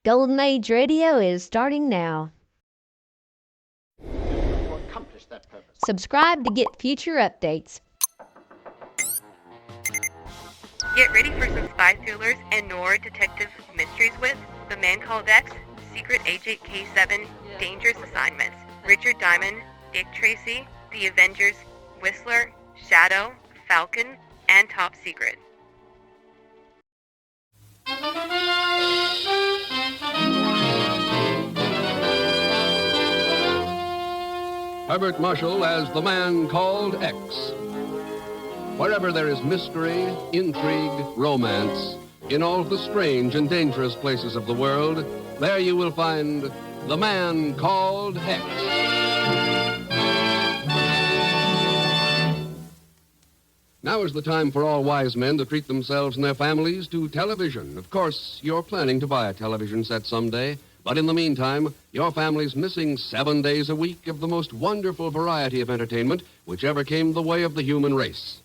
Golden Age Radio is starting now. To accomplish that purpose. Subscribe to get future updates. Get ready for some spy thrillers and noir detective mysteries with The Man Called X, Secret Agent K7, Dangerous Assignments, Richard Diamond, Dick Tracy, The Avengers, Whistler, Shadow, Falcon, and Top Secret. Herbert Marshall as The Man Called X. Wherever there is mystery, intrigue, romance, in all the strange and dangerous places of the world, there you will find The Man Called X. Now is the time for all wise men to treat themselves and their families to television. Of course, you're planning to buy a television set someday, but in the meantime, your family's missing 7 days a week of the most wonderful variety of entertainment which ever came the way of the human race.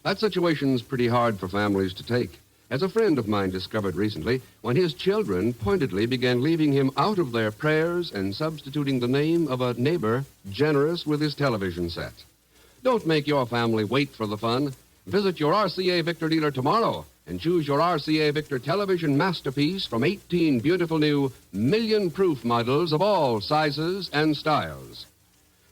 That situation's pretty hard for families to take. As a friend of mine discovered recently, when his children pointedly began leaving him out of their prayers and substituting the name of a neighbor generous with his television set. Don't make your family wait for the fun. Visit your RCA Victor dealer tomorrow and choose your RCA Victor television masterpiece from 18 beautiful new million-proof models of all sizes and styles.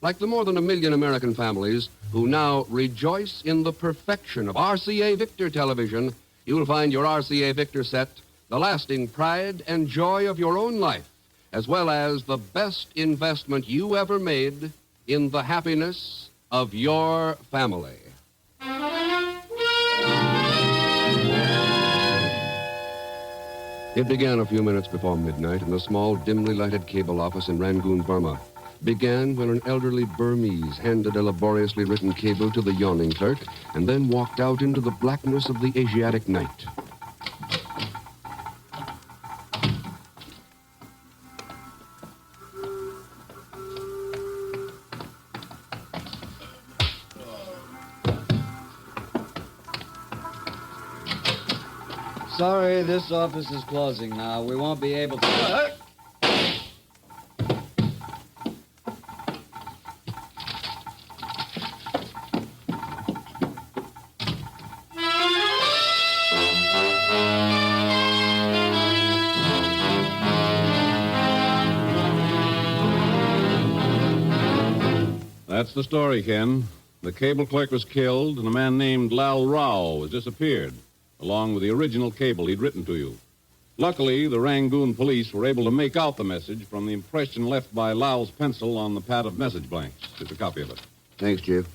Like the more than 1 million American families who now rejoice in the perfection of RCA Victor television, you will find your RCA Victor set the lasting pride and joy of your own life, as well as the best investment you ever made in the happiness of your family. It began a few minutes before midnight in a small, dimly lighted cable office in Rangoon, Burma. Began when an elderly Burmese handed a laboriously written cable to the yawning clerk and then walked out into the blackness of the Asiatic night. Sorry, this office is closing now. We won't be able to... That's the story, Ken. The cable clerk was killed, and a man named Lal Rao has disappeared, along with the original cable he'd written to you. Luckily, the Rangoon police were able to make out the message from the impression left by Lal's pencil on the pad of message blanks. Here's a copy of it. Thanks, Chief.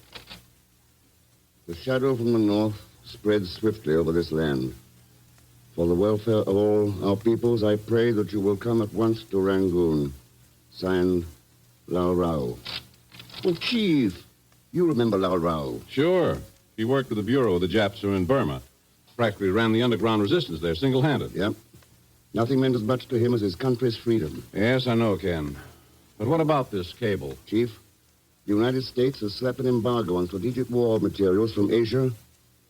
The shadow from the north spreads swiftly over this land. For the welfare of all our peoples, I pray that you will come at once to Rangoon. Signed, Lal Rao. Well, Chief, you remember Lal Rao. Sure. He worked with the Bureau of the Japs who are in Burma. Practically ran the underground resistance there, single-handed. Yep. Nothing meant as much to him as his country's freedom. Yes, I know, Ken. But what about this cable? Chief, the United States has slapped an embargo on strategic war materials from Asia.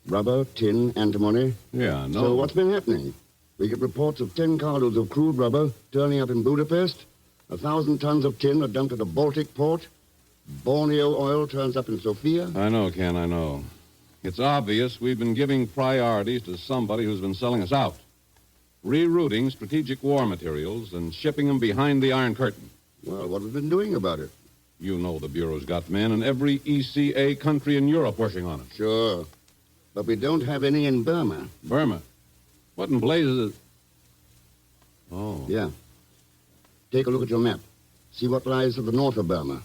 Rubber, tin, antimony. Yeah, I know. So what's been happening? We get reports of 10 carloads of crude rubber turning up in Budapest. 1,000 tons of tin are dumped at a Baltic port. Borneo oil turns up in Sofia. I know, Ken, I know. It's obvious we've been giving priorities to somebody who's been selling us out. Rerouting strategic war materials and shipping them behind the Iron Curtain. Well, what have we been doing about it? You know the Bureau's got men in every ECA country in Europe working on it. Sure. But we don't have any in Burma. Burma? What in blazes is... Oh. Yeah. Take a look at your map. See what lies to the north of Burma.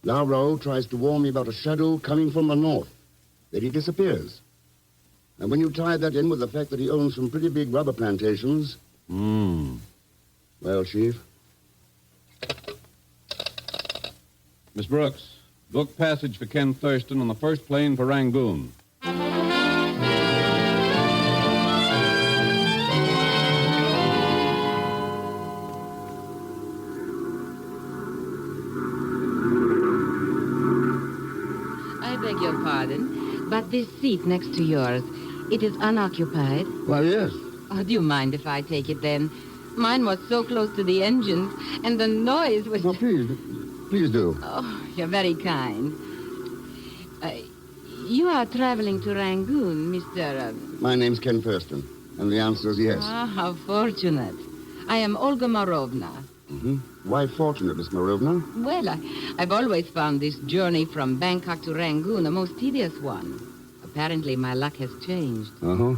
Lal Rao tries to warn me about a shadow coming from the north. Then he disappears. And when you tie that in with the fact that he owns some pretty big rubber plantations... Well, Chief? Miss Brooks, book passage for Ken Thurston on the first plane for Rangoon. I beg your pardon, but this seat next to yours, it is unoccupied. Why, yes. Do you mind if I take it then? Mine was so close to the engines, and the noise was... Oh, please do. Oh, you're very kind. You are traveling to Rangoon, Mr. My name's Ken Thurston, and the answer is yes. Ah, how fortunate. I am Olga Morovna. Mm-hmm. Why fortunate, Miss Morovna? Well, I've always found this journey from Bangkok to Rangoon a most tedious one. Apparently, my luck has changed. Uh-huh.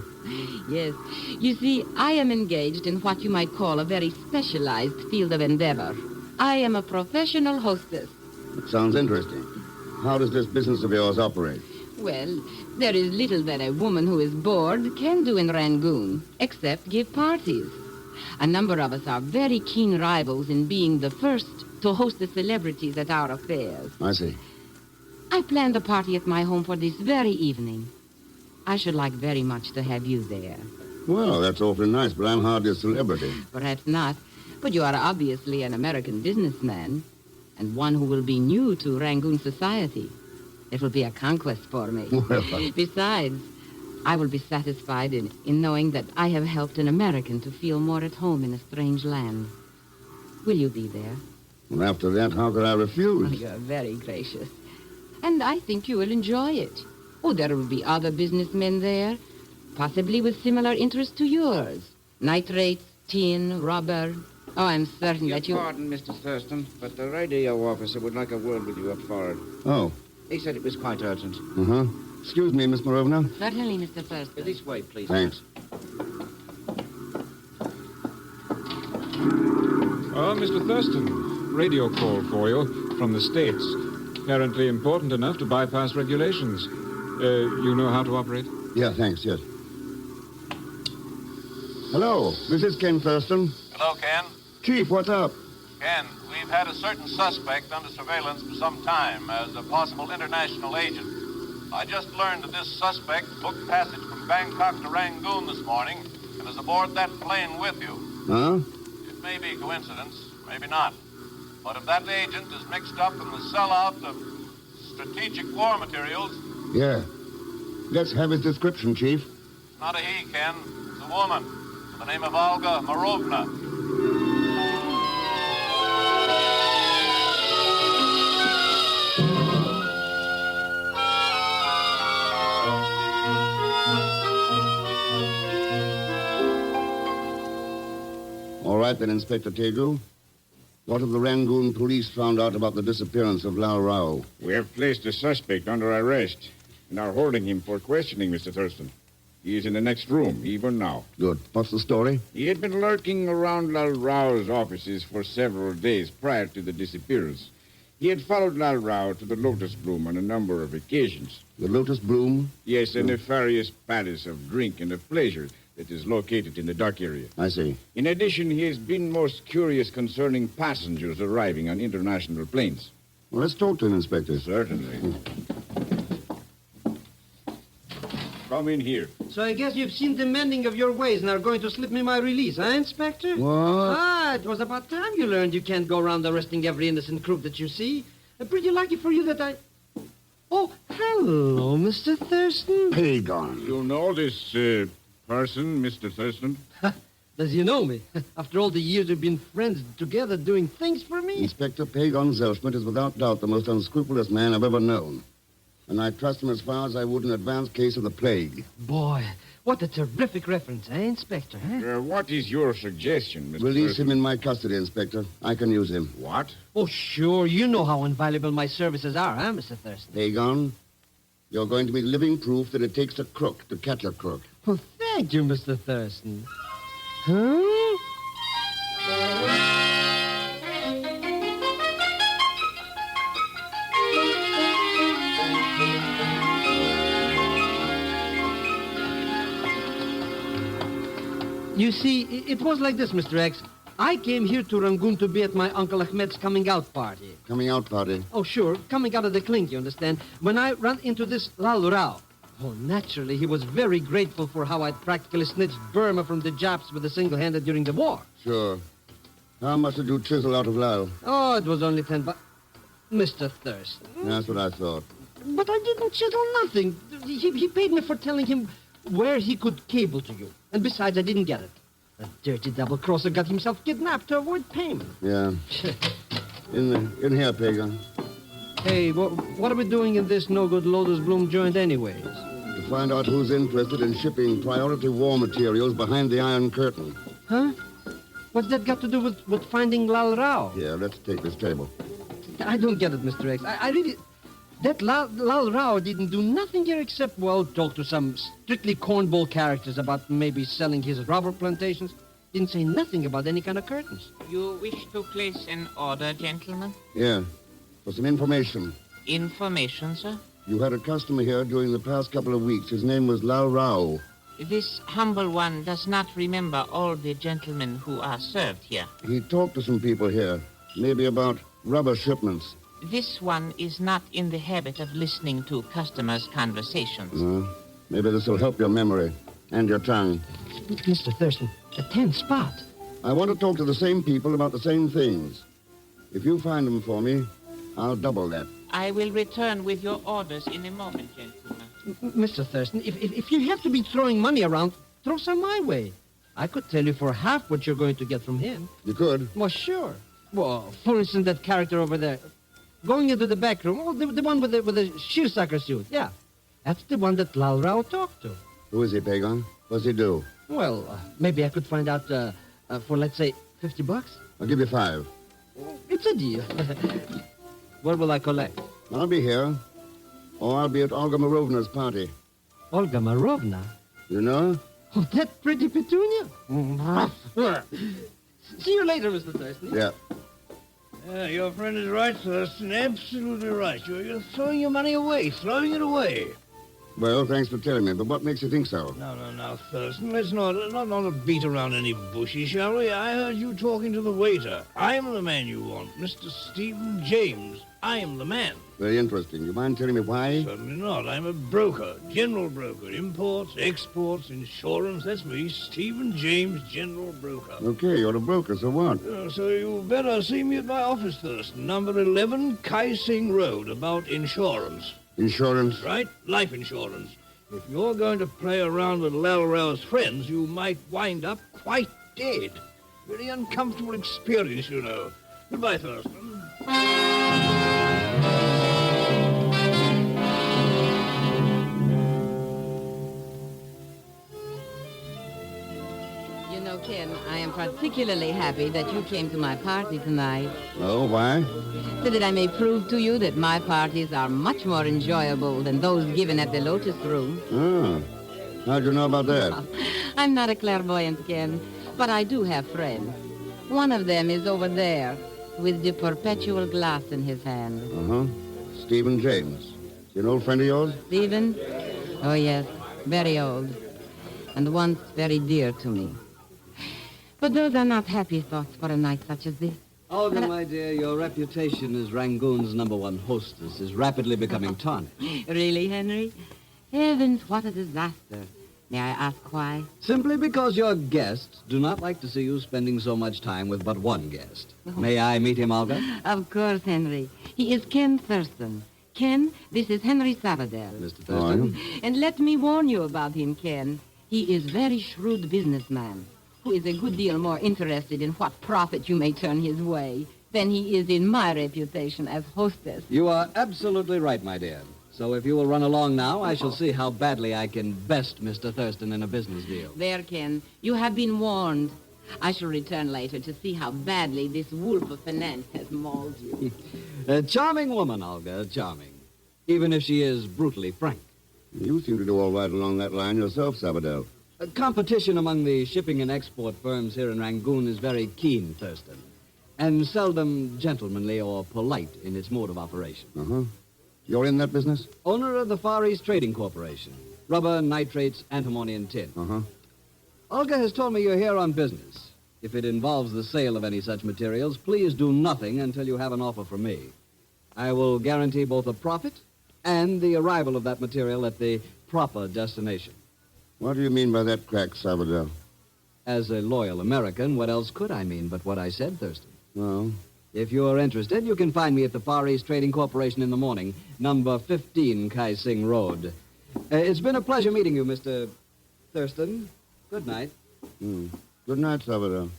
Yes. You see, I am engaged in what you might call a very specialized field of endeavor. I am a professional hostess. It sounds interesting. How does this business of yours operate? Well, there is little that a woman who is bored can do in Rangoon, except give parties. A number of us are very keen rivals in being the first to host the celebrities at our affairs. I see. I planned a party at my home for this very evening. I should like very much to have you there. Well, that's awfully nice, but I'm hardly a celebrity. Perhaps not, but you are obviously an American businessman, and one who will be new to Rangoon society. It will be a conquest for me. Well, Besides, I will be satisfied in knowing that I have helped an American to feel more at home in a strange land. Will you be there? well, after that, how could I refuse? You are very gracious. And I think you will enjoy it. Oh, there will be other businessmen there, possibly with similar interests to yours. Nitrates, tin, rubber. Oh, I'm certain that you... Pardon, Mr. Thurston, but the radio officer would like a word with you up forward. Oh, He said it was quite urgent. uh-huh. Excuse me, Miss Morovna. Certainly, Mr. Thurston. This way, please. Thanks. Oh, Mr. Thurston, radio call for you from the States. Apparently important enough to bypass regulations. You know how to operate? Yeah, thanks, yes. Hello, this is Ken Thurston. Hello, Ken. Chief, what's up? Ken, we've had a certain suspect under surveillance for some time as a possible international agent. I just learned that this suspect booked passage from Bangkok to Rangoon this morning and is aboard that plane with you. Huh? It may be coincidence, maybe not. But if that agent is mixed up in the sellout of strategic war materials, Yeah. Let's have his description, Chief. it's not a he, Ken. It's a woman with the name of Olga Morovna. All right, then, Inspector Tegu. What have the Rangoon police found out about the disappearance of Lal Rao? We have placed the suspect under arrest and are holding him for questioning, Mr. Thurston. He is in the next room, even now. Good. What's the story? He had been lurking around Lal Rao's offices for several days prior to the disappearance. He had followed Lal Rao to the Lotus Bloom on a number of occasions. The Lotus Bloom? Yes, a nefarious palace of drink and of pleasure that is located in the dock area. I see. In addition, he has been most curious concerning passengers arriving on international planes. Well, let's talk to him, Inspector. Certainly. Come in here. So I guess you've seen the mending of your ways and are going to slip me my release, huh, Inspector? What? Ah, it was about time you learned you can't go around arresting every innocent crook that you see. Pretty lucky for you that I... Oh, hello, Mr. Thurston. Pagan. You know this person, Mr. Thurston? Does he know me? After all the years we've been friends together doing things for me? Inspector Pagan Zellschmidt is without doubt the most unscrupulous man I've ever known. And I trust him as far as I would an advanced case of the plague. Boy, what a terrific reference, eh, Inspector? Huh? What is your suggestion, Mr. Release Thurston? him in my custody, Inspector. I can use him. What? Oh, sure. You know how invaluable my services are, huh, Mr. Thurston? Pagan, you're going to be living proof that it takes a crook to catch a crook. Well, thank you, Mr. Thurston. Huh? You see, it was like this, Mr. X. I came here to Rangoon to be at my Uncle Ahmed's coming out party. Coming out party? Oh, sure. Coming out of the clink, you understand? When I ran into this Lal Rao. Oh, naturally, he was very grateful for how I'd practically snitched Burma from the Japs with a single-handed during the war. Sure. How much did you chisel out of Lal? Oh, it was only 10 bucks. Mr. Thurston. That's what I thought. But I didn't chisel nothing. He paid me for telling him where he could cable to you. And besides, I didn't get it. The dirty double-crosser got himself kidnapped to avoid payment. Yeah. In here, Pagan. Hey, what are we doing in this no-good Lotus Bloom joint anyways? To find out who's interested in shipping priority war materials behind the Iron Curtain. Huh? What's that got to do with finding Lal Rao? Yeah, let's take this table. I don't get it, Mr. X. I really... That Lal Rao didn't do nothing here except, well, talk to some strictly cornball characters about maybe selling his rubber plantations. Didn't say nothing about any kind of curtains. You wish to place an order, gentlemen? Yeah, for some information. Information, sir? You had a customer here during the past couple of weeks. His name was Lal Rao. This humble one does not remember all the gentlemen who are served here. He talked to some people here, maybe about rubber shipments. This one is not in the habit of listening to customers' conversations. Maybe this will help your memory and your tongue. Mr. Thurston, a 10 spot. I want to talk to the same people about the same things. If you find them for me, I'll double that. I will return with your orders in a moment, gentlemen. Mr. Thurston, if you have to be throwing money around, throw some my way. I could tell you for half what you're going to get from him. You could? Well, sure. Well, for instance, that character over there. Going into the back room, the one with the shearsucker suit, yeah. That's the one that Lal Rao talked to. Who is he, Pagan? What's he do? Well, maybe I could find out for, let's say, $50. I'll give you 5. It's a deal. Where will I collect? I'll be here. Or I'll be at Olga Marovna's party. Olga Marovna? You know? Oh, that pretty petunia? See you later, Mr. Thurston. Yeah. Your friend is right, Thurston. Absolutely right. You're throwing your money away, throwing it away. Well, thanks for telling me, but what makes you think so? No, Thurston. Let's not beat around any bushes, shall we? I heard you talking to the waiter. I'm the man you want, Mr. Stephen James. I am the man. Very interesting. You mind telling me why? Certainly not. I'm a broker, general broker. Imports, exports, insurance. That's me, Stephen James, general broker. Okay, you're a broker, so what? So you better see me at my office, Thurston. Number 11, Kai Sing Road, about insurance. Insurance? Right? Life insurance. If you're going to play around with Lal Rao's friends, you might wind up quite dead. Very uncomfortable experience, you know. Goodbye, Thurston. You know, Ken, I am particularly happy that you came to my party tonight. Oh, why? So that I may prove to you that my parties are much more enjoyable than those given at the Lotus Room. Ah. How'd you know about that? I'm not a clairvoyant, Ken, but I do have friends. One of them is over there, with the perpetual glass in his hand. Uh-huh. Stephen James. You an old friend of yours? Stephen? Oh, yes, very old. And once very dear to me. But those are not happy thoughts for a night such as this. Olga, my dear, your reputation as Rangoon's #1 hostess is rapidly becoming tarnished. Really, Henry? Heavens, what a disaster. May I ask why? Simply because your guests do not like to see you spending so much time with but one guest. May I meet him, Olga? Of course, Henry. He is Ken Thurston. Ken, this is Henry Savadell. Mr. Thurston. And let me warn you about him, Ken. He is very shrewd businessman, who is a good deal more interested in what profit you may turn his way than he is in my reputation as hostess. You are absolutely right, my dear. So if you will run along now, I shall see how badly I can best Mr. Thurston in a business deal. There, Ken. You have been warned. I shall return later to see how badly this wolf of finance has mauled you. A charming woman, Olga, charming. Even if she is brutally frank. You seem to do all right along that line yourself, Sabadell. Competition among the shipping and export firms here in Rangoon is very keen, Thurston, and seldom gentlemanly or polite in its mode of operation. Uh-huh. You're in that business? Owner of the Far East Trading Corporation. Rubber, nitrates, antimony, and tin. Uh-huh. Olga has told me you're here on business. If it involves the sale of any such materials, please do nothing until you have an offer from me. I will guarantee both a profit and the arrival of that material at the proper destination. What do you mean by that crack, Sabadell? As a loyal American, what else could I mean but what I said, Thurston? Well? If you're interested, you can find me at the Far East Trading Corporation in the morning, number 15 Kai Sing Road. It's been a pleasure meeting you, Mr. Thurston. Good night. Good night, Salvador.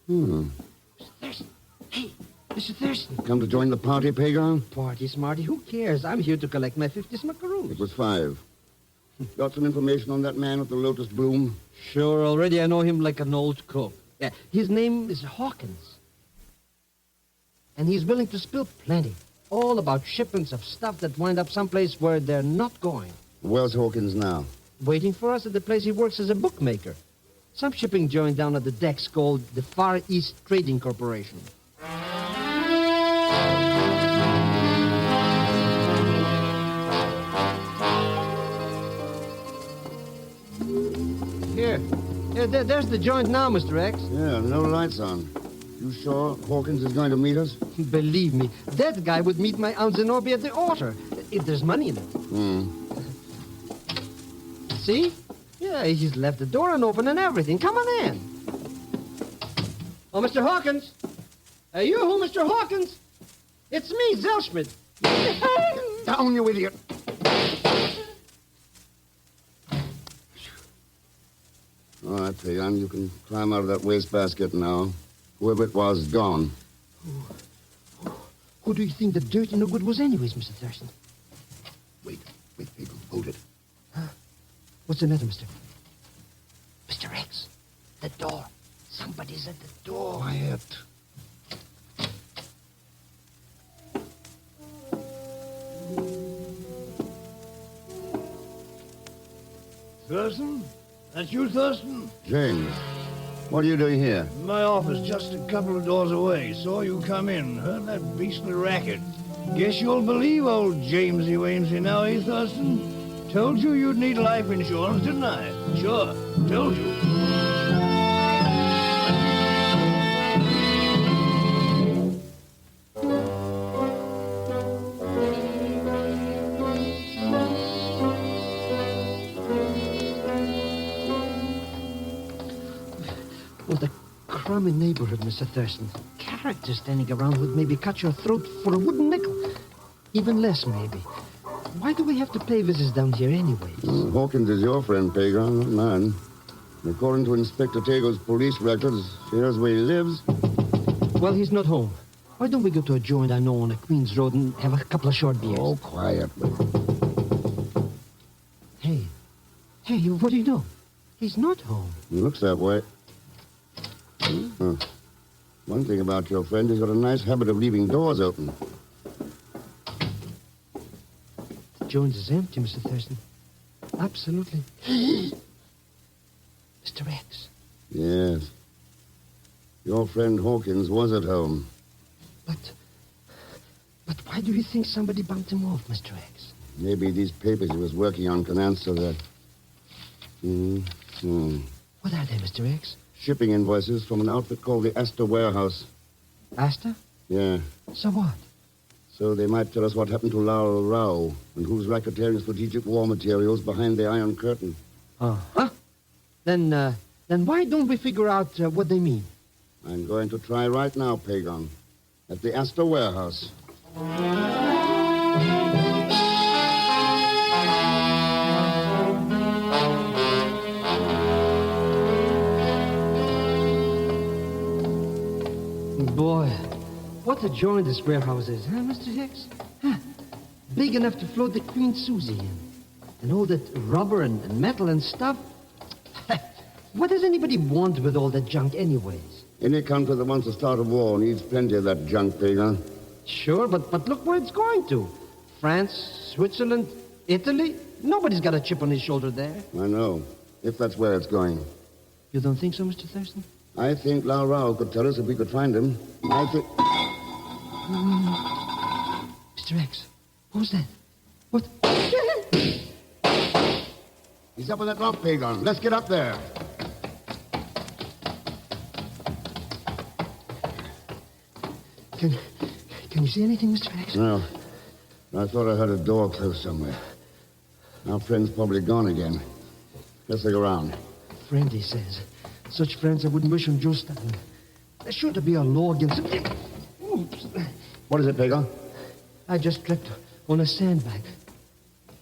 Mr. Thurston. Hey, Mr. Thurston. Come to join the party, Pagan? Party, Smarty. Who cares? I'm here to collect my 50 smackaroos. It was 5. Got some information on that man with the lotus bloom? Sure, already I know him like an old cook. Yeah, his name is Hawkins. And he's willing to spill plenty. All about shipments of stuff that wind up someplace where they're not going. Where's Hawkins now? Waiting for us at the place he works as a bookmaker. Some shipping joint down at the decks called the Far East Trading Corporation. Here. There's the joint now, Mr. X. Yeah, no lights on. You sure Hawkins is going to meet us? Believe me, that guy would meet my Aunt Zenobia at the altar, if there's money in it. See? Yeah, he's left the door unopened and everything. Come on in. Oh, Mr. Hawkins. Are you who, Mr. Hawkins? It's me, Zellschmidt. Down, you idiot. All right, Pagan, you can climb out of that wastebasket now. Whoever it was, gone. Who do you think the dirty no good was anyways, Mr. Thurston? Wait, Pagan, hold it. What's the matter, Mr. X? The door. Somebody's at the door. Quiet. Thurston? That's you, Thurston? James, what are you doing here? My office, just a couple of doors away. Saw you come in. Heard that beastly racket. Guess you'll believe old Jamesy Wamesy now, eh, Thurston? Told you you'd need life insurance, didn't I? Sure, told you. What a crummy neighborhood, Mr. Thurston. Characters standing around would maybe cut your throat for a wooden nickel. Even less, maybe. Why do we have to pay visits down here anyways? Hawkins is your friend, Pagan, not mine. According to Inspector Tago's police records, here's where he lives. Well, he's not home. Why don't we go to a joint I know on the Queens Road and have a couple of short beers? Oh, quietly. Hey, what do you know? He's not home. He looks that way. One thing about your friend, he's got a nice habit of leaving doors open. The joint is empty, Mr. Thurston. Absolutely. Mr. X. Yes. Your friend Hawkins was at home. But why do you think somebody bumped him off, Mr. X? Maybe these papers he was working on can answer that. What are they, Mr. X? Shipping invoices from an outfit called the Astor Warehouse. Astor? Yeah. So what? So they might tell us what happened to Lal Rao and who's racketeering strategic war materials behind the Iron Curtain. Huh? Then why don't we figure out what they mean? I'm going to try right now, Pagan. At the Astor Warehouse. Boy, what a joint this warehouse is, huh, Mr. Hicks? Huh. Big enough to float the Queen Susie in. And all that rubber and metal and stuff. What does anybody want with all that junk anyways? Any country that wants to start a war needs plenty of that junk, Pagan. Sure, but look where it's going to. France, Switzerland, Italy. Nobody's got a chip on his shoulder there. I know, if that's where it's going. You don't think so, Mr. Thurston? I think Lau Rao could tell us if we could find him. I think... Mr. X, who's that? What? He's up on that rock, Pagan. Let's get up there. Can you see anything, Mr. X? No. I thought I heard a door close somewhere. Our friend's probably gone again. Let's look around. Friend, he says. Such friends I wouldn't wish on Joe Stanton. There's sure to be a law against him. Oops. What is it, Pagan? I just tripped on a sandbag.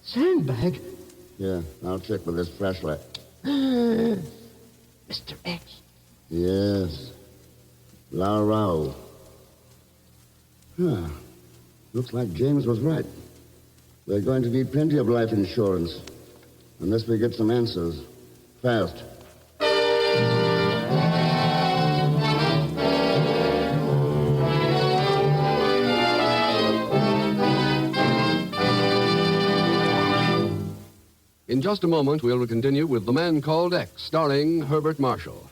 Sandbag? Yeah, I'll check with this flashlight. Mr. X. Yes. Lao Rao. Huh. Looks like James was right. We're going to need plenty of life insurance. Unless we get some answers. Fast. In just a moment, we'll continue with The Man Called X, starring Herbert Marshall.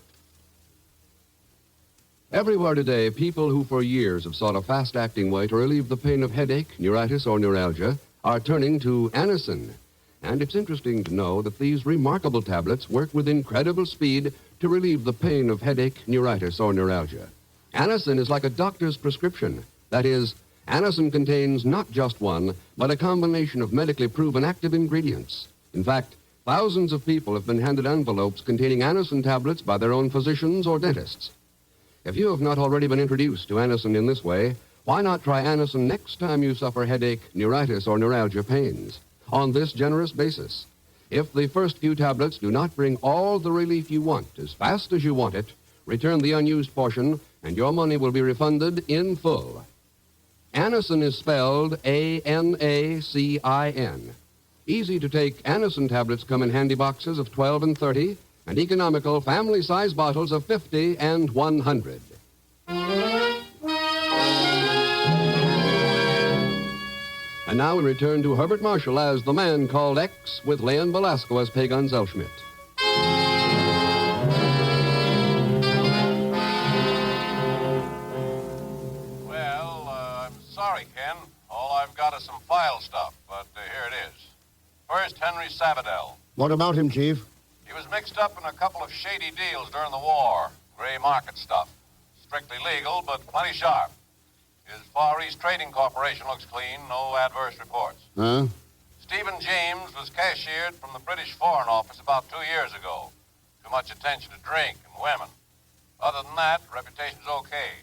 Everywhere today, people who for years have sought a fast-acting way to relieve the pain of headache, neuritis, or neuralgia are turning to Anacin. And it's interesting to know that these remarkable tablets work with incredible speed to relieve the pain of headache, neuritis, or neuralgia. Anacin is like a doctor's prescription. That is, Anacin contains not just one, but a combination of medically proven active ingredients. In fact, thousands of people have been handed envelopes containing Anacin tablets by their own physicians or dentists. If you have not already been introduced to Anacin in this way, why not try Anacin next time you suffer headache, neuritis, or neuralgia pains? On this generous basis, if the first few tablets do not bring all the relief you want as fast as you want it, return the unused portion and your money will be refunded in full. Anacin is spelled A-N-A-C-I-N. Easy-to-take Anacin tablets come in handy boxes of 12 and 30 and economical family-size bottles of 50 and 100. And now we return to Herbert Marshall as The Man Called X with Leon Belasco as Pagan Zellschmidt. I'm sorry, Ken. All I've got is some file stuff, but here it is. First, Henry Savadell. What about him, Chief? He was mixed up in a couple of shady deals during the war. Gray market stuff. Strictly legal, but plenty sharp. His Far East Trading Corporation looks clean. No adverse reports. Huh? Stephen James was cashiered from the British Foreign Office about 2 years ago. Too much attention to drink and women. Other than that, reputation's okay.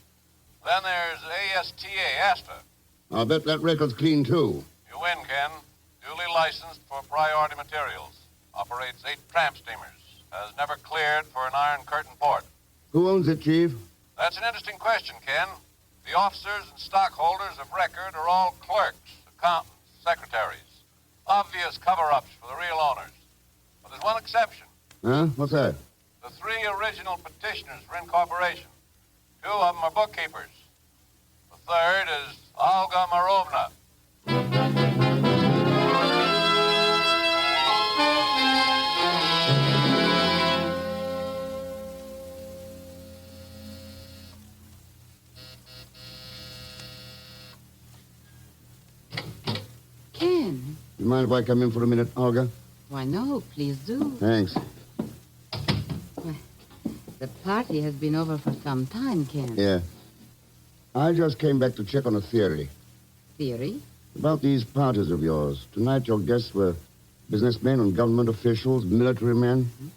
Then there's ASTA. I'll bet that record's clean, too. You win, Ken. Duly licensed for priority materials. Operates 8 tramp steamers. Has never cleared for an Iron Curtain port. Who owns it, Chief? That's an interesting question, Ken. The officers and stockholders of record are all clerks, accountants, secretaries. Obvious cover-ups for the real owners. But there's one exception. Huh? What's that? The 3 original petitioners for incorporation. 2 of them are bookkeepers. The third is Olga Marovna. Ken. You mind if I come in for a minute, Olga? Why, no, please do. Thanks. The party has been over for some time, Ken. Yeah. I just came back to check on a theory. Theory? About these parties of yours. Tonight your guests were businessmen and government officials, military men. Mm-hmm.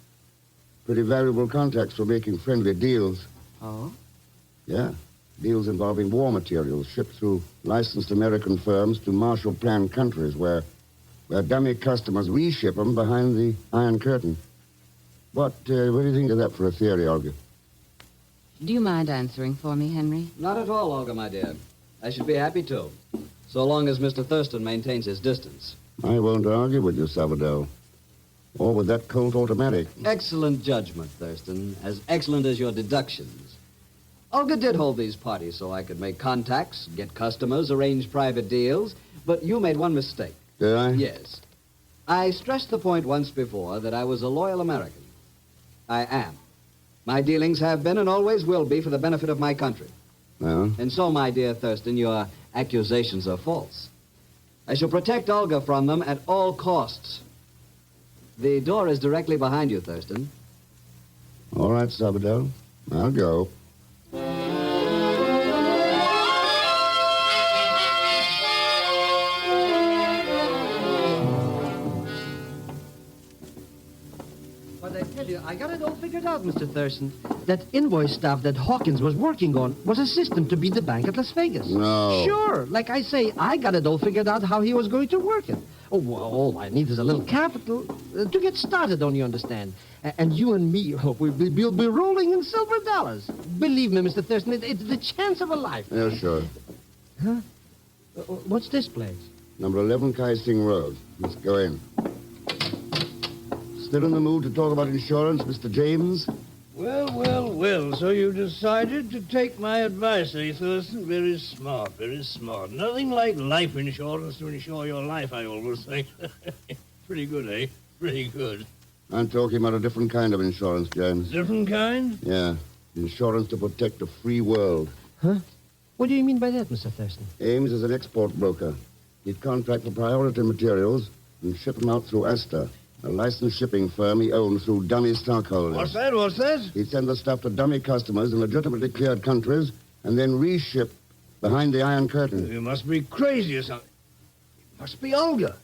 Pretty valuable contacts for making friendly deals. Oh? Yeah. Deals involving war materials shipped through licensed American firms to Marshall Plan countries where dummy customers reship them behind the Iron Curtain. What do you think of that for a theory, Olga? Do you mind answering for me, Henry? Not at all, Olga, my dear. I should be happy to, so long as Mr. Thurston maintains his distance. I won't argue with you, Salvador. Or with that Colt automatic. Excellent judgment, Thurston. As excellent as your deductions. Olga did hold these parties so I could make contacts, get customers, arrange private deals, but you made one mistake. Did I? Yes. I stressed the point once before that I was a loyal American. I am. My dealings have been and always will be for the benefit of my country. Well? And so, my dear Thurston, your accusations are false. I shall protect Olga from them at all costs. The door is directly behind you, Thurston. All right, Salvador. I'll go. But I tell you, I got it all figured out, Mr. Thurston. That invoice stuff that Hawkins was working on was a system to beat the bank at Las Vegas. No. Sure. Like I say, I got it all figured out how he was going to work it. Oh, well, all I need is a little capital to get started, don't you understand? And you and me, we'll be rolling in silver dollars. Believe me, Mr. Thurston, it's the chance of a life. Yeah, sure. Huh? What's this place? Number 11 Kai Sing Road. Let's go in. Still in the mood to talk about insurance, Mr. James? Well, so you decided to take my advice, eh, Thurston? Very smart, very smart. Nothing like life insurance to insure your life, I always think. Pretty good, eh? Pretty good. I'm talking about a different kind of insurance, James. Different kind? Yeah. Insurance to protect a free world. Huh? What do you mean by that, Mr. Thurston? Ames is an export broker. He'd contract for priority materials and ship them out through Astor, a licensed shipping firm he owns through dummy stockholders. What's that? He'd send the stuff to dummy customers in legitimately cleared countries and then reship behind the Iron Curtain. You must be crazy or something. It must be Olga.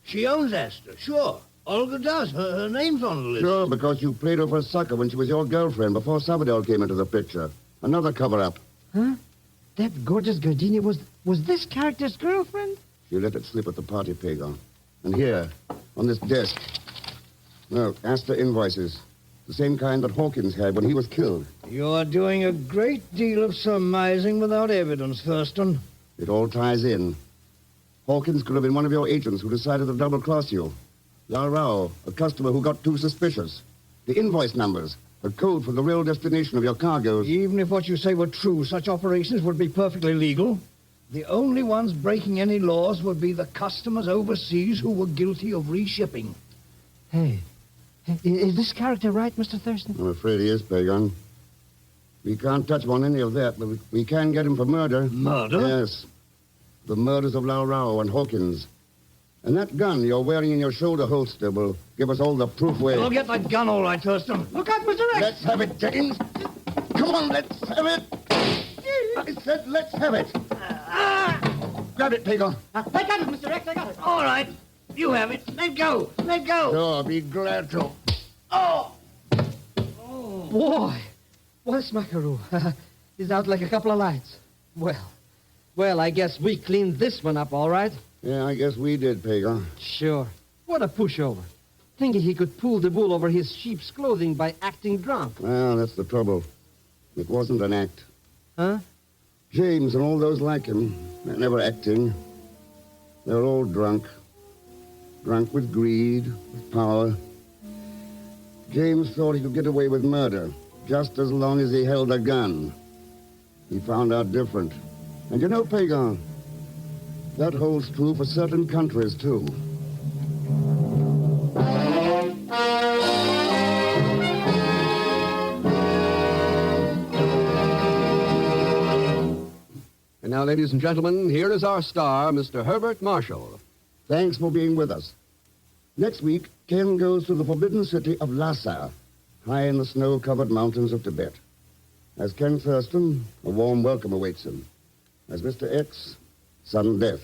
She owns Astor, sure. Olga does. Her name's on the list. Sure, because you played her for a sucker when she was your girlfriend before Sabadell came into the picture. Another cover-up. Huh? That gorgeous Gardenia was this character's girlfriend? You let it slip at the party, Pagon. And here, on this desk. Look, Astor invoices. The same kind that Hawkins had when he was killed. You're doing a great deal of surmising without evidence, Thurston. It all ties in. Hawkins could have been one of your agents who decided to double-cross you. Lal Rao, a customer who got too suspicious. The invoice numbers, the code for the real destination of your cargoes. Even if what you say were true, such operations would be perfectly legal. The only ones breaking any laws would be the customers overseas who were guilty of reshipping. Hey, is this character right, Mr. Thurston? I'm afraid he is, Pagon. We can't touch him on any of that, but we can get him for murder. Murder? Yes. The murders of Lal Rao and Hawkins. And that gun you're wearing in your shoulder holster will give us all the proof where... You'll get that gun all right, Thurston. Look out, Mr. X! Let's have it, James. Come on, let's have it. I said let's have it. Grab it, Pagon. I got it, Mr. X, I got it. All right. You have it. Let go. Let go. Sure, be glad to. Oh! Boy, what a smackaroo. He's out like a couple of lights. Well, I guess we cleaned this one up all right. Yeah, I guess we did, Pagon. Sure. What a pushover. Thinking he could pull the wool over his sheep's clothing by acting drunk. Well, that's the trouble. It wasn't an act. Huh? James and all those like him, they're never acting. They're all drunk. Drunk with greed, with power. James thought he could get away with murder just as long as he held a gun. He found out different. And you know, Pagan, that holds true for certain countries, too. And now, ladies and gentlemen, here is our star, Mr. Herbert Marshall. Thanks for being with us. Next week, Ken goes to the forbidden city of Lhasa, high in the snow-covered mountains of Tibet. As Ken Thurston, a warm welcome awaits him. As Mr. X, sudden death.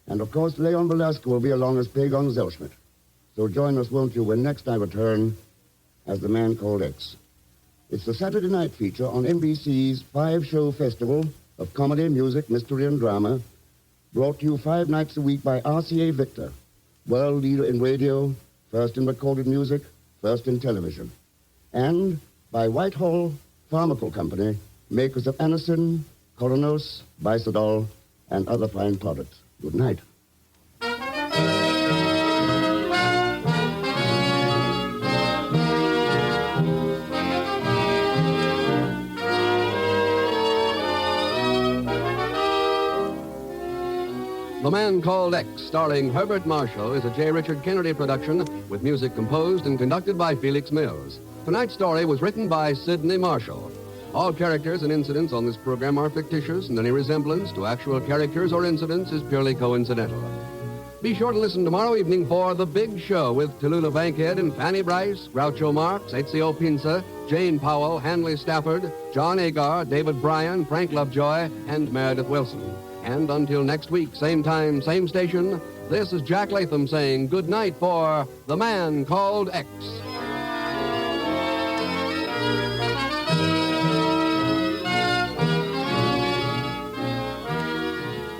And, of course, Leon Velasco will be along as Pagon Zellschmidt. So join us, won't you, when next I return as the man called X. It's the Saturday night feature on NBC's 5-show festival of comedy, music, mystery, and drama, brought to you 5 nights a week by RCA Victor, world leader in radio, first in recorded music, first in television. And by Whitehall Pharmacal Company, makers of Anacin, Coronos, Bisodol, and other fine products. Good night. The Man Called X, starring Herbert Marshall, is a J. Richard Kennedy production with music composed and conducted by Felix Mills. Tonight's story was written by Sidney Marshall. All characters and incidents on this program are fictitious, and any resemblance to actual characters or incidents is purely coincidental. Be sure to listen tomorrow evening for The Big Show with Tallulah Bankhead and Fanny Bryce, Groucho Marx, Ezio Pinza, Jane Powell, Hanley Stafford, John Agar, David Bryan, Frank Lovejoy, and Meredith Wilson. And until next week, same time, same station, this is Jack Latham saying good night for The Man Called X.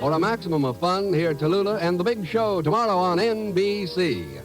For a maximum of fun, hear Tallulah and the Big Show tomorrow on NBC.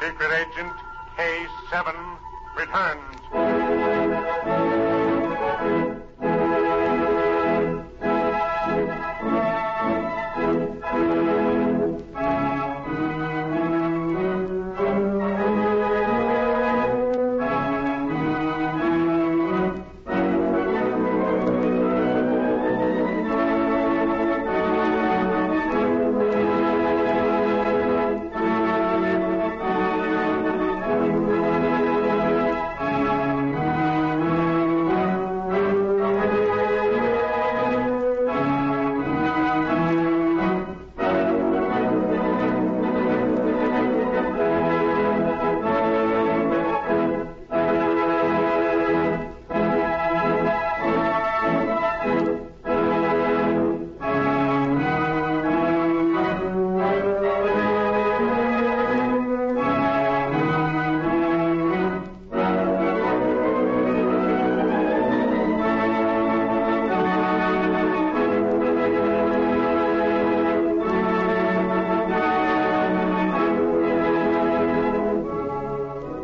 Secret Agent K7 returns.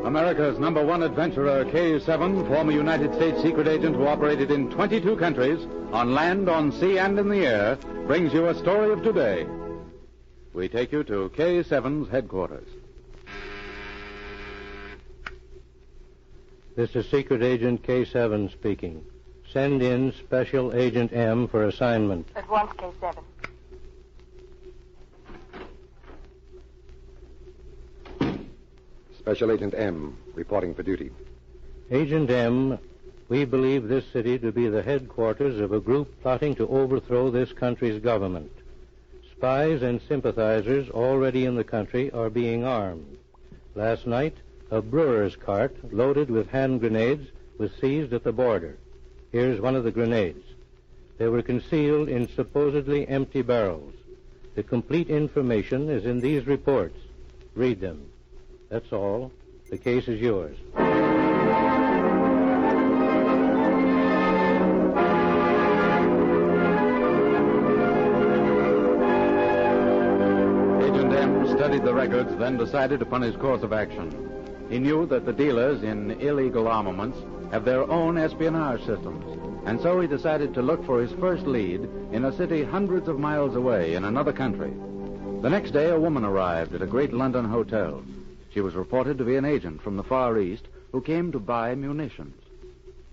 America's #1 adventurer, K7, former United States secret agent who operated in 22 countries, on land, on sea, and in the air, brings you a story of today. We take you to K7's headquarters. This is Secret Agent K7 speaking. Send in Special Agent M for assignment. At once, K7. Special Agent M, reporting for duty. Agent M, we believe this city to be the headquarters of a group plotting to overthrow this country's government. Spies and sympathizers already in the country are being armed. Last night, a brewer's cart loaded with hand grenades was seized at the border. Here's one of the grenades. They were concealed in supposedly empty barrels. The complete information is in these reports. Read them. That's all. The case is yours. Agent M studied the records, then decided upon his course of action. He knew that the dealers in illegal armaments have their own espionage systems, and so he decided to look for his first lead in a city hundreds of miles away in another country. The next day, a woman arrived at a great London hotel. She was reported to be an agent from the Far East who came to buy munitions.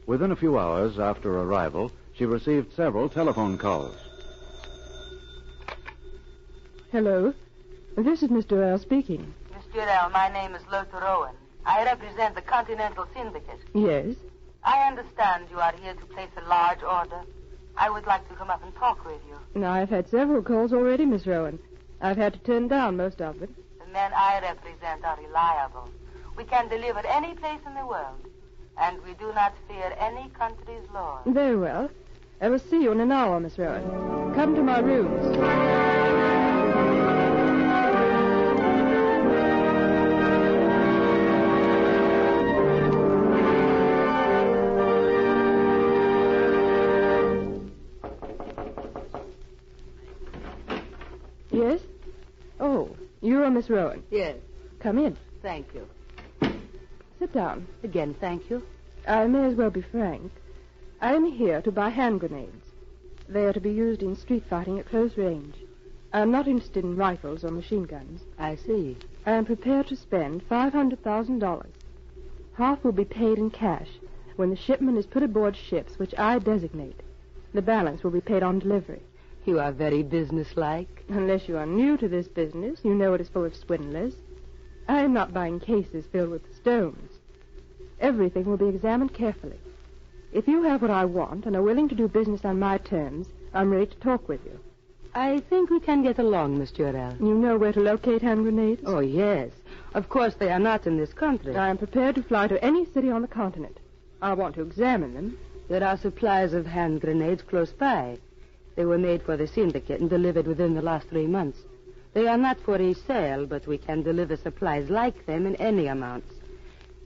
Within a few hours after arrival, she received several telephone calls. Hello. This is Mr. Earl speaking. Mr. Earl, my name is Lothar Owen. I represent the Continental Syndicate. Yes? I understand you are here to place a large order. I would like to come up and talk with you. Now, I've had several calls already, Miss Rowan. I've had to turn down most of them. The men I represent are reliable. We can deliver any place in the world, and we do not fear any country's laws. Very well. I will see you in an hour, Miss Rowan. Come to my rooms. Yes? Oh, you're Miss Rowan. Yes. Come in. Thank you. Sit down. Again, thank you. I may as well be frank. I am here to buy hand grenades. They are to be used in street fighting at close range. I'm not interested in rifles or machine guns. I see. I am prepared to spend $500,000. Half will be paid in cash when the shipment is put aboard ships which I designate. The balance will be paid on delivery. You are very businesslike. Unless you are new to this business, you know it is full of swindlers. I am not buying cases filled with stones. Everything will be examined carefully. If you have what I want and are willing to do business on my terms, I'm ready to talk with you. I think we can get along, Miss Jurel. You know where to locate hand grenades? Oh, yes. Of course, they are not in this country. I am prepared to fly to any city on the continent. I want to examine them. There are supplies of hand grenades close by. They were made for the syndicate and delivered within the last 3 months. They are not for resale, but we can deliver supplies like them in any amounts.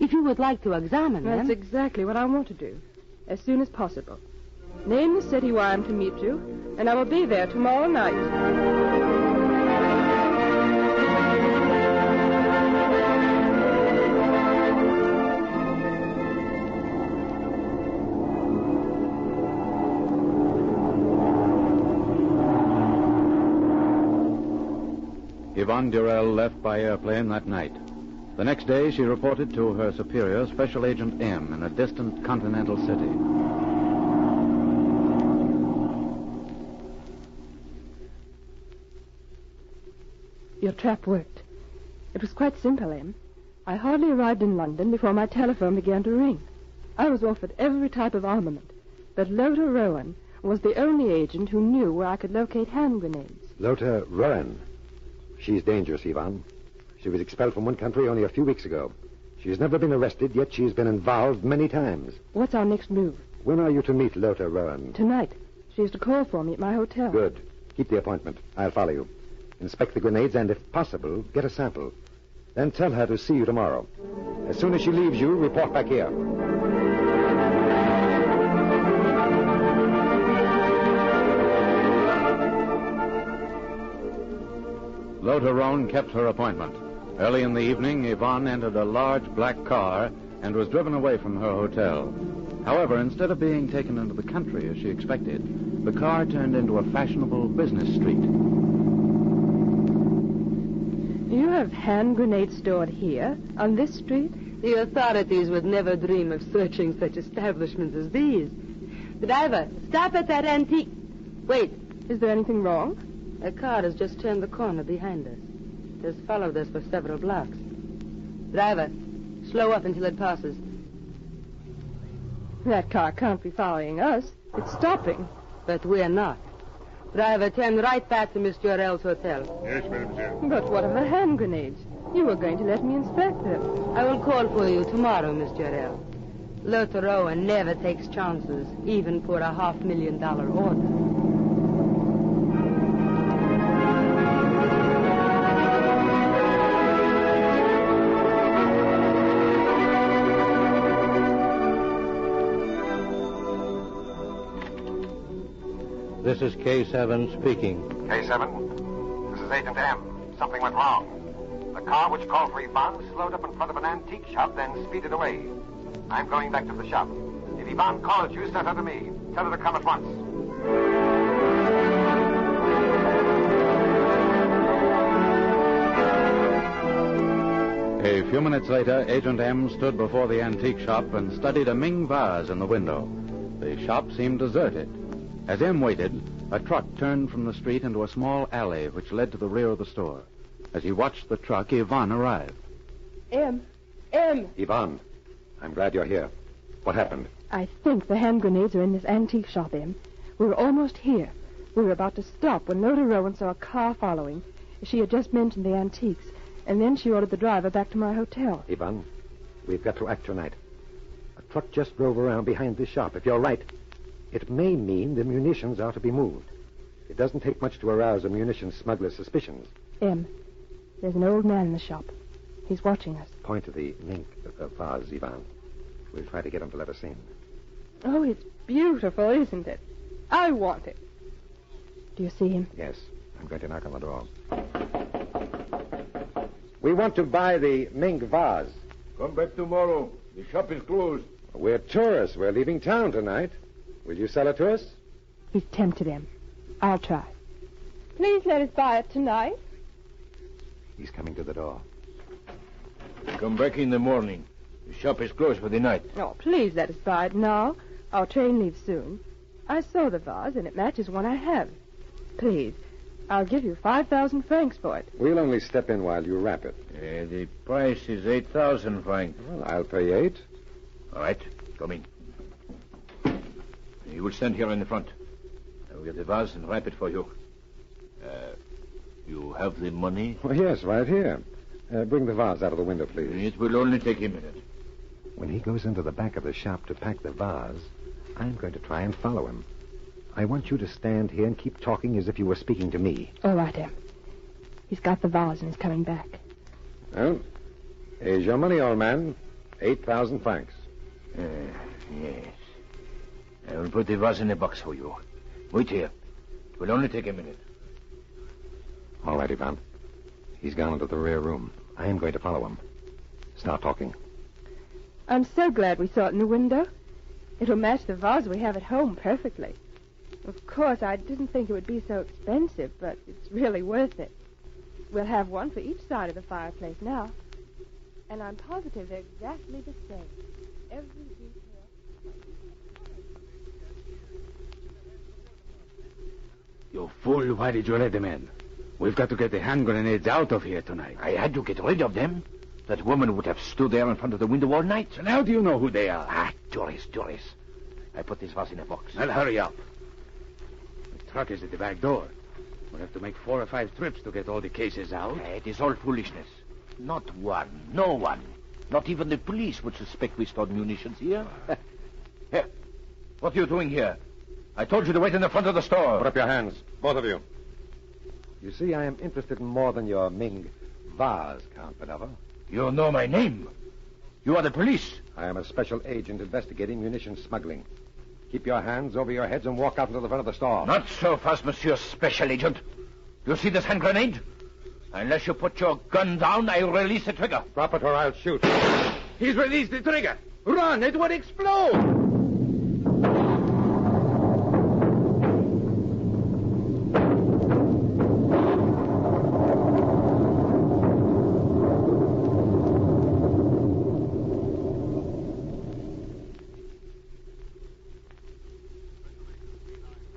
If you would like to examine them... That's exactly what I want to do, as soon as possible. Name the city where I am to meet you, and I will be there tomorrow night. Yvonne Durrell left by airplane that night. The next day, she reported to her superior, Special Agent M, in a distant continental city. Your trap worked. It was quite simple, Em. I hardly arrived in London before my telephone began to ring. I was offered every type of armament, but Lothar Rowan was the only agent who knew where I could locate hand grenades. Lothar Rowan. She's dangerous, Yvonne. She was expelled from one country only a few weeks ago. She's never been arrested, yet she's been involved many times. What's our next move? When are you to meet Lothar Rowan? Tonight. She is to call for me at my hotel. Good. Keep the appointment. I'll follow you. Inspect the grenades and, if possible, get a sample. Then tell her to see you tomorrow. As soon as she leaves you, report back here. Lothar Rowan kept her appointment. Early in the evening, Yvonne entered a large black car and was driven away from her hotel. However, instead of being taken into the country as she expected, the car turned into a fashionable business street. You have hand grenades stored here, on this street? The authorities would never dream of searching such establishments as these. Driver, stop at that antique. Wait. Is there anything wrong? A car has just turned the corner behind us. It has followed us for several blocks. Driver, slow up until it passes. That car can't be following us. It's stopping. But we're not. Driver, turn right back to Miss Jorel's hotel. Yes, mademoiselle. But what of the hand grenades? You were going to let me inspect them. I will call for you tomorrow, Miss Jorel. Lothar Rowan never takes chances, even for a $500,000 order. This is K7 speaking. K7, this is Agent M. Something went wrong. The car which called for Yvonne slowed up in front of an antique shop, then speeded away. I'm going back to the shop. If Yvonne calls you, send her to me. Tell her to come at once. A few minutes later, Agent M stood before the antique shop and studied a Ming vase in the window. The shop seemed deserted. As M waited, a truck turned from the street into a small alley which led to the rear of the store. As he watched the truck, Yvonne arrived. M. Yvonne, I'm glad you're here. What happened? I think the hand grenades are in this antique shop, M. We were almost here. We were about to stop when Lothar Rowan saw a car following. She had just mentioned the antiques, and then she ordered the driver back to my hotel. Yvonne, we've got to act tonight. A truck just drove around behind this shop. If you're right, it may mean the munitions are to be moved. It doesn't take much to arouse a munitions smuggler's suspicions. M, there's an old man in the shop. He's watching us. Point to the mink vase, Yvonne. We'll try to get him to let us in. Oh, it's beautiful, isn't it? I want it. Do you see him? Yes. I'm going to knock on the door. We want to buy the mink vase. Come back tomorrow. The shop is closed. We're tourists. We're leaving town tonight. Will you sell it to us? He's tempted him. I'll try. Please let us buy it tonight. He's coming to the door. Come back in the morning. The shop is closed for the night. Oh, please let us buy it now. Our train leaves soon. I saw the vase, and it matches one I have. Please, I'll give you 5,000 francs for it. We'll only step in while you wrap it. The price is 8,000 francs. Well, I'll pay 8. All right, come in. You will stand here in the front. I will get the vase and wrap it for you. You have the money? Oh, yes, right here. Bring the vase out of the window, please. It will only take a minute. When he goes into the back of the shop to pack the vase, I'm going to try and follow him. I want you to stand here and keep talking as if you were speaking to me. All right, Em. He's got the vase and he's coming back. Well, here's your money, old man. 8,000 francs. Yes. I will put the vase in the box for you. Wait here. It will only take a minute. All right, Ivan. He's gone into the rear room. I am going to follow him. Start talking. I'm so glad we saw it in the window. It'll match the vase we have at home perfectly. Of course, I didn't think it would be so expensive, but it's really worth it. We'll have one for each side of the fireplace now. And I'm positive they're exactly the same. Every detail. You fool, why did you let them in? We've got to get the hand grenades out of here tonight. I had to get rid of them. That woman would have stood there in front of the window all night. And how do you know who they are? Tourists. I put this vase in a box. I'll hurry up. The truck is at the back door. We'll have to make 4 or 5 trips to get all the cases out. It is all foolishness. Not one. No one. Not even the police would suspect we stored munitions here. Here. What are you doing here? I told you to wait in the front of the store. Put up your hands, both of you. You see, I am interested in more than your Ming vase, Count Padova. You know my name. You are the police. I am a special agent investigating munition smuggling. Keep your hands over your heads and walk out into the front of the store. Not so fast, Monsieur Special Agent. You see this hand grenade? Unless you put your gun down, I'll release the trigger. Drop it or I'll shoot. He's released the trigger. Run, it would explode.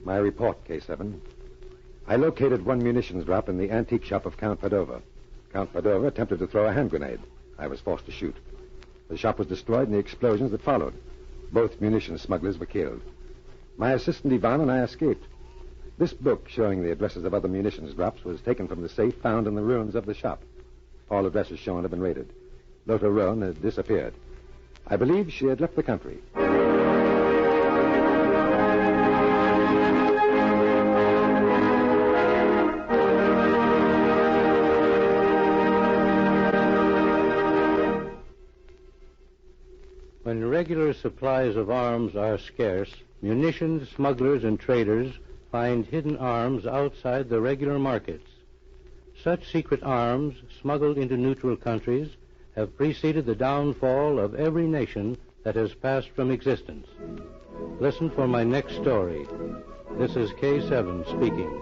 My report, K7. I located one munitions drop in the antique shop of Count Padova. Count Padova attempted to throw a hand grenade. I was forced to shoot. The shop was destroyed in the explosions that followed. Both munitions smugglers were killed. My assistant Ivan and I escaped. This book showing the addresses of other munitions drops was taken from the safe found in the ruins of the shop. All addresses shown have been raided. Lotta Roan had disappeared. I believe she had left the country. When regular supplies of arms are scarce, munitions smugglers and traders find hidden arms outside the regular markets. Such secret arms, smuggled into neutral countries, have preceded the downfall of every nation that has passed from existence. Listen for my next story. This is K7 speaking.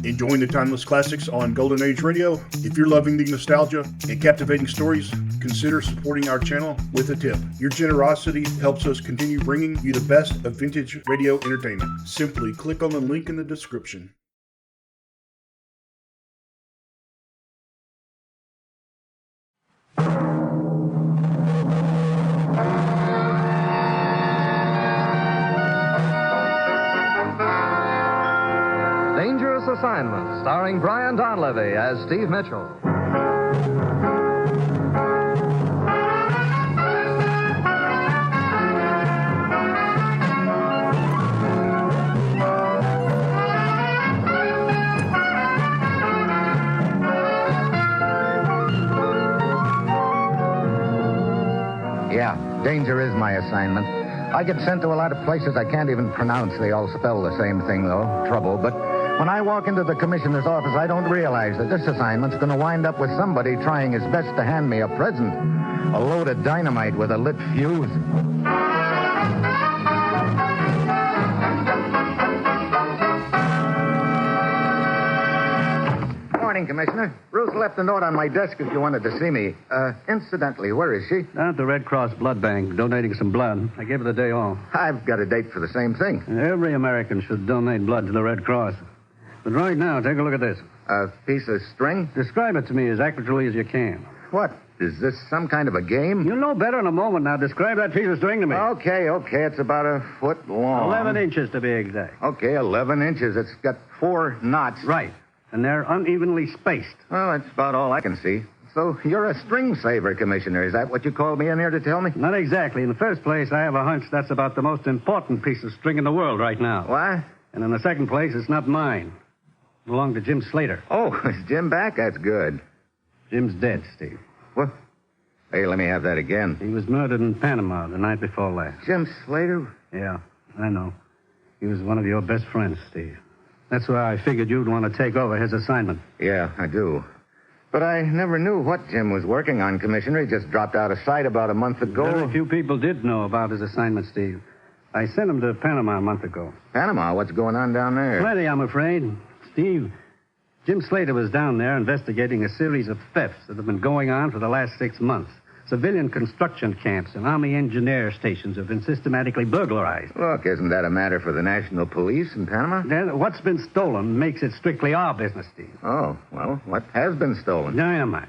Enjoying the timeless classics on Golden Age Radio? If you're loving the nostalgia and captivating stories, consider supporting our channel with a tip. Your generosity helps us continue bringing you the best of vintage radio entertainment. Simply click on the link in the description. Dangerous Assignment, starring Brian Donlevy as Steve Mitchell. Yeah, danger is my assignment. I get sent to a lot of places I can't even pronounce. They all spell the same thing, though, trouble. But when I walk into the commissioner's office, I don't realize that this assignment's going to wind up with somebody trying his best to hand me a present. A load of dynamite with a lit fuse. Morning, Commissioner. Ruth left a note on my desk if you wanted to see me. Incidentally, where is she? Down at the Red Cross Blood Bank, donating some blood. I gave her the day off. I've got a date for the same thing. Every American should donate blood to the Red Cross. But right now, take a look at this. A piece of string? Describe it to me as accurately as you can. What? Is this some kind of a game? You'll know better in a moment. Now, describe that piece of string to me. Okay. It's about a foot long. 11 inches, to be exact. Okay, 11 inches. It's got 4 knots. Right. And they're unevenly spaced. Well, that's about all I can see. So you're a string saver, Commissioner. Is that what you called me in here to tell me? Not exactly. In the first place, I have a hunch that's about the most important piece of string in the world right now. What? And in the second place, it's not mine. It belonged to Jim Slater. Oh, is Jim back? That's good. Jim's dead, Steve. What? Hey, let me have that again. He was murdered in Panama the night before last. Jim Slater? Yeah, I know. He was one of your best friends, Steve. That's why I figured you'd want to take over his assignment. Yeah, I do. But I never knew what Jim was working on, Commissioner. He just dropped out of sight about a month ago. Very few people did know about his assignment, Steve. I sent him to Panama a month ago. Panama? What's going on down there? Plenty, I'm afraid. Steve, Jim Slater was down there investigating a series of thefts that have been going on for the last 6 months. Civilian construction camps and Army engineer stations have been systematically burglarized. Look, isn't that a matter for the National Police in Panama? Then what's been stolen makes it strictly our business, Steve. Oh, well, what has been stolen? Dynamite.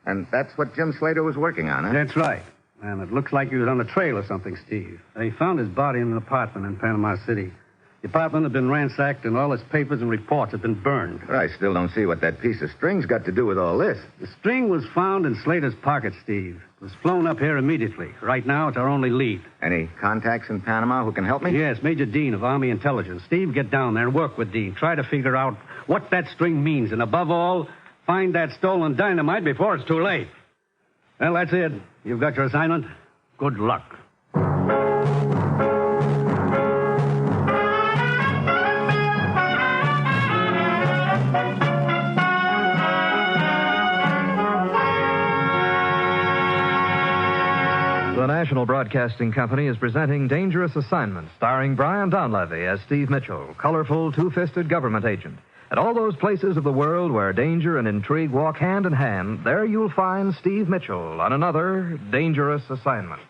And that's what Jim Slater was working on, huh? That's right. And it looks like he was on the trail of something, Steve. They found his body in an apartment in Panama City. The apartment had been ransacked, and all its papers and reports had been burned. But I still don't see what that piece of string's got to do with all this. The string was found in Slater's pocket, Steve. It was flown up here immediately. Right now, it's our only lead. Any contacts in Panama who can help me? Yes, Major Dean of Army Intelligence. Steve, get down there and work with Dean. Try to figure out what that string means. And above all, find that stolen dynamite before it's too late. Well, that's it. You've got your assignment. Good luck. The National Broadcasting Company is presenting Dangerous Assignment, starring Brian Donlevy as Steve Mitchell, colorful, two-fisted government agent. At all those places of the world where danger and intrigue walk hand in hand, there you'll find Steve Mitchell on another Dangerous Assignment.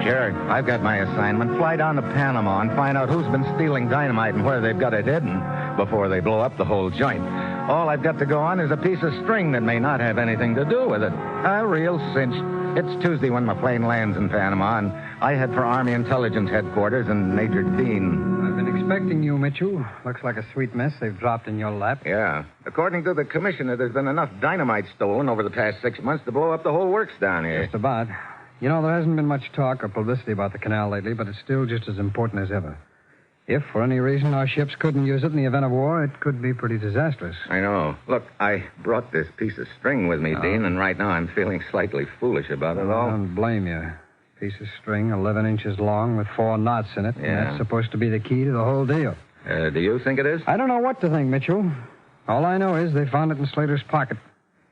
Sure, I've got my assignment. Fly down to Panama and find out who's been stealing dynamite and where they've got it hidden before they blow up the whole joint. All I've got to go on is a piece of string that may not have anything to do with it. A real cinch. It's Tuesday when my plane lands in Panama, and I head for Army Intelligence Headquarters and Major Dean. I've been expecting you, Mitchell. Looks like a sweet mess they've dropped in your lap. Yeah. According to the commissioner, there's been enough dynamite stolen over the past 6 months to blow up the whole works down here. Just about. You know, there hasn't been much talk or publicity about the canal lately, but it's still just as important as ever. If, for any reason, our ships couldn't use it in the event of war, it could be pretty disastrous. I know. Look, I brought this piece of string with me, Dean, and right now I'm feeling slightly foolish about it all. I don't blame you. Piece of string, 11 inches long with 4 knots in it. Yeah. And that's supposed to be the key to the whole deal. Do you think it is? I don't know what to think, Mitchell. All I know is they found it in Slater's pocket.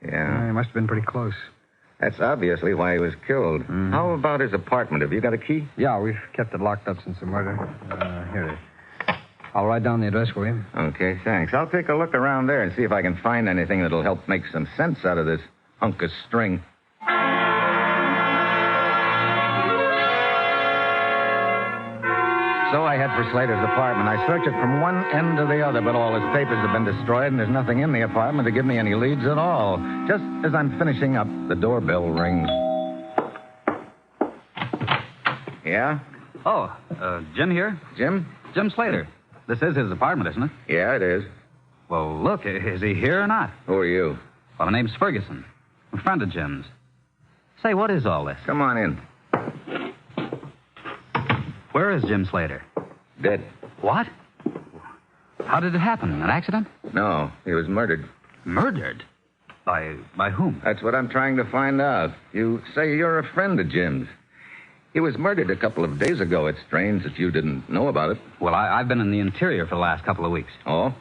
Yeah. He must have been pretty close. That's obviously why he was killed. Mm-hmm. How about his apartment? Have you got a key? Yeah, we've kept it locked up since the murder. Here it is. I'll write down the address for you. Okay, thanks. I'll take a look around there and see if I can find anything that'll help make some sense out of this hunk of string. So I head for Slater's apartment. I search it from one end to the other, but all his papers have been destroyed, and there's nothing in the apartment to give me any leads at all. Just as I'm finishing up, the doorbell rings. Yeah? Oh, Jim here? Jim? Jim Slater. This is his apartment, isn't it? Yeah, it is. Well, look, is he here or not? Who are you? Well, my name's Ferguson. I'm a friend of Jim's. Say, what is all this? Come on in. Where is Jim Slater? Dead. What? How did it happen? An accident? No, he was murdered. Murdered? By whom? That's what I'm trying to find out. You say you're a friend of Jim's. He was murdered a couple of days ago. It's strange that you didn't know about it. Well, I've been in the interior for the last couple of weeks. Oh?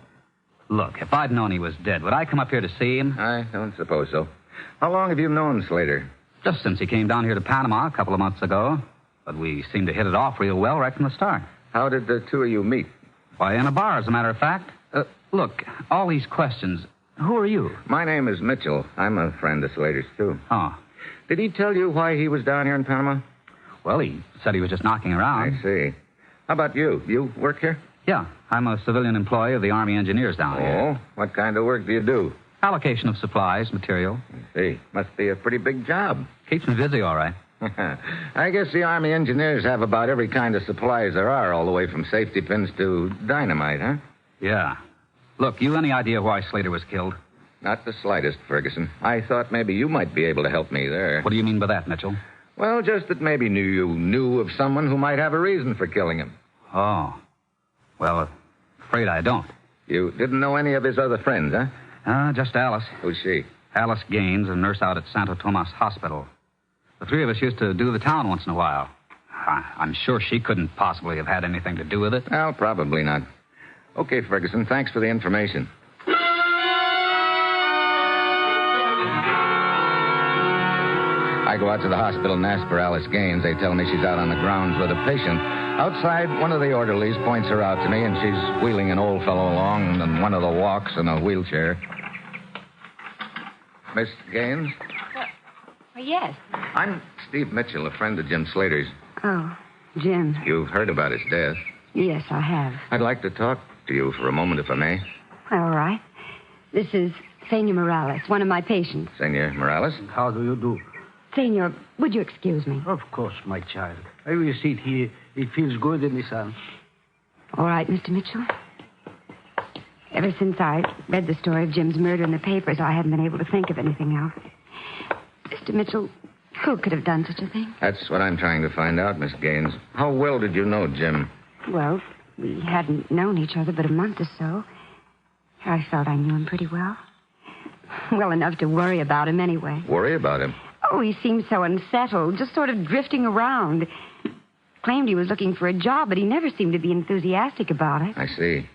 Look, if I'd known he was dead, would I come up here to see him? I don't suppose so. How long have you known Slater? Just since he came down here to Panama a couple of months ago. But we seemed to hit it off real well right from the start. How did the two of you meet? Why, in a bar, as a matter of fact. Look, all these questions. Who are you? My name is Mitchell. I'm a friend of Slater's, too. Oh. Did he tell you why he was down here in Panama? Well, he said he was just knocking around. I see. How about you? You work here? Yeah, I'm a civilian employee of the Army Engineers down here. Oh, what kind of work do you do? Allocation of supplies, material. I see. Must be a pretty big job. Keeps me busy, all right. I guess the Army Engineers have about every kind of supplies there are, all the way from safety pins to dynamite, huh? Yeah. Look, you any idea why Slater was killed? Not the slightest, Ferguson. I thought maybe you might be able to help me there. What do you mean by that, Mitchell? Well, just that maybe you knew of someone who might have a reason for killing him. Oh. Well, afraid I don't. You didn't know any of his other friends, huh? Just Alice. Who's she? Alice Gaines, a nurse out at Santo Tomas Hospital. The three of us used to do the town once in a while. I'm sure she couldn't possibly have had anything to do with it. Well, probably not. Okay, Ferguson, thanks for the information. I go out to the hospital and ask for Alice Gaines. They tell me she's out on the grounds with a patient. Outside, one of the orderlies points her out to me, and she's wheeling an old fellow along, and one of the walks in a wheelchair. Miss Gaines? Yes. I'm Steve Mitchell, a friend of Jim Slater's. Oh, Jim. You've heard about his death. Yes, I have. I'd like to talk to you for a moment, if I may. All right. This is Senor Morales, one of my patients. Senor Morales? How do you do? Senor, would you excuse me? Of course, my child. I will sit here. It feels good in the sun. All right, Mr. Mitchell. Ever since I read the story of Jim's murder in the papers, I haven't been able to think of anything else. Mr. Mitchell, who could have done such a thing? That's what I'm trying to find out, Miss Gaines. How well did you know Jim? Well, we hadn't known each other but a month or so. I felt I knew him pretty well. Well enough to worry about him anyway. Worry about him? Oh, he seemed so unsettled, just sort of drifting around. Claimed he was looking for a job, but he never seemed to be enthusiastic about it. I see.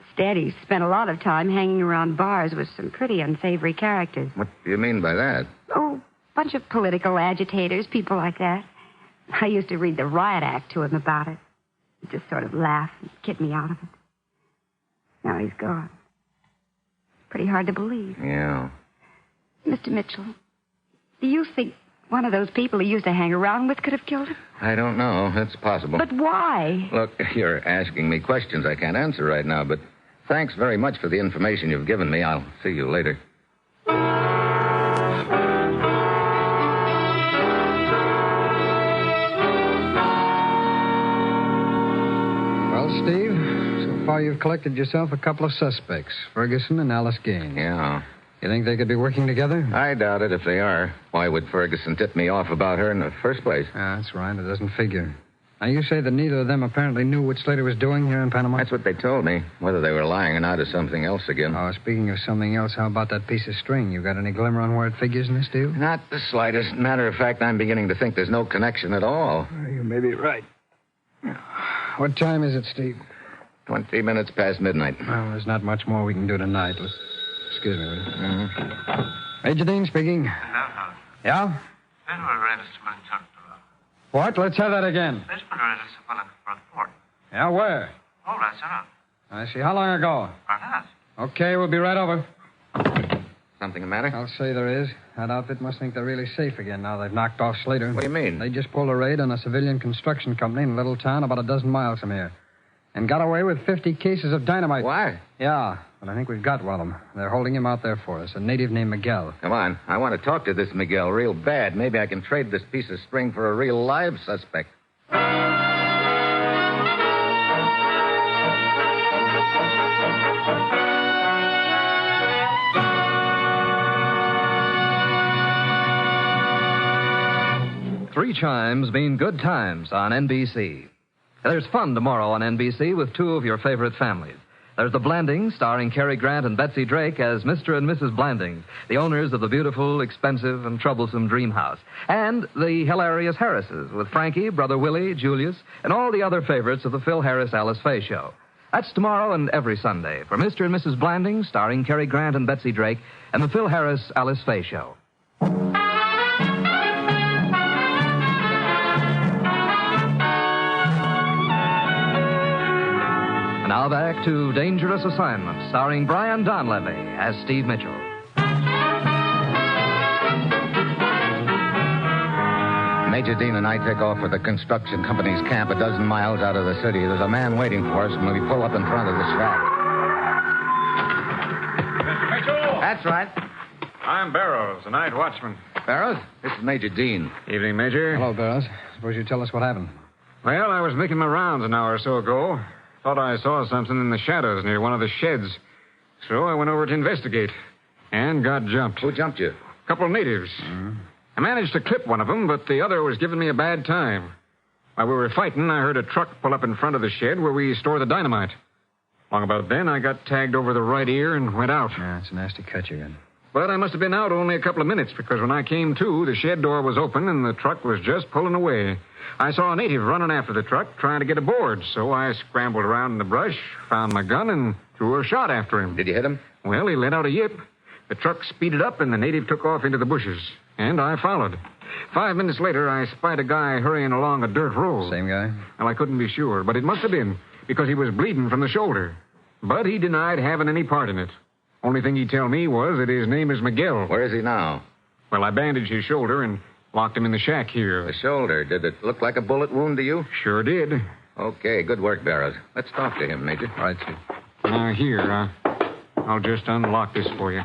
Instead, he spent a lot of time hanging around bars with some pretty unsavory characters. What do you mean by that? Oh, a bunch of political agitators, people like that. I used to read the Riot Act to him about it. He'd just sort of laugh and kid me out of it. Now he's gone. Pretty hard to believe. Yeah. Mr. Mitchell, do you think one of those people he used to hang around with could have killed him? I don't know. It's possible. But why? Look, you're asking me questions I can't answer right now, but thanks very much for the information you've given me. I'll see you later. Well, Steve, so far you've collected yourself a couple of suspects, Ferguson and Alice Gaines. Yeah. You think they could be working together? I doubt it if they are. Why would Ferguson tip me off about her in the first place? That's right. It doesn't figure. Now, you say that neither of them apparently knew what Slater was doing here in Panama? That's what they told me. Whether they were lying or not is something else again. Oh, speaking of something else, how about that piece of string? You got any glimmer on where it figures in this deal? Not the slightest. Matter of fact, I'm beginning to think there's no connection at all. You may be right. What time is it, Steve? 20 minutes past midnight. Well, there's not much more we can do tonight. Excuse me, will you? Major Dean speaking. Yeah? What? Let's have that again. Yeah, where? I see. How long ago? Okay, we'll be right over. Something the matter? I'll say there is. That outfit must think they're really safe again now they've knocked off Slater. What do you mean? They just pulled a raid on a civilian construction company in a little town about a dozen miles from here. And got away with 50 cases of dynamite. What? Yeah, but I think we've got one of them. They're holding him out there for us, a native named Miguel. Come on. I want to talk to this Miguel real bad. Maybe I can trade this piece of string for a real live suspect. Three chimes mean good times on NBC. There's fun tomorrow on NBC with two of your favorite families. There's The Blandings, starring Cary Grant and Betsy Drake as Mr. and Mrs. Blandings, the owners of the beautiful, expensive, and troublesome dream house. And The Hilarious Harrises with Frankie, Brother Willie, Julius, and all the other favorites of the Phil Harris-Alice Faye show. That's tomorrow and every Sunday for Mr. and Mrs. Blandings, starring Cary Grant and Betsy Drake, and the Phil Harris-Alice Faye show. Now back to Dangerous Assignment, starring Brian Donlevy as Steve Mitchell. Major Dean and I take off for the construction company's camp a dozen miles out of the city. There's a man waiting for us when we pull up in front of the shack. Mr. Mitchell! That's right. I'm Barrows, the night watchman. Barrows, this is Major Dean. Evening, Major. Hello, Barrows. Suppose you tell us what happened. Well, I was making my rounds an hour or so ago. Thought I saw something in the shadows near one of the sheds. So I went over to investigate. And got jumped. Who jumped you? A couple of natives. I managed to clip one of them, but the other was giving me a bad time. While we were fighting, I heard a truck pull up in front of the shed where we store the dynamite. Long about then, I got tagged over the right ear and went out. Yeah, it's a nasty cut you got. But I must have been out only a couple of minutes, because when I came to, the shed door was open and the truck was just pulling away. I saw a native running after the truck, trying to get aboard, so I scrambled around in the brush, found my gun, and threw a shot after him. Did you hit him? Well, he let out a yip. The truck speeded up, and the native took off into the bushes, and I followed. 5 minutes later, I spied a guy hurrying along a dirt road. Same guy? Well, I couldn't be sure, but it must have been, because he was bleeding from the shoulder. But he denied having any part in it. Only thing he'd tell me was that his name is Miguel. Where is he now? Well, I bandaged his shoulder and locked him in the shack here. The shoulder. Did it look like a bullet wound to you? Sure did. Okay, good work, Barrows. Let's talk to him, Major. Right, Chief. Here, I'll just unlock this for you.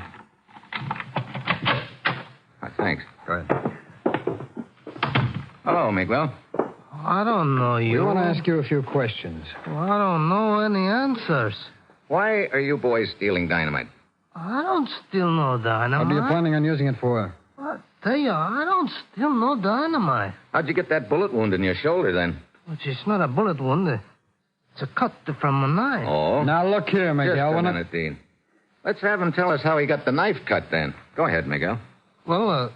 Thanks. Go ahead. Hello, Miguel. I don't know you. We want to ask you a few questions. Well, I don't know any answers. Why are you boys stealing dynamite? I don't steal no dynamite. What are you planning on using it for? I tell you, I don't steal no dynamite. How'd you get that bullet wound in your shoulder, then? Which is not a bullet wound. It's a cut from a knife. Oh? Now, look here, Miguel. Just a minute, Dean. Let's have him tell us how he got the knife cut, then. Go ahead, Miguel. Well,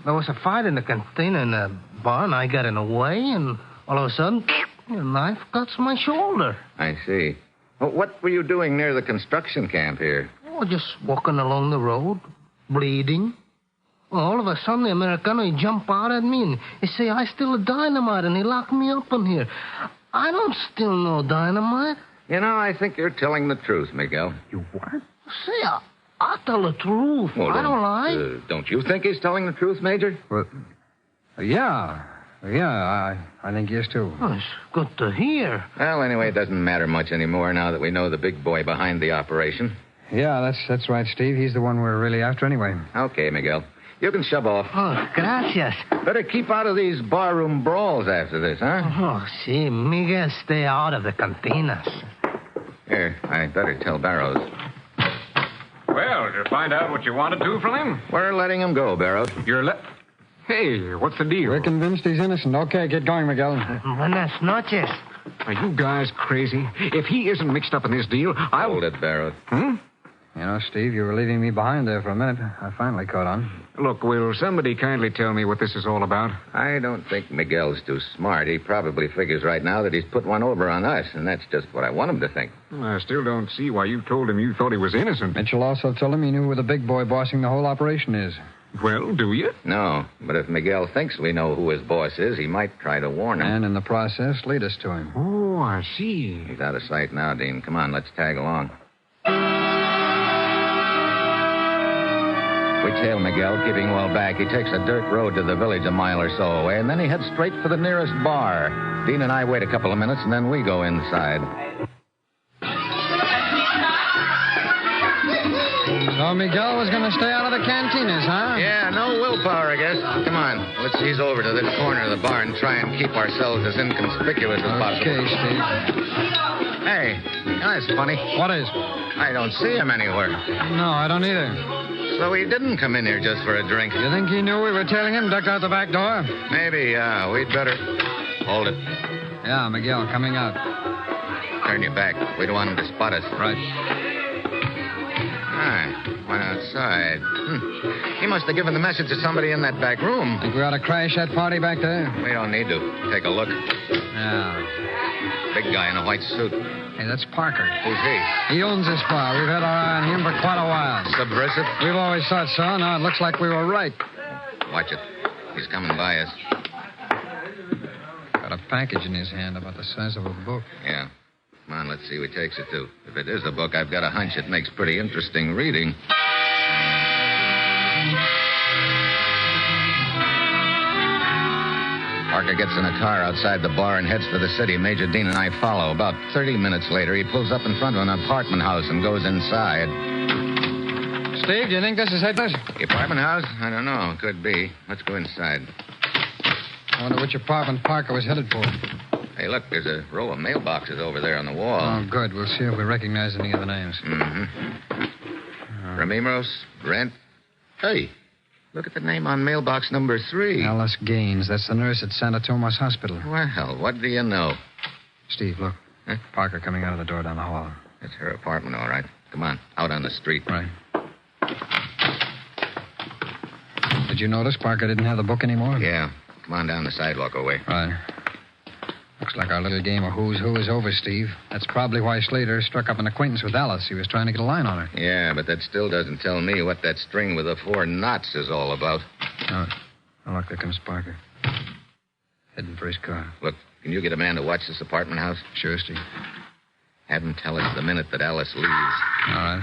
there was a fight in the canteen in the barn. I got in the way, and all of a sudden, the knife cuts my shoulder. I see. Well, what were you doing near the construction camp here? Oh, just walking along the road, bleeding. Well, all of a sudden, the Americano, he jump out at me, and he say, I steal a dynamite, and he locked me up in here. I don't steal no dynamite. You know, I think you're telling the truth, Miguel. You what? Say, I tell the truth. Well, I don't lie. Don't you think he's telling the truth, Major? Well, yeah. Yeah, I think yes, too. Oh, it's good to hear. Well, anyway, it doesn't matter much anymore now that we know the big boy behind the operation. Yeah, that's right, Steve. He's the one we're really after anyway. Okay, Miguel. You can shove off. Oh, gracias. Better keep out of these barroom brawls after this, huh? Oh, see, Miguel, stay out of the cantinas. Here, I better tell Barrows. Well, did you find out what you wanted to from him? We're letting him go, Barrows. Hey, what's the deal? We're convinced he's innocent. Okay, get going, Miguel. Buenas noches. Are you guys crazy? If he isn't mixed up in this deal, I'll... Hold it, Barrows. You know, Steve, you were leaving me behind there for a minute. I finally caught on. Look, will somebody kindly tell me what this is all about? I don't think Miguel's too smart. He probably figures right now that he's put one over on us, and that's just what I want him to think. I still don't see why you told him you thought he was innocent. Mitchell also told him he knew where the big boy bossing the whole operation is. Well, do you? No, but if Miguel thinks we know who his boss is, he might try to warn him. And in the process, lead us to him. Oh, I see. He's out of sight now, Dean. Come on, let's tag along. We tail Miguel, keeping well back. He takes a dirt road to the village a mile or so away, and then he heads straight for the nearest bar. Dean and I wait a couple of minutes, and then we go inside. So Miguel was going to stay out of the cantinas, huh? Yeah, no willpower, I guess. Come on, let's ease over to this corner of the bar and try and keep ourselves as inconspicuous as possible. Okay, Steve. Hey, that's funny. What is? I don't see him anywhere. No, I don't either. So he didn't come in here just for a drink. You think he knew we were tailing him, ducked out the back door? Maybe, we'd better... Hold it. Yeah, Miguel, coming out. Turn your back. We don't want him to spot us. Right. Went outside. He must have given the message to somebody in that back room. Think we ought to crash that party back there? We don't need to. Take a look. Yeah. Big guy in a white suit. Hey, that's Parker. Who's he? He owns this bar. We've had our eye on him for quite a while. Subversive? We've always thought so. Now it looks like we were right. Watch it. He's coming by us. Got a package in his hand about the size of a book. Yeah. Come on, let's see what he takes it to. If it is a book, I've got a hunch it makes pretty interesting reading. Parker gets in a car outside the bar and heads for the city. Major Dean and I follow. About 30 minutes later, he pulls up in front of an apartment house and goes inside. Steve, do you think this is headless? The apartment house? I don't know. Could be. Let's go inside. I wonder which apartment Parker was headed for. Hey, look, there's a row of mailboxes over there on the wall. Oh, good. We'll see if we recognize any of the names. Ramimos, Brent. Hey, look at the name on mailbox number 3. Alice Gaines. That's the nurse at Santa Tomas Hospital. Well, what do you know? Steve, look. Huh? Parker coming out of the door down the hall. It's her apartment, all right. Come on, out on the street. Right. Did you notice Parker didn't have the book anymore? Yeah. Come on down the sidewalk away. Right. Looks like our little game of who's who is over, Steve. That's probably why Slater struck up an acquaintance with Alice. He was trying to get a line on her. Yeah, but that still doesn't tell me what that string with the 4 knots is all about. Oh, look, there comes Parker. Heading for his car. Look, can you get a man to watch this apartment house? Sure, Steve. Have him tell us the minute that Alice leaves. All right.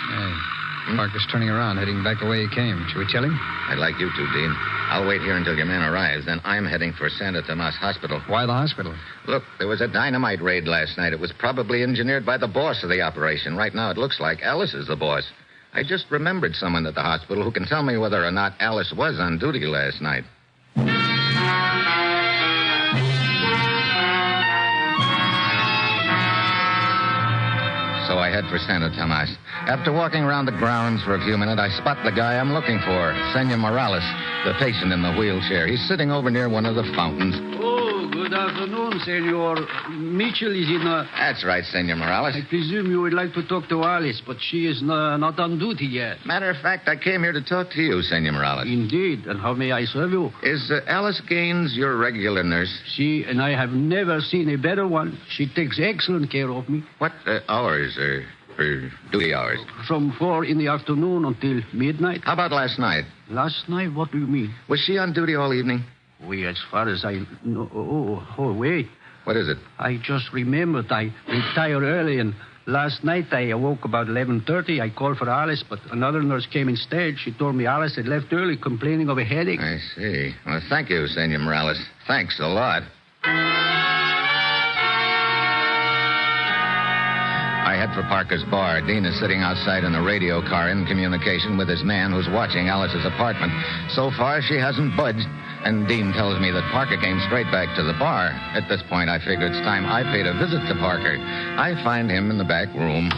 Hey, Parker's turning around, heading back the way he came. Should we tell him? I'd like you to, Dean. I'll wait here until your man arrives. Then I'm heading for Santa Tomas Hospital. Why the hospital? Look, there was a dynamite raid last night. It was probably engineered by the boss of the operation. Right now, it looks like Alice is the boss. I just remembered someone at the hospital who can tell me whether or not Alice was on duty last night. So I head for Santa Tomas. After walking around the grounds for a few minutes, I spot the guy I'm looking for, Senor Morales, the patient in the wheelchair. He's sitting over near one of the fountains. Oh, good afternoon, Senor. Mitchell is in a... That's right, Senor Morales. I presume you would like to talk to Alice, but she is not on duty yet. Matter of fact, I came here to talk to you, Senor Morales. Indeed. And how may I serve you? Is Alice Gaines your regular nurse? She and I have never seen a better one. She takes excellent care of me. What hours are her duty hours? From 4 in the afternoon until midnight. How about last night? Last night? What do you mean? Was she on duty all evening? We, as far as I know... Oh, wait. What is it? I just remembered I retired early, and last night I awoke about 11:30. I called for Alice, but another nurse came instead. She told me Alice had left early, complaining of a headache. I see. Well, thank you, Senor Morales. Thanks a lot. I head for Parker's bar. Dean is sitting outside in a radio car in communication with his man who's watching Alice's apartment. So far, she hasn't budged, and Dean tells me that Parker came straight back to the bar. At this point, I figure it's time I paid a visit to Parker. I find him in the back room.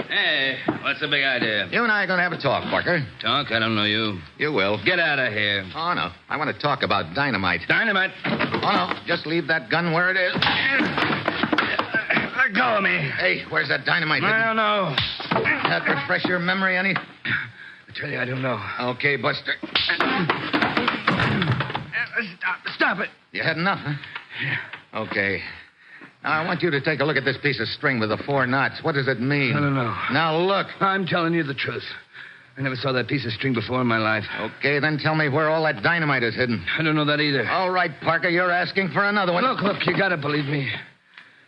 Hey, what's the big idea? You and I are going to have a talk, Parker. Talk? I don't know you. You will. Get out of here. Oh, no. I want to talk about dynamite. Dynamite? Oh, no. Just leave that gun where it is. Let go of me. Hey, where's that dynamite? I don't know. That refresh your memory any? I tell you, I don't know. Okay, Buster. Stop it. You had enough, huh? Yeah. Okay. Now, I want you to take a look at this piece of string with the 4 knots. What does it mean? I don't know. Now, look. I'm telling you the truth. I never saw that piece of string before in my life. Okay, then tell me where all that dynamite is hidden. I don't know that either. All right, Parker, you're asking for another one. Look, you gotta believe me.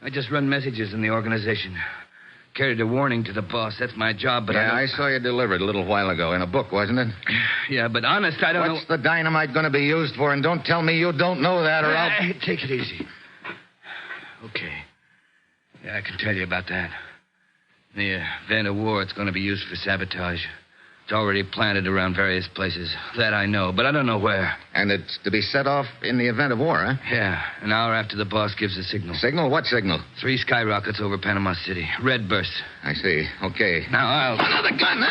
I just run messages in the organization. Carried a warning to the boss. That's my job, but I saw you deliver it a little while ago in a book, wasn't it? Yeah, but honest, I don't know... What's the dynamite going to be used for? And don't tell me you don't know that, or I'll... Take it easy. Okay. Yeah, I can tell you about that. The event of war, it's going to be used for sabotage. It's already planted around various places. That I know, but I don't know where. And it's to be set off in the event of war, huh? Yeah, an hour after the boss gives the signal. Signal? What signal? 3 skyrockets over Panama City. Red bursts. I see. Okay. Now, I'll... Another gun!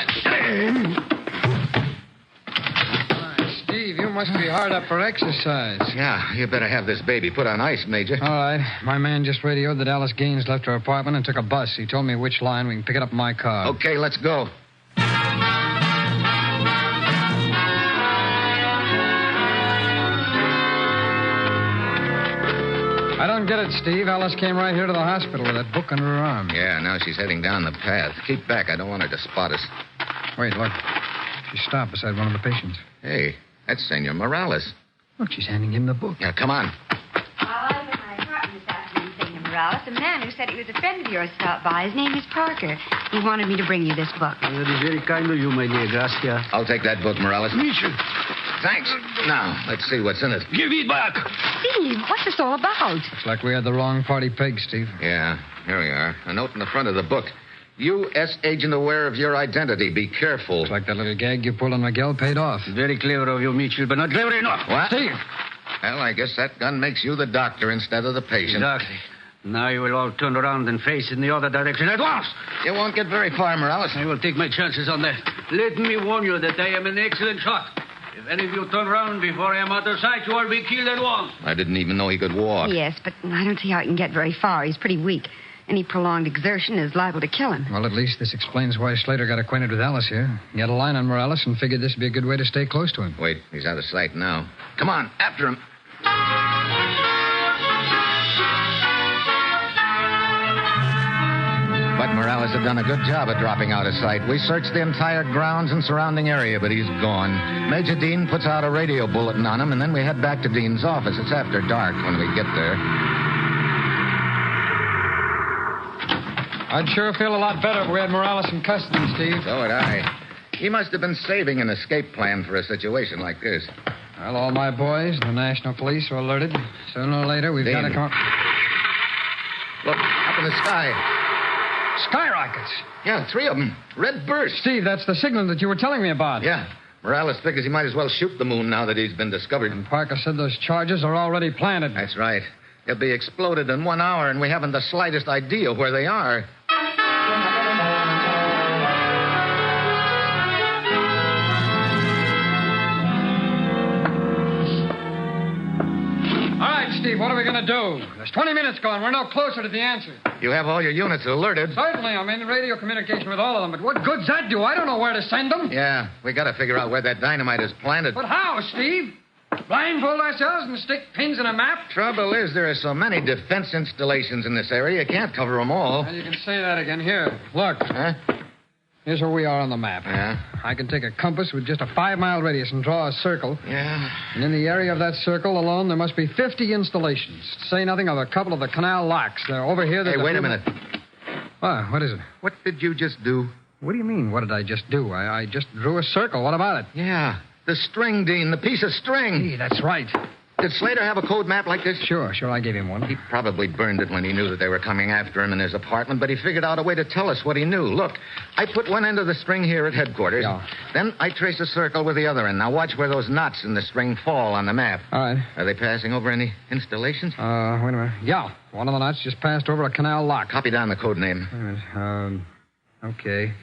Steve, you must be hard up for exercise. Yeah, you better have this baby put on ice, Major. All right. My man just radioed that Alice Gaines left her apartment and took a bus. He told me which line. We can pick it up in my car. Okay, let's go. I don't get it, Steve. Alice came right here to the hospital with that book under her arm. Yeah, now she's heading down the path. Keep back. I don't want her to spot us. Wait, look. She stopped beside one of the patients. Hey, that's Senor Morales. Look, she's handing him the book. Yeah, come on. I was at my apartment this afternoon, Senor Morales. The man who said he was a friend of yours stopped by. His name is Parker. He wanted me to bring you this book. That is very kind of you, my dear. Gracias. I'll take that book, Morales. Michel. Thanks. Now, let's see what's in it. Give it back. Steve, what's this all about? Looks like we had the wrong party pegged, Steve. Yeah, here we are. A note in the front of the book. U.S. agent aware of your identity. Be careful. Looks like that little gag you pulled on Miguel paid off. Very clever of you, Mitchell, but not clever enough. What? Steve! Well, I guess that gun makes you the doctor instead of the patient. Exactly. Now you will all turn around and face in the other direction at once. You won't get very far, Morales. I will take my chances on that. Let me warn you that I am an excellent shot. If any of you turn around before I am out of sight, you will be killed at once. I didn't even know he could walk. Yes, but I don't see how he can get very far. He's pretty weak. Any prolonged exertion is liable to kill him. Well, at least this explains why Slater got acquainted with Alice here. He had a line on Morales and figured this would be a good way to stay close to him. Wait, he's out of sight now. Come on, after him. But Morales had done a good job of dropping out of sight. We searched the entire grounds and surrounding area, but he's gone. Major Dean puts out a radio bulletin on him, and then we head back to Dean's office. It's after dark when we get there. I'd sure feel a lot better if we had Morales in custody, Steve. So would I. He must have been saving an escape plan for a situation like this. Well, all my boys, the National Police, are alerted. Sooner or later, we've got to come... Look, up in the sky. Skyrockets. Yeah, 3 of them. Red burst. Steve, that's the signal that you were telling me about. Yeah. Morales figures he might as well shoot the moon now that he's been discovered. And Parker said those charges are already planted. That's right. They'll be exploded in 1 hour, and we haven't the slightest idea where they are. All right, Steve, what are we going to do? There's 20 minutes gone. We're no closer to the answer. You have all your units alerted. Certainly. I'm in radio communication with all of them. But what good's that do? I don't know where to send them. Yeah, we got to figure out where that dynamite is planted. But how, Steve? Blindfold ourselves and stick pins in a map? Trouble is, there are so many defense installations in this area, you can't cover them all. Well, you can say that again. Here, look. Huh? Here's where we are on the map. Yeah? I can take a compass with just a 5-mile radius and draw a circle. Yeah. And in the area of that circle alone, there must be 50 installations. To say nothing of a couple of the canal locks. They're over here. Hey, wait a minute. What is it? What did you just do? What do you mean, what did I just do? I just drew a circle. What about it? Yeah. The string, Dean. The piece of string. Hey, that's right. Did Slater have a code map like this? Sure, I gave him one. He probably burned it when he knew that they were coming after him in his apartment, but he figured out a way to tell us what he knew. Look, I put one end of the string here at headquarters. Yeah. Then I trace a circle with the other end. Now watch where those knots in the string fall on the map. All right. Are they passing over any installations? Wait a minute. Yeah, one of the knots just passed over a canal lock. Copy down the code name. Wait a minute. Okay.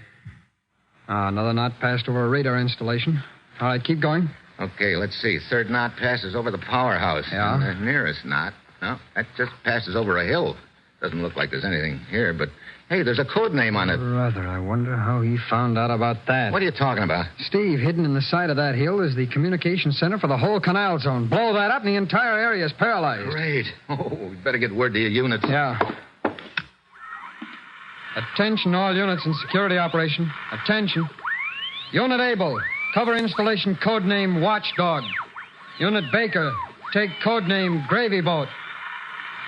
Another knot passed over a radar installation. All right, keep going. Okay, let's see. Third knot passes over the powerhouse. Yeah? And the nearest knot, no, that just passes over a hill. Doesn't look like there's anything here, but, hey, there's a code name on it. Rather, I wonder how he found out about that. What are you talking about? Steve, hidden in the side of that hill is the communication center for the whole canal zone. Blow that up and the entire area is paralyzed. Great. Oh, we better get word to your units. Yeah. Attention, all units in security operation. Attention. Unit Able, cover installation code name Watchdog. Unit Baker, take code name Gravy Boat.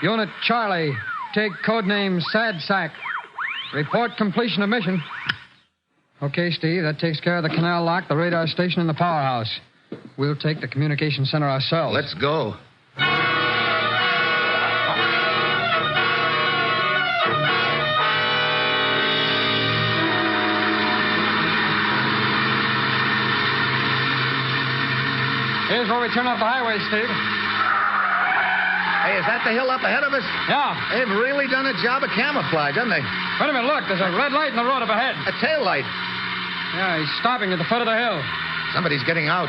Unit Charlie, take code name Sad Sack. Report completion of mission. Okay, Steve, that takes care of the canal lock, the radar station, and the powerhouse. We'll take the communication center ourselves. Let's go. Here's where we turn off the highway, Steve. Hey, is that the hill up ahead of us? Yeah. They've really done a job of camouflage, haven't they? Wait a minute, look. There's a red light in the road up ahead. A tail light. Yeah, he's stopping at the foot of the hill. Somebody's getting out.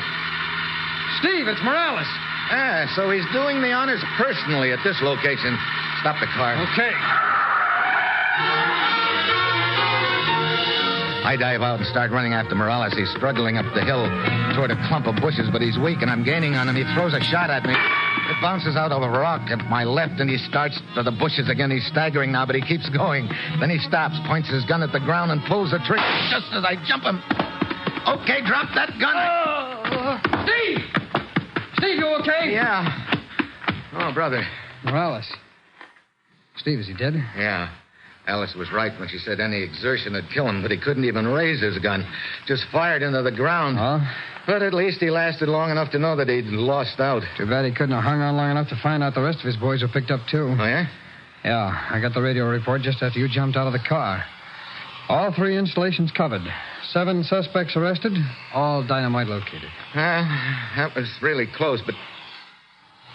Steve, it's Morales. Ah, so he's doing the honors personally at this location. Stop the car. Okay. I dive out and start running after Morales. He's struggling up the hill toward a clump of bushes, but he's weak, and I'm gaining on him. He throws a shot at me. It bounces out of a rock at my left, and he starts for the bushes again. He's staggering now, but he keeps going. Then he stops, points his gun at the ground, and pulls the trigger just as I jump him. Okay, drop that gun. Steve! Steve, you okay? Yeah. Oh, brother. Morales. Steve, is he dead? Yeah. Alice was right when she said any exertion would kill him, but he couldn't even raise his gun. Just fired into the ground. Oh? But at least he lasted long enough to know that he'd lost out. Too bad he couldn't have hung on long enough to find out the rest of his boys were picked up, too. Oh, yeah? Yeah, I got the radio report just after you jumped out of the car. All 3 installations covered. 7 suspects arrested, all dynamite located. That was really close, but...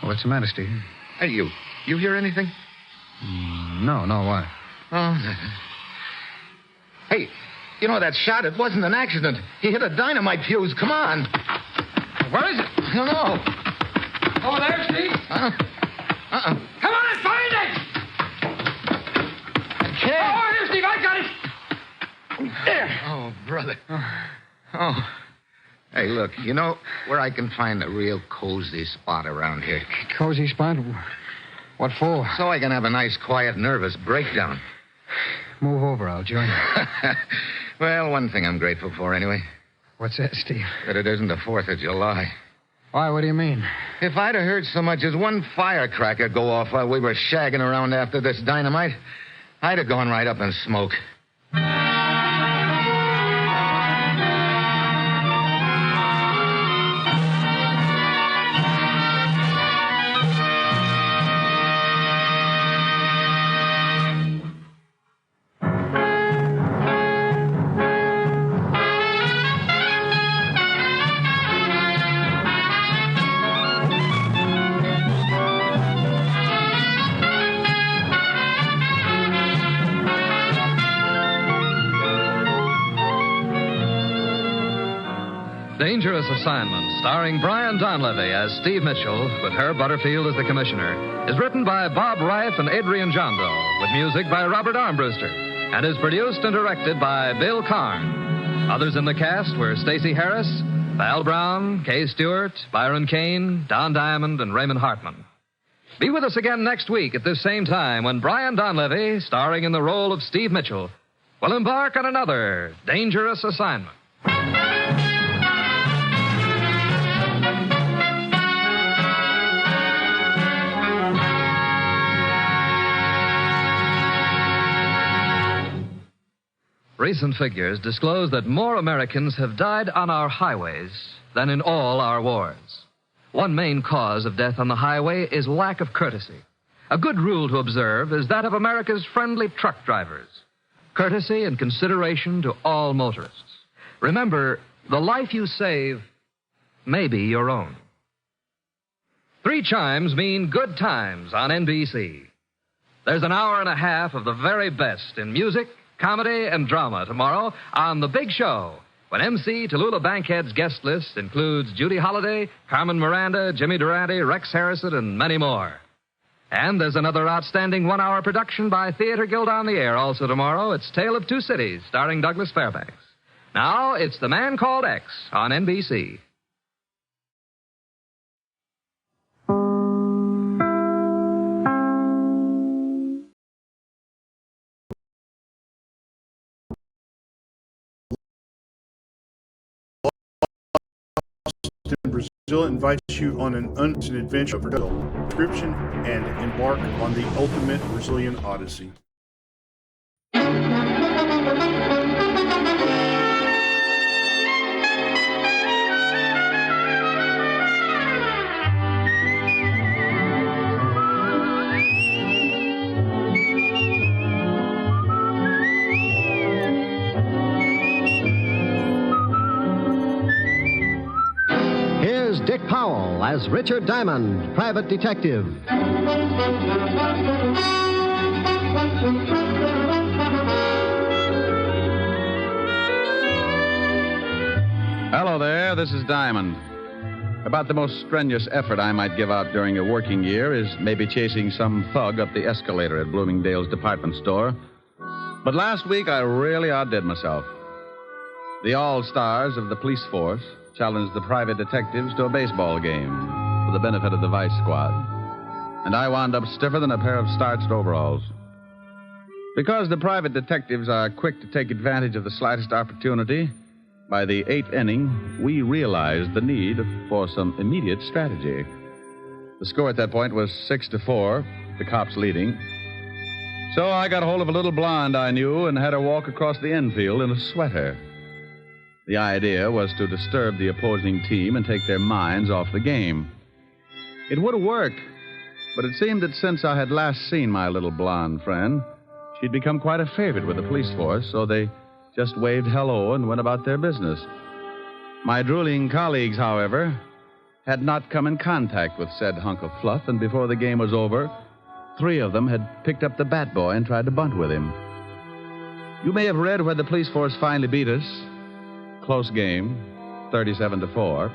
What's the matter, Steve? Hey, you hear anything? No, what? Oh. Hey, you know that shot? It wasn't an accident. He hit a dynamite fuse. Come on. Where is it? I don't know. Over there, Steve? Come on and find it! I can't. Oh, here, Steve, I got it. There. Oh, brother. Oh. Hey, look, you know where I can find a real cozy spot around here? Cozy spot? What for? So I can have a nice, quiet, nervous breakdown. Move over, I'll join you. Well, one thing I'm grateful for, anyway. What's that, Steve? That it isn't the 4th of July. Why, what do you mean? If I'd have heard so much as one firecracker go off while we were shagging around after this dynamite, I'd have gone right up in smoke. Dangerous Assignment, starring Brian Donlevy as Steve Mitchell, with Herb Butterfield as the commissioner, is written by Bob Reif and Adrian Jondo, with music by Robert Armbruster, and is produced and directed by Bill Karn. Others in the cast were Stacey Harris, Val Brown, Kay Stewart, Byron Kane, Don Diamond, and Raymond Hartman. Be with us again next week at this same time when Brian Donlevy, starring in the role of Steve Mitchell, will embark on another Dangerous Assignment. Recent figures disclose that more Americans have died on our highways than in all our wars. One main cause of death on the highway is lack of courtesy. A good rule to observe is that of America's friendly truck drivers. Courtesy and consideration to all motorists. Remember, the life you save may be your own. 3 chimes mean good times on NBC. There's an hour and a half of the very best in music, comedy, and drama tomorrow on The Big Show, when MC Tallulah Bankhead's guest list includes Judy Holliday, Carmen Miranda, Jimmy Durante, Rex Harrison, and many more. And there's another outstanding 1-hour production by Theater Guild on the Air also tomorrow. It's Tale of Two Cities, starring Douglas Fairbanks. Now, it's The Man Called X on NBC. in Brazil invites you on an adventure for subscription and embark on the ultimate Brazilian odyssey. Here's Dick Powell as Richard Diamond, private detective. Hello there, this is Diamond. About the most strenuous effort I might give out during a working year is maybe chasing some thug up the escalator at Bloomingdale's department store. But last week I really outdid myself. The all-stars of the police force challenged the private detectives to a baseball game for the benefit of the vice squad. And I wound up stiffer than a pair of starched overalls. Because the private detectives are quick to take advantage of the slightest opportunity, by the 8th inning, we realized the need for some immediate strategy. The score at that point was 6-4, the cops leading. So I got hold of a little blonde I knew and had her walk across the infield in a sweater. The idea was to disturb the opposing team and take their minds off the game. It would have worked, but it seemed that since I had last seen my little blonde friend, she'd become quite a favorite with the police force, so they just waved hello and went about their business. My drooling colleagues, however, had not come in contact with said hunk of fluff, and before the game was over, 3 of them had picked up the bat boy and tried to bunt with him. You may have read where the police force finally beat us. Close game, 37-4.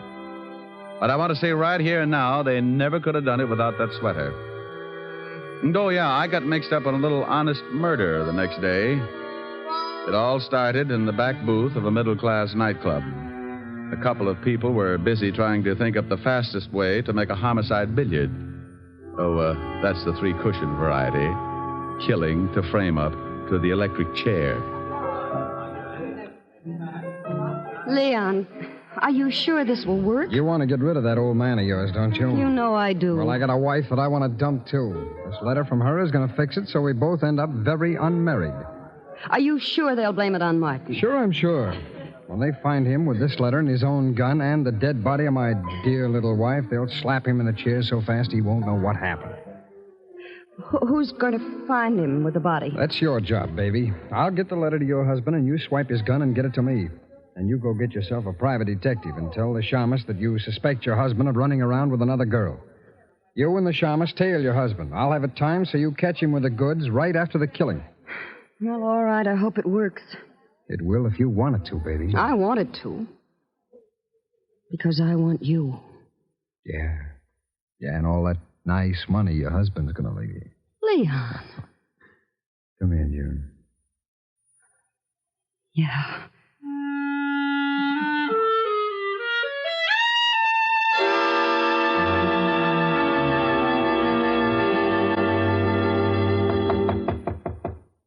But I want to say right here and now, they never could have done it without that sweater. And oh, yeah, I got mixed up in a little honest murder the next day. It all started in the back booth of a middle-class nightclub. A couple of people were busy trying to think up the fastest way to make a homicide billiard. Oh, that's the 3-cushion variety. Killing to frame up to the electric chair. Leon, are you sure this will work? You want to get rid of that old man of yours, don't you? You know I do. Well, I got a wife that I want to dump, too. This letter from her is going to fix it so we both end up very unmarried. Are you sure they'll blame it on Martin? Sure, I'm sure. When they find him with this letter and his own gun and the dead body of my dear little wife, they'll slap him in the chair so fast he won't know what happened. Who's going to find him with the body? That's your job, baby. I'll get the letter to your husband, and you swipe his gun and get it to me. And you go get yourself a private detective and tell the shamus that you suspect your husband of running around with another girl. You and the shamus tail your husband. I'll have it timed so you catch him with the goods right after the killing. Well, all right. I hope it works. It will if you want it to, baby. I want it to. Because I want you. Yeah. Yeah, and all that nice money your husband's going to leave you. Leon. Come here, June. Yeah.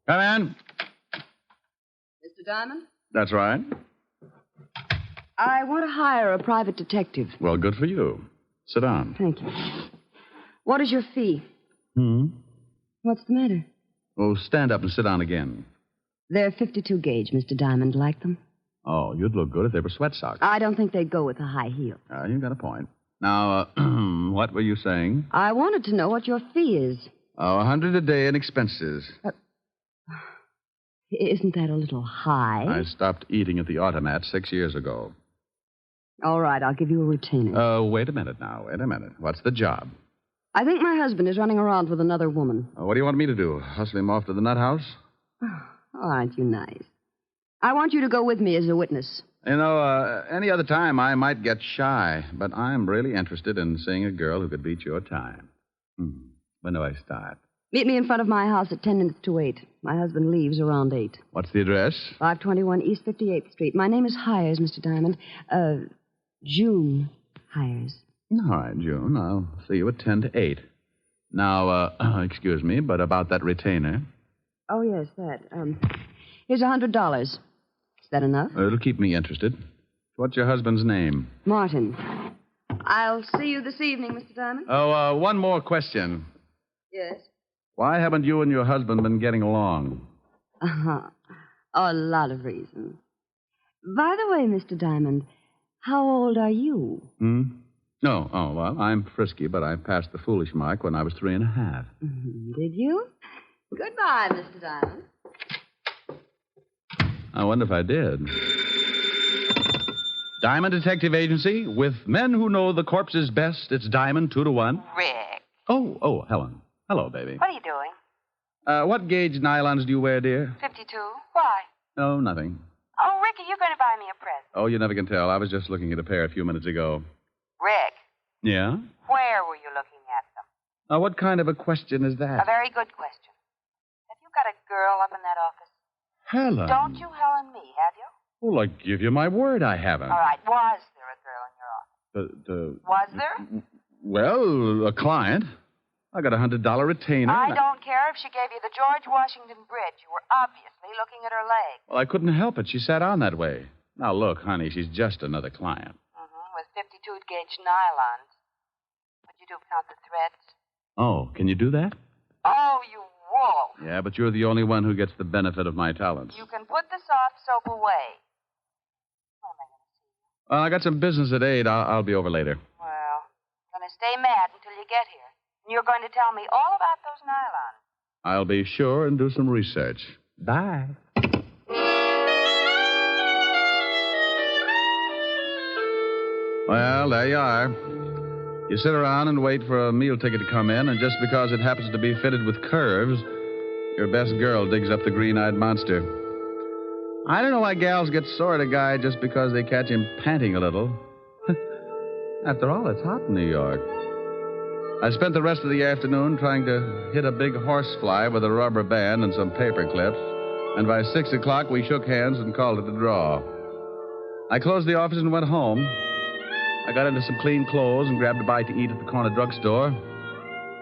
Come in. Mr. Diamond? That's right. I want to hire a private detective. Well, good for you. Sit down. Thank you. What is your fee? What's the matter? Oh, stand up and sit down again. They're 52 gauge, Mr. Diamond. Like them? Oh, you'd look good if they were sweat socks. I don't think they'd go with a high heel. You've got a point. Now, what were you saying? I wanted to know what your fee is. Oh, $100 a day in expenses. Isn't that a little high? I stopped eating at the automat 6 years ago. All right, I'll give you a retainer. Wait a minute now. Wait a minute. What's the job? I think my husband is running around with another woman. What do you want me to do? Hustle him off to the nut house? Oh, aren't you nice? I want you to go with me as a witness. You know, any other time I might get shy, but I'm really interested in seeing a girl who could beat your time. When do I start? Meet me in front of my house at 10 minutes to 8. My husband leaves around 8. What's the address? 521 East 58th Street. My name is Hires, Mr. Diamond. June Hires. All right, June. I'll see you at 10 to 8. Now, excuse me, but about that retainer. Oh, yes, that. Here's $100. Is that enough? It'll keep me interested. What's your husband's name? Martin. I'll see you this evening, Mr. Diamond. Oh, one more question. Yes? Why haven't you and your husband been getting along? Uh-huh. A lot of reasons. By the way, Mr. Diamond, how old are you? No. Oh, well, I'm frisky, but I passed the foolish mark when I was 3.5. Did you? Goodbye, Mr. Diamond. I wonder if I did. Diamond Detective Agency, with men who know the corpses best, it's Diamond 2 to 1. Rick. Oh, Helen. Hello, baby. What are you doing? What gauge nylons do you wear, dear? 52. Why? Oh, nothing. Oh, Rick, are you going to buy me a present? Oh, you never can tell. I was just looking at a pair a few minutes ago. Rick, Yeah? where were you looking at them? What kind of a question is that? A very good question. Have you got a girl up in that office? Helen. Don't you Helen me, have you? Well, I give you my word I haven't. All right, was there a girl in your office? Was there? Well, a client. I got a $100 retainer. I don't care if she gave you the George Washington Bridge. You were obviously looking at her leg. Well, I couldn't help it. She sat on that way. Now, look, honey, she's just another client. With 52-gauge nylons. Would you do count the threads? Oh, can you do that? Oh, you wolf. Yeah, but you're the only one who gets the benefit of my talents. You can put the soft soap away. I got some business at 8. I'll be over later. Well, I'm going to stay mad until you get here. And you're going to tell me all about those nylons. I'll be sure and do some research. Bye. Well, there you are. You sit around and wait for a meal ticket to come in, and just because it happens to be fitted with curves, your best girl digs up the green-eyed monster. I don't know why gals get sore at a guy just because they catch him panting a little. After all, it's hot in New York. I spent the rest of the afternoon trying to hit a big horsefly with a rubber band and some paper clips, and by 6 o'clock we shook hands and called it a draw. I closed the office and went home. I got into some clean clothes and grabbed a bite to eat at the corner drugstore.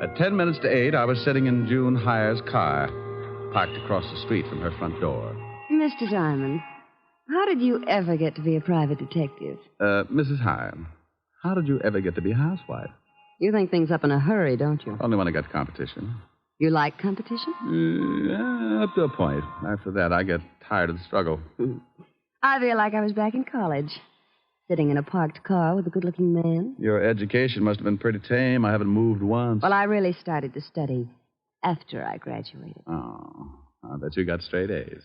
At 10 minutes to 8, I was sitting in June Heyer's car, parked across the street from her front door. Mr. Diamond, how did you ever get to be a private detective? Mrs. Heyer, how did you ever get to be a housewife? You think things up in a hurry, don't you? Only when I got competition. You like competition? Yeah, up to a point. After that, I get tired of the struggle. I feel like I was back in college, sitting in a parked car with a good-looking man. Your education must have been pretty tame. I haven't moved once. Well, I really started to study after I graduated. Oh, I bet you got straight A's.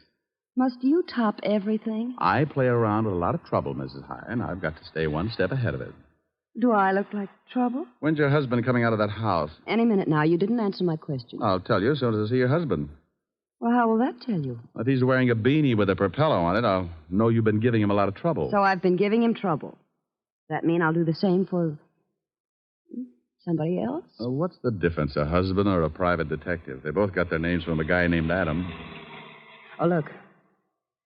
Must you top everything? I play around with a lot of trouble, Mrs. Heyer, and I've got to stay one step ahead of it. Do I look like trouble? When's your husband coming out of that house? Any minute now. You didn't answer my question. I'll tell you as soon as I see your husband. Well, how will that tell you? If he's wearing a beanie with a propeller on it, I'll know you've been giving him a lot of trouble. So I've been giving him trouble. Does that mean I'll do the same for somebody else? What's the difference, a husband or a private detective? They both got their names from a guy named Adam. Oh, look.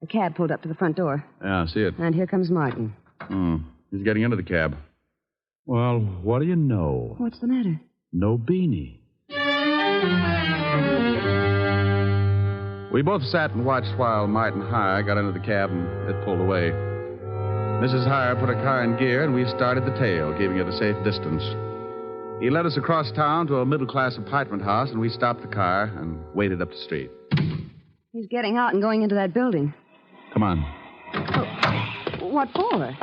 A cab pulled up to the front door. Yeah, I see it. And here comes Martin. He's getting into the cab. Well, what do you know? What's the matter? No beanie. We both sat and watched while Martin Heyer got into the cab and it pulled away. Mrs. Heyer put her car in gear and we started the tail, keeping it a safe distance. He led us across town to a middle-class apartment house and we stopped the car and waited up the street. He's getting out and going into that building. Come on. Oh, what for?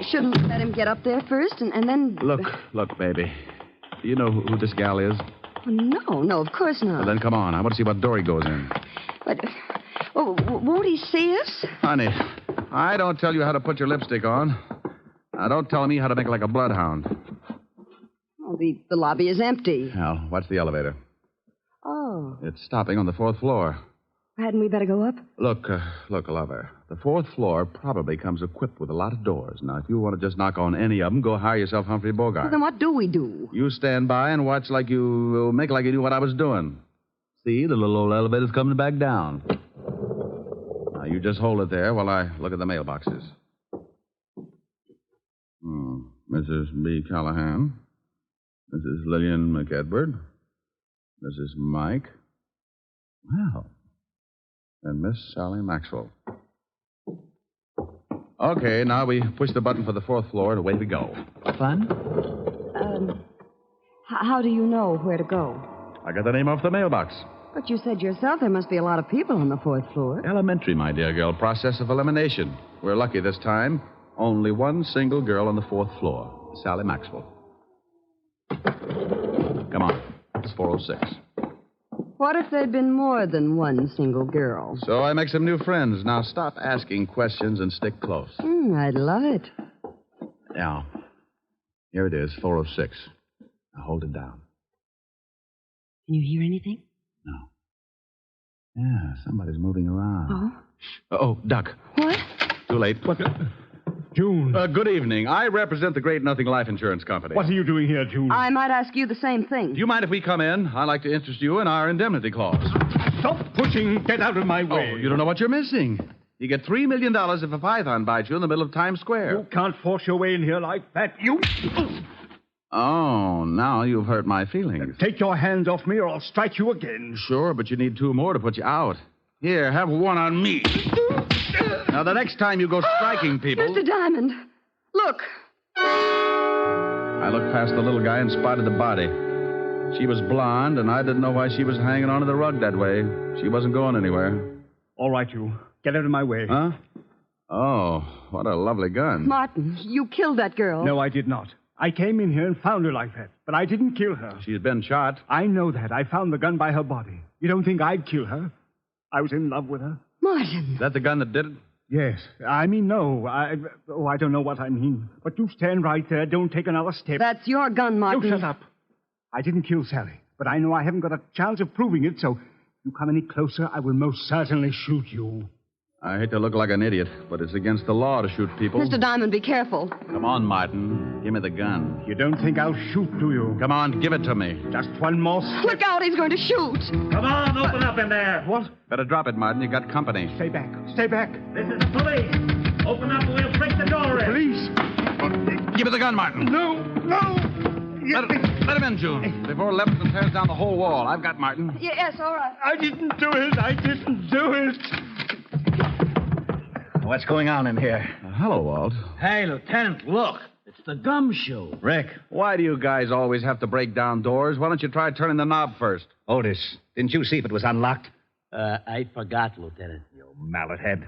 Shouldn't we let him get up there first and then... Look, baby. Do you know who this gal is? No, of course not. Well, then come on. I want to see what door he goes in. But, won't he see us? Honey, I don't tell you how to put your lipstick on. Now, don't tell me how to make like a bloodhound. Oh, the lobby is empty. Now, watch the elevator. Oh. It's stopping on the 4th floor. Hadn't we better go up? Look, lover. The 4th floor probably comes equipped with a lot of doors. Now, if you want to just knock on any of them, go hire yourself Humphrey Bogart. Well, then what do we do? You stand by and watch like you... make like you knew what I was doing. See, the little old elevator's coming back down. Now, you just hold it there while I look at the mailboxes. Mrs. B. Callahan. Mrs. Lillian McEdward. Mrs. Mike. Well... and Miss Sally Maxwell. Okay, now we push the button for the 4th floor and away we go. Fun? How do you know where to go? I got the name off the mailbox. But you said yourself there must be a lot of people on the 4th floor. Elementary, my dear girl. Process of elimination. We're lucky this time. Only one single girl on the 4th floor. Sally Maxwell. Come on. It's 406. What if there'd been more than one single girl? So I make some new friends. Now stop asking questions and stick close. I'd love it. Now, here it is, 406. Now hold it down. Can you hear anything? No. Yeah, somebody's moving around. Oh? Oh, duck. What? Too late. What? June. Good evening. I represent the Great Nothing Life Insurance Company. What are you doing here, June? I might ask you the same thing. Do you mind if we come in? I'd like to interest you in our indemnity clause. Stop pushing. Get out of my way. Oh, you don't know what you're missing. You get $3 million if a python bites you in the middle of Times Square. You can't force your way in here like that. You... Oh, now you've hurt my feelings. Take your hands off me or I'll strike you again. Sure, but you need 2 more to put you out. Here, have one on me. Now, the next time you go striking people... Mr. Diamond, look. I looked past the little guy and spotted the body. She was blonde, and I didn't know why she was hanging onto the rug that way. She wasn't going anywhere. All right, you. Get out of my way. Huh? Oh, what a lovely gun. Martin, you killed that girl. No, I did not. I came in here and found her like that, but I didn't kill her. She's been shot. I know that. I found the gun by her body. You don't think I'd kill her? I was in love with her. Martin. Is that the gun that did it? Yes. I mean, no. I don't know what I mean. But you stand right there. Don't take another step. That's your gun, Martin. No, shut up. I didn't kill Sally, but I know I haven't got a chance of proving it, so if you come any closer, I will most certainly shoot you. I hate to look like an idiot, but it's against the law to shoot people. Mr. Diamond, be careful. Come on, Martin. Give me the gun. You don't think I'll shoot, do you? Come on, give it to me. Just one more step. Look out, he's going to shoot. Come on, open up in there. What? Better drop it, Martin. You got company. Stay back. Stay back. This is the police. Open up or we'll break the door in. Police? Give me the gun, Martin. No. Let him in, June. Before Levinson tears down the whole wall. I've got Martin. Yes, all right. I didn't do it. What's going on in here? Hello, Walt. Hey, Lieutenant, look. It's the gum shoe. Rick. Why do you guys always have to break down doors? Why don't you try turning the knob first? Otis, didn't you see if it was unlocked? I forgot, Lieutenant. You mallet head.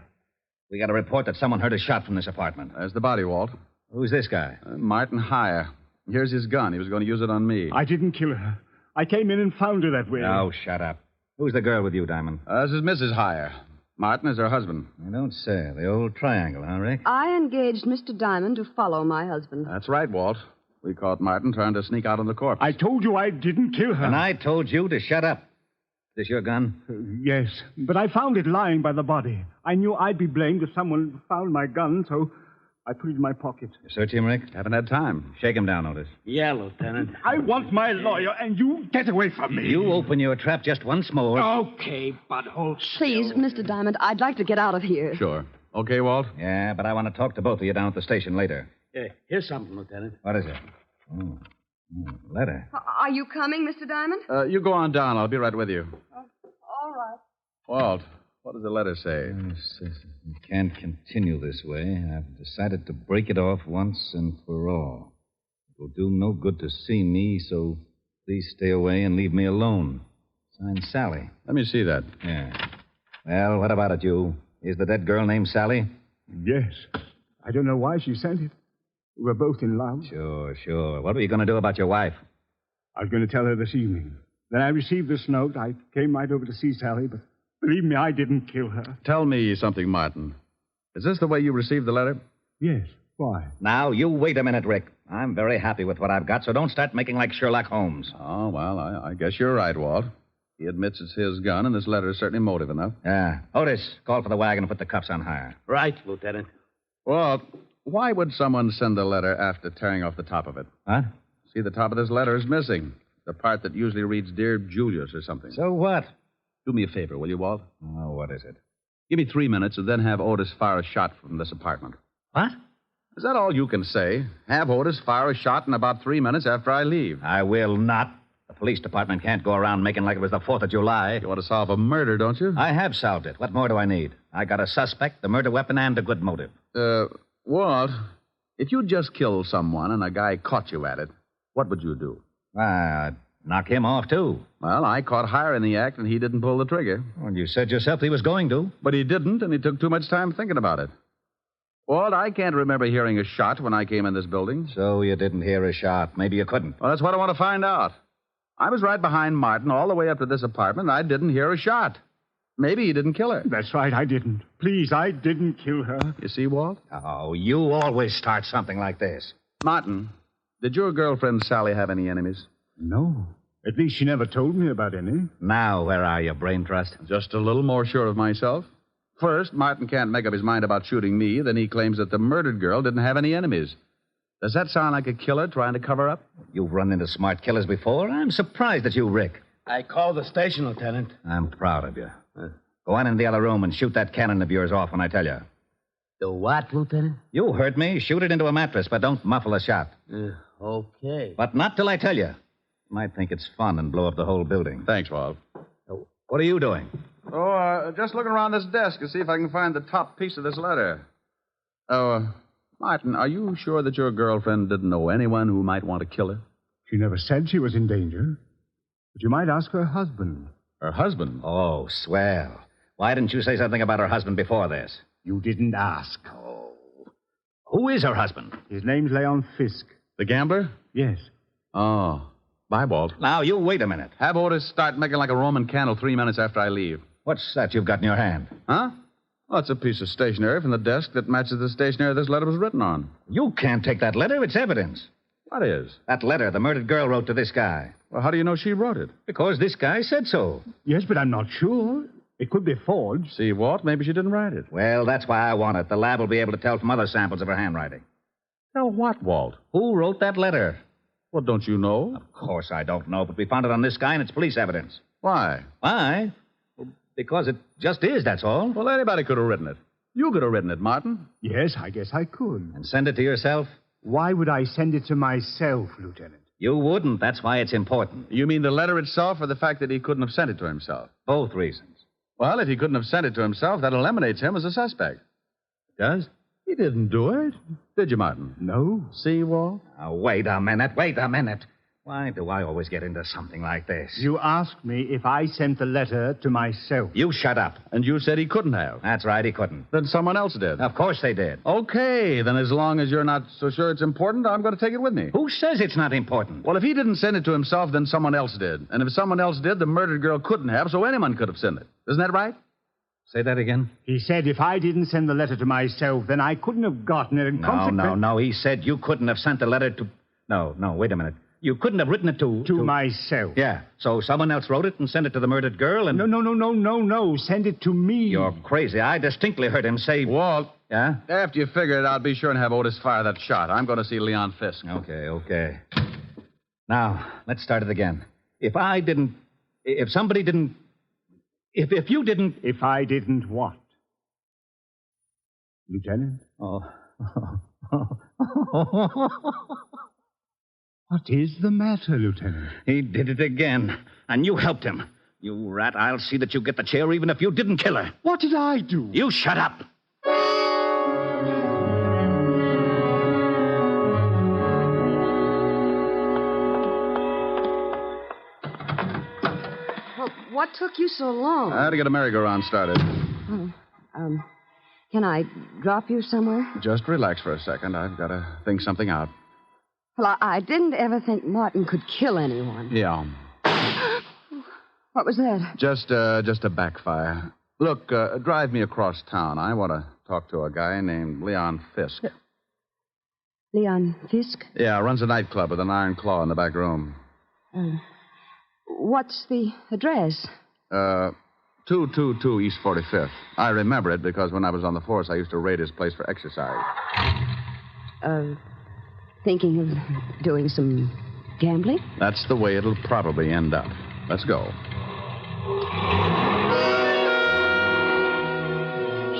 We got a report that someone heard a shot from this apartment. There's the body, Walt. Who's this guy? Martin Heyer. Here's his gun. He was going to use it on me. I didn't kill her. I came in and found her that way. Oh, shut up. Who's the girl with you, Diamond? This is Mrs. Heyer. Martin is her husband. I don't say. The old triangle, huh, Rick? I engaged Mr. Diamond to follow my husband. That's right, Walt. We caught Martin trying to sneak out on the corpse. I told you I didn't kill her. And I told you to shut up. Is this your gun? Yes, but I found it lying by the body. I knew I'd be blamed if someone found my gun, so I put it in my pocket. You search him, Rick? Haven't had time. Shake him down, Otis. Yeah, Lieutenant. I want my lawyer, and you get away from me. You open your trap just once more. Okay, but hold still. Please, Mr. Diamond, I'd like to get out of here. Sure. Okay, Walt? Yeah, but I want to talk to both of you down at the station later. Here's something, Lieutenant. What is it? Oh, letter. Are you coming, Mr. Diamond? You go on down. I'll be right with you. All right. Walt, what does the letter say? We can't continue this way. I've decided to break it off once and for all. It will do no good to see me, so please stay away and leave me alone. Signed, Sally. Let me see that. Yeah. Well, what about it, you? Is the dead girl named Sally? Yes. I don't know why she sent it. We were both in love. Sure. What were you going to do about your wife? I was going to tell her this evening. Then I received this note. I came right over to see Sally, but believe me, I didn't kill her. Tell me something, Martin. Is this the way you received the letter? Yes. Why? Now, you wait a minute, Rick. I'm very happy with what I've got, so don't start making like Sherlock Holmes. Oh, well, I guess you're right, Walt. He admits it's his gun, and this letter is certainly motive enough. Yeah. Otis, call for the wagon and put the cuffs on higher. Right, Lieutenant. Walt, why would someone send a letter after tearing off the top of it? What? See, the top of this letter is missing. The part that usually reads, Dear Julius or something. So what? Do me a favor, will you, Walt? Oh, what is it? Give me 3 minutes and then have Otis fire a shot from this apartment. What? Is that all you can say? Have Otis fire a shot in about 3 minutes after I leave. I will not. The police department can't go around making like it was the 4th of July. You want to solve a murder, don't you? I have solved it. What more do I need? I got a suspect, the murder weapon, and a good motive. Walt, if you just killed someone and a guy caught you at it, what would you do? I'd knock him off, too. Well, I caught Hire in the act, and he didn't pull the trigger. Well, you said yourself he was going to. But he didn't, and he took too much time thinking about it. Walt, I can't remember hearing a shot when I came in this building. So you didn't hear a shot. Maybe you couldn't. Well, that's what I want to find out. I was right behind Martin all the way up to this apartment, and I didn't hear a shot. Maybe he didn't kill her. That's right, I didn't. Please, I didn't kill her. You see, Walt? Oh, you always start something like this. Martin, did your girlfriend Sally have any enemies? No. At least she never told me about any. Now, where are you, Brain Trust? Just a little more sure of myself. First, Martin can't make up his mind about shooting me. Then he claims that the murdered girl didn't have any enemies. Does that sound like a killer trying to cover up? You've run into smart killers before. I'm surprised at you, Rick. I called the station, Lieutenant. I'm proud of you. Go on in the other room and shoot that cannon of yours off when I tell you. The what, Lieutenant? You heard me. Shoot it into a mattress, but don't muffle a shot. Okay. But not till I tell you. You might think it's fun and blow up the whole building. Thanks, Walt. What are you doing? Oh, just looking around this desk to see if I can find the top piece of this letter. Martin, are you sure that your girlfriend didn't know anyone who might want to kill her? She never said she was in danger. But you might ask her husband. Her husband? Oh, swell. Why didn't you say something about her husband before this? You didn't ask. Oh. Who is her husband? His name's Leon Fisk. The gambler? Yes. Oh. Bye, Walt. Now, you wait a minute. Have Otis start making like a Roman candle 3 minutes after I leave. What's that you've got in your hand? Huh? Well, it's a piece of stationery from the desk that matches the stationery this letter was written on. You can't take that letter. It's evidence. What is? That letter the murdered girl wrote to this guy. Well, how do you know she wrote it? Because this guy said so. Yes, but I'm not sure. It could be forged. See, Walt, maybe she didn't write it. Well, that's why I want it. The lab will be able to tell from other samples of her handwriting. Tell what, Walt? Who wrote that letter? Well, don't you know? Of course I don't know, but we found it on this guy, and it's police evidence. Why? Why? Well, because it just is, that's all. Well, anybody could have written it. You could have written it, Martin. Yes, I guess I could. And send it to yourself? Why would I send it to myself, Lieutenant? You wouldn't. That's why it's important. You mean the letter itself or the fact that he couldn't have sent it to himself? Both reasons. Well, if he couldn't have sent it to himself, that eliminates him as a suspect. It does? He didn't do it. Did you, Martin? No. See, Walt? Now, wait a minute. Why do I always get into something like this? You asked me if I sent the letter to myself. You shut up. And you said he couldn't have. That's right, he couldn't. Then someone else did. Of course they did. Okay, then as long as you're not so sure it's important, I'm going to take it with me. Who says it's not important? Well, if he didn't send it to himself, then someone else did. And if someone else did, the murdered girl couldn't have, so anyone could have sent it. Isn't that right? Say that again? He said if I didn't send the letter to myself, then I couldn't have gotten it. No. He said you couldn't have sent the letter to... No, wait a minute. You couldn't have written it to... To myself. Yeah. So someone else wrote it and sent it to the murdered girl and... No. Send it to me. You're crazy. I distinctly heard him say... Walt. Yeah? After you figure it out, be sure and have Otis fire that shot. I'm going to see Leon Fisk. Okay. Now, let's start it again. If I didn't... If somebody didn't... If you didn't... If I didn't what? Lieutenant? Oh. What is the matter, Lieutenant? He did it again. And you helped him. You rat, I'll see that you get the chair even if you didn't kill her. What did I do? You shut up. Well, what took you so long? I had to get a merry-go-round started. Can I drop you somewhere? Just relax for a second. I've got to think something out. Well, I didn't ever think Martin could kill anyone. Yeah. What was that? Just a backfire. Look, drive me across town. I want to talk to a guy named Leon Fisk. Leon Fisk? Yeah, runs a nightclub with an iron claw in the back room. What's the address? 222 East 45th. I remember it because when I was on the force, I used to raid his place for exercise. Thinking of doing some gambling? That's the way it'll probably end up. Let's go.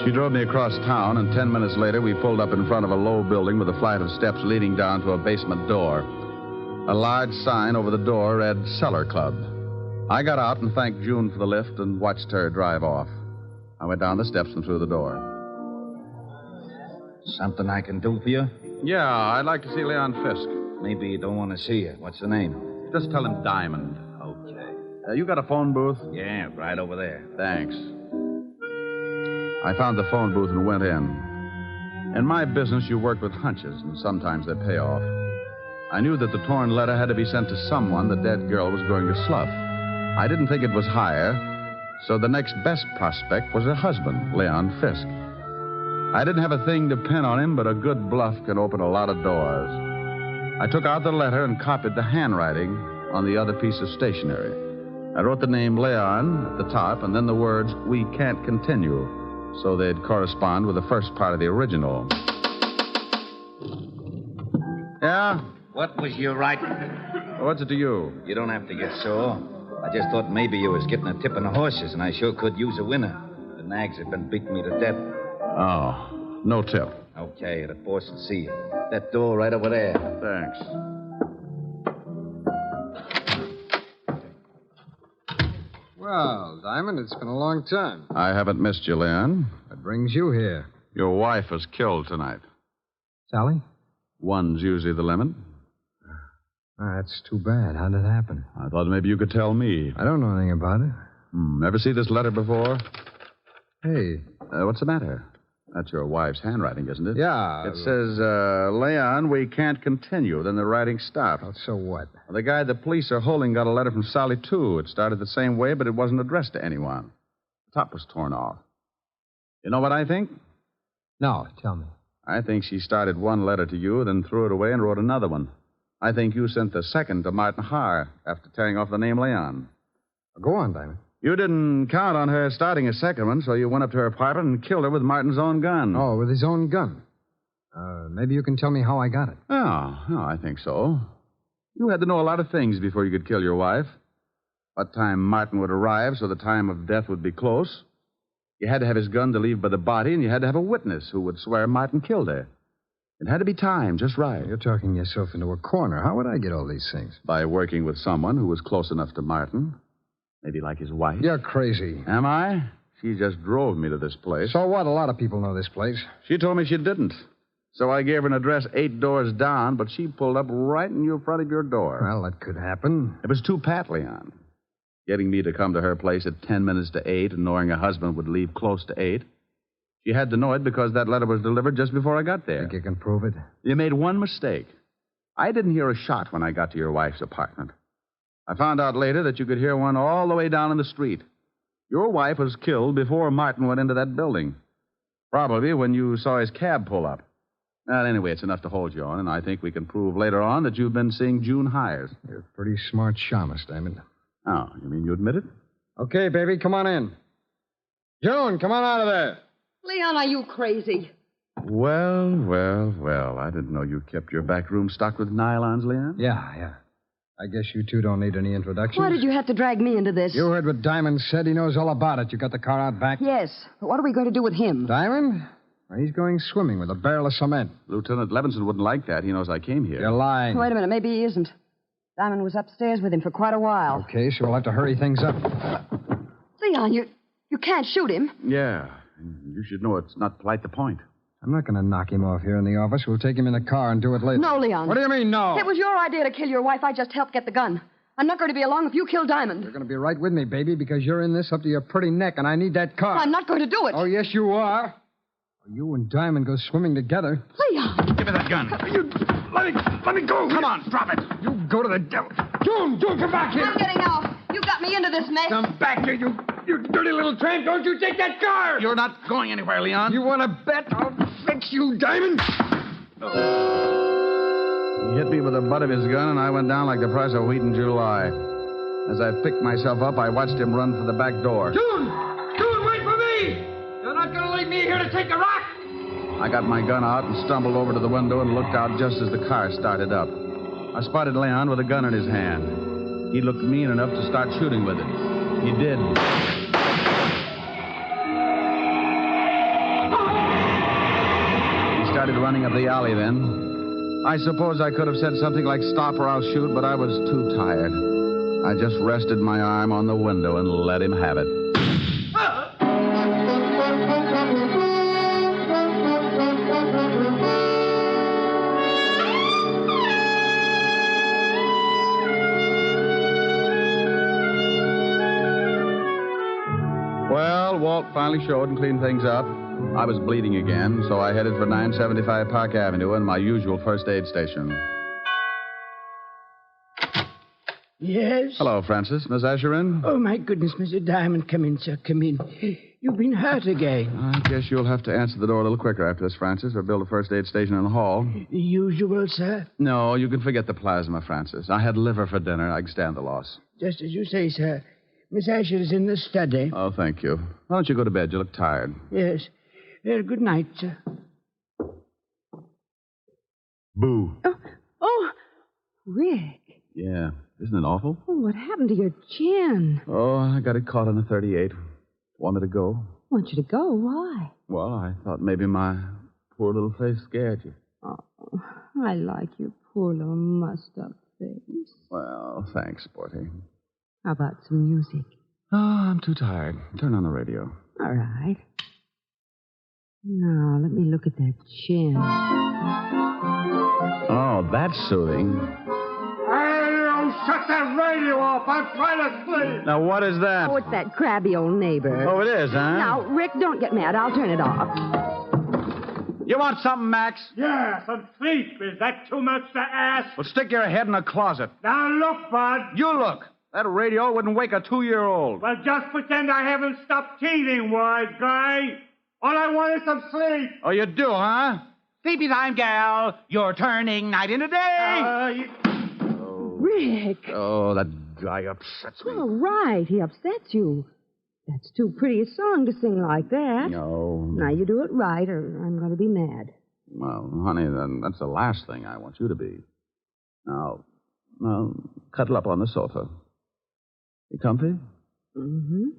She drove me across town, and 10 minutes later, we pulled up in front of a low building with a flight of steps leading down to a basement door. A large sign over the door read Cellar Club. I got out and thanked June for the lift and watched her drive off. I went down the steps and through the door. Something I can do for you? Yeah, I'd like to see Leon Fisk. Maybe you don't want to see you. What's the name? Just tell him Diamond. Okay. You got a phone booth? Yeah, right over there. Thanks. I found the phone booth and went in. In my business, you work with hunches, and sometimes they pay off. I knew that the torn letter had to be sent to someone the dead girl was going to slough. I didn't think it was higher, so the next best prospect was her husband, Leon Fisk. I didn't have a thing to pin on him, but a good bluff can open a lot of doors. I took out the letter and copied the handwriting on the other piece of stationery. I wrote the name Leon at the top and then the words, "We can't continue," so they'd correspond with the first part of the original. Yeah? What was you writing? What's it to you? You don't have to get sore. I just thought maybe you was getting a tip on the horses, and I sure could use a winner. The nags have been beating me to death. Oh, no tip. Okay, the boss will see you. That door right over there. Thanks. Well, Diamond, it's been a long time. I haven't missed you, Leon. What brings you here? Your wife was killed tonight. Sally? One's usually the limit. That's too bad. How did it happen? I thought maybe you could tell me. I don't know anything about it. Ever see this letter before? Hey. What's the matter? That's your wife's handwriting, isn't it? Yeah. It says, Leon, we can't continue. Then the writing stopped. Oh, so what? Well, the guy the police are holding got a letter from Sally, too. It started the same way, but it wasn't addressed to anyone. The top was torn off. You know what I think? No, tell me. I think she started one letter to you, then threw it away and wrote another one. I think you sent the second to Martin Haar after tearing off the name Leon. Go on, Diamond. You didn't count on her starting a second one, so you went up to her apartment and killed her with Martin's own gun. Oh, with his own gun. Maybe you can tell me how I got it. Oh, I think so. You had to know a lot of things before you could kill your wife. What time Martin would arrive so the time of death would be close. You had to have his gun to leave by the body, and you had to have a witness who would swear Martin killed her. It had to be timed just right. You're talking yourself into a corner. How would I get all these things? By working with someone who was close enough to Martin. Maybe like his wife. You're crazy. Am I? She just drove me to this place. So what? A lot of people know this place. She told me she didn't. So I gave her an address 8 doors down, but she pulled up right in front of your door. Well, that could happen. It was too pat, Leon. Getting me to come to her place at 10 minutes to 8 and knowing her husband would leave close to 8. She had to know it because that letter was delivered just before I got there. Think you can prove it? You made one mistake. I didn't hear a shot when I got to your wife's apartment. I found out later that you could hear one all the way down in the street. Your wife was killed before Martin went into that building. Probably when you saw his cab pull up. Well, anyway, it's enough to hold you on, and I think we can prove later on that you've been seeing June Hires. You're a pretty smart shamus, Diamond. Oh, you mean you admit it? Okay, baby, come on in. June, come on out of there. Leon, are you crazy? Well. I didn't know you kept your back room stocked with nylons, Leon. Yeah. I guess you two don't need any introductions. Why did you have to drag me into this? You heard what Diamond said. He knows all about it. You got the car out back? Yes, but what are we going to do with him? Diamond? Well, he's going swimming with a barrel of cement. Lieutenant Levinson wouldn't like that. He knows I came here. You're lying. Wait a minute, maybe he isn't. Diamond was upstairs with him for quite a while. Okay, so we'll have to hurry things up. Leon, you can't shoot him. Yeah. You should know it's not polite to point. I'm not going to knock him off here in the office. We'll take him in the car and do it later. No, Leon. What do you mean, no? It was your idea to kill your wife. I just helped get the gun. I'm not going to be along if you kill Diamond. You're going to be right with me, baby, because you're in this up to your pretty neck, and I need that car. I'm not going to do it. Oh, yes, you are. You and Diamond go swimming together. Leon! Give me that gun. Let me go. Come on, drop it. You go to the devil. June, come back here. I'm getting out. You got me into this mess. Come back here, you dirty little tramp. Don't you take that car. You're not going anywhere, Leon. You want to bet? I'll fix you, Diamond. He hit me with the butt of his gun, and I went down like the price of wheat in July. As I picked myself up, I watched him run for the back door. June, wait for me. You're not going to leave me here to take a rock. I got my gun out and stumbled over to the window and looked out just as the car started up. I spotted Leon with a gun in his hand. He looked mean enough to start shooting with it. He did. He started running up the alley then. I suppose I could have said something like, "Stop or I'll shoot," but I was too tired. I just rested my arm on the window and let him have it. Well, Walt finally showed and cleaned things up. I was bleeding again, so I headed for 975 Park Avenue and my usual first aid station. Yes? Hello, Francis. Miss Asherin? Oh, my goodness, Mr. Diamond. Come in, sir. Come in. You've been hurt again. I guess you'll have to answer the door a little quicker after this, Francis, or build a first aid station in the hall. The usual, sir? No, you can forget the plasma, Francis. I had liver for dinner. I can stand the loss. Just as you say, sir. Miss Asher is in the study. Oh, thank you. Why don't you go to bed? You look tired. Yes. Good night, sir. Boo. Oh, Rick. Yeah. Isn't it awful? Oh, what happened to your chin? Oh, I got it caught on a 38. Want me to go? Want you to go? Why? Well, I thought maybe my poor little face scared you. Oh, I like your poor little mussed-up face. Well, thanks, Sporty. How about some music? Oh, I'm too tired. Turn on the radio. All right. Now, let me look at that chin. Oh, that's soothing. Shut that radio off. I'm trying to sleep. Now, what is that? Oh, it's that crabby old neighbor. Oh, it is, huh? Now, Rick, don't get mad. I'll turn it off. You want something, Max? Yeah, some sleep. Is that too much to ask? Well, stick your head in a closet. Now look, Bud. You look. That radio wouldn't wake a 2-year-old. Well, just pretend I haven't stopped teething, wise guy. All I want is some sleep. Oh, you do, huh? Sleepy time, gal. You're turning night into day. Rick. Oh, that guy upsets me. All right, he upsets you. That's too pretty a song to sing like that. No. Now, you do it right, or I'm going to be mad. Well, honey, then that's the last thing I want you to be. Now, cuddle up on the sofa. You comfy? Mm-hmm.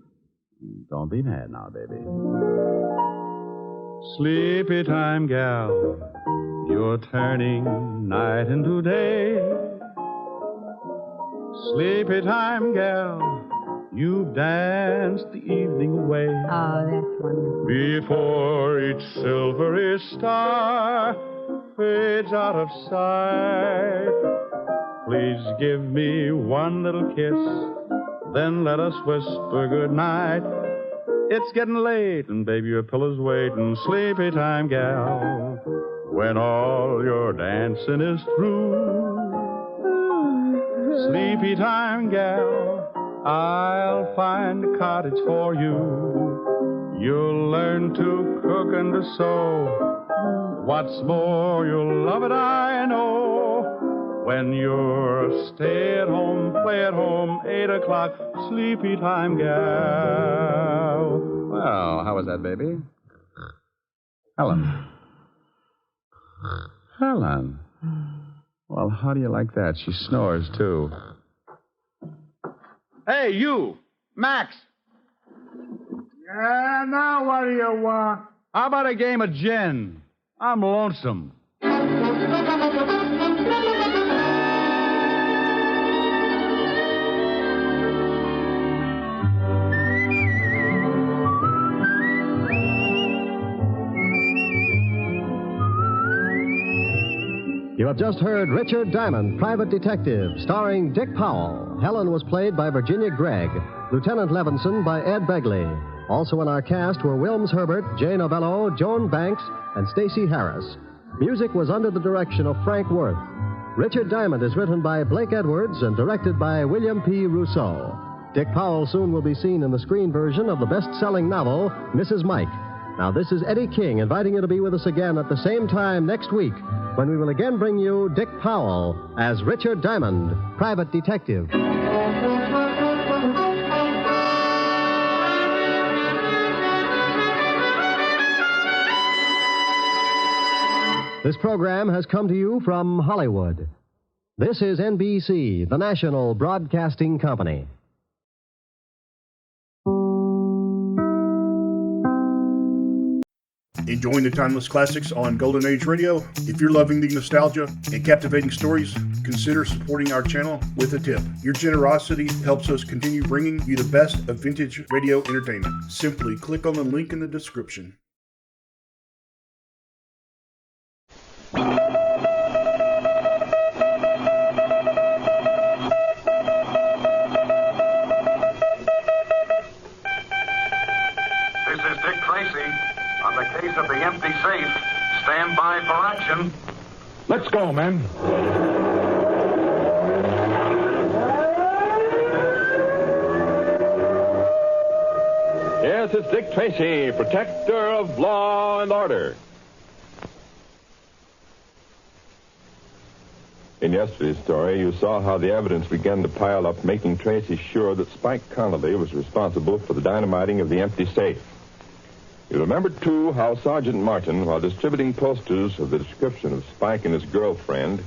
Don't be mad now, baby. Sleepy time, gal. You're turning night into day. Sleepy time, gal. You've danced the evening away. Oh, that's wonderful. Before each silvery star fades out of sight, please give me one little kiss, then let us whisper goodnight. It's getting late, and baby, your pillow's waiting. Sleepy time, gal, when all your dancing is through. Sleepy time, gal, I'll find a cottage for you. You'll learn to cook and to sew. What's more, you'll love it, I know. When you're stay-at-home, play-at-home, 8 o'clock, sleepy time, gal. Well, how was that, baby? Helen. Helen. Well, how do you like that? She snores, too. Hey, you! Max! Yeah, now what do you want? How about a game of gin? I'm lonesome. You have just heard Richard Diamond, Private Detective, starring Dick Powell. Helen was played by Virginia Gregg. Lieutenant Levinson by Ed Begley. Also in our cast were Wilms Herbert, Jay Novello, Joan Banks, and Stacey Harris. Music was under the direction of Frank Worth. Richard Diamond is written by Blake Edwards and directed by William P. Rousseau. Dick Powell soon will be seen in the screen version of the best-selling novel, Mrs. Mike. Now, this is Eddie King inviting you to be with us again at the same time next week when we will again bring you Dick Powell as Richard Diamond, Private Detective. This program has come to you from Hollywood. This is NBC, the national broadcasting company. Enjoying the timeless classics on Golden Age Radio? If you're loving the nostalgia and captivating stories, consider supporting our channel with a tip. Your generosity helps us continue bringing you the best of vintage radio entertainment. Simply click on the link in the description. Stand by for action. Let's go, men. Yes, it's Dick Tracy, protector of law and order. In yesterday's story, you saw how the evidence began to pile up, making Tracy sure that Spike Connolly was responsible for the dynamiting of the empty safe. You remembered, too, how Sergeant Martin, while distributing posters of the description of Spike and his girlfriend,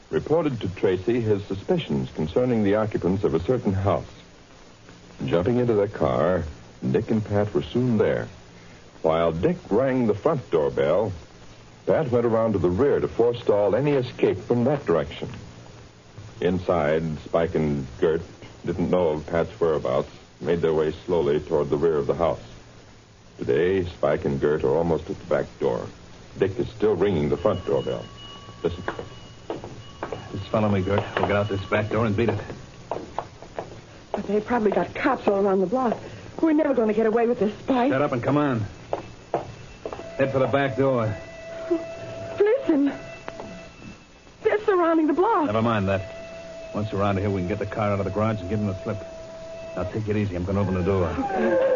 reported to Tracy his suspicions concerning the occupants of a certain house. Jumping into their car, Dick and Pat were soon there. While Dick rang the front doorbell, Pat went around to the rear to forestall any escape from that direction. Inside, Spike and Gert didn't know of Pat's whereabouts, made their way slowly toward the rear of the house. Today, Spike and Gert are almost at the back door. Dick is still ringing the front doorbell. Listen. Just follow me, Gert. We'll get out this back door and beat it. But they probably got cops all around the block. We're never going to get away with this, Spike. Shut up and come on. Head for the back door. Listen. They're surrounding the block. Never mind that. Once we're around here, we can get the car out of the garage and give them the slip. Now, take it easy. I'm going to open the door. Okay.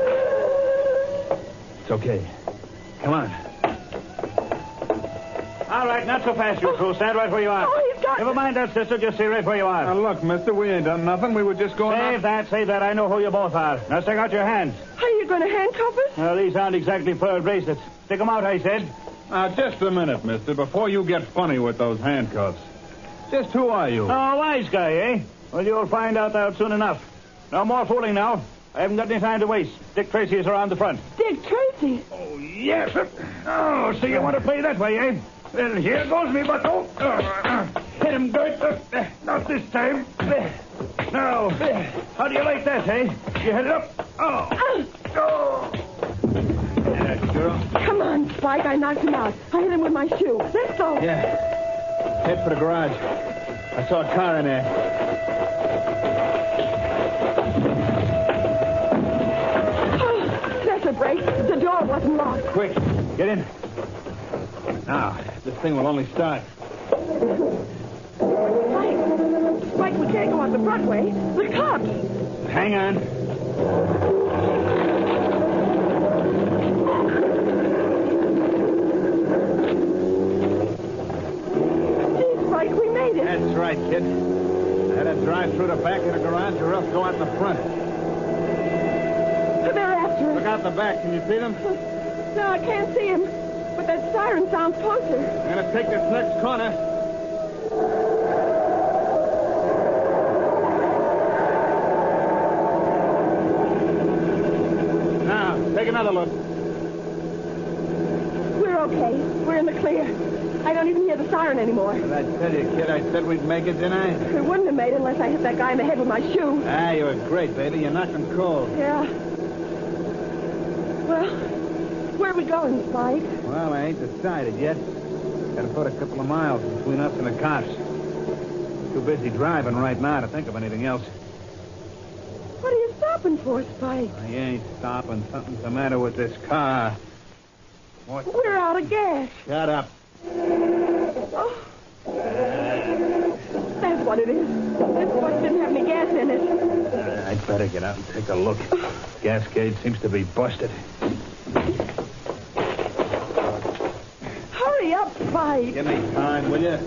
It's okay. Come on. All right, not so fast, you two. Stand right where you are. Oh, he's got... Never mind that, sister. Just stay right where you are. Now, look, mister, we ain't done nothing. We were just going Save that. I know who you both are. Now, stick out your hands. Are you going to handcuff us? Well, these aren't exactly pearl bracelets. Stick them out, I said. Now, just a minute, mister, before you get funny with those handcuffs. Just who are you? Oh, wise guy, eh? Well, you'll find out soon enough. No more fooling now. I haven't got any time to waste. Dick Tracy is around the front. Dick Tracy? Oh, yes. Oh, so you want to play that way, eh? Well, here goes me bucko. Hit him, Gert. Not this time. Now, how do you like that, eh? You hit it up. Oh. Yeah, girl. Come on, Spike. I knocked him out. I hit him with my shoe. Let's go. Yeah. Head for the garage. I saw a car in there. Oh, that's a break. The door wasn't locked. Quick, get in. Now, this thing will only start. Spike, we can't go out the front way. The cops. Hang on. Gee, Spike, we made it. That's right, kid. I had to drive through the back of the garage or else go out in the front. They're after us. Look out the back. Can you see them? No, I can't see him. But that siren sounds closer. I'm going to take this next corner. Now, take another look. We're okay. We're in the clear. I don't even hear the siren anymore. Did I tell you, kid, I said we'd make it, didn't I? We wouldn't have made it unless I hit that guy in the head with my shoe. Ah, you were great, baby. You knocked him cold. Yeah. Well, where are we going, Spike? Well, I ain't decided yet. Got to put a couple of miles between us and the cops. Too busy driving right now to think of anything else. What are you stopping for, Spike? I ain't stopping. Something's the matter with this car. What? We're out of gas. Shut up. Oh. That's what it is. This bus didn't have any gas in it. I'd better get out and take a look. Gas gauge seems to be busted. Hurry up, Spike. Give me time, will you?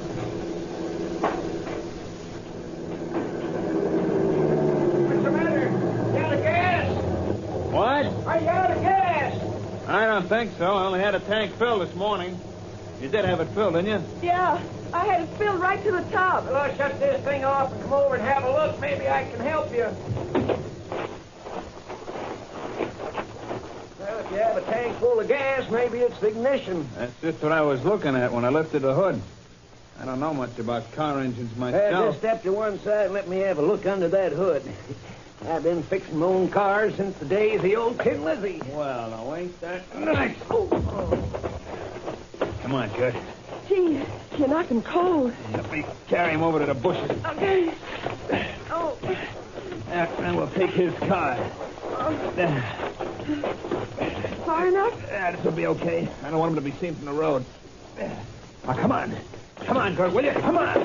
What's the matter? You out of gas? What? Are you out of gas? I don't think so. I only had a tank filled this morning. You did have it filled, didn't you? Yeah, I had it filled right to the top. Well, I'll shut this thing off and come over and have a look. Maybe I can help you. Well, if you have a tank full of gas, maybe it's the ignition. That's just what I was looking at when I lifted the hood. I don't know much about car engines myself. Just step to one side and let me have a look under that hood. I've been fixing my own cars since the days of the old Tin Lizzie. Well, now, ain't that nice? Come on, Jud. Gee, you knocked him cold. Carry him over to the bushes. Okay. Oh. And we'll take his car. Far enough? Yeah, this will be okay. I don't want him to be seen from the road. Now, come on. Come on, Gert, will you? Come on.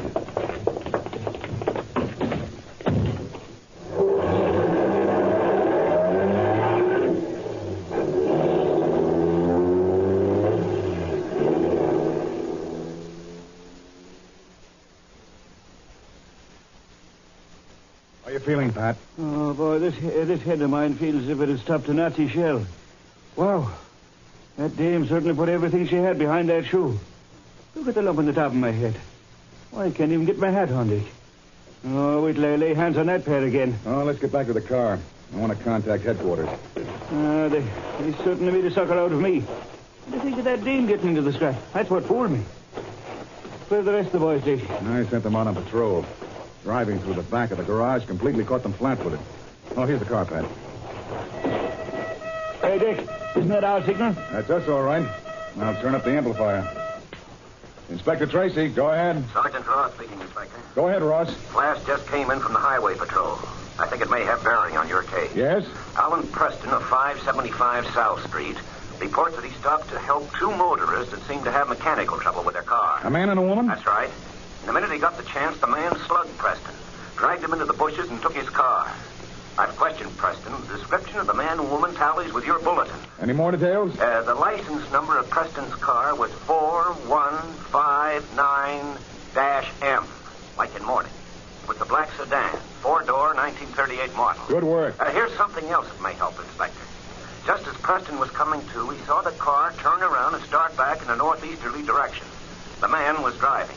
How you feeling, Pat? Oh, boy, this head of mine feels as if it had stopped a Nazi shell. Wow. That dame certainly put everything she had behind that shoe. Look at the lump on the top of my head. Why, I can't even get my hat on, Dick. Oh, wait till I lay hands on that pair again. Oh, let's get back to the car. I want to contact headquarters. They certainly made a sucker out of me. What do you think of that dame getting into the scrap? That's what fooled me. Where are the rest of the boys, Dick? I sent them out on patrol. Driving through the back of the garage completely caught them flat-footed. Oh, here's the car, Pat. Hey, Dick, isn't that our signal? That's us, all right. Now turn up the amplifier. Inspector Tracy, go ahead. Sergeant Ross speaking, Inspector. Go ahead, Ross. Flash just came in from the highway patrol. I think it may have bearing on your case. Yes? Alan Preston of 575 South Street reports that he stopped to help two motorists that seemed to have mechanical trouble with their car. A man and a woman? That's right. And the minute he got the chance, the man slugged Preston, dragged him into the bushes, and took his car. I've questioned Preston. The description of the man and woman tallies with your bulletin. Any more details? The license number of Preston's car was 4159-M, like in morning. With the black sedan, 4-door, 1938 model. Good work. Here's something else that may help, Inspector. Just as Preston was coming to, he saw the car turn around and start back in a northeasterly direction. The man was driving.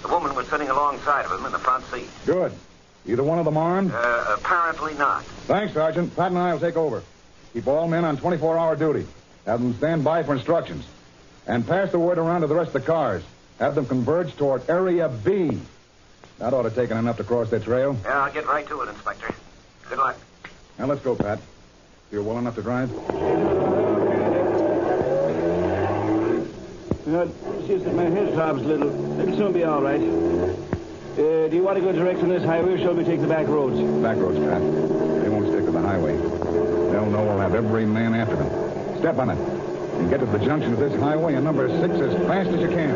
The woman was sitting alongside of him in the front seat. Good. Either one of them armed? Apparently not. Thanks, Sergeant. Pat and I will take over. Keep all men on 24-hour duty. Have them stand by for instructions. And pass the word around to the rest of the cars. Have them converge toward Area B. That ought to take enough to cross their trail. Yeah, I'll get right to it, Inspector. Good luck. Now, let's go, Pat. You're well enough to drive? It's just that my head throbs a little. It'll soon be all right. Do you want to go direct on this highway, or shall we take the back roads? Back roads, Pat. They won't stick to the highway. They'll know we'll have every man after them. Step on it. And get to the junction of this highway and number 6 as fast as you can.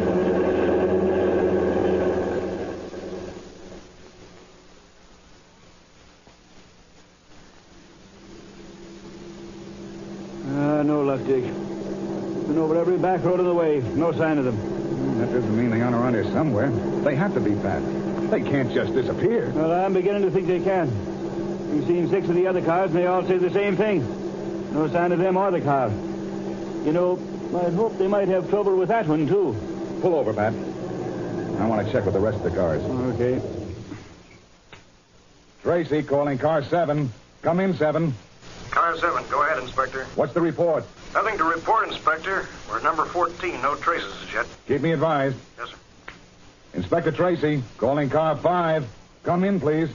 No luck, Dick. Been over every back road on the way. No sign of them. That doesn't mean they aren't around here somewhere. They have to be, Pat. They can't just disappear. Well, I'm beginning to think they can. We've seen 6 of the other cars, and they all say the same thing. No sign of them or the car. You know, I'd hope they might have trouble with that one, too. Pull over, Pat. I want to check with the rest of the cars. Okay. Tracy, calling car 7. Come in, 7. Car 7, go ahead, Inspector. What's the report? Nothing to report, Inspector. We're at number 14. No traces as yet. Keep me advised. Yes, sir. Inspector Tracy, calling car 5. Come in, please.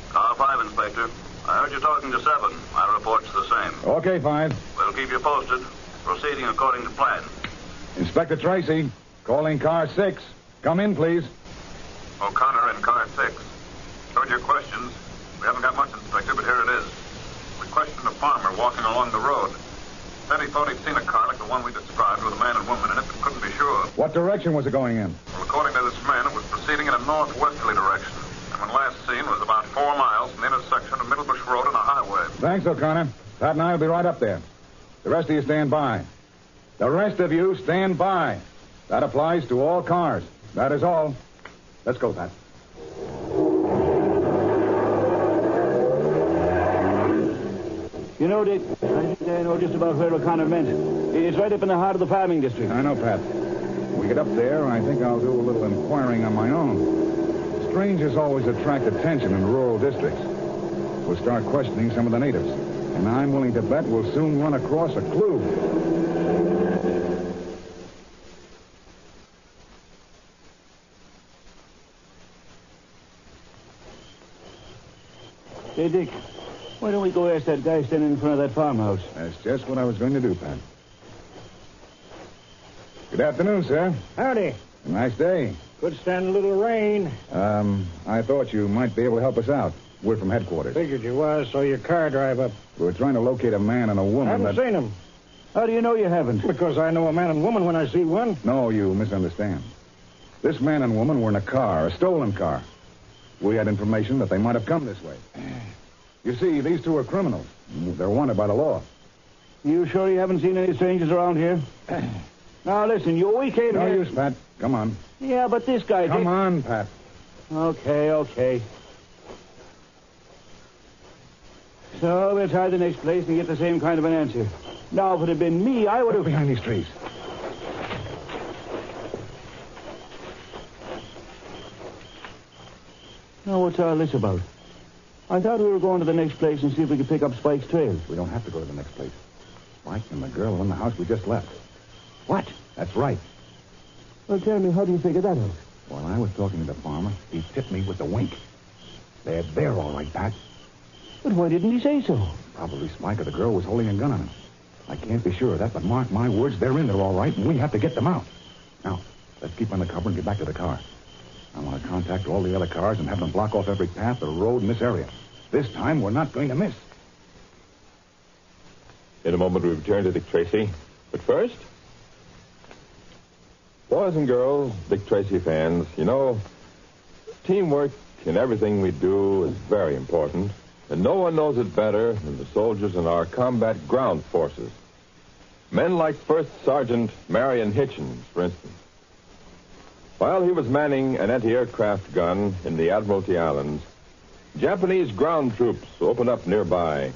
Car 5, Inspector. I heard you talking to 7. My report's the same. Okay, 5. We'll keep you posted. Proceeding according to plan. Inspector Tracy, calling car 6. Come in, please. O'Connor in car 6. Heard your questions. We haven't got much, Inspector, but here it is. We questioned a farmer walking along the road. Said he thought he'd seen a car like the one we described with a man and woman in it, but couldn't be sure. What direction was it going in? Well, according to this man, it was proceeding in a northwesterly direction. And when last seen was about 4 miles from the intersection of Middlebush Road and a highway. Thanks, O'Connor. Pat and I will be right up there. The rest of you stand by. The rest of you stand by. That applies to all cars. That is all. Let's go, Pat. You know, Dick, I think I know just about where O'Connor meant. It's right up in the heart of the farming district. I know, Pat. When we get up there, I think I'll do a little inquiring on my own. Strangers always attract attention in rural districts. We'll start questioning some of the natives. And I'm willing to bet we'll soon run across a clue. Hey, Dick, why don't we go ask that guy standing in front of that farmhouse? That's just what I was going to do, Pat. Good afternoon, sir. Howdy. A nice day. Could stand a little rain. I thought you might be able to help us out. We're from headquarters. Figured you was, so your car drive up. We were trying to locate a man and a woman Haven't seen him. How do you know you haven't? Because I know a man and woman when I see one. No, you misunderstand. This man and woman were in a car, a stolen car. We had information that they might have come this way. You see, these two are criminals. They're wanted by the law. You sure you haven't seen any strangers around here? Now, listen, we came No here... use, Pat. Come on. Yeah, but this guy... Come on, Pat. Okay. So we'll try the next place and get the same kind of an answer. Now, if it had been me, I would have... Look behind these trees. Now, what's all this about? I thought we were going to the next place and see if we could pick up Spike's trail. We don't have to go to the next place. Spike and the girl are in the house we just left. What? That's right. Well, tell me, how do you figure that out? While I was talking to the farmer, he tipped me with the wink. They're there, all right, Pat. But why didn't he say so? Probably Spike or the girl was holding a gun on him. I can't be sure of that, but mark my words, they're in there all right, and we have to get them out. Now, let's keep on the cover and get back to the car. I want to contact all the other cars and have them block off every path or road in this area. This time, we're not going to miss. In a moment, we return to Dick Tracy. But first, boys and girls, Dick Tracy fans, you know, teamwork in everything we do is very important. And no one knows it better than the soldiers in our combat ground forces. Men like First Sergeant Marion Hitchens, for instance. While he was manning an anti-aircraft gun in the Admiralty Islands, Japanese ground troops opened up nearby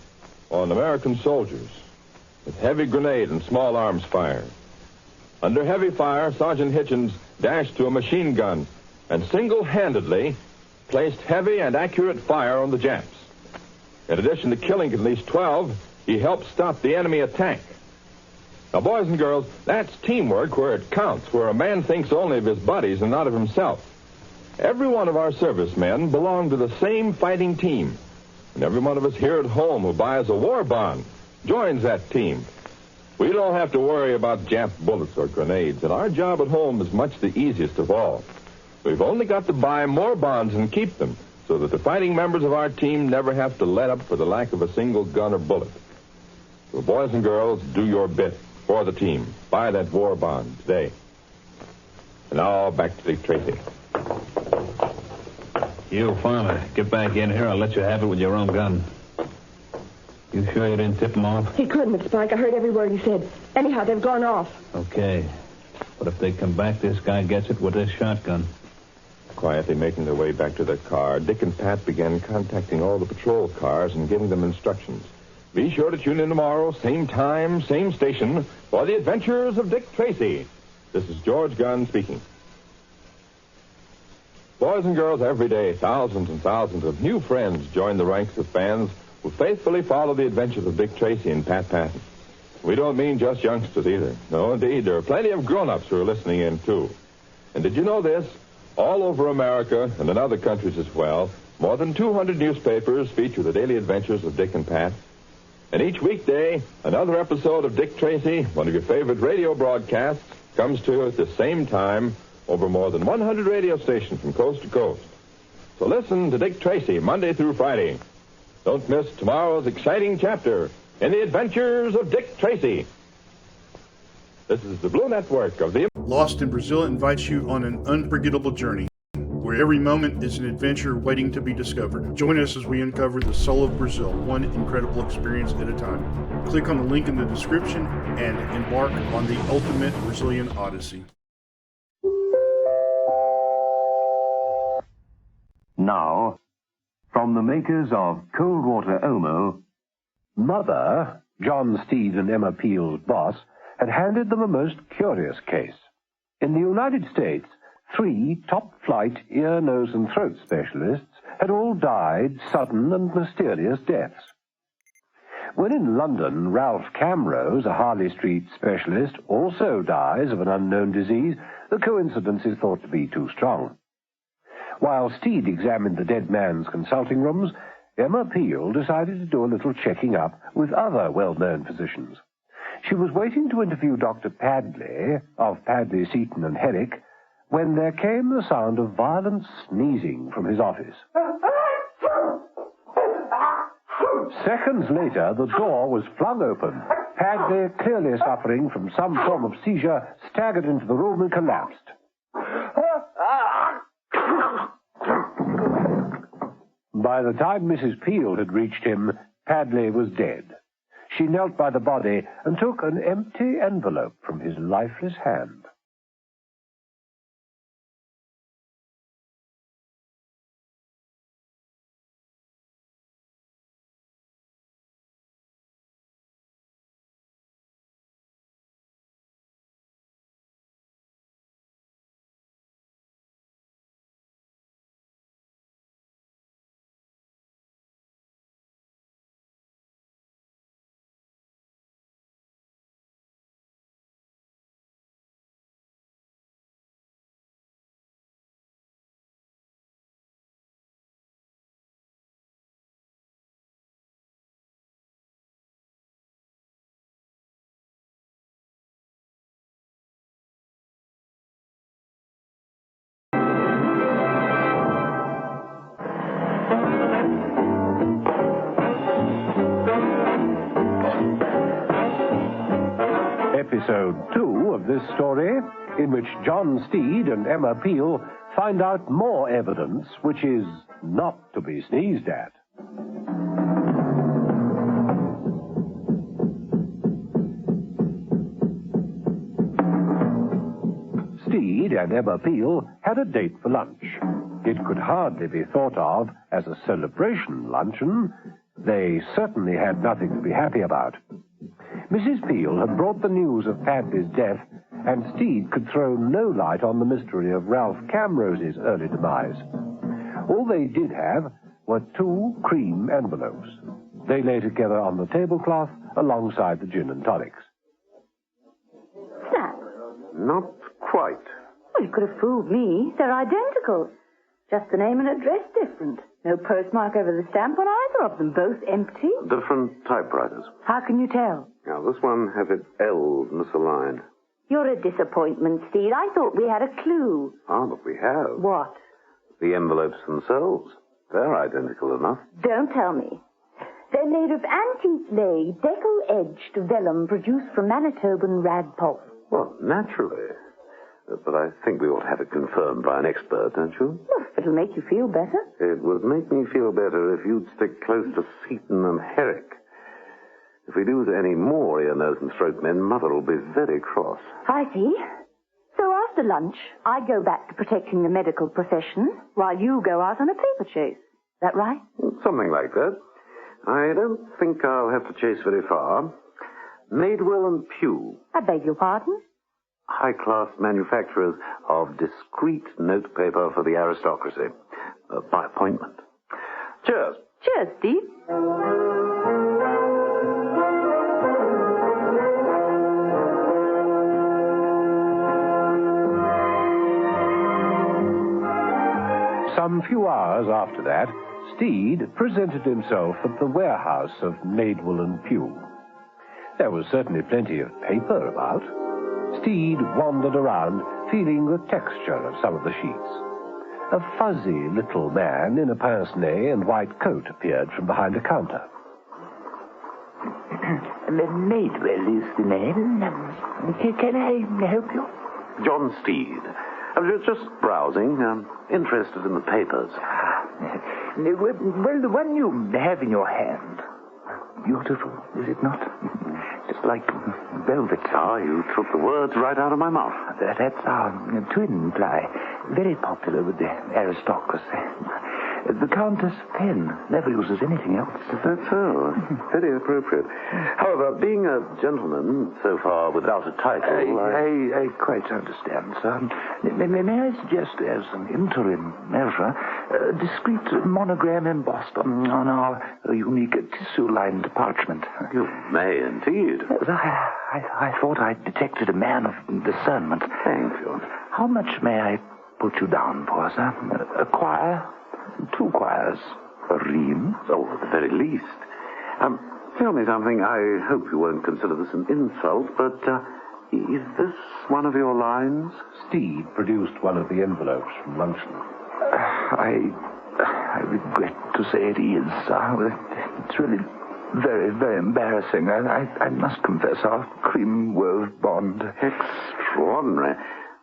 on American soldiers with heavy grenade and small arms fire. Under heavy fire, Sergeant Hitchens dashed to a machine gun and single-handedly placed heavy and accurate fire on the Japs. In addition to killing at least 12, he helped stop the enemy attack. Now, boys and girls, that's teamwork where it counts, where a man thinks only of his buddies and not of himself. Every one of our servicemen belong to the same fighting team. And every one of us here at home who buys a war bond joins that team. We don't have to worry about Jap bullets or grenades, and our job at home is much the easiest of all. We've only got to buy more bonds and keep them, so that the fighting members of our team never have to let up for the lack of a single gun or bullet. So, boys and girls, do your bit for the team. Buy that war bond today. And now, back to Dick Tracy. You, farmer, get back in here. I'll let you have it with your own gun. You sure you didn't tip them off? He couldn't, Spike. I heard every word he said. Anyhow, they've gone off. Okay. But if they come back, this guy gets it with this shotgun. Quietly making their way back to their car, Dick and Pat began contacting all the patrol cars and giving them instructions. Be sure to tune in tomorrow, same time, same station, for the adventures of Dick Tracy. This is George Gunn speaking. Boys and girls, every day, thousands and thousands of new friends join the ranks of fans who faithfully follow the adventures of Dick Tracy and Pat Patton. We don't mean just youngsters either. No, indeed, there are plenty of grown-ups who are listening in, too. And did you know this? All over America, and in other countries as well, more than 200 newspapers feature the daily adventures of Dick and Pat. And each weekday, another episode of Dick Tracy, one of your favorite radio broadcasts, comes to you at the same time over more than 100 radio stations from coast to coast. So listen to Dick Tracy Monday through Friday. Don't miss tomorrow's exciting chapter in the adventures of Dick Tracy. This is the Blue Network of the... Lost in Brazil invites you on an unforgettable journey, where every moment is an adventure waiting to be discovered. Join us as we uncover the soul of Brazil, one incredible experience at a time. Click on the link in the description and embark on the ultimate Brazilian odyssey. Now, from the makers of Cold Water Omo, Mother, John Steed and Emma Peel's boss, had handed them a most curious case. In the United States, 3 top-flight ear, nose, and throat specialists had all died sudden and mysterious deaths. When in London, Ralph Camrose, a Harley Street specialist, also dies of an unknown disease, the coincidence is thought to be too strong. While Steed examined the dead man's consulting rooms, Emma Peel decided to do a little checking up with other well-known physicians. She was waiting to interview Dr. Padley of Padley, Seaton and Herrick when there came the sound of violent sneezing from his office. Seconds later, the door was flung open. Padley, clearly suffering from some form of seizure, staggered into the room and collapsed. By the time Mrs. Peel had reached him, Padley was dead. She knelt by the body and took an empty envelope from his lifeless hand. Episode 2 of this story, in which John Steed and Emma Peel find out more evidence which is not to be sneezed at. Steed and Emma Peel had a date for lunch. It could hardly be thought of as a celebration luncheon. They certainly had nothing to be happy about. Mrs. Peel had brought the news of Padley's death, and Steed could throw no light on the mystery of Ralph Camrose's early demise. All they did have were 2 cream envelopes. They lay together on the tablecloth alongside the gin and tonics. Snap. Not quite. Well, you could have fooled me. They're identical. Just the name and address different. No postmark over the stamp on either of them. Both empty. Different typewriters. How can you tell? Now, this one has its L's misaligned. You're a disappointment, Steed. I thought we had a clue. Ah, but we have. What? The envelopes themselves. They're identical enough. Don't tell me. They're made of antique lay, deckle-edged vellum produced from Manitoban rag pulp. Well, naturally. But I think we ought to have it confirmed by an expert, don't you? Well, if it'll make you feel better. It would make me feel better if you'd stick close to Seaton and Herrick. If we lose any more ear, nose, and throat men, Mother will be very cross. I see. So after lunch, I go back to protecting the medical profession while you go out on a paper chase. Is that right? Something like that. I don't think I'll have to chase very far. Madewell and Pugh. I beg your pardon? High-class manufacturers of discreet notepaper for the aristocracy. By appointment. Cheers. Cheers, Steve. Some few hours after that, Steed presented himself at the warehouse of Madewell and Pugh. There was certainly plenty of paper about. Steed wandered around, feeling the texture of some of the sheets. A fuzzy little man in a pince-nez and white coat appeared from behind a counter. Madewell is the name. Can I help you? John Steed. I was just browsing. Interested in the papers. Well, the one you have in your hand. Beautiful, is it not? Just like velvet. Ah, you took the words right out of my mouth. That's our twin ply. Very popular with the aristocracy. The Countess Penn never uses anything else. That's so. Very appropriate. However, being a gentleman so far without a title, I quite understand, sir. May I suggest as an interim measure a discreet monogram embossed on our unique tissue-lined parchment? You may indeed. I thought I detected a man of discernment. Thank you. How much may I put you down for, sir? A quire? 2 quires? A ream? Oh, at the very least. Tell me something. I hope you won't consider this an insult, but is this one of your lines? Steed produced one of the envelopes from luncheon. I regret to say it is, sir. It's really very, very embarrassing. I must confess, our cream wove bond. Extraordinary.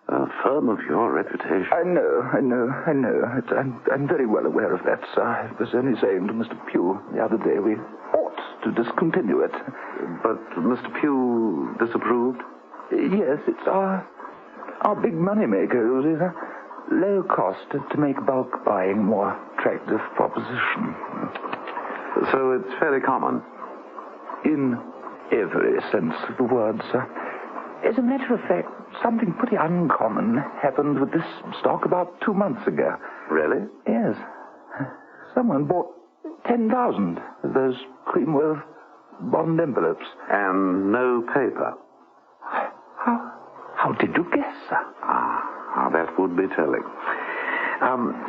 A firm of your reputation. I know. I'm very well aware of that, sir. I was only saying to Mr. Pugh the other day we ought to discontinue it. But Mr. Pugh disapproved? Yes, it's our big moneymaker. It was a low cost to make bulk buying a more attractive proposition. So it's fairly common? In every sense of the word, sir. As a matter of fact, something pretty uncommon happened with this stock about 2 months ago. Really? Yes. Someone bought 10,000 of those cream wove bond envelopes. And no paper? How did you guess, sir? That would be telling.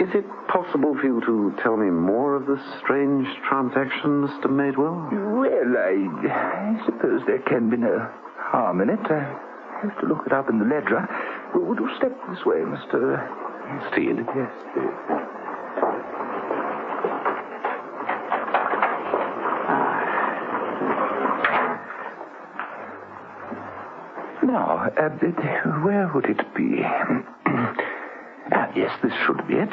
Is it possible for you to tell me more of this strange transaction, Mr. Madewell? Well, I suppose there can be no harm in it. I have to look it up in the ledger. Would you step this way, Mr. Steele? Yes. Now, where would it be? Yes, this should be it.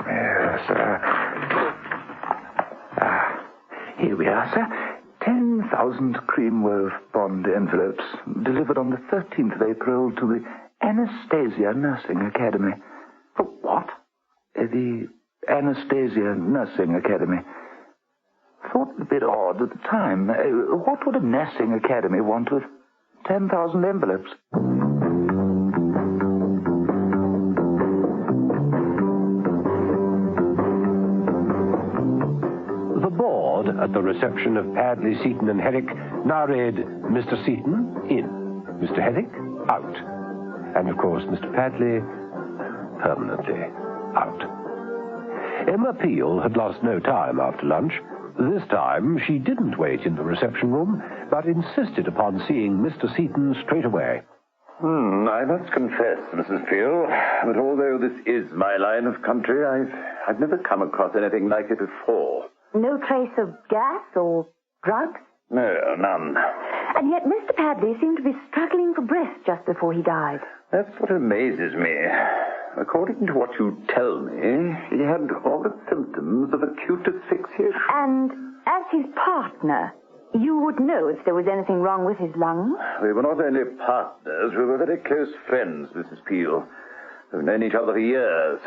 Yes, here we are, sir. 10,000 cream wove bond envelopes delivered on the 13th of April to the Anastasia Nursing Academy. For what? The Anastasia Nursing Academy. Thought it a bit odd at the time. What would a nursing academy want with 10,000 envelopes? The board at the reception of Padley, Seaton and Herrick now read Mr. Seaton in, Mr. Herrick out, and of course Mr. Padley permanently out. Emma Peel had lost no time after lunch. This time, she didn't wait in the reception room, but insisted upon seeing Mr. Seaton straight away. I must confess, Mrs. Peel, that although this is my line of country, I've never come across anything like it before. No trace of gas or drugs? No, none. And yet Mr. Padley seemed to be struggling for breath just before he died. That's what amazes me. According to what you tell me, he had all the symptoms of acute asphyxiation. And as his partner, you would know if there was anything wrong with his lungs? We were not only partners, we were very close friends, Mrs. Peel. We've known each other for years.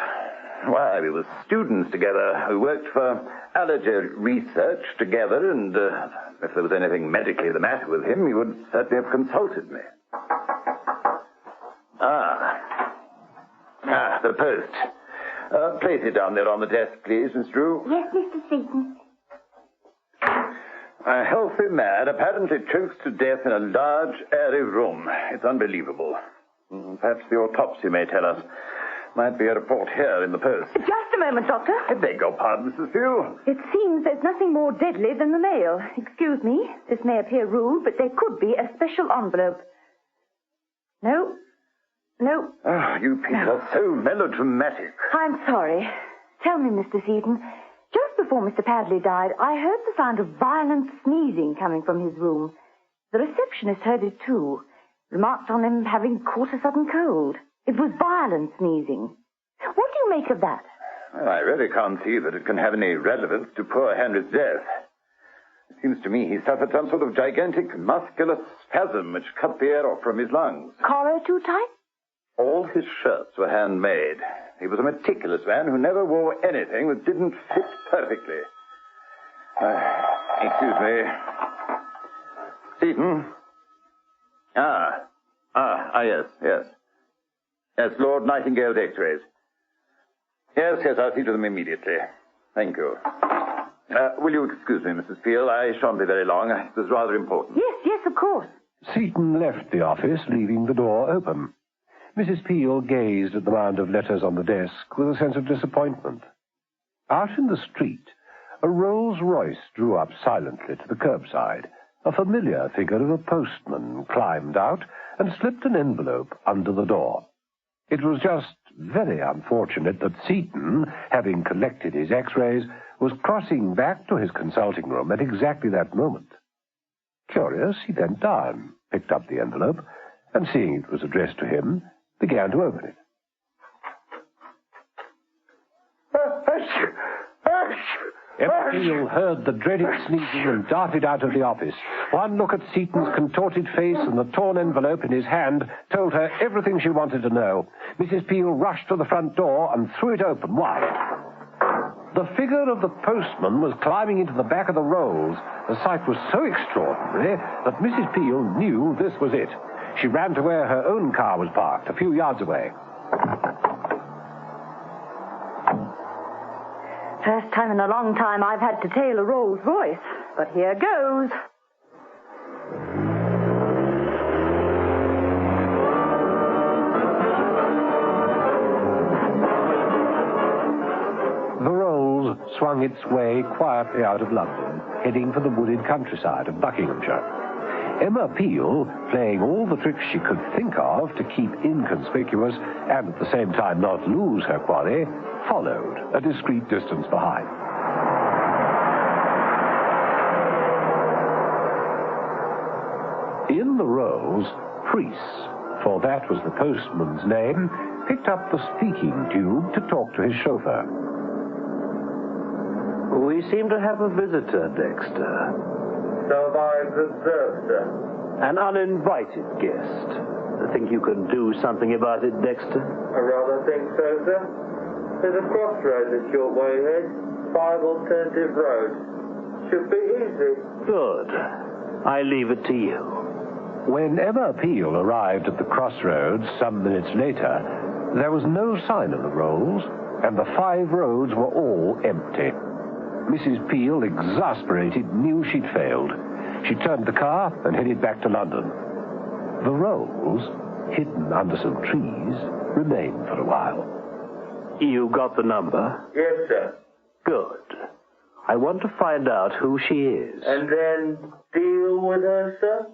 Why, we were students together. We worked for allergy research together, and if there was anything medically the matter with him, he would certainly have consulted me. The post. Place it down there on the desk, please, Miss Drew. Yes, Mr. Seaton. A healthy man apparently chokes to death in a large, airy room. It's unbelievable. Perhaps the autopsy may tell us. Might be a report here in the post. Just a moment, Doctor. I beg your pardon, Mrs. Pugh. It seems there's nothing more deadly than the mail. Excuse me, this may appear rude, but there could be a special envelope. No. Oh, you people are so melodramatic. I'm sorry. Tell me, Mr. Seaton, just before Mr. Padley died, I heard the sound of violent sneezing coming from his room. The receptionist heard it too. Remarked on him having caught a sudden cold. It was violent sneezing. What do you make of that? Well, I really can't see that it can have any relevance to poor Henry's death. It seems to me he suffered some sort of gigantic muscular spasm which cut the air off from his lungs. Collar too tight? All his shirts were handmade. He was a meticulous man who never wore anything that didn't fit perfectly. Excuse me. Seaton? Yes. Yes, Lord Nightingale's x-rays. Yes, I'll see to them immediately. Thank you. Will you excuse me, Mrs. Peel? I shan't be very long. It was rather important. Yes, of course. Seaton left the office, leaving the door open. Mrs. Peel gazed at the mound of letters on the desk with a sense of disappointment. Out in the street, a Rolls-Royce drew up silently to the curbside. A familiar figure of a postman climbed out and slipped an envelope under the door. It was just very unfortunate that Seaton, having collected his X-rays, was crossing back to his consulting room at exactly that moment. Curious, he bent down, picked up the envelope, and seeing it was addressed to him, began to open it. Emma heard the dreaded sneezing and darted out of the office. One look at Seaton's contorted face and the torn envelope in his hand told her everything she wanted to know. Mrs. Peel rushed to the front door and threw it open wide. The figure of the postman was climbing into the back of the rolls. The sight was so extraordinary that Mrs. Peel knew this was it. She ran to where her own car was parked, a few yards away. First time in a long time I've had to tail a Rolls Royce, but here goes. The Rolls swung its way quietly out of London, heading for the wooded countryside of Buckinghamshire. Emma Peel, playing all the tricks she could think of to keep inconspicuous and at the same time not lose her quarry, followed a discreet distance behind. In the Rolls, Priest, for that was the postman's name, picked up the speaking tube to talk to his chauffeur. We seem to have a visitor, Dexter. So have I observed, sir. An uninvited guest. I think you can do something about it, Dexter. I rather think so, sir. There's a crossroads a short way ahead. 5 alternative roads. Should be easy. Good. I leave it to you. When Emma Peel arrived at the crossroads some minutes later, there was no sign of the Rolls, and the 5 roads were all empty. Mrs. Peel, exasperated, knew she'd failed. She turned the car and headed back to London. The Rolls, hidden under some trees, remained for a while. You got the number? Yes, sir. Good. I want to find out who she is. And then deal with her, sir?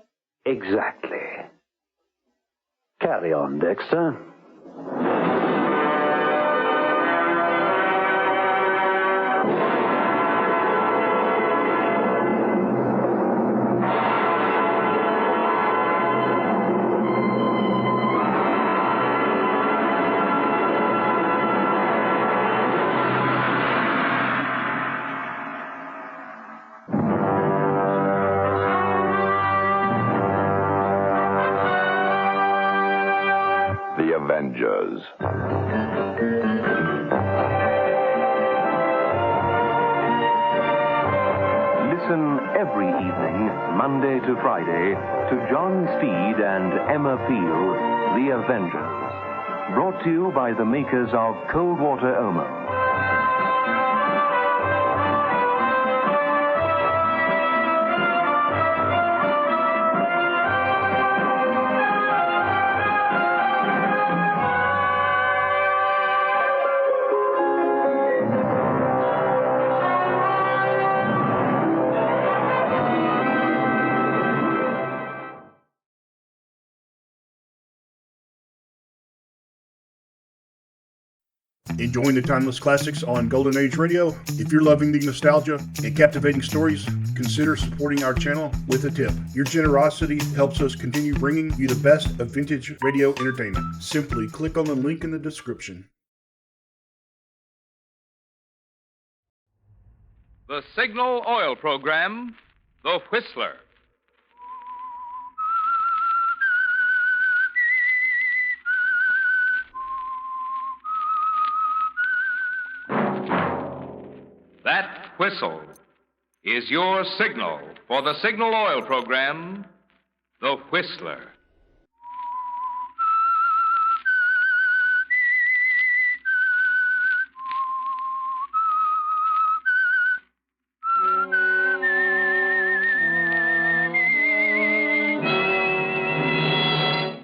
Exactly. Carry on, Dexter. Avengers. Listen every evening, Monday to Friday, to John Steed and Emma Peel, The Avengers. Brought to you by the makers of Cold Water Omo. Enjoying the timeless classics on Golden Age Radio? If you're loving the nostalgia and captivating stories, consider supporting our channel with a tip. Your generosity helps us continue bringing you the best of vintage radio entertainment. Simply click on the link in the description. The Signal Oil Program, The Whistler. That whistle is your signal for the Signal Oil Program, The Whistler.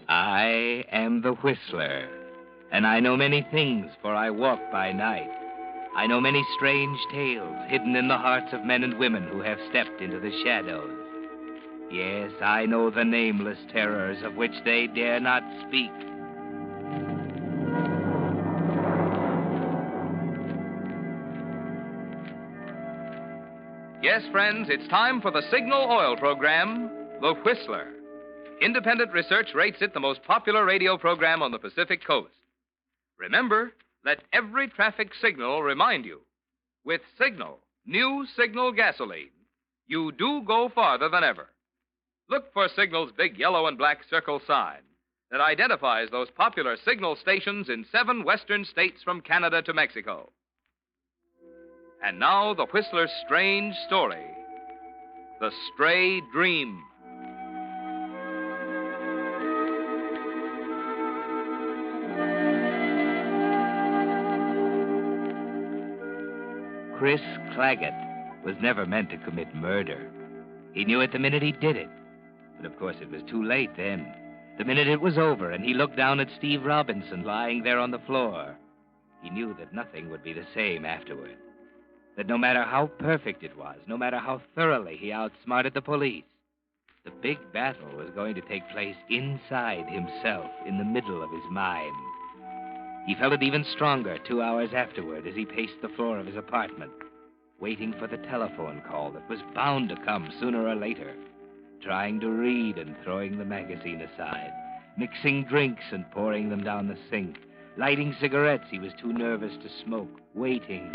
I am the Whistler, and I know many things, for I walk by night. I know many strange tales hidden in the hearts of men and women who have stepped into the shadows. Yes, I know the nameless terrors of which they dare not speak. Yes, friends, it's time for the Signal Oil program, The Whistler. Independent research rates it the most popular radio program on the Pacific Coast. Remember, let every traffic signal remind you, with Signal, new Signal gasoline, you do go farther than ever. Look for Signal's big yellow and black circle sign that identifies those popular Signal stations in 7 western states from Canada to Mexico. And now, the Whistler's strange story, The Stray Dream. Chris Claggett was never meant to commit murder. He knew it the minute he did it. But of course it was too late then. The minute it was over and he looked down at Steve Robinson lying there on the floor, he knew that nothing would be the same afterward. That no matter how perfect it was, no matter how thoroughly he outsmarted the police, the big battle was going to take place inside himself, in the middle of his mind. He felt it even stronger 2 hours afterward as he paced the floor of his apartment, waiting for the telephone call that was bound to come sooner or later, trying to read and throwing the magazine aside, mixing drinks and pouring them down the sink, lighting cigarettes he was too nervous to smoke, waiting.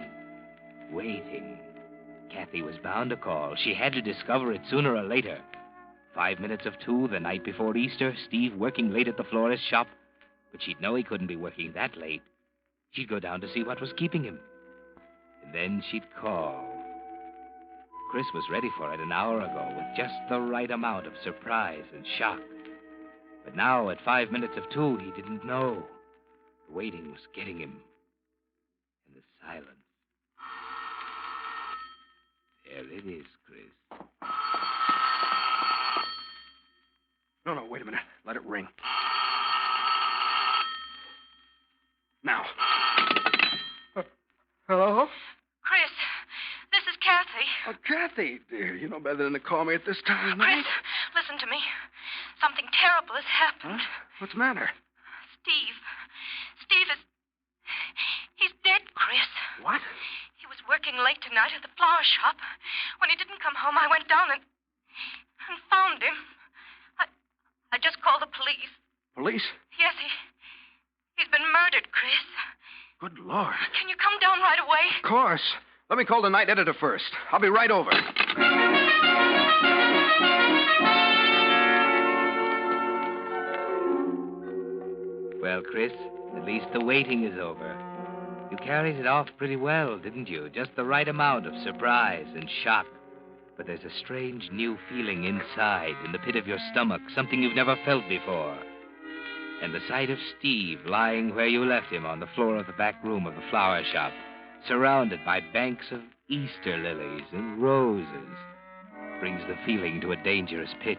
Kathy was bound to call. She had to discover it sooner or later. 5 minutes of 2 the night before Easter, Steve working late at the florist's shop. But she'd know he couldn't be working that late. She'd go down to see what was keeping him. And then she'd call. Chris was ready for it an hour ago with just the right amount of surprise and shock. But now, at 5 minutes of 2, he didn't know. The waiting was getting him. And the silence. There it is, Chris. No, wait a minute. Let it ring. Now. Hello? Chris, this is Kathy. Oh, Kathy, dear, you know better than to call me at this time of night. Chris, listen to me. Something terrible has happened. Huh? What's the matter? Steve is... He's dead, Chris. What? He was working late tonight at the flower shop. When he didn't come home, I went down and found him. I just called the police. Police? Yes, he's been murdered, Chris. Good Lord. Can you come down right away? Of course. Let me call the night editor first. I'll be right over. Well, Chris, at least the waiting is over. You carried it off pretty well, didn't you? Just the right amount of surprise and shock. But there's a strange new feeling inside, in the pit of your stomach, something you've never felt before. And the sight of Steve lying where you left him on the floor of the back room of the flower shop, surrounded by banks of Easter lilies and roses, brings the feeling to a dangerous pitch.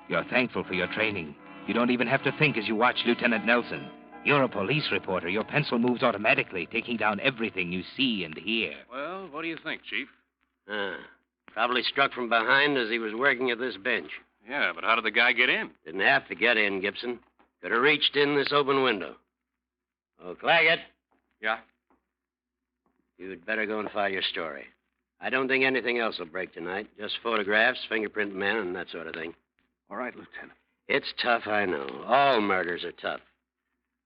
You're thankful for your training. You don't even have to think as you watch Lieutenant Nelson. You're a police reporter. Your pencil moves automatically, taking down everything you see and hear. Well, what do you think, Chief? Probably struck from behind as he was working at this bench. Yeah, but how did the guy get in? Didn't have to get in, Gibson. Could have reached in this open window. Oh, Claggett. Yeah? You'd better go and file your story. I don't think anything else will break tonight. Just photographs, fingerprint men, and that sort of thing. All right, Lieutenant. It's tough, I know. All murders are tough.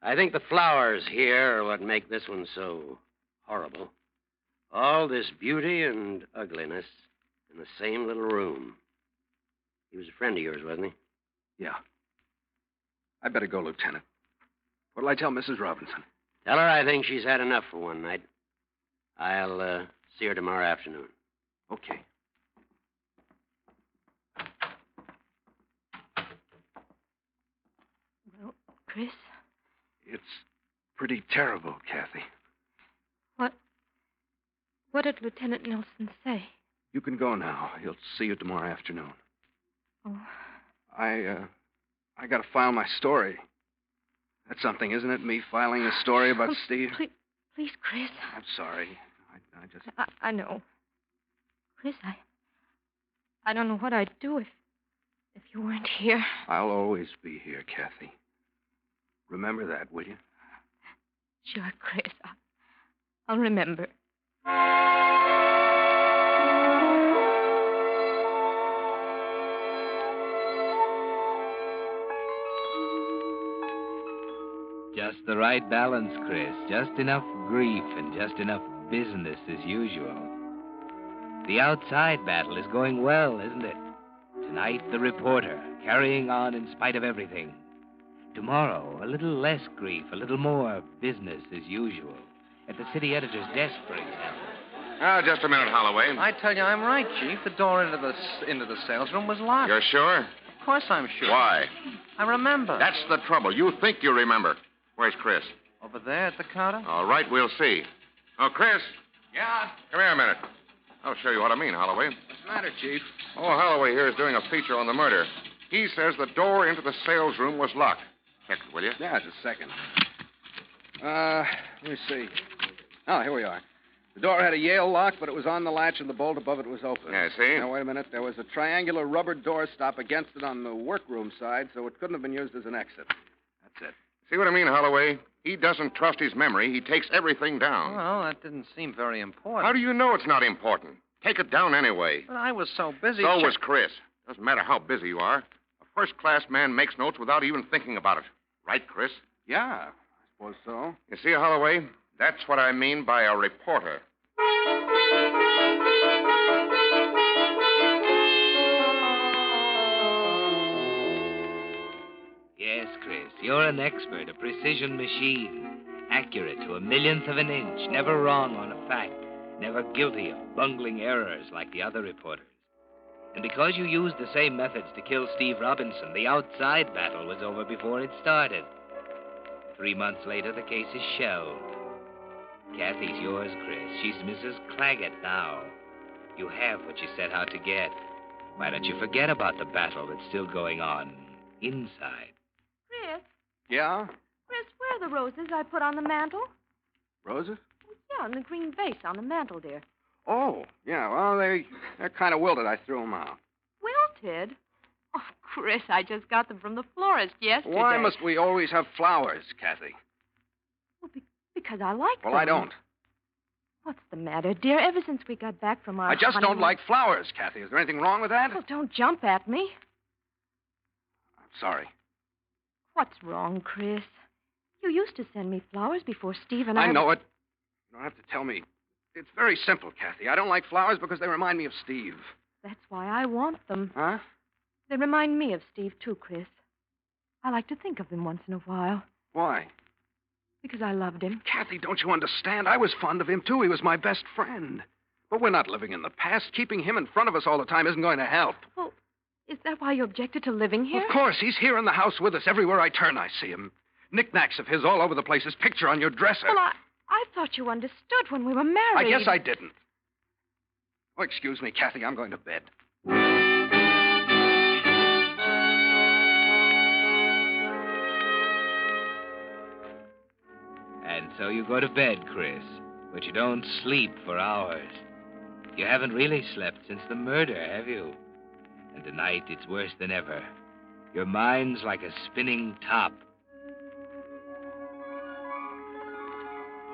I think the flowers here are what make this one so horrible. All this beauty and ugliness in the same little room. He was a friend of yours, wasn't he? Yeah. I better go, Lieutenant. What'll I tell Mrs. Robinson? Tell her I think she's had enough for one night. I'll see her tomorrow afternoon. Okay. Well, Chris? It's pretty terrible, Kathy. What did Lieutenant Nelson say? You can go now. He'll see you tomorrow afternoon. Oh. I gotta file my story. That's something, isn't it? Me filing a story about Steve? Please, Chris. I'm sorry. I just... I know. Chris, I don't know what I'd do if you weren't here. I'll always be here, Kathy. Remember that, will you? Sure, Chris. I'll remember. the right balance, Chris. Just enough grief and just enough business as usual. The outside battle is going well, isn't it? Tonight, the reporter, carrying on in spite of everything. Tomorrow, a little less grief, a little more business as usual. At the city editor's desk, for example. Oh, just a minute, Holloway. I tell you, I'm right, Chief. The door into the sales room was locked. You're sure? Of course I'm sure. Why? I remember. That's the trouble. You think you remember. Where's Chris? Over there at the counter? All right, we'll see. Oh, Chris. Yeah? Come here a minute. I'll show you what I mean, Holloway. What's the matter, Chief? Oh, Holloway here is doing a feature on the murder. He says the door into the sales room was locked. Check it, will you? Yeah, just a second. Let me see. Oh, here we are. The door had a Yale lock, but it was on the latch and the bolt above it was open. Yeah, see? Now, wait a minute. There was a triangular rubber doorstop against it on the workroom side, so it couldn't have been used as an exit. That's it. See what I mean, Holloway? He doesn't trust his memory. He takes everything down. Well, that didn't seem very important. How do you know it's not important? Take it down anyway. But I was so busy. So was Chris. Doesn't matter how busy you are. A first-class man makes notes without even thinking about it. Right, Chris? Yeah, I suppose so. You see, Holloway, that's what I mean by a reporter. Yes, Chris, you're an expert, a precision machine. Accurate to a millionth of an inch, never wrong on a fact, never guilty of bungling errors like the other reporters. And because you used the same methods to kill Steve Robinson, the outside battle was over before it started. 3 months later, the case is shelved. Kathy's yours, Chris. She's Mrs. Claggett now. You have what you set out to get. Why don't you forget about the battle that's still going on inside? Chris, Yeah? Chris, where are the roses I put on the mantel? Roses? Yeah, in the green vase on the mantel, dear. Oh, yeah. Well, they're kind of wilted. I threw them out. Wilted? Oh, Chris, I just got them from the florist yesterday. Why must we always have flowers, Kathy? Well, because I like them. Well, I don't. What's the matter, dear? Ever since we got back from our I just honeymoon... don't like flowers, Kathy. Is there anything wrong with that? Well, don't jump at me. I'm sorry. What's wrong, Chris? You used to send me flowers before Steve and I... I know it. You don't have to tell me. It's very simple, Kathy. I don't like flowers because they remind me of Steve. That's why I want them. Huh? They remind me of Steve, too, Chris. I like to think of him once in a while. Why? Because I loved him. Kathy, don't you understand? I was fond of him, too. He was my best friend. But we're not living in the past. Keeping him in front of us all the time isn't going to help. Well, is that why you objected to living here? Of course. He's here in the house with us. Everywhere I turn, I see him. Knickknacks of his all over the place. His picture on your dresser. Well, I thought you understood when we were married. I guess I didn't. Oh, excuse me, Kathy. I'm going to bed. And so you go to bed, Chris, but you don't sleep for hours. You haven't really slept since the murder, have you? And tonight it's worse than ever. Your mind's like a spinning top.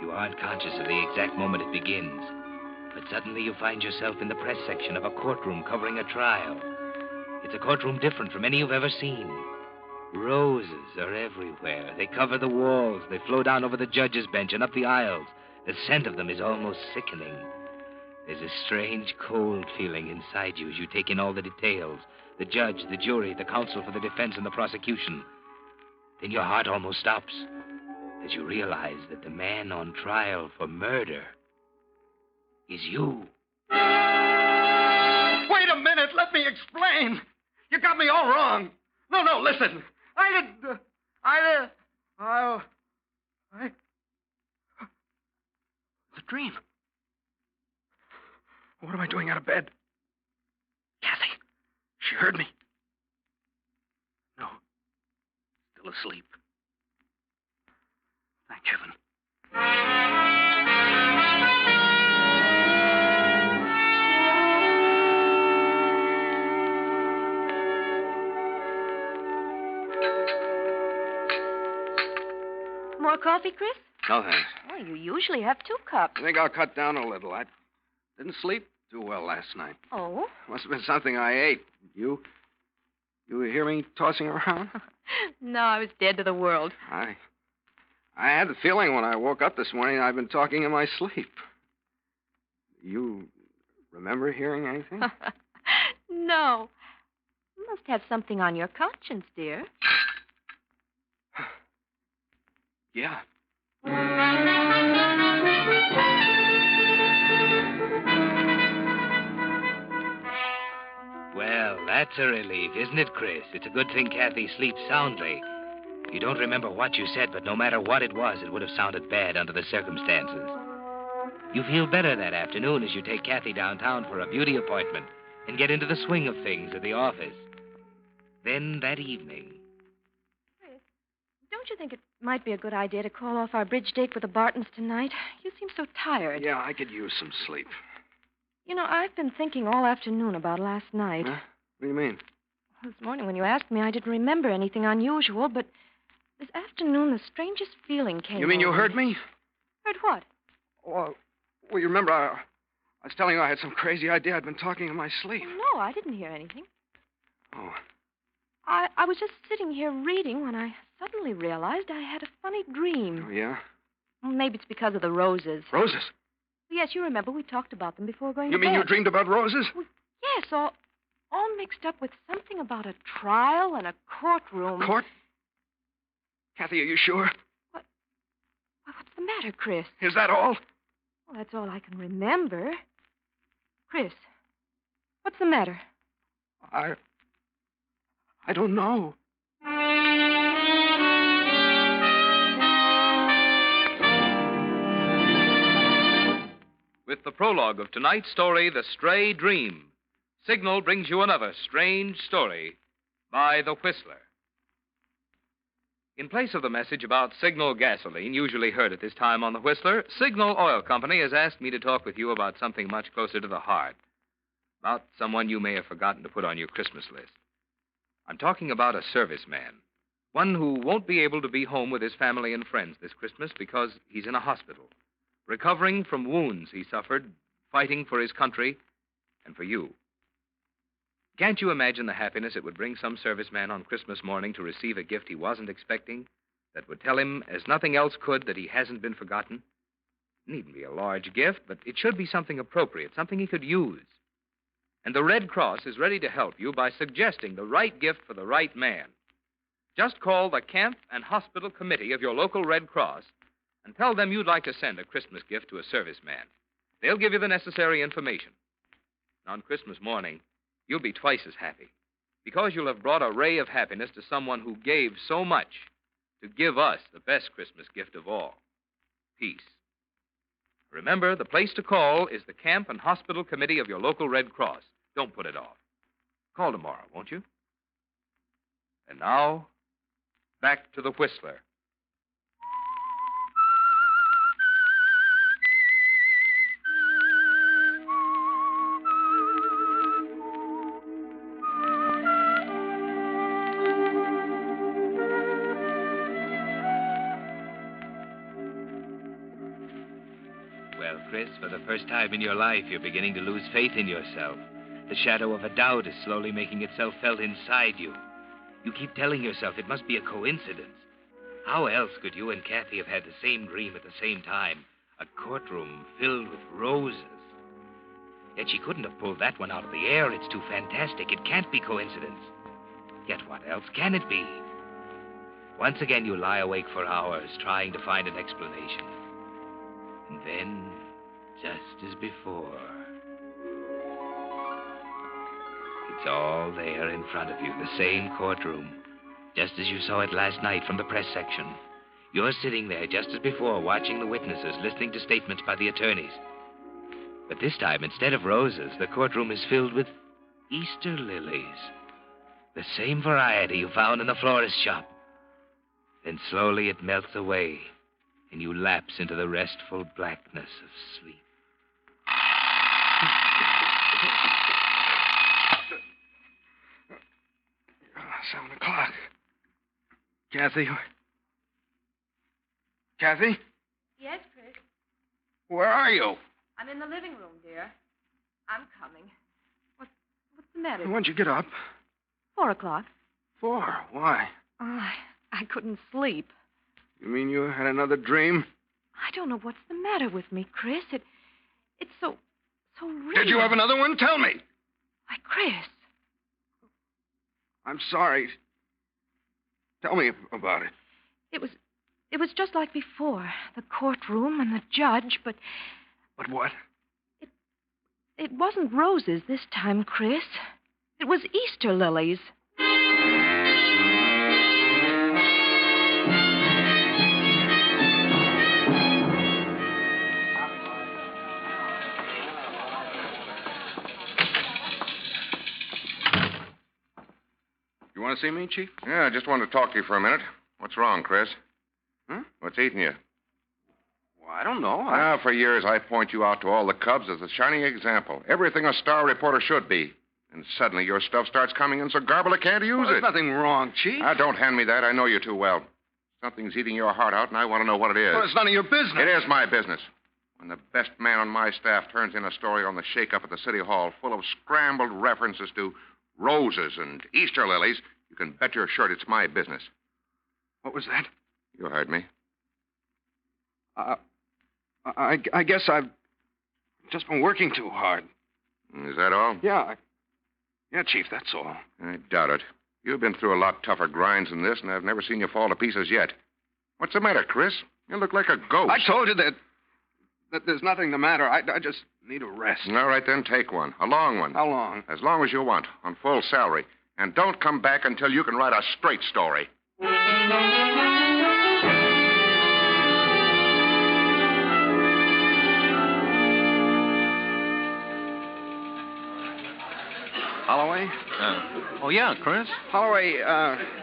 You aren't conscious of the exact moment it begins, but suddenly you find yourself in the press section of a courtroom covering a trial. It's a courtroom different from any you've ever seen. Roses are everywhere. They cover the walls. They flow down over the judge's bench and up the aisles. The scent of them is almost sickening. There's a strange, cold feeling inside you as you take in all the details. The judge, the jury, the counsel for the defense and the prosecution. Then your heart almost stops as you realize that the man on trial for murder is you. Wait a minute. Let me explain. You got me all wrong. No, listen. It's a dream. What am I doing out of bed? Kathy, she heard me. No, still asleep. Thank heaven. More coffee, Chris? No, thanks. Well, you usually have 2 cups. I think I'll cut down a little. I didn't sleep too well last night. Oh? Must have been something I ate. You hear me tossing around? No, I was dead to the world. I I had the feeling when I woke up this morning I've been talking in my sleep. You remember hearing anything? No. You must have something on your conscience, dear. Yeah. Well, that's a relief, isn't it, Chris? It's a good thing Kathy sleeps soundly. You don't remember what you said, but no matter what it was, it would have sounded bad under the circumstances. You feel better that afternoon as you take Kathy downtown for a beauty appointment and get into the swing of things at the office. Then that evening... Don't you think it might be a good idea to call off our bridge date with the Bartons tonight? You seem so tired. Yeah, I could use some sleep. You know, I've been thinking all afternoon about last night. Huh? What do you mean? This morning when you asked me, I didn't remember anything unusual, but this afternoon the strangest feeling came You mean you over heard me? Heard what? Well, you remember I was telling you I had some crazy idea. I'd been talking in my sleep. No, I didn't hear anything. Oh. I was just sitting here reading when I suddenly realized I had a funny dream. Oh, yeah? Well, maybe it's because of the roses. Roses? Yes, you remember we talked about them before going to You mean bed. you dreamed about roses? Well, yes, all mixed up with something about a trial and a courtroom. Court? Kathy, are you sure? What's the matter, Chris? Is that all? Well, that's all I can remember. Chris, what's the matter? I don't know. With the prologue of tonight's story, The Stray Dream, Signal brings you another strange story by The Whistler. In place of the message about Signal gasoline, usually heard at this time on The Whistler, Signal Oil Company has asked me to talk with you about something much closer to the heart. About someone you may have forgotten to put on your Christmas list. I'm talking about a serviceman. One who won't be able to be home with his family and friends this Christmas because he's in a hospital, recovering from wounds he suffered, fighting for his country and for you. Can't you imagine the happiness it would bring some serviceman on Christmas morning to receive a gift he wasn't expecting that would tell him, as nothing else could, that he hasn't been forgotten? It needn't be a large gift, but it should be something appropriate, something he could use. And the Red Cross is ready to help you by suggesting the right gift for the right man. Just call the Camp and Hospital Committee of your local Red Cross and tell them you'd like to send a Christmas gift to a serviceman. They'll give you the necessary information. And on Christmas morning, you'll be twice as happy because you'll have brought a ray of happiness to someone who gave so much to give us the best Christmas gift of all, peace. Remember, the place to call is the Camp and Hospital Committee of your local Red Cross. Don't put it off. Call tomorrow, won't you? And now, back to the Whistler. Well, Chris, for the first time in your life, you're beginning to lose faith in yourself. The shadow of a doubt is slowly making itself felt inside you. You keep telling yourself it must be a coincidence. How else could you and Kathy have had the same dream at the same time? A courtroom filled with roses. Yet she couldn't have pulled that one out of the air. It's too fantastic. It can't be coincidence. Yet what else can it be? Once again, you lie awake for hours trying to find an explanation. And then, just as before... It's all there in front of you, the same courtroom, just as you saw it last night from the press section. You're sitting there just as before, watching the witnesses, listening to statements by the attorneys. But this time, instead of roses, the courtroom is filled with Easter lilies. The same variety you found in the florist shop. Then slowly it melts away, and you lapse into the restful blackness of sleep. 7 o'clock. Kathy? Kathy? Yes, Chris? Where are you? I'm in the living room, dear. I'm coming. What's the matter? When'd you get up? 4 o'clock. 4? Why? Oh, I couldn't sleep. You mean you had another dream? I don't know what's the matter with me, Chris. It's so real. Did you have another one? Tell me. Why, Chris. I'm sorry. Tell me about it. It was just like before. The courtroom and the judge, but... But what? It wasn't roses this time, Chris. It was Easter lilies. You want to see me, Chief? Yeah, I just wanted to talk to you for a minute. What's wrong, Chris? Huh? What's eating you? Well, I don't know. Well, for years, I point you out to all the Cubs as a shining example. Everything a star reporter should be. And suddenly your stuff starts coming in so garbled I can't use it. There's nothing wrong, Chief. Don't hand me that. I know you too well. Something's eating your heart out, and I want to know what it is. Well, it's none of your business. It is my business. When the best man on my staff turns in a story on the shake-up at the City Hall full of scrambled references to roses and Easter lilies, you can bet your shirt it's my business. What was that? You heard me. I guess I've just been working too hard. Is that all? Yeah. Yeah, Chief, that's all. I doubt it. You've been through a lot tougher grinds than this, and I've never seen you fall to pieces yet. What's the matter, Chris? You look like a ghost. I told you that there's nothing the matter. I just need a rest. All right, then, take one. A long one. How long? As long as you want, on full salary. And don't come back until you can write a straight story. Holloway? Oh, yeah, Chris? Holloway,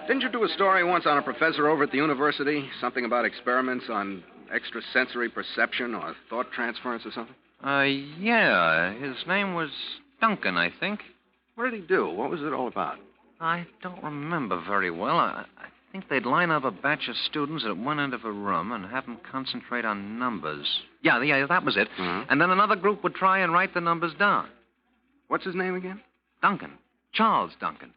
didn't you do a story once on a professor over at the university? Something about experiments on extrasensory perception or thought transference or something? Yeah. His name was Duncan, I think. What did he do? What was it all about? I don't remember very well. I think they'd line up a batch of students at one end of a room and have them concentrate on numbers. Yeah, that was it. Mm-hmm. And then another group would try and write the numbers down. What's his name again? Duncan. Charles Duncan.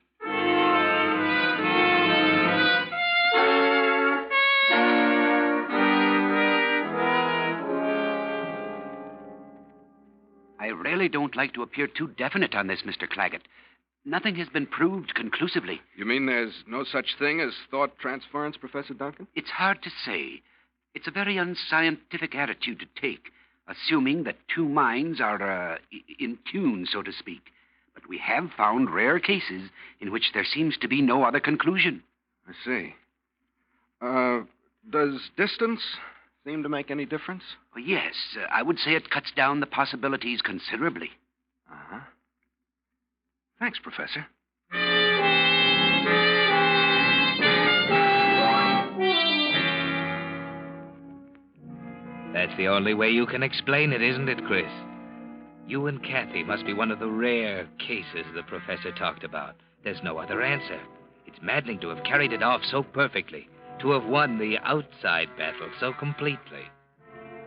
I really don't like to appear too definite on this, Mr. Claggett. Nothing has been proved conclusively. You mean there's no such thing as thought transference, Professor Duncan? It's hard to say. It's a very unscientific attitude to take, assuming that two minds are in tune, so to speak. But we have found rare cases in which there seems to be no other conclusion. I see. Does distance seem to make any difference? Well, yes, I would say it cuts down the possibilities considerably. Uh-huh. Thanks, Professor. That's the only way you can explain it, isn't it, Chris? You and Kathy must be one of the rare cases the professor talked about. There's no other answer. It's maddening to have carried it off so perfectly, to have won the outside battle so completely,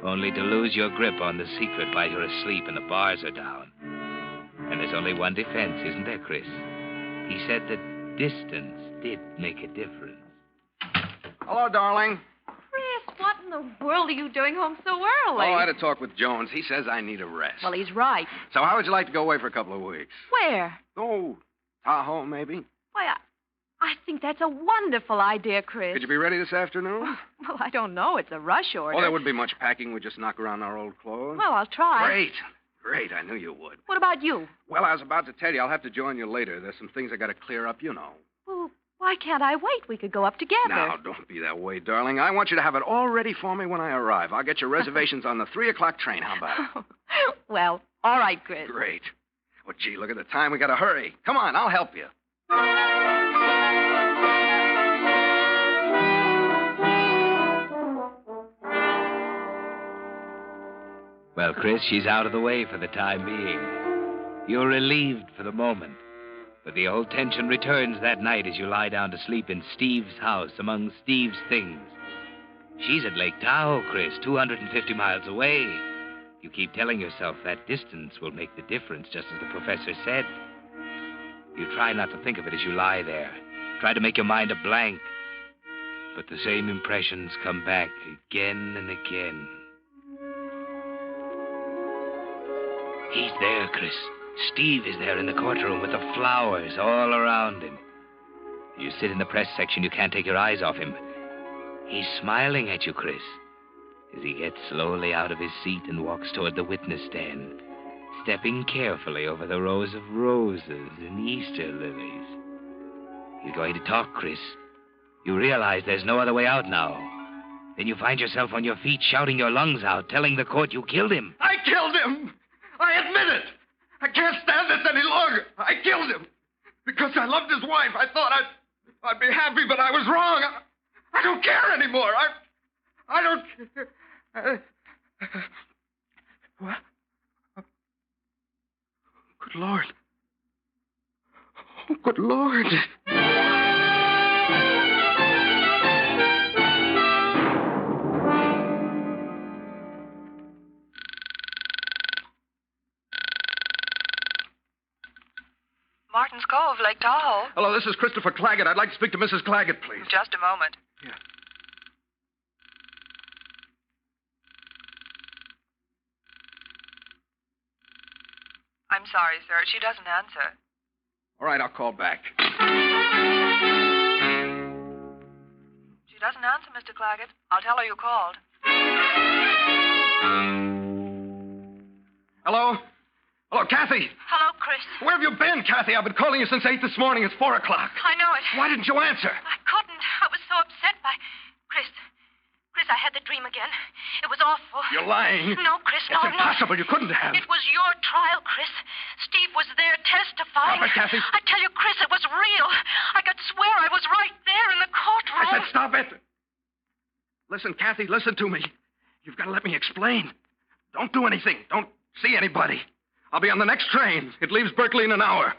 only to lose your grip on the secret while you're asleep and the bars are down. And there's only one defense, isn't there, Chris? He said that distance did make a difference. Hello, darling. Chris, what in the world are you doing home so early? Oh, I had a talk with Jones. He says I need a rest. Well, he's right. So how would you like to go away for a couple of weeks? Where? Oh, Tahoe, maybe. Why, I think that's a wonderful idea, Chris. Could you be ready this afternoon? Well, I don't know. It's a rush order. Oh, there wouldn't be much packing. We'd just knock around our old clothes. Well, I'll try. Great. I knew you would. What about you? Well, I was about to tell you. I'll have to join you later. There's some things I got to clear up, you know. Well, why can't I wait? We could go up together. Now, don't be that way, darling. I want you to have it all ready for me when I arrive. I'll get your reservations on the 3:00 train. How about it? Well, all right, Chris. Great. Well, gee, look at the time. We got to hurry. Come on, I'll help you. Well, Chris, she's out of the way for the time being. You're relieved for the moment. But the old tension returns that night as you lie down to sleep in Steve's house among Steve's things. She's at Lake Tahoe, Chris, 250 miles away. You keep telling yourself that distance will make the difference, just as the professor said. You try not to think of it as you lie there. Try to make your mind a blank. but the same impressions come back again and again. He's there, Chris. Steve is there in the courtroom with the flowers all around him. You sit in the press section, you can't take your eyes off him. He's smiling at you, Chris, as he gets slowly out of his seat and walks toward the witness stand, stepping carefully over the rows of roses and Easter lilies. He's going to talk, Chris. You realize there's no other way out now. Then you find yourself on your feet, shouting your lungs out, telling the court you killed him. I killed him! I admit it! I can't stand this any longer. I killed him. Because I loved his wife. I thought I'd be happy, but I was wrong. I don't care anymore. I don't care. What? Good Lord. Oh, good Lord. Martin's Cove, Lake Tahoe. Hello, this is Christopher Claggett. I'd like to speak to Mrs. Claggett, please. Just a moment. Yeah. I'm sorry, sir. She doesn't answer. All right, I'll call back. She doesn't answer, Mr. Claggett. I'll tell her you called. Hello? Hello, Kathy. Hello, Chris. Where have you been, Kathy? I've been calling you since 8 this morning. It's 4 o'clock. I know it. Why didn't you answer? I couldn't. I was so upset by... Chris, I had the dream again. It was awful. You're lying. No, Chris, no, It's impossible. You couldn't have. It was your trial, Chris. Steve was there testifying. Stop it, Kathy. I tell you, Chris, it was real. I could swear I was right there in the courtroom. I said stop it. Listen, Kathy, listen to me. You've got to let me explain. Don't do anything. Don't see anybody. I'll be on the next train. It leaves Berkeley in an hour.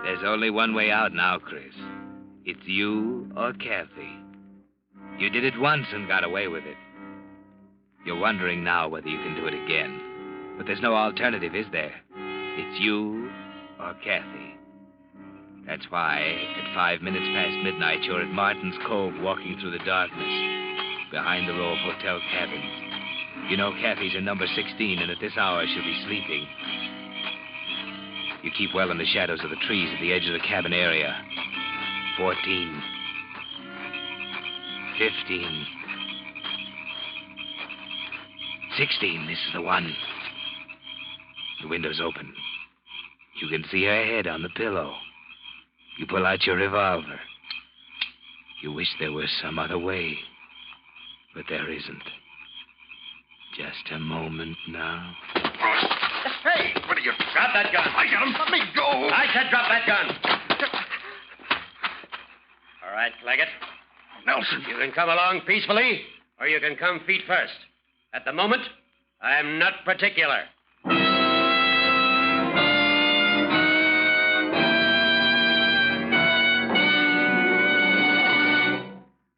There's only one way out now, Chris. It's you or Kathy. You did it once and got away with it. You're wondering now whether you can do it again. But there's no alternative, is there? It's you or Kathy. That's why, at 5 minutes past midnight, you're at Martin's Cove walking through the darkness, behind the row of hotel cabins. You know Kathy's in number 16, and at this hour she'll be sleeping. You keep well in the shadows of the trees at the edge of the cabin area. 14. 15. 16, this is the one. The window's open. You can see her head on the pillow. You pull out your revolver. You wish there was some other way, but there isn't. Just a moment now. Hey, what are you... Drop that gun. I got him. Let me go. I said drop that gun. All right, Claggett. Nelson. You can come along peacefully, or you can come feet first. At the moment, I'm not particular.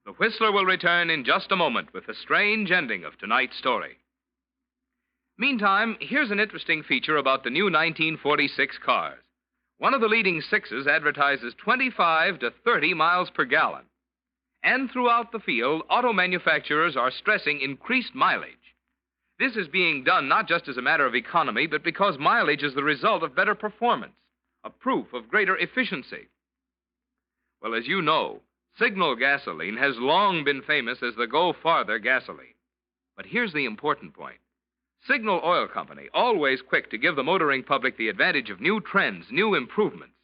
The Whistler will return in just a moment with the strange ending of tonight's story. Meantime, here's an interesting feature about the new 1946 cars. One of the leading sixes advertises 25 to 30 miles per gallon. And throughout the field, auto manufacturers are stressing increased mileage. This is being done not just as a matter of economy, but because mileage is the result of better performance, a proof of greater efficiency. Well, as you know, Signal gasoline has long been famous as the Go Farther gasoline. But here's the important point. Signal Oil Company, always quick to give the motoring public the advantage of new trends, new improvements,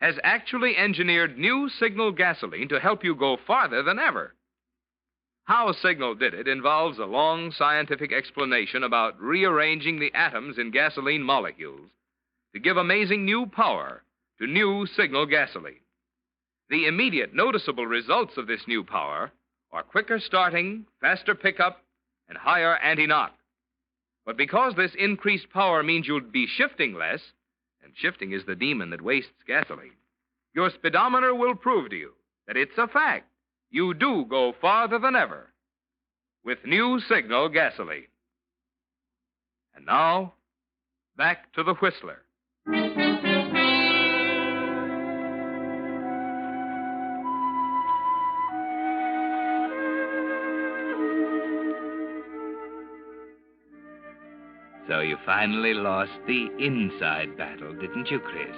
has actually engineered new Signal gasoline to help you go farther than ever. How Signal did it involves a long scientific explanation about rearranging the atoms in gasoline molecules to give amazing new power to new Signal gasoline. The immediate noticeable results of this new power are quicker starting, faster pickup, and higher anti-knock. But because this increased power means you'll be shifting less, and shifting is the demon that wastes gasoline, your speedometer will prove to you that it's a fact. You do go farther than ever with new Signal gasoline. And now, back to the Whistler. So you finally lost the inside battle, didn't you, Chris?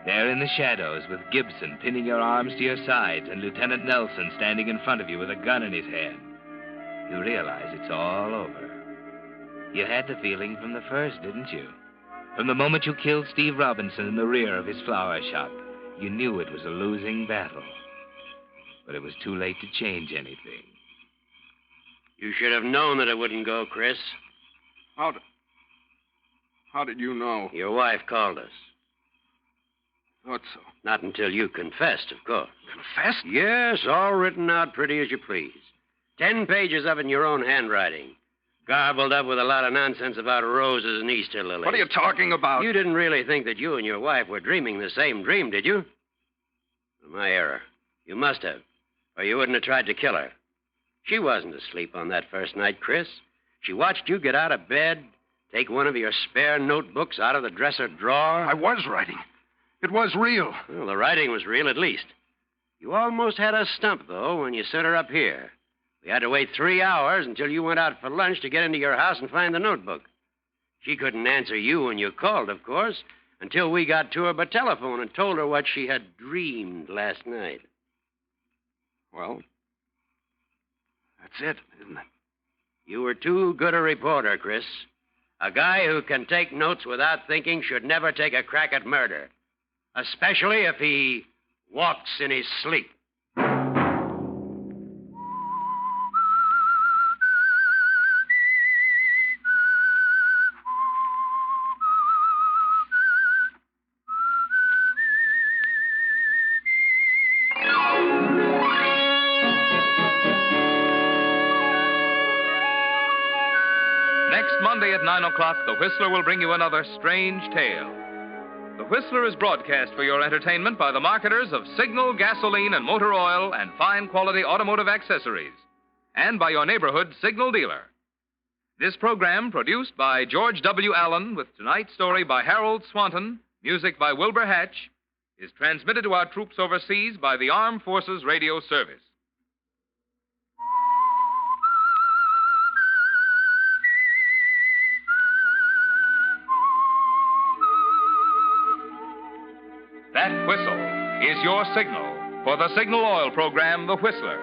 There in the shadows with Gibson pinning your arms to your sides and Lieutenant Nelson standing in front of you with a gun in his hand. You realize it's all over. You had the feeling from the first, didn't you? From the moment you killed Steve Robinson in the rear of his flower shop, you knew it was a losing battle. But it was too late to change anything. You should have known that it wouldn't go, Chris. How did you know? Your wife called us. Thought so. Not until you confessed, of course. Confessed? Yes, all written out pretty as you please. 10 pages of it in your own handwriting. Garbled up with a lot of nonsense about roses and Easter lilies. What are you talking about? You didn't really think that you and your wife were dreaming the same dream, did you? My error. You must have, or you wouldn't have tried to kill her. She wasn't asleep on that first night, Chris. She watched you get out of bed, take one of your spare notebooks out of the dresser drawer. I was writing. It was real. Well, the writing was real, at least. You almost had us stumped, though, when you sent her up here. We had to wait 3 hours until you went out for lunch to get into your house and find the notebook. She couldn't answer you when you called, of course, until we got to her by telephone and told her what she had dreamed last night. Well, that's it, isn't it? You were too good a reporter, Chris. A guy who can take notes without thinking should never take a crack at murder, especially if he walks in his sleep. Monday at 9 o'clock, The Whistler will bring you another strange tale. The Whistler is broadcast for your entertainment by the marketers of Signal, gasoline, and motor oil and fine quality automotive accessories, and by your neighborhood Signal dealer. This program, produced by George W. Allen, with tonight's story by Harold Swanton, music by Wilbur Hatch, is transmitted to our troops overseas by the Armed Forces Radio Service. That whistle is your signal for the Signal Oil program, The Whistler.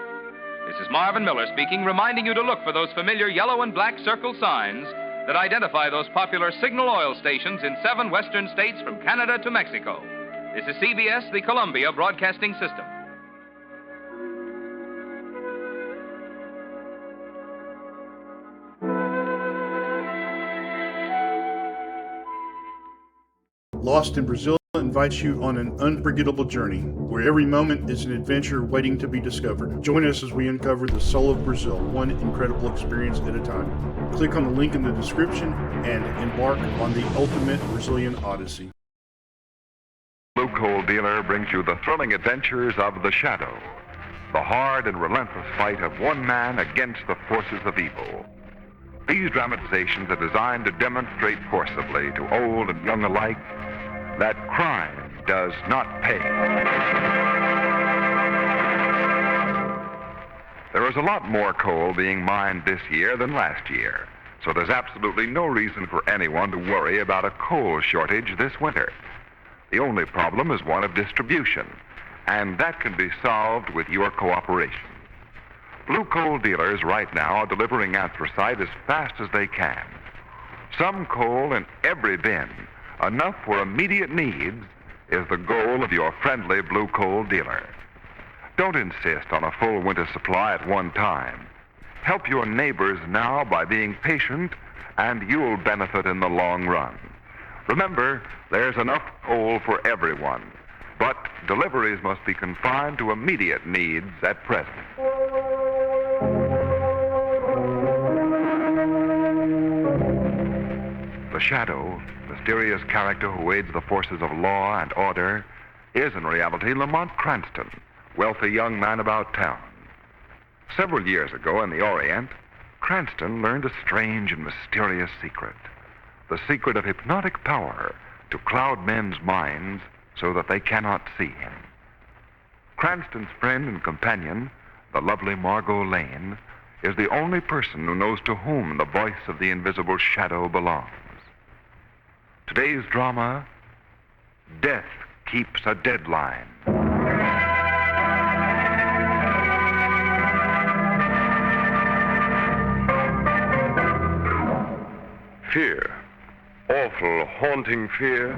This is Marvin Miller speaking, reminding you to look for those familiar yellow and black circle signs that identify those popular Signal Oil stations in 7 western states from Canada to Mexico. This is CBS, the Columbia Broadcasting System. Lost in Brazil invites you on an unforgettable journey where every moment is an adventure waiting to be discovered. Join us as we uncover the soul of Brazil, one incredible experience at a time. Click on the link in the description and embark on the ultimate Brazilian odyssey. Blue Coal Dealer brings you the thrilling adventures of The Shadow, the hard and relentless fight of one man against the forces of evil. These dramatizations are designed to demonstrate forcibly to old and young alike that crime does not pay. There is a lot more coal being mined this year than last year, so there's absolutely no reason for anyone to worry about a coal shortage this winter. The only problem is one of distribution, and that can be solved with your cooperation. Blue Coal Dealers right now are delivering anthracite as fast as they can. Some coal in every bin, enough for immediate needs, is the goal of your friendly Blue Coal Dealer. Don't insist on a full winter supply at one time. Help your neighbors now by being patient, and you'll benefit in the long run. Remember, there's enough coal for everyone, but deliveries must be confined to immediate needs at present. The Shadow, mysterious character who aids the forces of law and order, is in reality Lamont Cranston, wealthy young man about town. Several years ago in the Orient, Cranston learned a strange and mysterious secret. The secret of hypnotic power to cloud men's minds so that they cannot see him. Cranston's friend and companion, the lovely Margot Lane, is the only person who knows to whom the voice of the invisible shadow belongs. Today's drama, Death Keeps a Deadline. Fear, awful, haunting fear,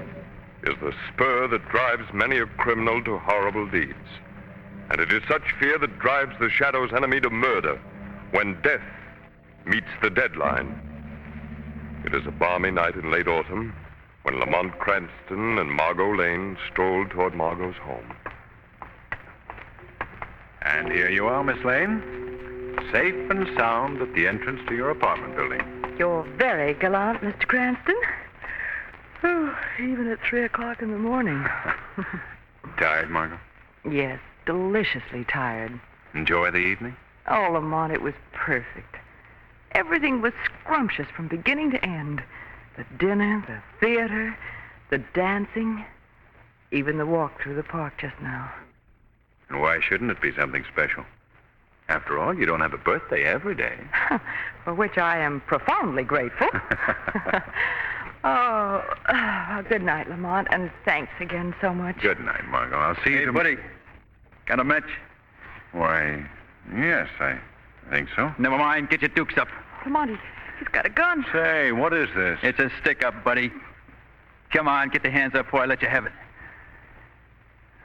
is the spur that drives many a criminal to horrible deeds. And it is such fear that drives the shadow's enemy to murder when death meets the deadline. It is a balmy night in late autumn when Lamont Cranston and Margot Lane strolled toward Margot's home. And here you are, Miss Lane. Safe and sound at the entrance to your apartment building. You're very gallant, Mr. Cranston. Oh, even at 3 o'clock in the morning. Tired, Margot? Yes, deliciously tired. Enjoy the evening? Oh, Lamont, it was perfect. Everything was scrumptious from beginning to end. The dinner, the theater, the dancing, even the walk through the park just now. And why shouldn't it be something special? After all, you don't have a birthday every day. For which I am profoundly grateful. Good night, Lamont, and thanks again so much. Good night, Margot. I'll see you Hey, buddy. Got a match? Why, yes, I think so. Never mind. Get your dukes up. Lamont, he's got a gun. Say, what is this? It's a stick-up, buddy. Come on, get the hands up before I let you have it.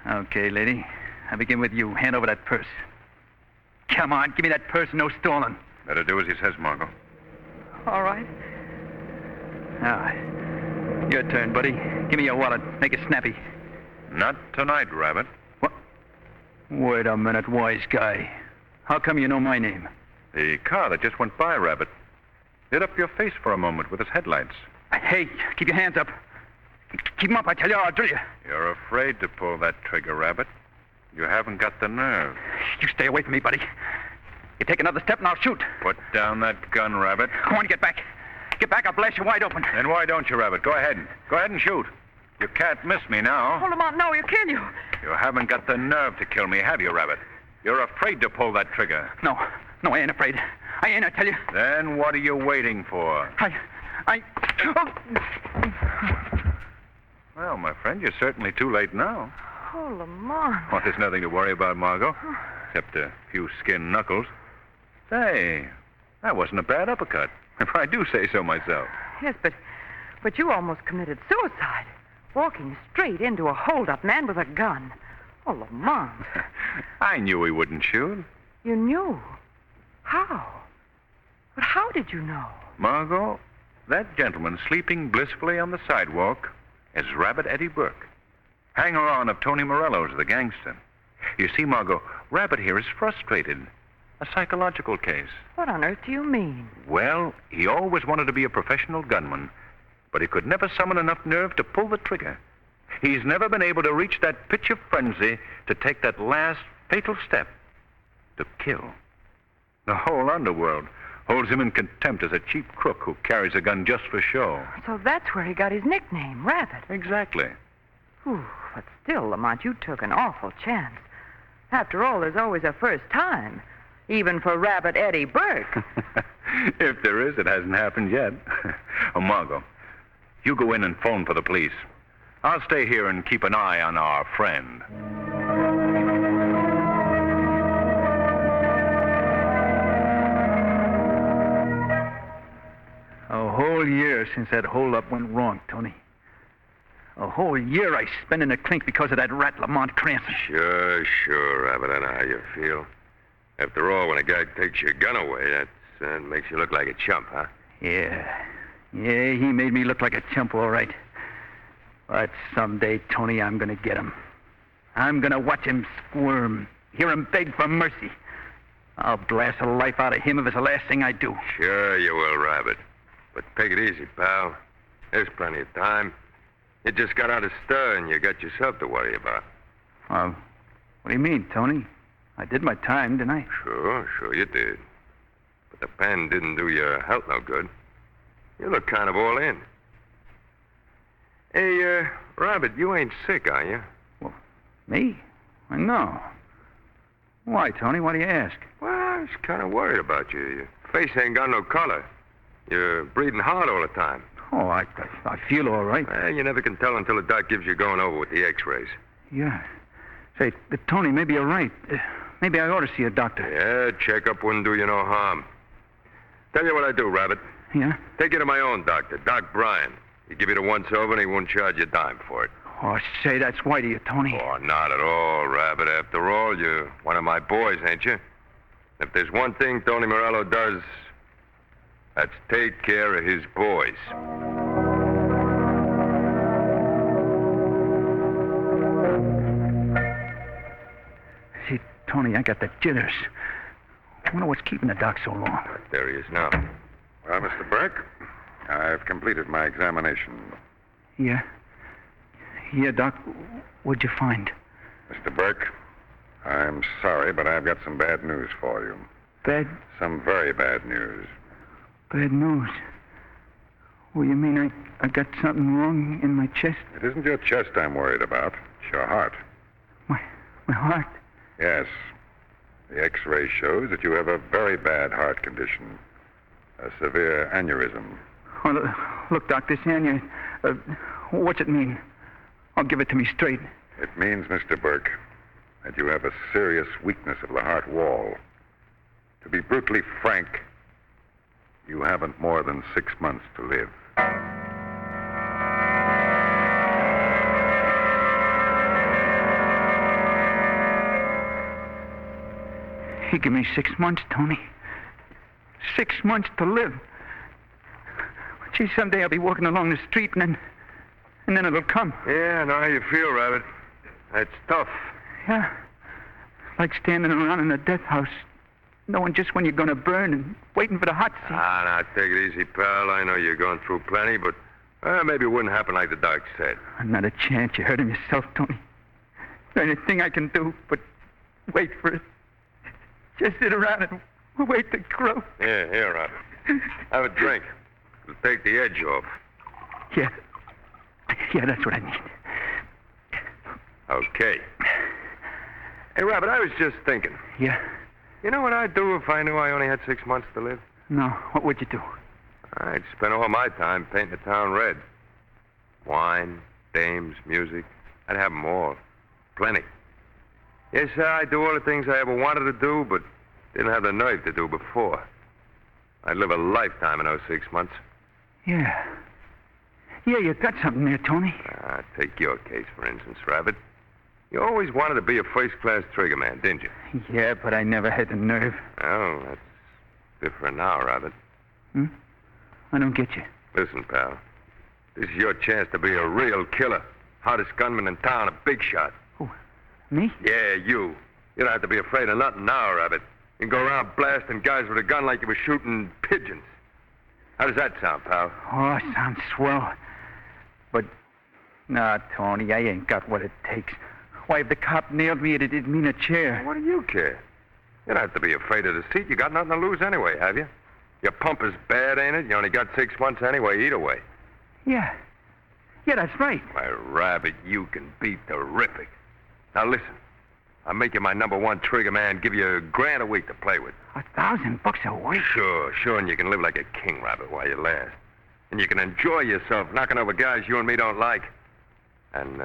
Okay, lady. I begin with you. Hand over that purse. Come on, give me that purse, no stolen. Better do as he says, Margot. All right. All right. Your turn, buddy. Give me your wallet. Make it snappy. Not tonight, Rabbit. What? Wait a minute, wise guy. How come you know my name? The car that just went by, Rabbit. Lit up your face for a moment with its headlights. Hey, keep your hands up. Keep them up, I tell you, or I'll drill you. You're afraid to pull that trigger, Rabbit. You haven't got the nerve. You stay away from me, buddy. You take another step and I'll shoot. Put down that gun, Rabbit. Come on, get back. Get back, I'll blast you wide open. Then why don't you, Rabbit? Go ahead. Go ahead and shoot. You can't miss me now. Oh, Lamont, no, he'll kill you. You haven't got the nerve to kill me, have you, Rabbit? You're afraid to pull that trigger. No, I ain't afraid. I ain't, I tell you. Then what are you waiting for? Well, my friend, you're certainly too late now. Oh, Lamont. Well, there's nothing to worry about, Margot, except a few skin knuckles. Say, that wasn't a bad uppercut, if I do say so myself. Yes, but you almost committed suicide, walking straight into a hold-up man with a gun. Oh, Lamont. I knew he wouldn't shoot. You knew? How? But how did you know? Margot, that gentleman sleeping blissfully on the sidewalk is Rabbit Eddie Burke, hanger-on of Tony Morello's The Gangster. You see, Margot, Rabbit here is frustrated. A psychological case. What on earth do you mean? Well, he always wanted to be a professional gunman, but he could never summon enough nerve to pull the trigger. He's never been able to reach that pitch of frenzy to take that last fatal step, to kill. The whole underworld holds him in contempt as a cheap crook who carries a gun just for show. So that's where he got his nickname, Rabbit. Exactly. Whew, but still, Lamont, you took an awful chance. After all, there's always a first time, even for Rabbit Eddie Burke. If there is, it hasn't happened yet. Oh, Margot, you go in and phone for the police. I'll stay here and keep an eye on our friend. A whole year since that hold-up went wrong, Tony. A whole year I spent in the clink because of that rat Lamont Cranston. Sure, Rabbit. I know how you feel. After all, when a guy takes your gun away, that makes you look like a chump, huh? Yeah, he made me look like a chump, all right. But someday, Tony, I'm going to get him. I'm going to watch him squirm, hear him beg for mercy. I'll blast the life out of him if it's the last thing I do. Sure you will, Rabbit. But take it easy, pal. There's plenty of time. You just got out of stir and you got yourself to worry about. What do you mean, Tony? I did my time, didn't I? Sure you did. But the pen didn't do your health no good. You look kind of all in. Hey, Robert, you ain't sick, are you? Me? No. Why, Tony? Why do you ask? Well, I was kind of worried about you. Your face ain't got no color. You're breathing hard all the time. Oh, I feel all right. Well, you never can tell until the doc gives you going over with the x-rays. Yeah. Say, Tony, maybe you're right. Maybe I ought to see a doctor. Yeah, checkup wouldn't do you no harm. Tell you what I do, Rabbit. Yeah? Take you to my own doctor, Doc Bryan. He give you the once-over and he won't charge you a dime for it. Oh, say, that's white of you, Tony. Oh, not at all, Rabbit. After all, you're one of my boys, ain't you? If there's one thing Tony Morello does, that's take care of his boys. See, Tony, I got the jitters. I wonder what's keeping the doc so long. There he is now. Well, Mr. Burke, I've completed my examination. Yeah? Yeah, Doc. What'd you find? Mr. Burke, I'm sorry, but I've got some bad news for you. Bad? Some very bad news. Bad news? Well, you mean I got something wrong in my chest? It isn't your chest I'm worried about. It's your heart. My heart? Yes. The X-ray shows that you have a very bad heart condition. A severe aneurysm. Oh, look, Doc, this aneurysm... what's it mean? Oh, give it to me straight. It means, Mr. Burke, that you have a serious weakness of the heart wall. To be brutally frank, you haven't more than 6 months to live. You give me 6 months, Tony. 6 months to live. Gee, someday I'll be walking along the street and then it'll come. Yeah, I know how you feel, Rabbit. That's tough. Yeah. Like standing around in a death house, knowing just when you're going to burn and waiting for the hot seat. Now, take it easy, pal. I know you're going through plenty, but maybe it wouldn't happen like the doc said. Not a chance. You heard him yourself, Tony. There ain't a thing I can do but wait for it. Just sit around and wait to grow. Here, Rabbit. Have a drink. It'll take the edge off. Yeah. Yeah, that's what I need. Okay. Hey, Rabbit, I was just thinking. Yeah? You know what I'd do if I knew I only had 6 months to live? No. What would you do? I'd spend all my time painting the town red. Wine, dames, music. I'd have them all. Plenty. Yes, I'd do all the things I ever wanted to do, but didn't have the nerve to do before. I'd live a lifetime in those 6 months. Yeah. Yeah, you got something there, Tony. Take your case, for instance, Rabbit. You always wanted to be a first-class triggerman, didn't you? Yeah, but I never had the nerve. Oh, that's different now, Rabbit. I don't get you. Listen, pal. This is your chance to be a real killer. Hottest gunman in town, a big shot. Who? Me? Yeah, you. You don't have to be afraid of nothing now, Rabbit. You can go around blasting guys with a gun like you were shooting pigeons. How does that sound, pal? Oh, sounds swell. But, nah, Tony, I ain't got what it takes. Why, if the cop nailed me, it'd mean a chair. What do you care? You don't have to be afraid of the seat. You got nothing to lose anyway, have you? Your pump is bad, ain't it? You only got 6 months anyway, either way. Yeah. Yeah, that's right. My Rabbit, you can be terrific. Now, listen. I'll make you my #1 trigger man, give you $1,000 a week to play with. $1,000 a week? Sure, and you can live like a king, Rabbit, while you last. And you can enjoy yourself knocking over guys you and me don't like. And,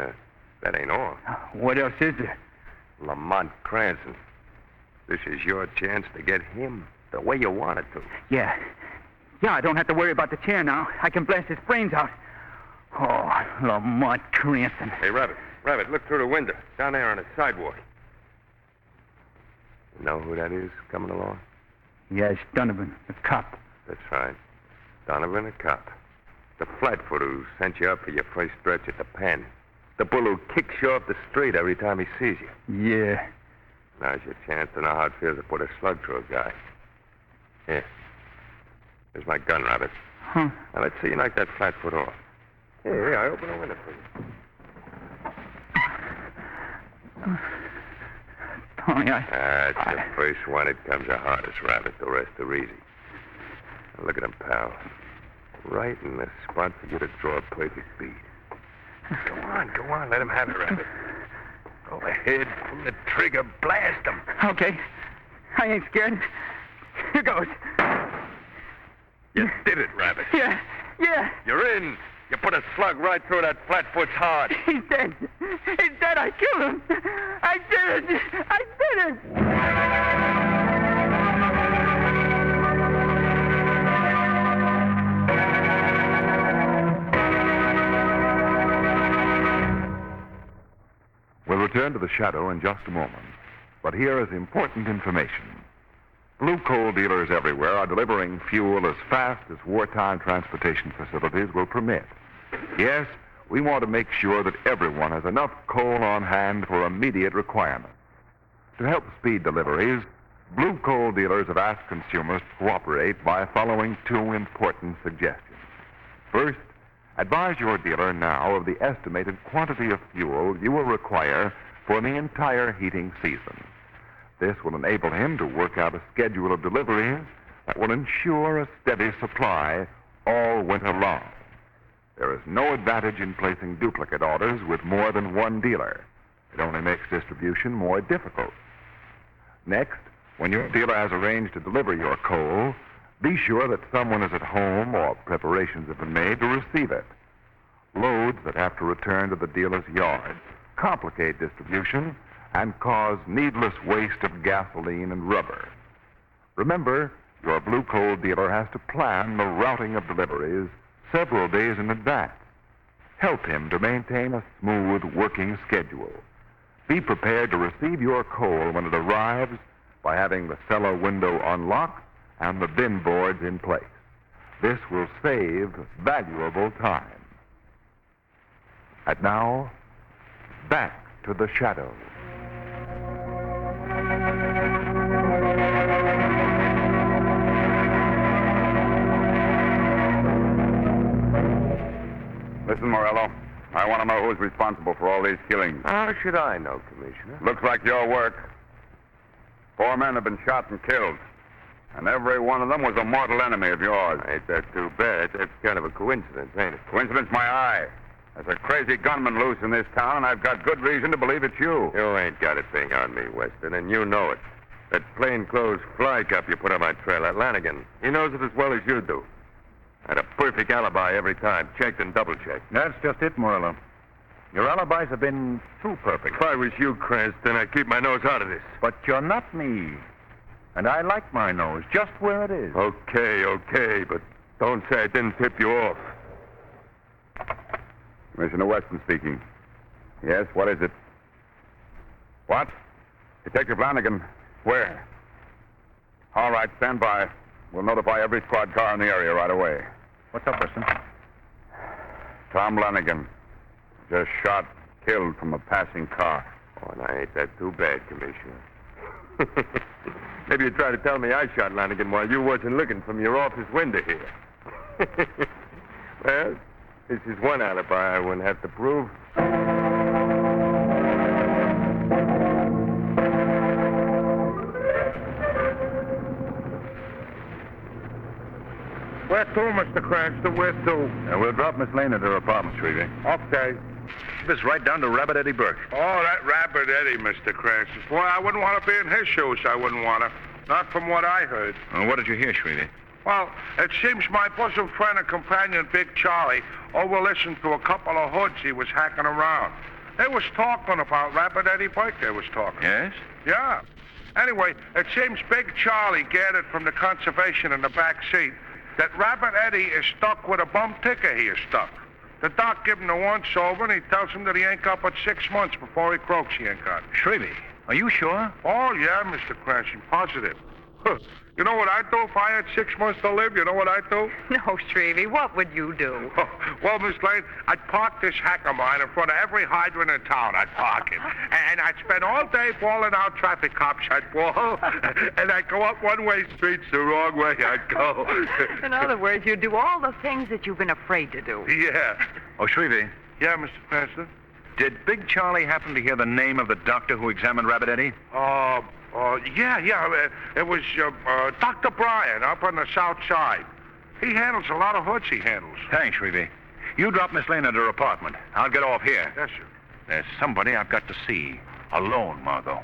that ain't all. What else is there? Lamont Cranston. This is your chance to get him the way you want it to. Yeah. Yeah, I don't have to worry about the chair now. I can blast his brains out. Oh, Lamont Cranston. Hey, Rabbit, look through the window. Down there on the sidewalk. You know who that is coming along? Yeah, it's Donovan, the cop. That's right. Donovan, the cop. The flatfoot who sent you up for your first stretch at the pen. The bull who kicks you off the street every time he sees you. Yeah. Now's your chance to know how it feels to put a slug through a guy. Here. Here's my gun, Rabbit. Huh? Now, let's see you knock that flatfoot off. Here, I open the window for you. Tony, That's the first one. It comes the hardest, Rabbit. The rest are easy. Look at him, pal. Right in the spot for you to draw a perfect bead. Go on. Let him have it, Rabbit. Go ahead, pull the trigger, blast him. Okay. I ain't scared. Here goes. You did it, Rabbit. Yeah. You're in. You put a slug right through that flatfoot's heart. He's dead. I killed him. I did it. We'll return to the shadow in just a moment. But here is important information. Blue coal dealers everywhere are delivering fuel as fast as wartime transportation facilities will permit. Yes, we want to make sure that everyone has enough coal on hand for immediate requirements. To help speed deliveries, blue coal dealers have asked consumers to cooperate by following two important suggestions. First, advise your dealer now of the estimated quantity of fuel you will require for the entire heating season. This will enable him to work out a schedule of deliveries that will ensure a steady supply all winter long. There is no advantage in placing duplicate orders with more than one dealer. It only makes distribution more difficult. Next, when your dealer has arranged to deliver your coal, be sure that someone is at home or preparations have been made to receive it. Loads that have to return to the dealer's yard complicate distribution and cause needless waste of gasoline and rubber. Remember, your blue coal dealer has to plan the routing of deliveries several days in advance. Help him to maintain a smooth working schedule. Be prepared to receive your coal when it arrives by having the cellar window unlocked and the bin boards in place. This will save valuable time. And now, back to the shadow. Listen, Morello, I want to know who's responsible for all these killings. How should I know, Commissioner? Looks like your work. 4 men have been shot and killed. And every one of them was a mortal enemy of yours. Ain't that too bad? That's kind of a coincidence, ain't it? Coincidence, my eye. There's a crazy gunman loose in this town, and I've got good reason to believe it's you. You ain't got a thing on me, Weston, and you know it. That plainclothes fly cop you put on my trail, that Lanigan, he knows it as well as you do. I had a perfect alibi every time, checked and double-checked. That's just it, Morello. Your alibis have been too perfect. If I was you, Cranston, I'd keep my nose out of this. But you're not me. And I like my nose just where it is. Okay, but don't say I didn't tip you off. Commissioner Weston speaking. Yes, what is it? What? Detective Lanigan. Where? All right, stand by. We'll notify every squad car in the area right away. What's up, Weston? Tom Lanigan. Just shot, killed from a passing car. Oh, now ain't that too bad, Commissioner? Maybe you tried to tell me I shot Lanigan while you wasn't looking from your office window here. Well, this is one alibi I wouldn't have to prove. Where to, Mr. Cranston? Where to? And we'll drop Miss Lane at her apartment, Shrevey. Okay. This right down to Rabbit Eddie Burke. Oh, that Rabbit Eddie, Mr. Cranston. Boy, I wouldn't want to be in his shoes. I wouldn't want to. Not from what I heard. What did you hear, Shrevey? Well, it seems my bosom friend and companion, Big Charlie, over-listened to a couple of hoods he was hacking around. They was talking about Rabbit Eddie Burke, they was talking. Yes? Yeah. Anyway, it seems Big Charlie gathered from the conservation in the back seat that Rabbit Eddie is stuck with a bum ticker he is stuck. The doc give him the once-over, and he tells him that he ain't got but 6 months before he croaks he ain't got. Shrevey, are you sure? Oh, yeah, Mr. Cranston, positive. You know what I'd do if I had 6 months to live? You know what I'd do? No, Shrevey, what would you do? Well, Miss Lane, I'd park this hack of mine in front of every hydrant in town. I'd park it. And I'd spend all day bawling out traffic cops. I'd bawl. And I'd go up one-way streets the wrong way I'd go. In other words, you'd do all the things that you've been afraid to do. Yeah. Oh, Shrevey. Yeah, Mr. Cranston? Did Big Charlie happen to hear the name of the doctor who examined Rabbit Eddie? Yeah. It was Dr. Bryan up on the south side. He handles a lot of hoods, he handles. Thanks, Shrevey. You drop Miss Lane at her apartment. I'll get off here. Yes, sir. There's somebody I've got to see. Alone, Margot.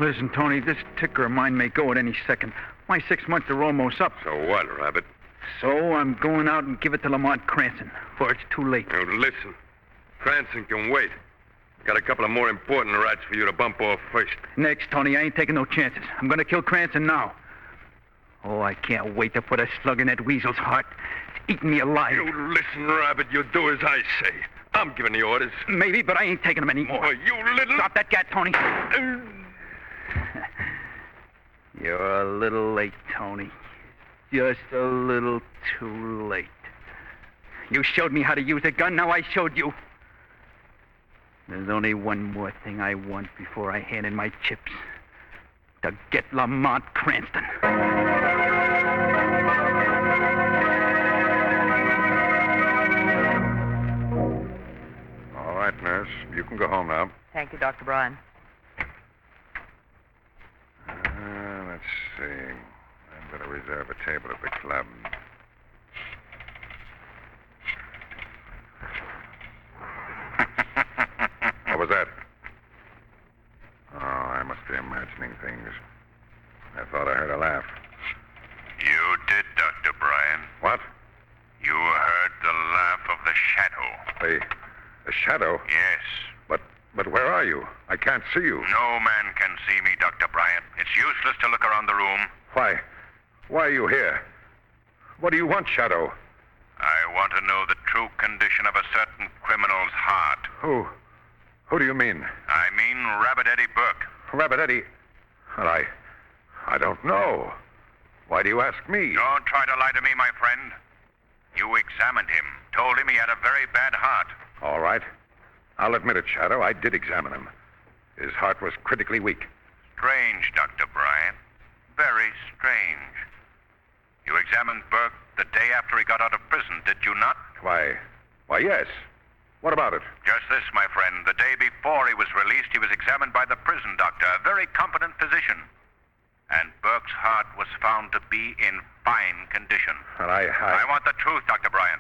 Listen, Tony, this ticker of mine may go at any second. My 6 months are almost up. So what, Rabbit? So I'm going out and give it to Lamont Cranston, for it's too late. Now, listen. Cranston can wait. Got a couple of more important rats for you to bump off first. Next, Tony, I ain't taking no chances. I'm going to kill Cranston now. Oh, I can't wait to put a slug in that weasel's heart. It's eating me alive. You listen, Rabbit. You do as I say. I'm giving the orders. Maybe, but I ain't taking them anymore. Oh, you little... Drop that gat, Tony. You're a little late, Tony. Just a little too late. You showed me how to use a gun, now I showed you. There's only one more thing I want before I hand in my chips. To get Lamont Cranston. All right, nurse. You can go home now. Thank you, Dr. Bryan. Let's see. I'm going to reserve a table at the club. What was that? Oh, I must be imagining things. I thought I heard a laugh. You did, Dr. Bryan. What? You heard the laugh of the shadow. The shadow? Yes. But where are you? I can't see you. No man can see me, Dr. Bryan. It's useless to look around the room. Why? Why are you here? What do you want, Shadow? I want to know the true condition of a certain criminal's heart. Who do you mean? I mean Rabbit Eddie Burke. Rabbit Eddie? Well, I don't know. Why do you ask me? Don't try to lie to me, my friend. You examined him, told him he had a very bad heart. All right. I'll admit it, Shadow. I did examine him. His heart was critically weak. Strange, Dr. Bryan. Very strange. You examined Burke the day after he got out of prison, did you not? Why, yes. What about it? Just this, my friend. The day before he was released, he was examined by the prison doctor, a very competent physician. And Burke's heart was found to be in fine condition. And I want the truth, Dr. Bryan.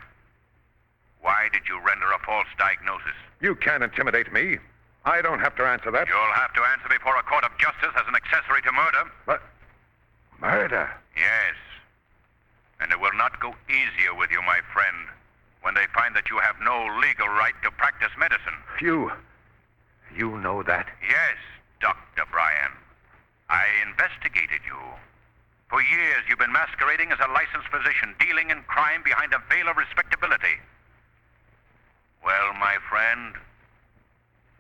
Why did you render a false diagnosis? You can't intimidate me. I don't have to answer that. You'll have to answer before a court of justice as an accessory to murder. But murder? Yes. And it will not go easier with you, my friend, when they find that you have no legal right to practice medicine. You know that? Yes, Dr. Bryan. I investigated you. For years, you've been masquerading as a licensed physician, dealing in crime behind a veil of respectability. Well, my friend,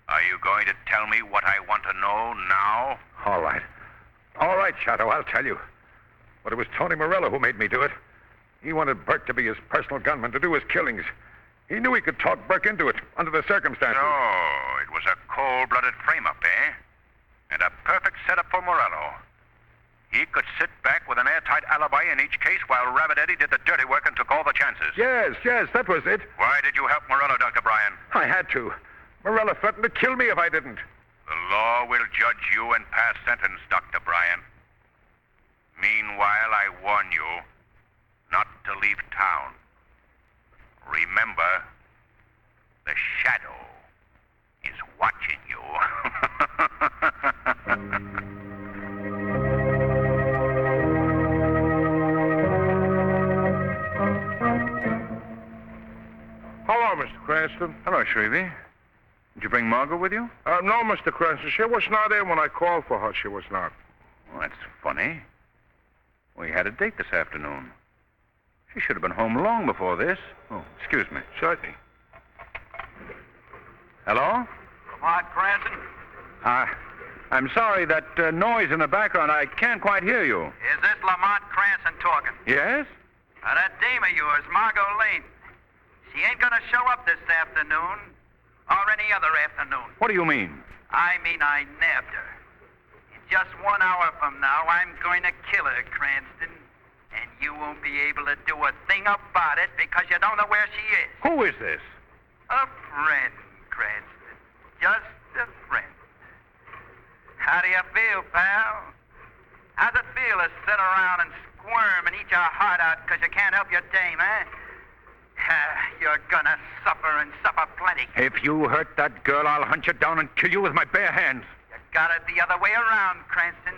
are you going to tell me what I want to know now? All right. All right, Shadow, I'll tell you. But it was Tony Morello who made me do it. He wanted Burke to be his personal gunman, to do his killings. He knew he could talk Burke into it, under the circumstances. So, it was a cold-blooded frame-up, eh? And a perfect setup for Morello. He could sit back with an airtight alibi in each case while Rabbit Eddie did the dirty work and took all the chances. Yes, that was it. Why did you help Morello, Dr. Bryan? I had to. Morello threatened to kill me if I didn't. The law will judge you and pass sentence, Dr. Bryan. Meanwhile, I warn you not to leave town. Remember, the shadow is watching you. Hello, Mr. Cranston. Hello, Shrevey. Did you bring Margot with you? No, Mr. Cranston. She was not there when I called for her. She was not. Well, that's funny. We had a date this afternoon. She should have been home long before this. Oh, excuse me. Certainly. Hello? Lamont Cranston? I'm sorry, that noise in the background, I can't quite hear you. Is this Lamont Cranston talking? Yes? That dame of yours, Margot Lane. She ain't gonna show up this afternoon or any other afternoon. What do you mean? I mean I nabbed her. In just 1 hour from now, I'm going to kill her, Cranston. And you won't be able to do a thing about it because you don't know where she is. Who is this? A friend, Cranston. Just a friend. How do you feel, pal? How's it feel to sit around and squirm and eat your heart out because you can't help your dame, eh? You're gonna suffer and suffer plenty. If you hurt that girl, I'll hunt you down and kill you with my bare hands. You got it the other way around, Cranston.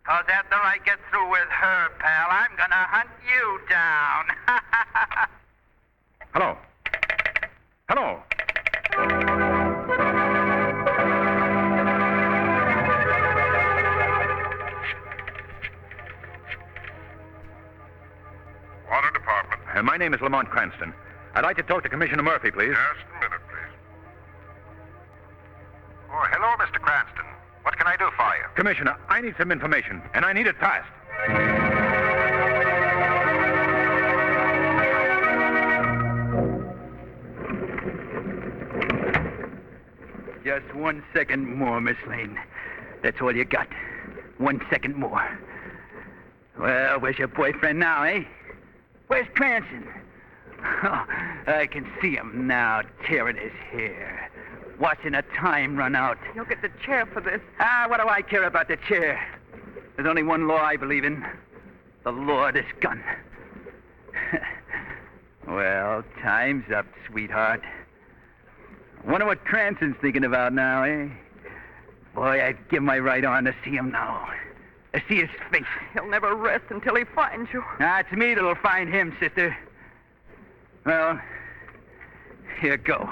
Because after I get through with her, pal, I'm gonna hunt you down. Hello. Hello. Water Department. My name is Lamont Cranston. I'd like to talk to Commissioner Murphy, please. Just a minute, please. Oh, hello, Mr. Cranston. What can I do for you? Commissioner, I need some information, and I need it fast. Just 1 second more, Miss Lane. That's all you got. 1 second more. Well, where's your boyfriend now, eh? Where's Cranston? Oh, I can see him now, tearing his hair. Watching the time run out. You'll get the chair for this. What do I care about the chair? There's only one law I believe in. The law of this gun. Well, time's up, sweetheart. Wonder what Cranston's thinking about now, eh? Boy, I'd give my right arm to see him now. To see his face. He'll never rest until he finds you. It's me that'll find him, sister. Well, here goes.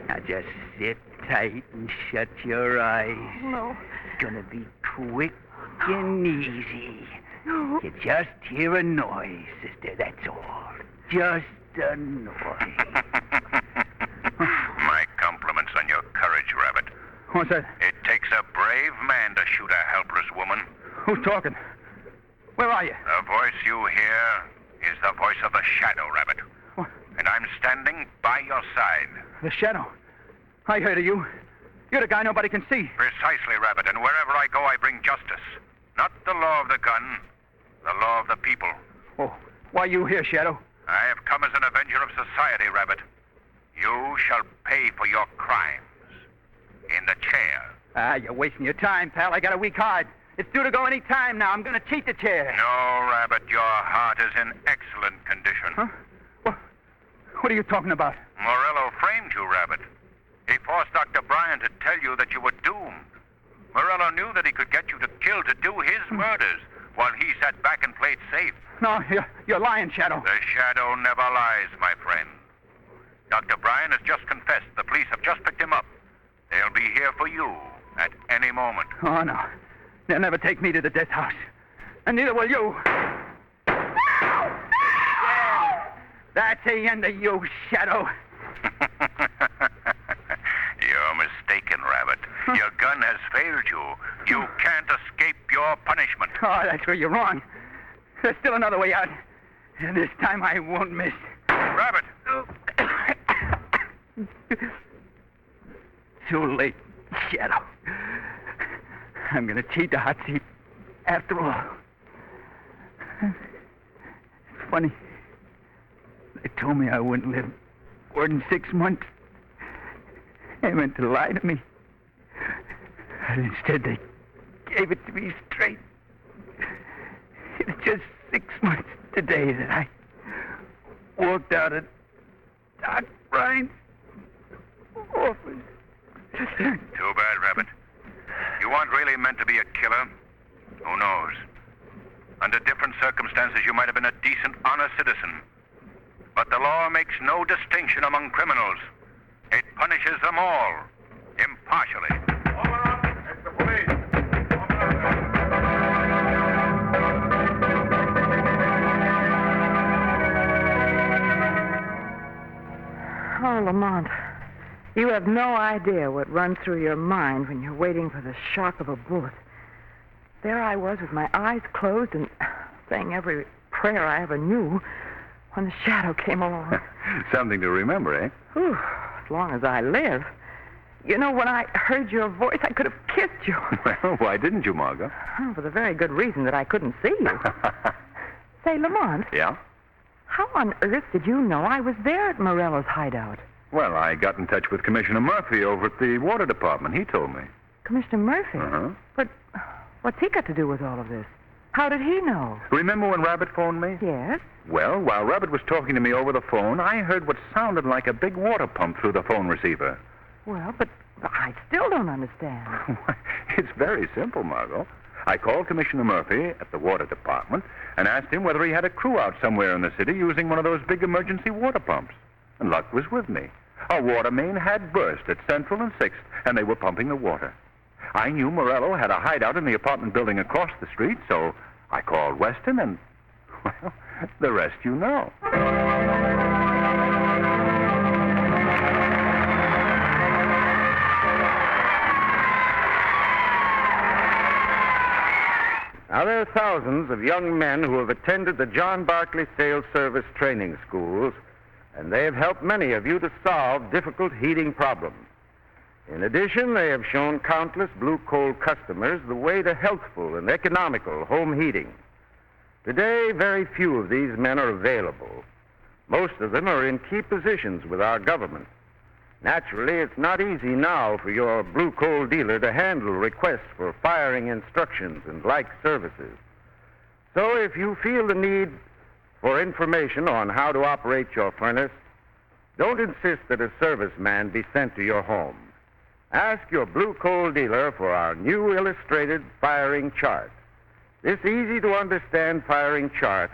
Now just sit tight and shut your eyes. No. It's gonna be quick and easy. No. You just hear a noise, sister, that's all. Just a noise. My compliments on your courage, Rabbit. What's that? It takes a brave man to shoot a helpless woman. Who's talking? Where are you? The voice you hear is the voice of the Shadow, Rabbit. What? And I'm standing by your side. The Shadow? I heard of you. You're the guy nobody can see. Precisely, Rabbit, and wherever I go, I bring justice. Not the law of the gun, the law of the people. Oh, why are you here, Shadow? I have come as an avenger of society, Rabbit. You shall pay for your crimes. In the chair. You're wasting your time, pal. I got a weak heart. It's due to go any time now. I'm going to cheat the chair. No, Rabbit, your heart is in excellent condition. Huh? What are you talking about? Morello framed you, Rabbit. He forced Dr. Bryan to tell you that you were doomed. Morello knew that he could get you to kill to do his murders while he sat back and played safe. No, you're lying, Shadow. The Shadow never lies, my friend. Dr. Bryan has just confessed. The police have just picked him up. They'll be here for you at any moment. Oh, no. They'll never take me to the death house. And neither will you. Yeah, that's the end of you, Shadow. You're mistaken, Rabbit. Your gun has failed you. You can't escape your punishment. Oh, that's where you're wrong. There's still another way out. And this time I won't miss. Rabbit! Too late, Shadow. I'm going to cheat the hot seat after all. It's funny. They told me I wouldn't live more than 6 months. They meant to lie to me. But instead, they gave it to me straight. It's just 6 months today that I walked out of Doc Bryan's office. Too bad, Rabbit. You weren't really meant to be a killer. Who knows? Under different circumstances, you might have been a decent, honest citizen. But the law makes no distinction among criminals. It punishes them all, impartially. It's the police. Oh, Lamont, you have no idea what runs through your mind when you're waiting for the shock of a bullet. There I was with my eyes closed and saying every prayer I ever knew when the Shadow came along. Something to remember, eh? Whew, as long as I live. You know, when I heard your voice, I could have kissed you. Well, why didn't you, Margot? Oh, for the very good reason that I couldn't see you. Say, Lamont. Yeah? How on earth did you know I was there at Morello's hideout? Well, I got in touch with Commissioner Murphy over at the Water Department. He told me. Commissioner Murphy? Uh-huh. But what's he got to do with all of this? How did he know? Remember when Rabbit phoned me? Yes. Well, while Rabbit was talking to me over the phone, I heard what sounded like a big water pump through the phone receiver. Well, but I still don't understand. It's very simple, Margot. I called Commissioner Murphy at the water department and asked him whether he had a crew out somewhere in the city using one of those big emergency water pumps. And luck was with me. A water main had burst at Central and 6th, and they were pumping the water. I knew Morello had a hideout in the apartment building across the street, so I called Weston, and, well, the rest you know. Now, there are thousands of young men who have attended the John Barclay Sales Service training schools, and they have helped many of you to solve difficult heating problems. In addition, they have shown countless blue-coal customers the way to healthful and economical home heating. Today, very few of these men are available. Most of them are in key positions with our government. Naturally, it's not easy now for your blue-coal dealer to handle requests for firing instructions and like services. So if you feel the need for information on how to operate your furnace, don't insist that a serviceman be sent to your home. Ask your blue-coal dealer for our new illustrated firing chart. This easy-to-understand firing chart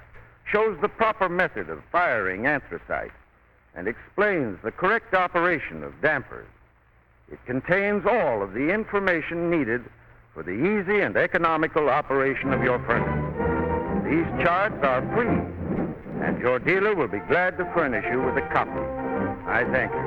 shows the proper method of firing anthracite and explains the correct operation of dampers. It contains all of the information needed for the easy and economical operation of your furnace. These charts are free, and your dealer will be glad to furnish you with a copy. I thank you.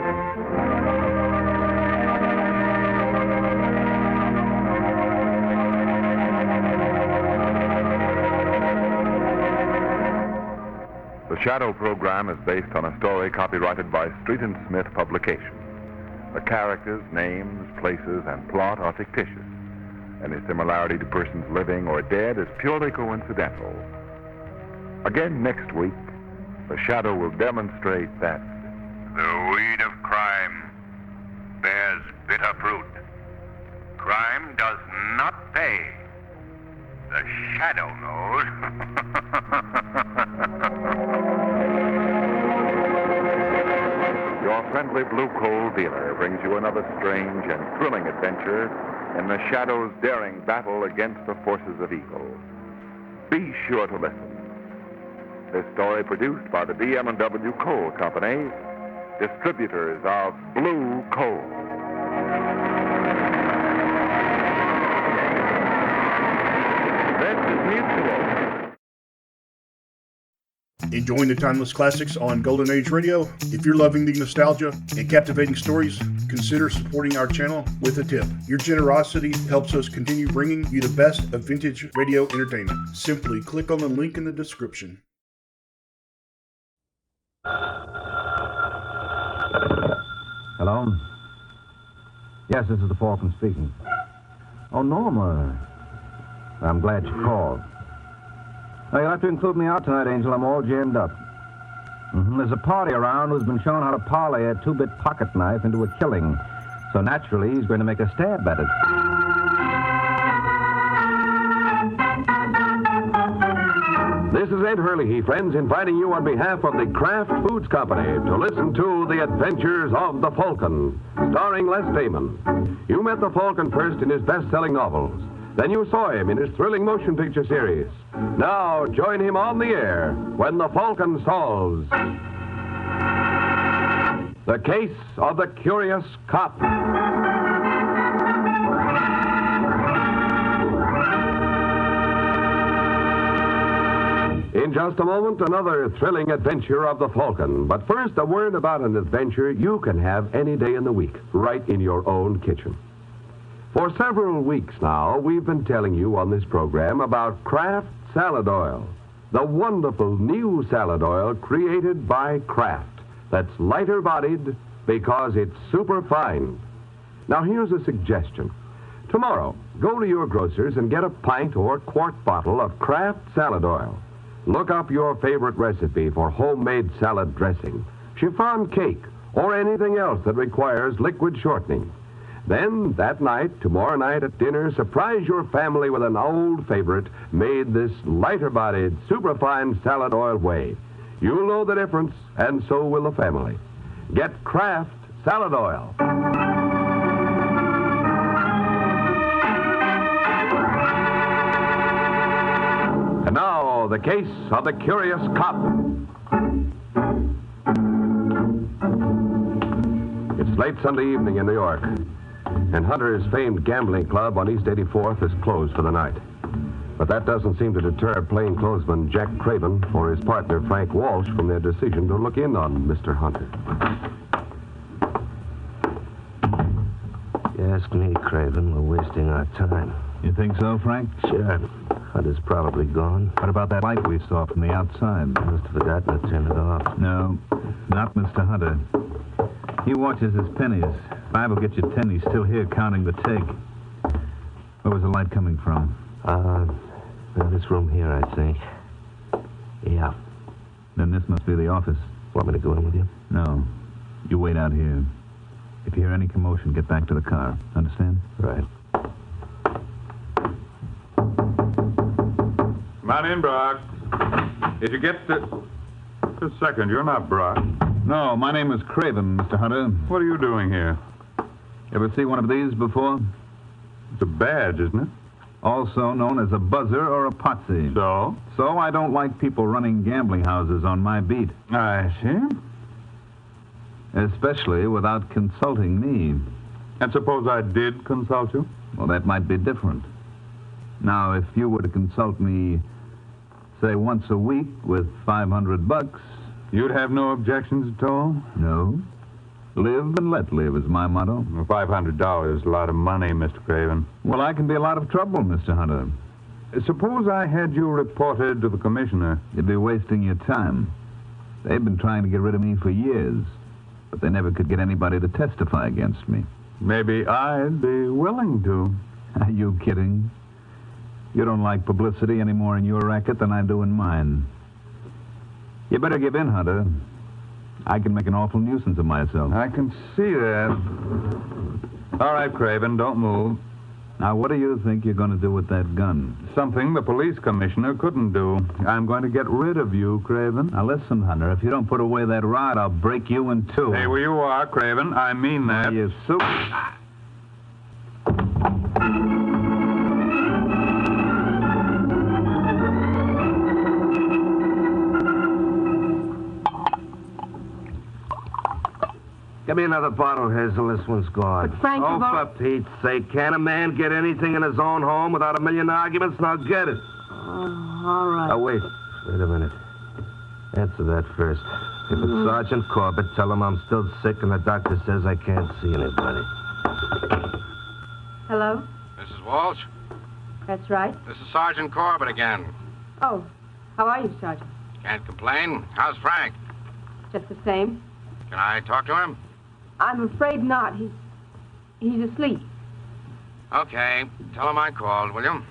The Shadow program is based on a story copyrighted by Street and Smith Publications. The characters, names, places, and plot are fictitious. Any similarity to persons living or dead is purely coincidental. Again next week, The Shadow will demonstrate that the weed of crime bears bitter fruit. Crime does not pay. The Shadow knows. Your friendly blue coal dealer brings you another strange and thrilling adventure in the Shadow's daring battle against the forces of evil. Be sure to listen. This story produced by the BM&W Coal Company, distributors of Blue Coal. This is Mutual. Enjoying the timeless classics on Golden Age Radio? If you're loving the nostalgia and captivating stories, consider supporting our channel with a tip. Your generosity helps us continue bringing you the best of vintage radio entertainment. Simply click on the link in the description. Hello? Yes, this is the Falcon speaking. Oh, Norma. I'm glad you called. Now, you'll have to include me out tonight, Angel. I'm all jammed up. There's a party around who's been shown how to parlay a 2-bit pocket knife into a killing. So naturally, he's going to make a stab at it. This is Ed Hurley, friends, inviting you on behalf of the Kraft Foods Company to listen to The Adventures of the Falcon, starring Les Damon. You met the Falcon first in his best-selling novels. Then you saw him in his thrilling motion picture series. Now join him on the air when the Falcon solves the case of the curious cop. In just a moment, another thrilling adventure of the Falcon. But first, a word about an adventure you can have any day in the week, right in your own kitchen. For several weeks now, we've been telling you on this program about Kraft Salad Oil, the wonderful new salad oil created by Kraft that's lighter-bodied because it's super fine. Now, here's a suggestion. Tomorrow, go to your grocer's and get a pint or quart bottle of Kraft Salad Oil. Look up your favorite recipe for homemade salad dressing, chiffon cake, or anything else that requires liquid shortening. Then, that night, tomorrow night at dinner, surprise your family with an old favorite made this lighter-bodied, superfine salad oil way. You'll know the difference, and so will the family. Get Kraft Salad Oil. And now, the case of the curious cop. It's late Sunday evening in New York, and Hunter's famed gambling club on East 84th is closed for the night. But that doesn't seem to deter plainclothesman Jack Craven or his partner Frank Walsh from their decision to look in on Mr. Hunter. You ask me, Craven, we're wasting our time. You think so, Frank? Sure. Hunter's probably gone. What about that light we saw from the outside? Must have forgotten to turn it off. No, not Mr. Hunter. He watches his pennies. 5 will get you 10. He's still here counting the take. Where was the light coming from? This room here, I think. Yeah. Then this must be the office. Want me to go in with you? No. You wait out here. If you hear any commotion, get back to the car. Understand? Right. Come on in, Brock. Did you get the... Just a second, you're not Brock. No, my name is Craven, Mr. Hunter. What are you doing here? Ever see one of these before? It's a badge, isn't it? Also known as a buzzer or a potsy. So? So I don't like people running gambling houses on my beat. I see. Especially without consulting me. And suppose I did consult you? Well, that might be different. Now, if you were to consult me, say, once a week with $500... You'd have no objections at all? No. Live and let live is my motto. Well, $500 is a lot of money, Mr. Craven. Well, I can be a lot of trouble, Mr. Hunter. Suppose I had you reported to the commissioner. You'd be wasting your time. They've been trying to get rid of me for years, but they never could get anybody to testify against me. Maybe I'd be willing to. Are you kidding? You don't like publicity any more in your racket than I do in mine. You better give in, Hunter. I can make an awful nuisance of myself. I can see that. All right, Craven, don't move. Now, what do you think you're going to do with that gun? Something the police commissioner couldn't do. I'm going to get rid of you, Craven. Now, listen, Hunter, if you don't put away that rod, I'll break you in two. Hey, where you are, Craven. I mean that. You super... Give me another bottle, Hazel. This one's gone. But Frank, oh, for Pete's sake, can't a man get anything in his own home without a million arguments? Now get it. All right. Oh, wait a minute. Answer that first. If it's Sergeant Corbett, tell him I'm still sick and the doctor says I can't see anybody. Hello? Mrs. Walsh? That's right. This is Sergeant Corbett again. Oh, how are you, Sergeant? Can't complain. How's Frank? Just the same. Can I talk to him? I'm afraid not. He's asleep. Okay. Tell him I called, will you?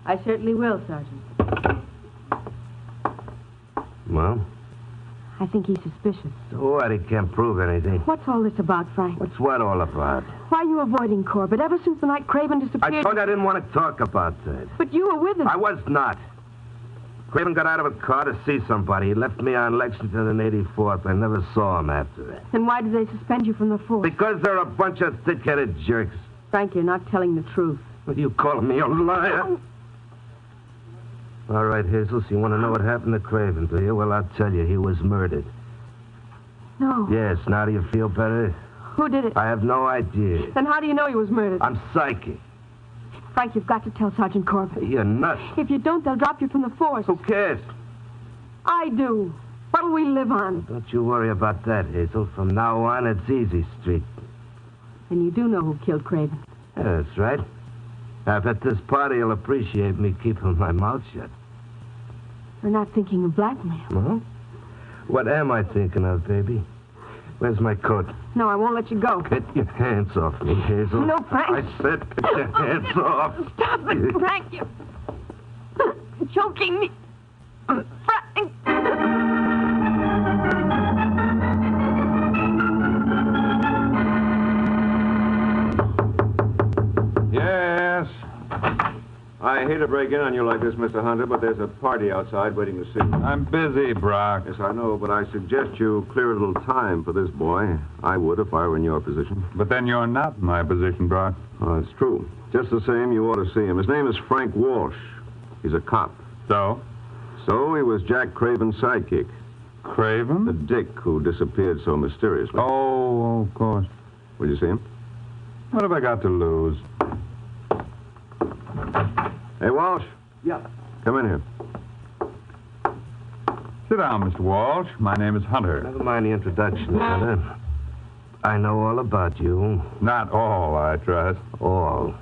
I certainly will, Sergeant. Well? I think he's suspicious. What? He can't prove anything. What's all this about, Frank? What's what all about? Why are you avoiding Corbett? Ever since the night Craven disappeared... I told you I didn't want to talk about that. But you were with him. I was not. Craven got out of a car to see somebody. He left me on Lexington and 84th. I never saw him after that. Then why did they suspend you from the force? Because they're a bunch of thick-headed jerks. Frank, you're not telling the truth. What are you calling me a liar? All right, Hazel, so you want to know what happened to Craven, do you? Well, I'll tell you. He was murdered. No. Yes, now do you feel better? Who did it? I have no idea. Then how do you know he was murdered? I'm psychic. Frank, you've got to tell Sergeant Corbett. You're nuts. If you don't, they'll drop you from the force. Who cares? I do. What'll we live on? Don't you worry about that, Hazel. From now on, it's easy street. And you do know who killed Craven. Yeah, that's right. Now, if at this party you'll appreciate me keeping my mouth shut. You're not thinking of blackmail. Well, what am I thinking of, baby? Where's my coat? No, I won't let you go. Get your hands off me, Hazel. No, Frank. I said get your hands off. Stop it, Frank. You're choking me. Frank. I hate to break in on you like this, Mr. Hunter, but there's a party outside waiting to see you. I'm busy, Brock. Yes, I know, but I suggest you clear a little time for this boy. I would if I were in your position. But then you're not in my position, Brock. Oh, it's true. Just the same, you ought to see him. His name is Frank Walsh. He's a cop. So? So he was Jack Craven's sidekick. Craven? The dick who disappeared so mysteriously. Oh, of course. Will you see him? What have I got to lose? Hey, Walsh. Yeah. Come in here. Sit down, Mr. Walsh. My name is Hunter. Never mind the introduction, Hunter. I know all about you. Not all, I trust. All.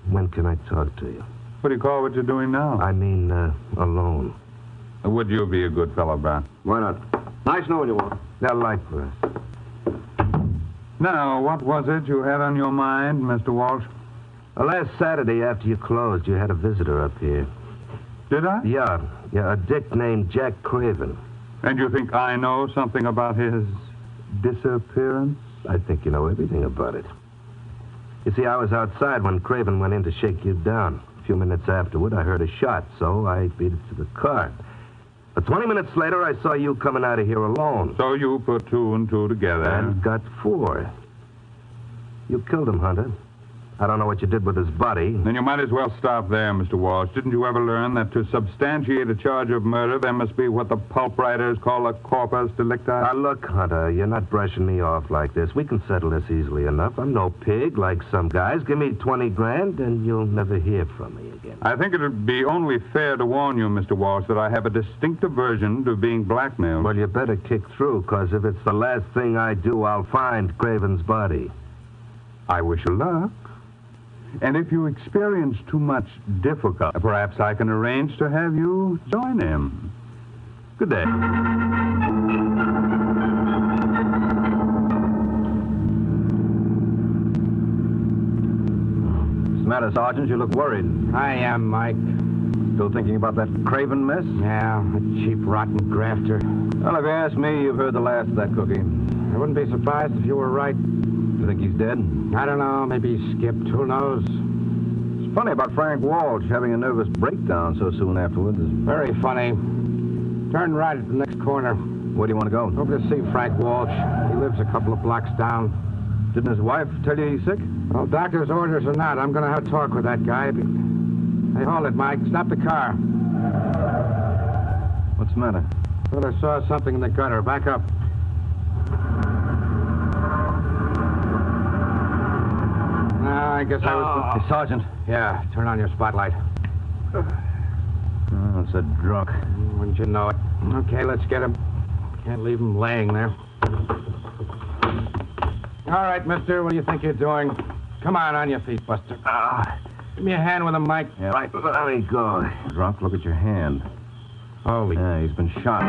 When can I talk to you? What do you call what you're doing now? I mean, alone. Would you be a good fellow, Brown? Why not? Nice knowing you, Walsh. Yeah, likewise. Now, what was it you had on your mind, Mr. Walsh? Well, last Saturday after you closed, you had a visitor up here. Did I? Yeah, a dick named Jack Craven. And you think I know something about his disappearance? I think you know everything about it. You see, I was outside when Craven went in to shake you down. A few minutes afterward, I heard a shot, so I beat it to the car. But 20 minutes later, I saw you coming out of here alone. So you put two and two together. And got 4. You killed him, Hunter. I don't know what you did with his body. Then you might as well stop there, Mr. Walsh. Didn't you ever learn that to substantiate a charge of murder, there must be what the pulp writers call a corpus delicti? Now, look, Hunter, you're not brushing me off like this. We can settle this easily enough. I'm no pig like some guys. Give me 20 grand, and you'll never hear from me again. I think it would be only fair to warn you, Mr. Walsh, that I have a distinct aversion to being blackmailed. Well, you better kick through, because if it's the last thing I do, I'll find Craven's body. I wish you luck. And if you experience too much difficulty, perhaps I can arrange to have you join him. Good day. What's the matter, Sergeant? You look worried. I am, Mike. Still thinking about that Craven mess? Yeah, a cheap, rotten grafter. Well, if you ask me, you've heard the last of that cookie. I wouldn't be surprised if you were right. You think he's dead? I don't know. Maybe he skipped. Who knows? It's funny about Frank Walsh having a nervous breakdown so soon afterwards. Very funny. Turn right at the next corner. Where do you want to go? Over to see Frank Walsh. He lives a couple of blocks down. Didn't his wife tell you he's sick? Well, doctor's orders or not, I'm going to have a talk with that guy. Hey, hold it, Mike. Stop the car. What's the matter? Thought I saw something in the gutter. Back up. I guess I was... Hey, Sergeant. Yeah, turn on your spotlight. Oh, it's a drunk. Wouldn't you know it? Okay, let's get him. Can't leave him laying there. All right, mister, what do you think you're doing? Come on your feet, Buster. Give me a hand with him, Mike. Yeah, right. Let me go. Drunk, look at your hand. Holy... Yeah, he's been shot.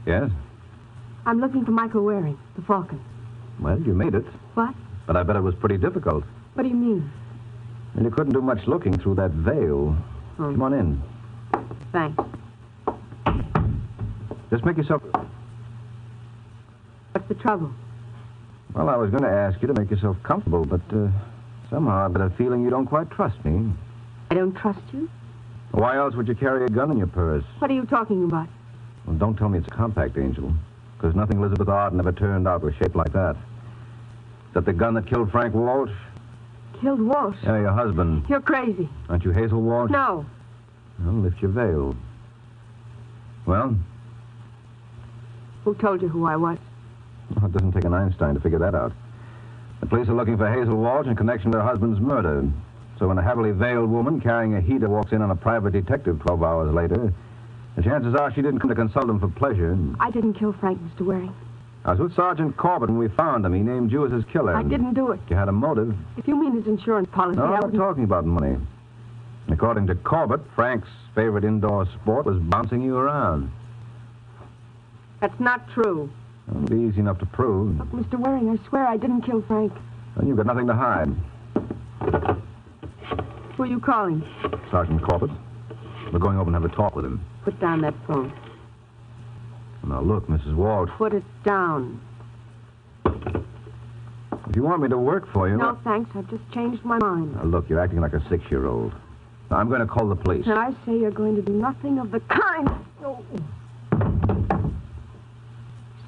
Yes? I'm looking for Michael Waring, the Falcon. Well, you made it. What? But I bet it was pretty difficult. What do you mean? And you couldn't do much looking through that veil. Come on in. Thanks. Just make yourself... What's the trouble? Well, I was going to ask you to make yourself comfortable, but somehow I've got a feeling you don't quite trust me. I don't trust you? Why else would you carry a gun in your purse? What are you talking about? Well, don't tell me it's a compact, Angel, because nothing Elizabeth Arden ever turned out was shaped like that. Is that the gun that killed Frank Walsh? Killed Walsh? Yeah, your husband. You're crazy. Aren't you Hazel Walsh? No. Well, lift your veil. Well? Who told you who I was? Well, it doesn't take an Einstein to figure that out. The police are looking for Hazel Walsh in connection to her husband's murder. So when a heavily veiled woman carrying a heater walks in on a private detective 12 hours later, the chances are she didn't come to consult him for pleasure. I didn't kill Frank, Mr. Waring. I was with Sergeant Corbett when we found him. He named you as his killer. I didn't do it. You had a motive. If you mean his insurance policy, No, I I'm not wouldn't... talking about money. According to Corbett, Frank's favorite indoor sport was bouncing you around. That's not true. It'll be easy enough to prove. Look, Mr. Waring, I swear I didn't kill Frank. Well, you've got nothing to hide. Who are you calling? Sergeant Corbett. We're going over and have a talk with him. Put down that phone. Now, look, Mrs. Walsh. Put it down. If you want me to work for you... No, thanks. I've just changed my mind. Now, look, you're acting like a 6-year-old. Now, I'm going to call the police. And I say you're going to do nothing of the kind. Oh.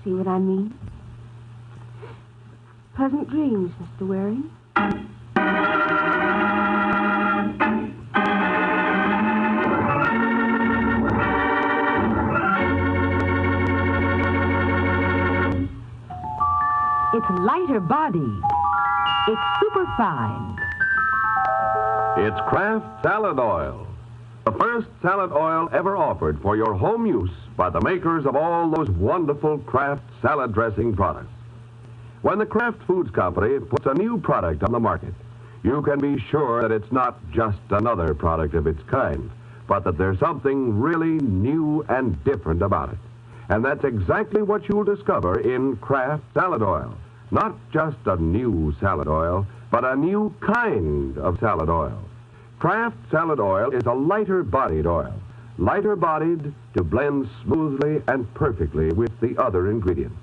See what I mean? Pleasant dreams, Mr. Waring. It's lighter body. It's superfine. It's Kraft Salad Oil. The first salad oil ever offered for your home use by the makers of all those wonderful Kraft salad dressing products. When the Kraft Foods Company puts a new product on the market, you can be sure that it's not just another product of its kind, but that there's something really new and different about it. And that's exactly what you'll discover in Kraft Salad Oil. Not just a new salad oil, but a new kind of salad oil. Kraft Salad Oil is a lighter-bodied oil. Lighter-bodied to blend smoothly and perfectly with the other ingredients.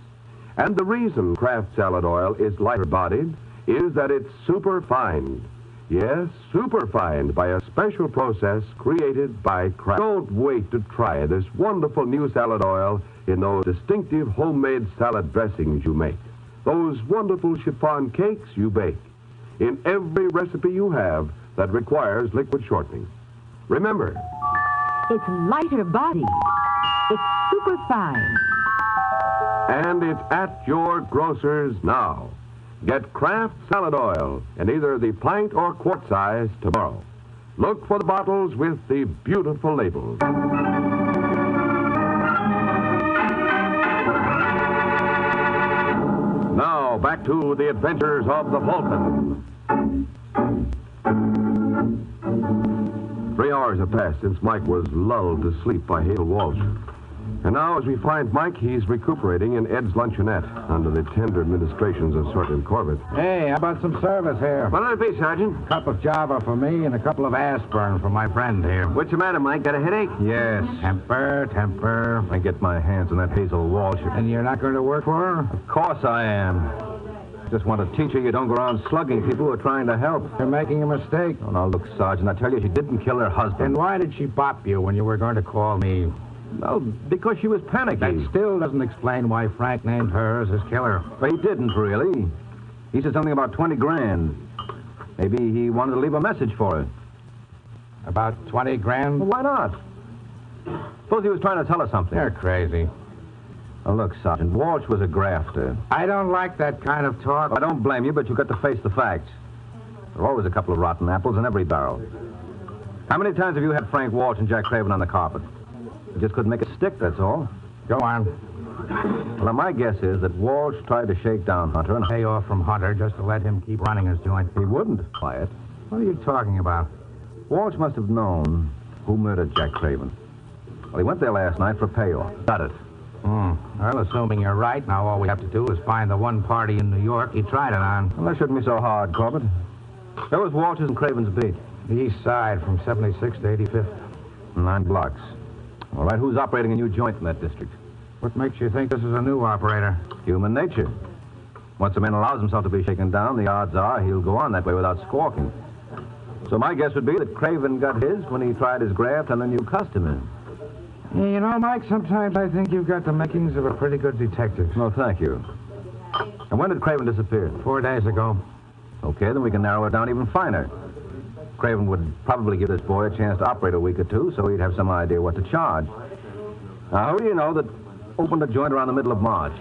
And the reason Kraft Salad Oil is lighter-bodied is that it's superfined. Yes, superfined by a special process created by Kraft. Don't wait to try this wonderful new salad oil in those distinctive homemade salad dressings you make. Those wonderful chiffon cakes you bake. In every recipe you have that requires liquid shortening. Remember, it's lighter body. It's superfine. And it's at your grocer's now. Get Kraft Salad Oil in either the pint or quart size tomorrow. Look for the bottles with the beautiful labels. Now, back to the adventures of the Vulcan. 3 hours have passed since Mike was lulled to sleep by Hazel Walsh. And now, as we find Mike, he's recuperating in Ed's luncheonette under the tender administrations of Sergeant Corbett. Hey, how about some service here? What'll it be, Sergeant? A cup of Java for me and a couple of aspirin for my friend here. What's the matter, Mike? Got a headache? Yes. Temper. I get my hands on that Hazel Walsh. And you're not going to work for her? Of course I am. Just want to teach her you don't go around slugging people who are trying to help. You're making a mistake. Oh, now, look, Sergeant, I tell you, she didn't kill her husband. Then why did she bop you when you were going to call me? No, because she was panicky. That still doesn't explain why Frank named her as his killer. Well, he didn't, really. He said something about 20 grand. Maybe he wanted to leave a message for her. About 20 grand? Well, why not? Suppose he was trying to tell her something. You're crazy. Oh, look, Sergeant, Walsh was a grafter. I don't like that kind of talk. I don't blame you, but you've got to face the facts. There are always a couple of rotten apples in every barrel. How many times have you had Frank Walsh and Jack Craven on the carpet? You just couldn't make it stick, that's all. Go on. Well, now, my guess is that Walsh tried to shake down Hunter and pay off from Hunter just to let him keep running his joint. He wouldn't, Wyatt. What are you talking about? Walsh must have known who murdered Jack Craven. Well, he went there last night for payoff. Got it. Well, assuming you're right, now all we have to do is find the one party in New York he tried it on. Well, that shouldn't be so hard, Corbett. Where was Walsh's and Craven's beat? The east side, from 76th to 85th. 9 blocks. All right, who's operating a new joint in that district? What makes you think this is a new operator? Human nature. Once a man allows himself to be shaken down, the odds are he'll go on that way without squawking. So my guess would be that Craven got his when he tried his graft on a new customer. Yeah, you know, Mike, sometimes I think you've got the makings of a pretty good detective. No, thank you. And when did Craven disappear? 4 days ago. Okay, then we can narrow it down even finer. Craven would probably give this boy a chance to operate a week or two, so he'd have some idea what to charge. Now, who do you know that opened a joint around the middle of March?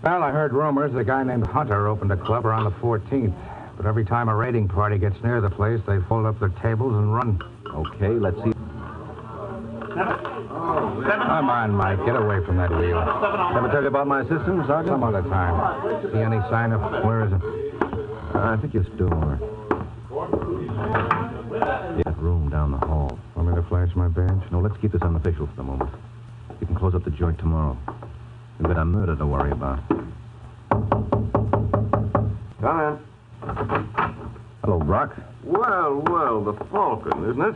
Well, I heard rumors a guy named Hunter opened a club around the 14th. But every time a raiding party gets near the place, they fold up their tables and run. Okay, let's see. Come on, Mike. Get away from that wheel. Ever tell you about my system, Sergeant? Some other time. See any sign of... Where is it? I think your store. That room down the hall. Want me to flash my badge? No, let's keep this unofficial for the moment. You can close up the joint tomorrow. You've got a murder to worry about. Come in. Hello, Brock. Well, the Falcon, isn't it?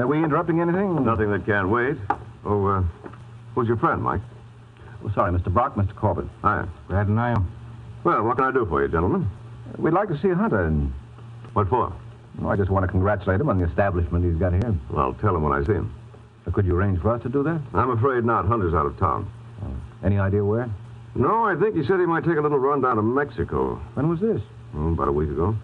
Are we interrupting anything? Nothing that can't wait. Oh, who's your friend, Mike? Oh, sorry, Mr. Brock, Mr. Corbett. Hi. Glad to know you. Well, what can I do for you, gentlemen? We'd like to see Hunter. And... What for? I just want to congratulate him on the establishment he's got here. Well, tell him when I see him. Could you arrange for us to do that? I'm afraid not. Hunter's out of town. Any idea where? No, I think he said he might take a little run down to Mexico. When was this? About a week ago.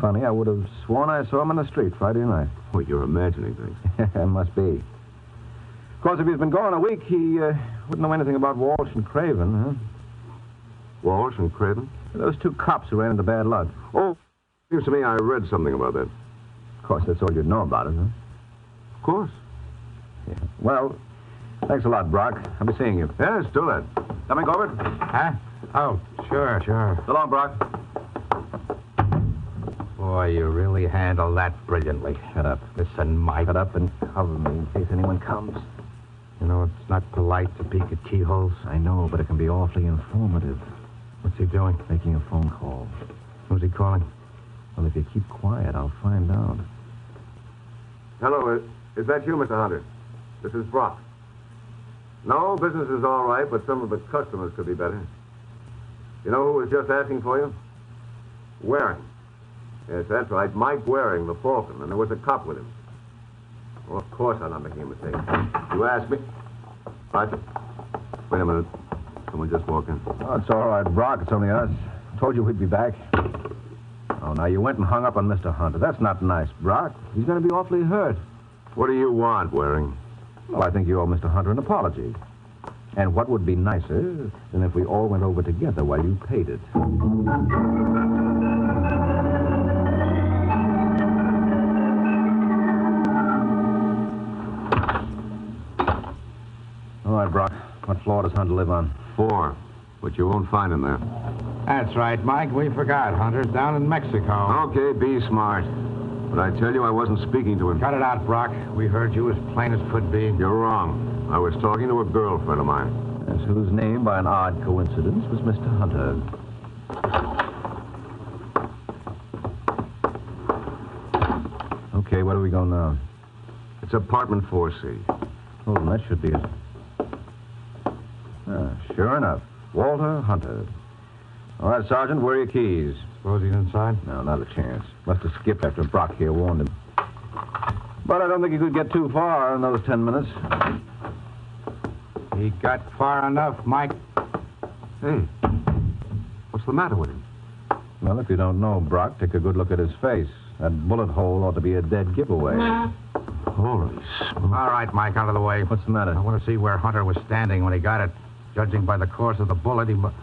Funny, I would have sworn I saw him on the street Friday night. Well, you're imagining things. It must be. Of course, if he's been gone a week, he wouldn't know anything about Walsh and Craven, huh? Walsh and Craven? Those two cops who ran into bad luck. Oh, seems to me I read something about that. Of course, that's all you'd know about it, huh? Of course. Yeah. Well, thanks a lot, Brock. I'll be seeing you. Yes, do that. Coming over? Huh? Oh, sure. So long, Brock. Boy, you really handle that brilliantly. Shut up. Listen, Mike. Shut up and cover me in case anyone comes. You know, it's not polite to peek at keyholes. I know, but it can be awfully informative. What's he doing? Making a phone call. Who's he calling? Well, if you keep quiet, I'll find out. Hello, is that you, Mr. Hunter? This is Brock. No, business is all right, but some of the customers could be better. You know who was just asking for you? Waring. Yes, that's right. Mike Waring, the Falcon, and there was a cop with him. Well, of course I'm not making a mistake. You asked me. What? Wait a minute. Someone just walked in. Oh, it's all right, Brock. It's only us. Told you we'd be back. Oh, now you went and hung up on Mr. Hunter. That's not nice, Brock. He's going to be awfully hurt. What do you want, Waring? Well, I think you owe Mr. Hunter an apology. And what would be nicer than if we all went over together while you paid it? All right, Brock. What floor does Hunter live on? 4. But you won't find him there. That's right, Mike. We forgot. Hunter's down in Mexico. Okay, be smart. But I tell you, I wasn't speaking to him. Cut it out, Brock. We heard you as plain as could be. You're wrong. I was talking to a girlfriend of mine. Yes, whose name, by an odd coincidence, was Mr. Hunter. Okay, where do we go now? It's apartment 4C. Oh, that should be it. Sure enough. Walter Hunter. All right, Sergeant, where are your keys? Suppose he's inside? No, not a chance. Must have skipped after Brock here warned him. But I don't think he could get too far in those 10 minutes. He got far enough, Mike. Hey, what's the matter with him? Well, if you don't know Brock, take a good look at his face. That bullet hole ought to be a dead giveaway. Holy smoke. All right, Mike, out of the way. What's the matter? I want to see where Hunter was standing when he got it. Judging by the course of the bullet, he must...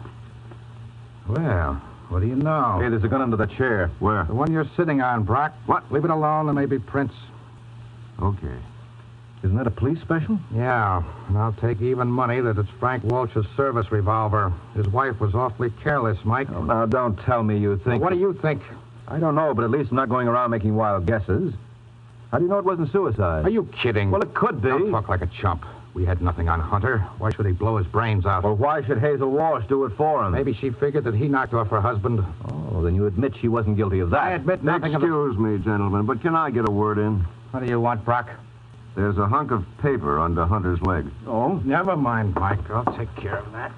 Well, what do you know? Hey, there's a gun under the chair. Where? The one you're sitting on, Brock. What? Leave it alone. There may be prints. Okay. Isn't that a police special? Yeah, and I'll take even money that it's Frank Walsh's service revolver. His wife was awfully careless, Mike. Oh, now, don't tell me you think... Well, what do you think? I don't know, but at least I'm not going around making wild guesses. How do you know it wasn't suicide? Are you kidding? Well, it could be. Don't talk like a chump. We had nothing on Hunter. Why should he blow his brains out? Well, why should Hazel Walsh do it for him? Maybe she figured that he knocked off her husband. Oh, then you admit she wasn't guilty of that. I admit nothing of... Excuse me, gentlemen, but can I get a word in? What do you want, Brock? There's a hunk of paper under Hunter's leg. Oh, never mind, Mike. I'll take care of that.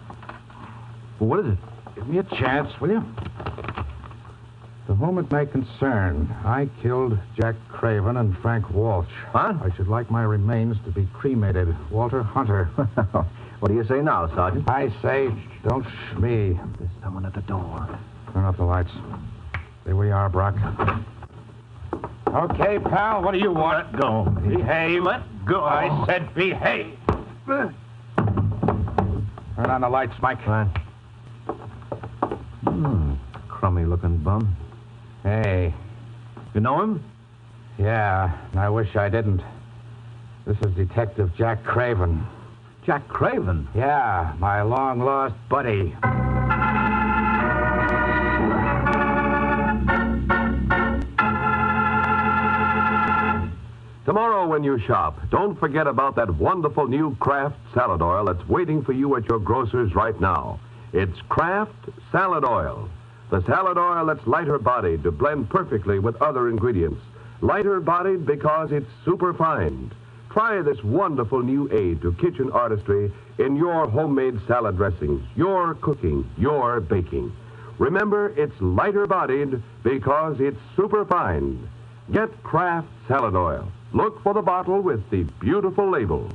Well, what is it? Give me a chance, will you? To whom it may concern, I killed Jack Craven and Frank Walsh. Huh? I should like my remains to be cremated. Walter Hunter. What do you say now, Sergeant? I say, don't shmee. There's someone at the door. Turn off the lights. There we are, Brock. Okay, pal, what do you want? Let go. Behave. Let go. I said behave. Turn on the lights, Mike. Fine. Crummy-looking bum. Hey. You know him? Yeah, and I wish I didn't. This is Detective Jack Craven. Jack Craven? Yeah, my long-lost buddy. Tomorrow when you shop, don't forget about that wonderful new Kraft salad oil that's waiting for you at your grocer's right now. It's Kraft Salad Oil. The salad oil that's lighter bodied to blend perfectly with other ingredients. Lighter-bodied because it's superfine. Try this wonderful new aid to kitchen artistry in your homemade salad dressings, your cooking, your baking. Remember, it's lighter-bodied because it's superfine. Get Kraft Salad Oil. Look for the bottle with the beautiful label.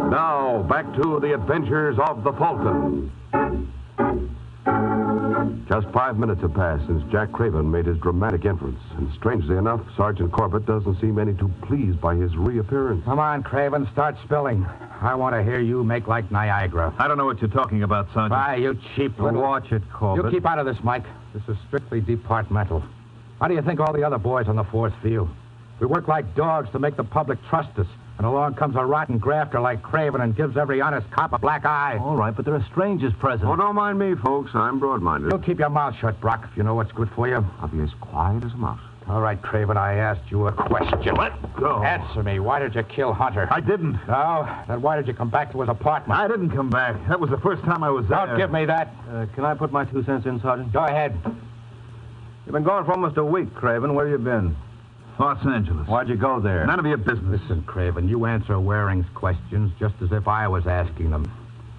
Now, back to the adventures of the Falcon. Just 5 minutes have passed since Jack Craven made his dramatic entrance, and strangely enough, Sergeant Corbett doesn't seem any too pleased by his reappearance. Come on, Craven, start spilling. I want to hear you make like Niagara. I don't know what you're talking about, Sergeant. Why, you cheap little... Watch it, Corbett. You keep out of this, Mike. This is strictly departmental. How do you think all the other boys on the force feel? We work like dogs to make the public trust us. And along comes a rotten grafter like Craven and gives every honest cop a black eye. All right, but there are strangers present. Oh, don't mind me, folks. I'm broad-minded. You'll keep your mouth shut, Brock, if you know what's good for you. I'll be as quiet as a mouse. All right, Craven, I asked you a question. Let go. Answer me. Why did you kill Hunter? I didn't. No? Then why did you come back to his apartment? I didn't come back. That was the first time I was there. Don't give me that. Can I put my 2 cents in, Sergeant? Go ahead. You've been gone for almost a week, Craven. Where have you been? Los Angeles. Why'd you go there? None of your business. Listen, Craven, you answer Waring's questions just as if I was asking them.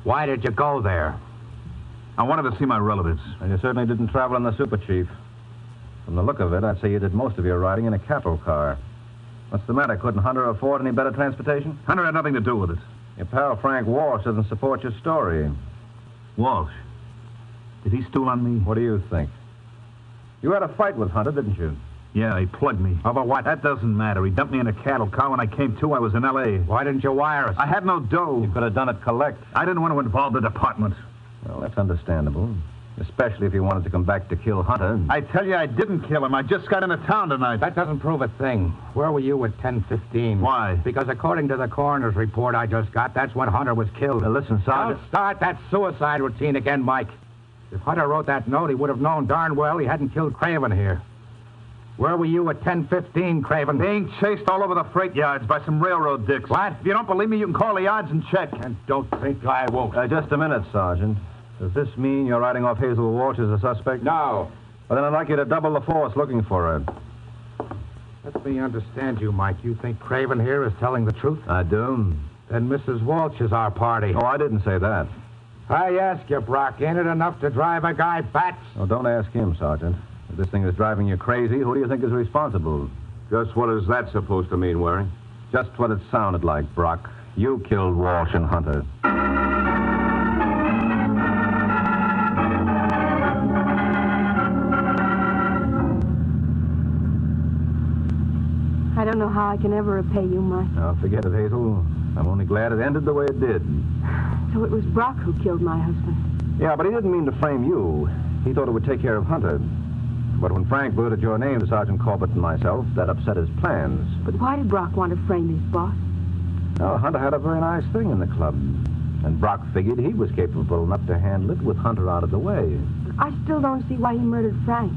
Why did you go there? I wanted to see my relatives. And you certainly didn't travel in the Super Chief. From the look of it, I'd say you did most of your riding in a capital car. What's the matter? Couldn't Hunter afford any better transportation? Hunter had nothing to do with it. Your pal Frank Walsh doesn't support your story. Walsh? Did he stool on me? What do you think? You had a fight with Hunter, didn't you? Yeah, he plugged me. Over what? That doesn't matter. He dumped me in a cattle car. When I came to, I was in L.A. Why didn't you wire us? I had no dough. You could have done it collect. I didn't want to involve the department. Well, that's understandable. Especially if you wanted to come back to kill Hunter. I tell you, I didn't kill him. I just got into town tonight. That doesn't prove a thing. Where were you at 10:15? Why? Because according to the coroner's report I just got, that's when Hunter was killed. Now, listen, Sergeant. Don't start that suicide routine again, Mike. If Hunter wrote that note, he would have known darn well he hadn't killed Craven here. Where were you at 10:15, Craven? Being chased all over the freight yards by some railroad dicks. What? If you don't believe me, you can call the yards and check. And don't think I won't. Just a minute, Sergeant. Does this mean you're riding off Hazel Walsh as a suspect? No. Well, then I'd like you to double the force looking for her. Let me understand you, Mike. You think Craven here is telling the truth? I do. Then Mrs. Walsh is our party. Oh, I didn't say that. I ask you, Brock, ain't it enough to drive a guy bats? Oh, don't ask him, Sergeant. If this thing is driving you crazy, who do you think is responsible? Just what is that supposed to mean, Waring? Just what it sounded like, Brock. You killed Walsh and Hunter. I don't know how I can ever repay you, Mike. Now, forget it, Hazel. I'm only glad it ended the way it did. So it was Brock who killed my husband. Yeah, but he didn't mean to frame you. He thought it would take care of Hunter. But when Frank blurted your name to Sergeant Corbett and myself, that upset his plans. But why did Brock want to frame his boss? Well, Hunter had a very nice thing in the club. And Brock figured he was capable enough to handle it with Hunter out of the way. I still don't see why he murdered Frank.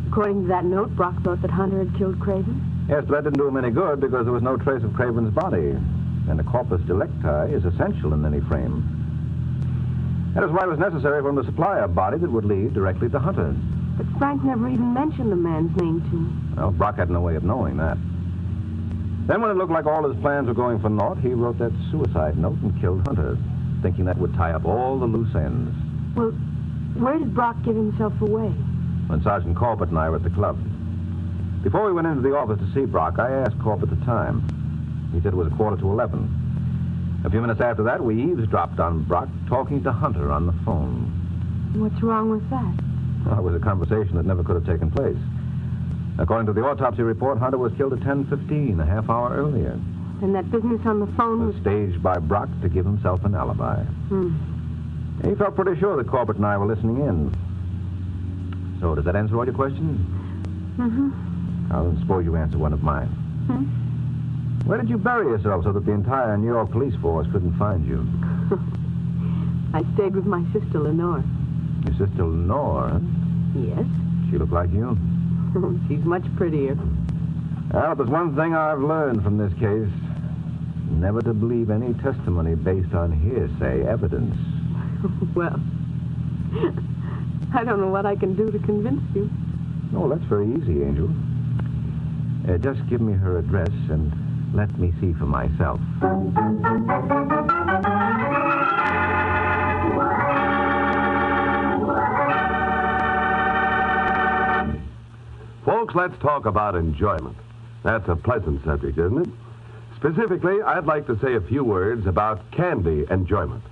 According to that note, Brock thought that Hunter had killed Craven. Yes, but that didn't do him any good because there was no trace of Craven's body. And the corpus delicti is essential in any frame. That is why it was necessary for him to supply a body that would lead directly to Hunter. But Frank never even mentioned the man's name to me. Well, Brock had no way of knowing that. Then when it looked like all his plans were going for naught, he wrote that suicide note and killed Hunter, thinking that would tie up all the loose ends. Well, where did Brock give himself away? When Sergeant Corbett and I were at the club. Before we went into the office to see Brock, I asked Corbett the time. He said it was 11:15. A few minutes after that, we eavesdropped on Brock talking to Hunter on the phone. What's wrong with that? Well, it was a conversation that never could have taken place. According to the autopsy report, Hunter was killed at 10:15, a half hour earlier. And that business on the phone was... staged by Brock to give himself an alibi. He felt pretty sure that Corbett and I were listening in. So, does that answer all your questions? I'll then suppose you answer one of mine. Where did you bury yourself so that the entire New York police force couldn't find you? I stayed with my sister, Lenore. Your sister Lenore, huh? Yes. She looked like you? She's much prettier. Well, if there's one thing I've learned from this case, never to believe any testimony based on hearsay evidence. Well, I don't know what I can do to convince you. Oh, that's very easy, Angel. Just give me her address and let me see for myself. Folks, let's talk about enjoyment. That's a pleasant subject, isn't it? Specifically, I'd like to say a few words about candy enjoyment.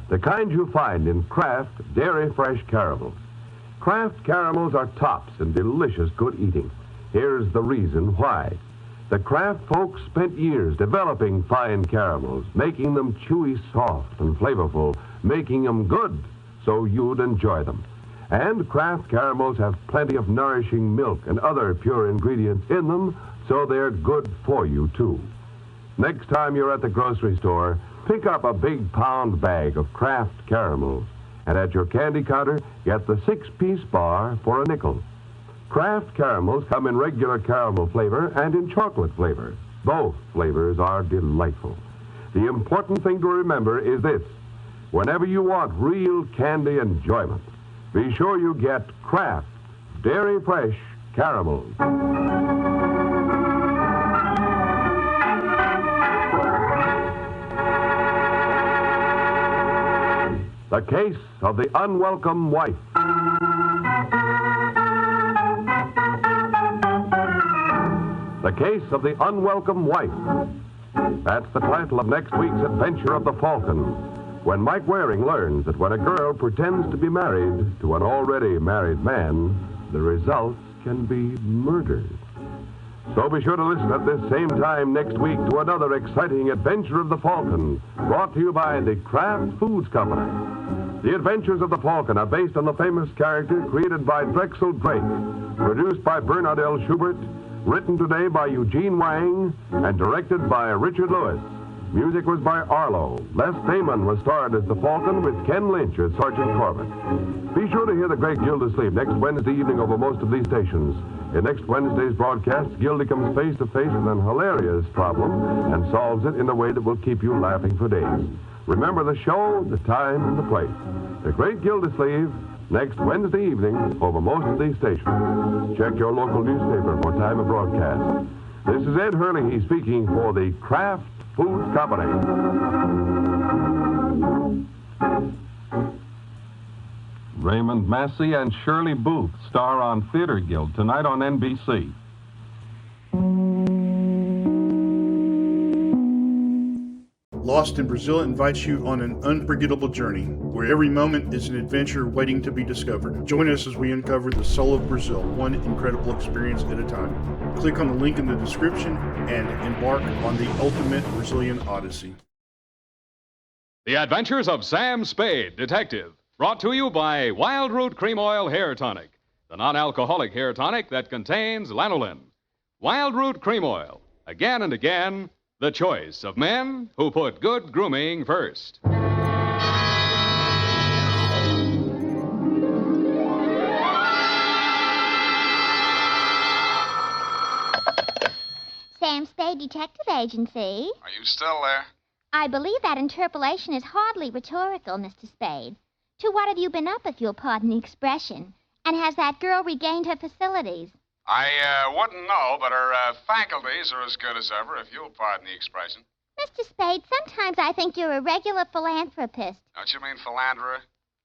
The kind you find in Kraft Dairy Fresh caramels. Kraft caramels are tops and delicious good eating. Here's the reason why. The Kraft folks spent years developing fine caramels, making them chewy soft and flavorful, making them good so you'd enjoy them. And Kraft caramels have plenty of nourishing milk and other pure ingredients in them, so they're good for you, too. Next time you're at the grocery store, pick up a big pound bag of Kraft caramels. And at your candy counter, get the 6-piece bar for a nickel. Kraft caramels come in regular caramel flavor and in chocolate flavor. Both flavors are delightful. The important thing to remember is this. Whenever you want real candy enjoyment, be sure you get Kraft Dairy Fresh caramels. The Case of the Unwelcome Wife. The Case of the Unwelcome Wife. That's the title of next week's adventure of the Falcon, when Mike Waring learns that when a girl pretends to be married to an already married man, the results can be murder. So be sure to listen at this same time next week to another exciting adventure of the Falcon, brought to you by the Kraft Foods Company. The Adventures of the Falcon are based on the famous character created by Drexel Drake, produced by Bernard L. Schubert, written today by Eugene Wang, and directed by Richard Lewis. Music was by Arlo. Les Damon was starred as the Falcon with Ken Lynch as Sergeant Corbett. Be sure to hear the great Gildersleeve next Wednesday evening over most of these stations. In next Wednesday's broadcast, Gildy comes face to face with an hilarious problem and solves it in a way that will keep you laughing for days. Remember the show, the time, and the place. The great Gildersleeve, next Wednesday evening over most of these stations. Check your local newspaper for time of broadcast. This is Ed Hurley speaking for the Kraft Foods Company. Raymond Massey and Shirley Booth star on Theater Guild tonight on NBC. Lost in Brazil invites you on an unforgettable journey, where every moment is an adventure waiting to be discovered. Join us as we uncover the soul of Brazil, one incredible experience at a time. Click on the link in the description and embark on the ultimate Brazilian odyssey. The Adventures of Sam Spade, Detective, brought to you by Wild Root Cream Oil Hair Tonic, the non-alcoholic hair tonic that contains lanolin. Wild Root Cream Oil, again and again, the choice of men who put good grooming first. Sam Spade Detective Agency. Are you still there? I believe that interpolation is hardly rhetorical, Mr. Spade. To what have you been up, if you'll pardon the expression? And has that girl regained her facilities? I wouldn't know, but her faculties are as good as ever, if you'll pardon the expression. Mr. Spade, sometimes I think you're a regular philanthropist. Don't you mean philanderer?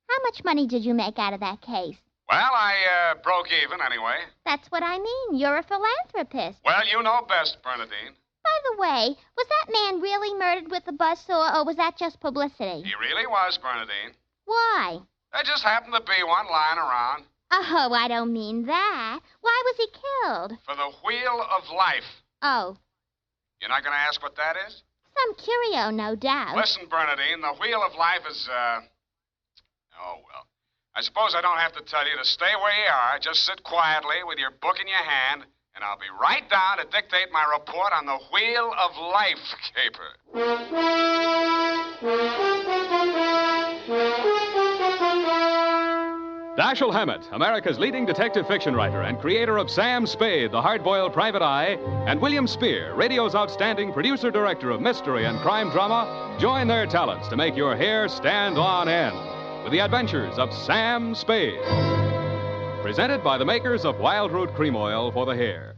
How much money did you make out of that case? Well, I broke even anyway. That's what I mean. You're a philanthropist. Well, you know best, Bernadine. By the way, was that man really murdered with the buzzsaw, or was that just publicity? He really was, Bernadine. Why? There just happened to be one lying around. Oh, I don't mean that. Why was he killed? For the Wheel of Life. Oh. You're not going to ask what that is? Some curio, no doubt. Listen, Bernadine, the Wheel of Life is, oh, well. I suppose I don't have to tell you to stay where you are. Just sit quietly with your book in your hand, and I'll be right down to dictate my report on the Wheel of Life caper. Dashiell Hammett, America's leading detective fiction writer and creator of Sam Spade, the hard-boiled private eye, and William Spear, radio's outstanding producer-director of mystery and crime drama, join their talents to make your hair stand on end. with the adventures of Sam Spade. Presented by the makers of Wild Root Cream Oil for the hair.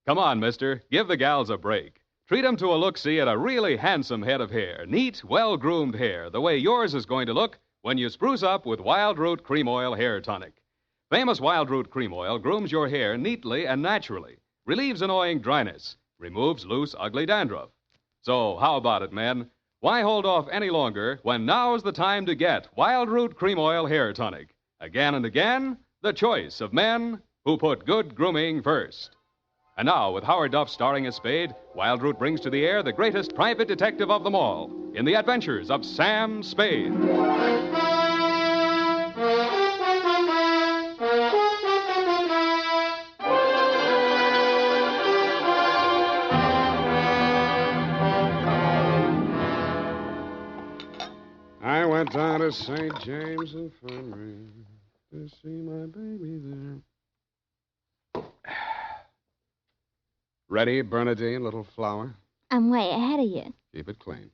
Come on, mister. Give the gals a break. Treat 'em to a look-see at a really handsome head of hair. Neat, well-groomed hair, the way yours is going to look when you spruce up with Wild Root Cream Oil Hair Tonic. Famous Wild Root Cream Oil grooms your hair neatly and naturally, relieves annoying dryness, removes loose, ugly dandruff. So, how about it, men? Why hold off any longer when now's the time to get Wild Root Cream Oil Hair Tonic? Again and again, the choice of men who put good grooming first. And now, with Howard Duff starring as Spade, Wild Root brings to the air the greatest private detective of them all in the adventures of Sam Spade. I went down to St. James Infirmary to see my baby there. Ready, Bernadine, little flower? I'm way ahead of you. Keep it clean.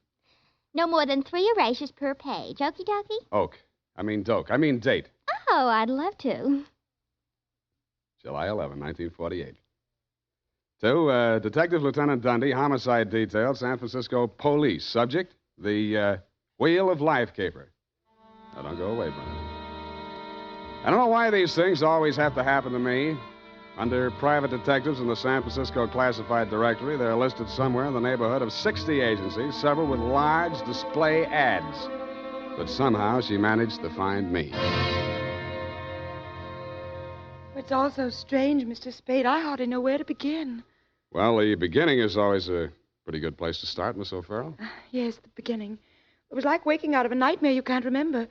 No more than 3 erasures per page. Okie dokie? Doke. I mean date. Oh, I'd love to. July 11, 1948. To Detective Lieutenant Dundee, Homicide Detail, San Francisco Police. Subject, the Wheel of Life caper. Now, don't go away, Bernadine. I don't know why these things always have to happen to me. Under private detectives in the San Francisco Classified Directory, they're listed somewhere in the neighborhood of 60 agencies, several with large display ads. But somehow she managed to find me. It's all so strange, Mr. Spade. I hardly know where to begin. Well, the beginning is always a pretty good place to start, Miss O'Farrell. Yes, the beginning. It was like waking out of a nightmare you can't remember.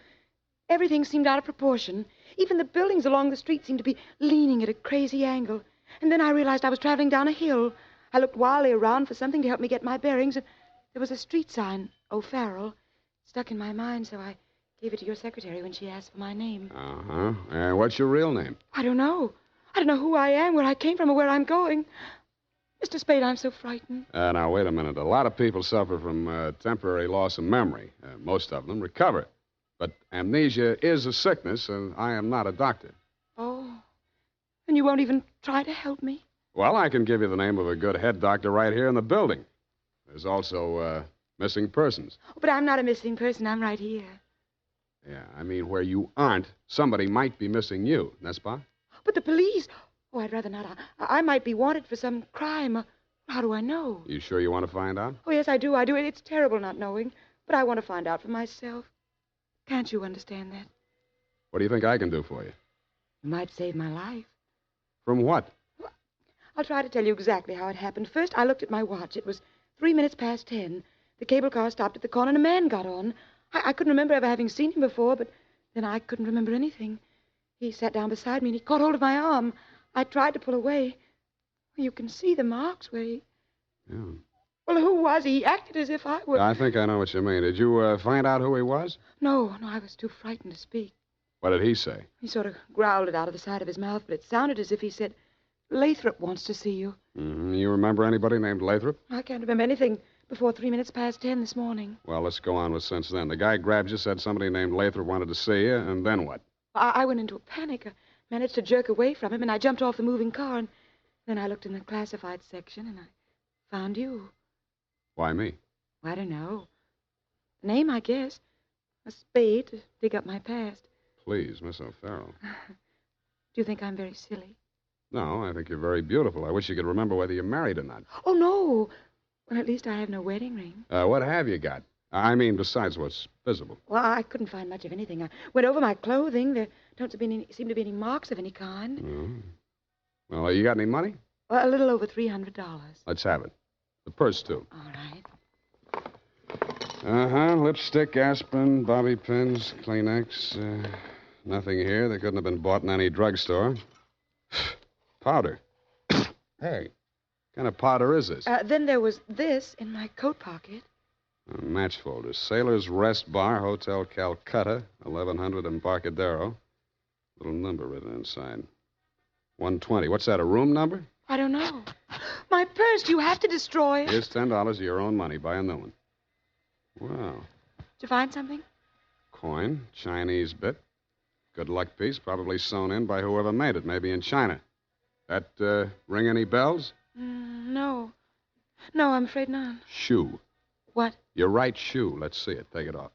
Everything seemed out of proportion. Even the buildings along the street seemed to be leaning at a crazy angle. And then I realized I was traveling down a hill. I looked wildly around for something to help me get my bearings, and there was a street sign, O'Farrell. Stuck in my mind, so I gave it to your secretary when she asked for my name. Uh-huh. And what's your real name? I don't know. I don't know who I am, where I came from, or where I'm going. Mr. Spade, I'm so frightened. Now, wait a minute. A lot of people suffer from temporary loss of memory. Most of them recover. But amnesia is a sickness, and I am not a doctor. Oh. And you won't even try to help me? Well, I can give you the name of a good head doctor right here in the building. There's also missing persons. Oh, but I'm not a missing person. I'm right here. Yeah, I mean, where you aren't, somebody might be missing you, n'est-ce pas? But the police... Oh, I'd rather not. I might be wanted for some crime. How do I know? You sure you want to find out? Oh, yes, I do. I do. It's terrible not knowing. But I want to find out for myself. Can't you understand that? What do you think I can do for you? You might save my life. From what? I'll try to tell you exactly how it happened. First, I looked at my watch. It was 3 minutes past 10. The cable car stopped at the corner and a man got on. I couldn't remember ever having seen him before, but then I couldn't remember anything. He sat down beside me and he caught hold of my arm. I tried to pull away. You can see the marks where he... Yeah. Well, who was he? He acted as if I were... I think I know what you mean. Did you find out who he was? No, I was too frightened to speak. What did he say? He sort of growled it out of the side of his mouth, but it sounded as if he said, Lathrop wants to see you. Mm-hmm. You remember anybody named Lathrop? I can't remember anything before 3 minutes past 10 this morning. Well, let's go on with since then. The guy grabbed you, said somebody named Lathrop wanted to see you, and then what? I went into a panic. I managed to jerk away from him, and I jumped off the moving car, and then I looked in the classified section, and I found you. Why me? I don't know. The name, I guess. A spade to dig up my past. Please, Miss O'Farrell. Do you think I'm very silly? No, I think you're very beautiful. I wish you could remember whether you're married or not. Oh, no. Well, at least I have no wedding ring. What have you got? I mean, besides what's visible. Well, I couldn't find much of anything. I went over my clothing. There don't seem to be any marks of any kind. Oh. Well, you got any money? Well, a little over $300. Let's have it. The purse, too. All right. Uh-huh. Lipstick, aspirin, bobby pins, Kleenex. Nothing here. They couldn't have been bought in any drugstore. Powder. Hey, what kind of powder is this? Then there was this in my coat pocket. Match folder. Sailor's Rest Bar, Hotel Calcutta, 1100 Embarcadero. Little number written inside. 120. What's that, a room number? I don't know. My purse, you have to destroy it. Here's $10 of your own money. Buy a new one. Wow. Did you find something? Of coin, Chinese bit. Good luck piece, probably sewn in by whoever made it, maybe in China. That ring any bells? No. No, I'm afraid not. Shoe. What? Your right shoe. Let's see it. Take it off.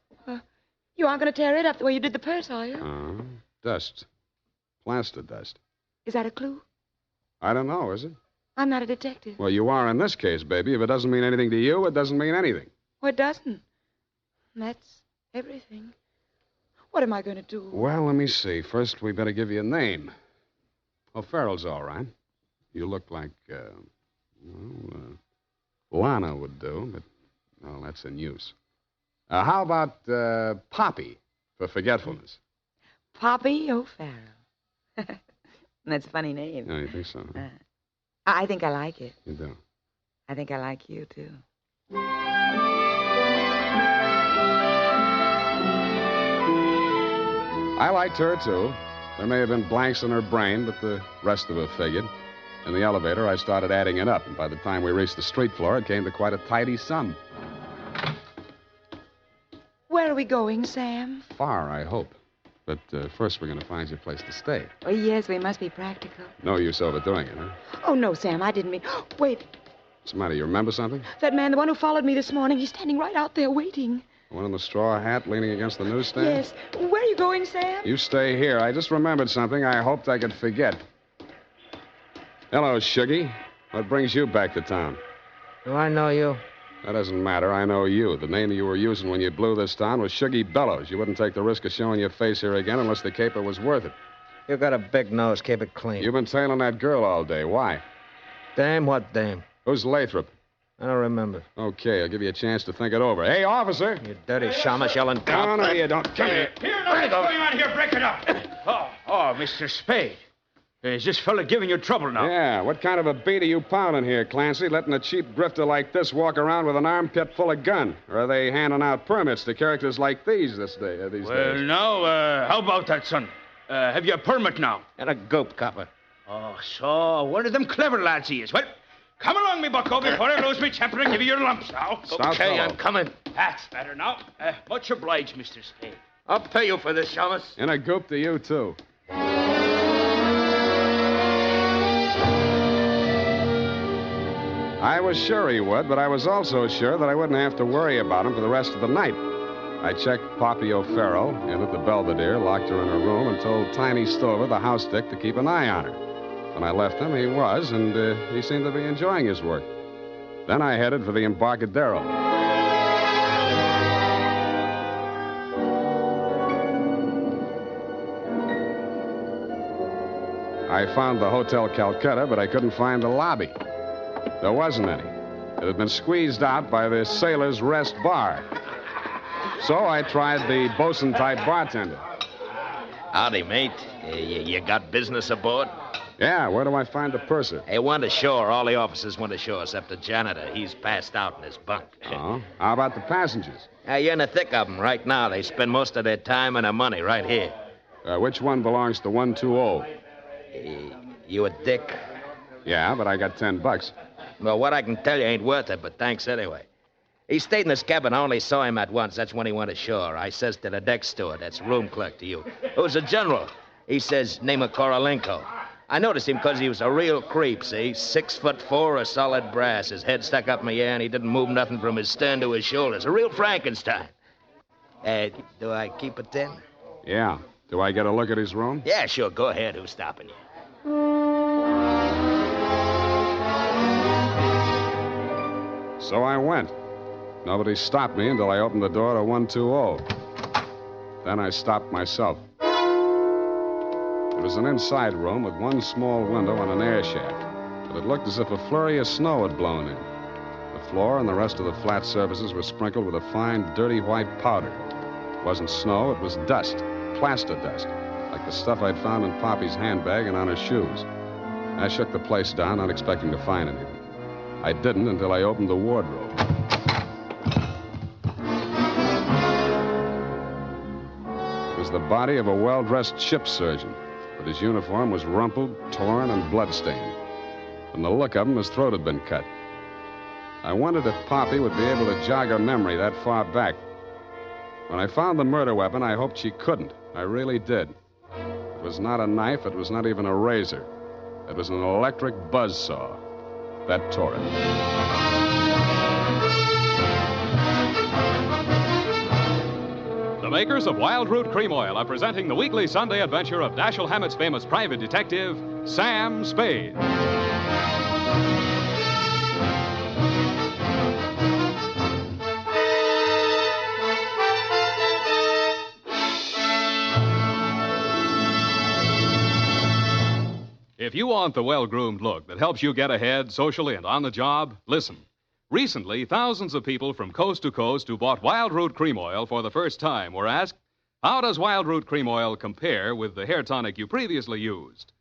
You aren't going to tear it up the way you did the purse, are you? Dust. Plaster dust. Is that a clue? I don't know, is it? I'm not a detective. Well, you are in this case, baby. If it doesn't mean anything to you, it doesn't mean anything. Well, it doesn't. That's everything. What am I going to do? Well, let me see. First, we better give you a name. Oh, Farrell's all right. You look like, Lana would do, but, well, that's in use. How about Poppy for forgetfulness? Poppy O'Farrell. That's a funny name. Oh, you think so? Huh? I think I like it. You do? I think I like you, too. I liked her, too. There may have been blanks in her brain, but the rest of it figured. In the elevator, I started adding it up, and by the time we reached the street floor, it came to quite a tidy sum. Where are we going, Sam? Far, I hope. But first, we're going to find you a place to stay. Oh, yes, we must be practical. No use overdoing it, huh? Oh, no, Sam, I didn't mean... Wait, What's the matter? You remember something? that man, the one who followed me this morning, he's standing right out there waiting. The one in the straw hat leaning against the newsstand? Yes. Where are you going, Sam? You stay here. I just remembered something I hoped I could forget. Hello, Shuggy. What brings you back to town? Do I know you? That doesn't matter. I know you. The name you were using when you blew this town was Shuggy Bellows. You wouldn't take the risk of showing your face here again unless the caper was worth it. You got a big nose. Keep it clean. You've been tailing that girl all day. Why? Dame? What dame? Who's Lathrop? I don't remember. Okay, I'll give you a chance to think it over. Hey, officer! You dirty shamus yelling cop. No, you don't. Come here. Here, now, what's going on here? Break it up. Oh, Mr. Spade. Is this fella giving you trouble now? Yeah, what kind of a beat are you pounding here, Clancy? Letting a cheap grifter like this walk around with an armpit full of gun? Or are they handing out permits to characters like these these days? Well, now, how about that, son? Have you a permit now? And a goat copper. Oh, so one of them clever lads he is. Well, come along, me bucko, before I lose me temper and give you your lumps now. Stop, okay, fellow. I'm coming. That's better now. Much obliged, Mr. Spade. I'll pay you for this, shamus. And a goop to you, too. I was sure he would, but I was also sure that I wouldn't have to worry about him for the rest of the night. I checked Poppy O'Farrell in at the Belvedere, locked her in her room, and told Tiny Stover, the house dick, to keep an eye on her. When I left him, he was, and he seemed to be enjoying his work. Then I headed for the Embarcadero. I found the Hotel Calcutta, but I couldn't find the lobby. There wasn't any. It had been squeezed out by the Sailor's Rest Bar. So I tried the bosun-type bartender. Howdy, mate. You got business aboard? Yeah, where do I find the purser? Hey, went ashore. All the officers went ashore except the janitor. He's passed out in his bunk. Oh? How about the passengers? You're in the thick of them right now. They spend most of their time and their money right here. Which one belongs to 120? You a dick? Yeah, but I got $10. Well, what I can tell you ain't worth it, but thanks anyway. He stayed in his cabin. I only saw him at once. That's when he went ashore. I says to the deck steward, that's room clerk to you, who's a general. He says, name of Korolenko. I noticed him because he was a real creep, see? 6'4", a solid brass. His head stuck up in the air, and he didn't move nothing from his stern to his shoulders. A real Frankenstein. Do I keep it then? Yeah. Do I get a look at his room? Yeah, sure. Go ahead. Who's stopping you? So I went. Nobody stopped me until I opened the door to 120. Then I stopped myself. It was an inside room with one small window and an air shaft, but it looked as if a flurry of snow had blown in. The floor and the rest of the flat surfaces were sprinkled with a fine, dirty white powder. It wasn't snow, it was dust, plaster dust, like the stuff I'd found in Poppy's handbag and on her shoes. I shook the place down, not expecting to find anything. I didn't until I opened the wardrobe. It was the body of a well-dressed ship surgeon, but his uniform was rumpled, torn, and bloodstained. From the look of him, his throat had been cut. I wondered if Poppy would be able to jog her memory that far back. When I found the murder weapon, I hoped she couldn't. I really did. It was not a knife. It was not even a razor. It was an electric buzzsaw. That tore it. The makers of Wild Root Cream Oil are presenting the weekly Sunday adventure of Dashiell Hammett's famous private detective, Sam Spade. If you want the well-groomed look that helps you get ahead socially and on the job, listen. Recently, thousands of people from coast to coast who bought Wild Root Cream Oil for the first time were asked, how does Wild Root Cream Oil compare with the hair tonic you previously used?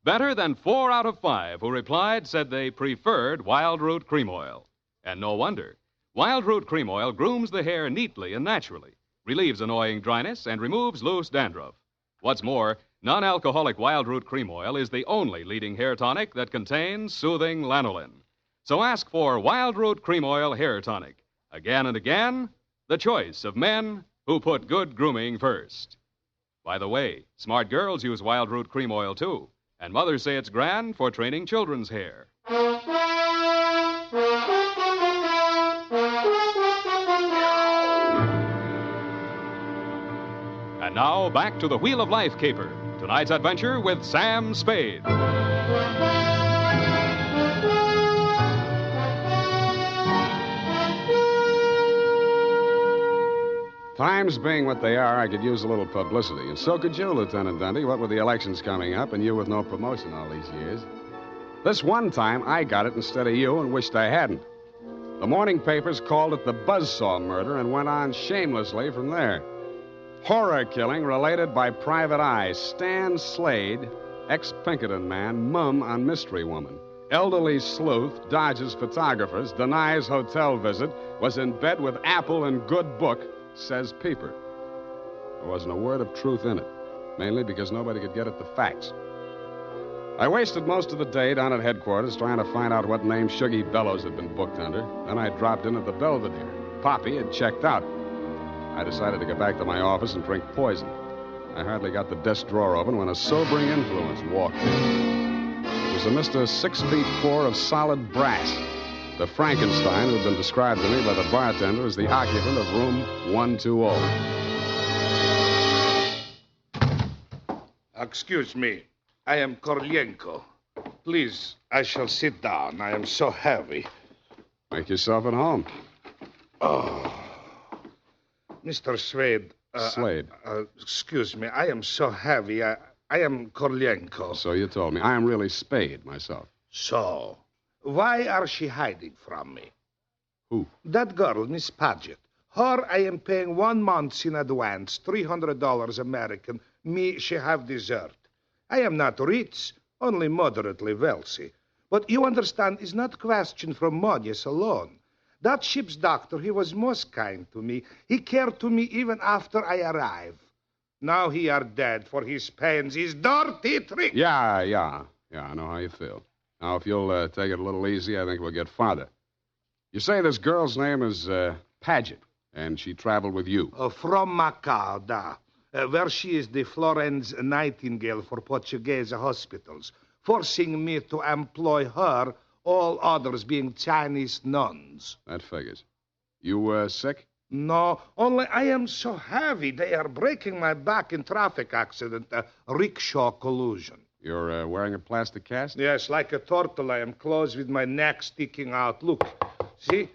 Better than 4 out of 5 who replied said they preferred Wild Root Cream Oil. And no wonder. Wild Root Cream Oil grooms the hair neatly and naturally, relieves annoying dryness, and removes loose dandruff. What's more, non-alcoholic Wild Root Cream Oil is the only leading hair tonic that contains soothing lanolin. So ask for Wild Root Cream Oil Hair Tonic. Again and again, the choice of men who put good grooming first. By the way, smart girls use Wild Root Cream Oil too, and mothers say it's grand for training children's hair. And now, back to the Wheel of Life caper. Tonight's adventure with Sam Spade. Times being what they are, I could use a little publicity. And so could you, Lieutenant Dundee, what with the elections coming up and you with no promotion all these years. This one time, I got it instead of you and wished I hadn't. The morning papers called it the Buzzsaw murder and went on shamelessly from there. Horror killing related by private eye. Stan Slade, ex-Pinkerton man, mum on mystery woman. Elderly sleuth, dodges photographers, denies hotel visit, was in bed with Apple and good book, says Peeper. There wasn't a word of truth in it, mainly because nobody could get at the facts. I wasted most of the day down at headquarters trying to find out what name Shuggy Bellows had been booked under. Then I dropped in at the Belvedere. Poppy had checked out. I decided to go back to my office and drink poison. I hardly got the desk drawer open when a sobering influence walked in. It was a Mr. 6'4" of solid brass. The Frankenstein who had been described to me by the bartender as the occupant of room 120. Excuse me. I am Korlienko. Please, I shall sit down. I am so heavy. Make yourself at home. Oh. Mr. Slade. Slade. Excuse me. I am so heavy. I am Korlienko. So you told me. I am really Spade myself. So, why are she hiding from me? Who? That girl, Miss Paget. Her I am paying 1 month in advance, $300 American. Me, she have dessert. I am not rich, only moderately wealthy. But you understand, it's not question from money alone. That ship's doctor, he was most kind to me. He cared to me even after I arrive. Now he are dead for his pains, his dirty trick. Yeah, I know how you feel. Now, if you'll take it a little easy, I think we'll get farther. You say this girl's name is Paget, and she traveled with you. From Macau, where she is the Florence Nightingale for Portuguese hospitals, forcing me to employ her, all others being Chinese nuns. That figures. You sick? No, only I am so heavy. They are breaking my back in traffic accident, a rickshaw collision. You're wearing a plastic cast? Yes, like a turtle. I am closed with my neck sticking out. Look, see?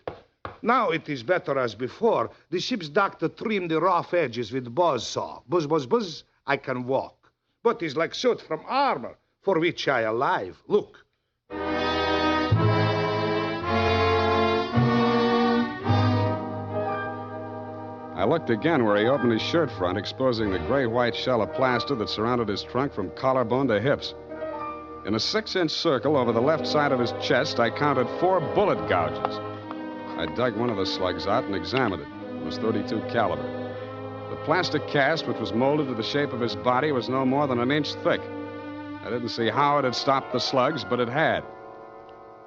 Now it is better as before. The ship's doctor trimmed the rough edges with buzzsaw. Buzz, buzz, buzz, I can walk. But it's like suit from armor, for which I alive. Look. I looked again where he opened his shirt front, exposing the gray-white shell of plaster that surrounded his trunk from collarbone to hips. In a 6-inch circle over the left side of his chest, I counted 4 bullet gouges. I dug one of the slugs out and examined it. It was .32 caliber. The plastic cast, which was molded to the shape of his body, was no more than 1 inch thick. I didn't see how it had stopped the slugs, but it had.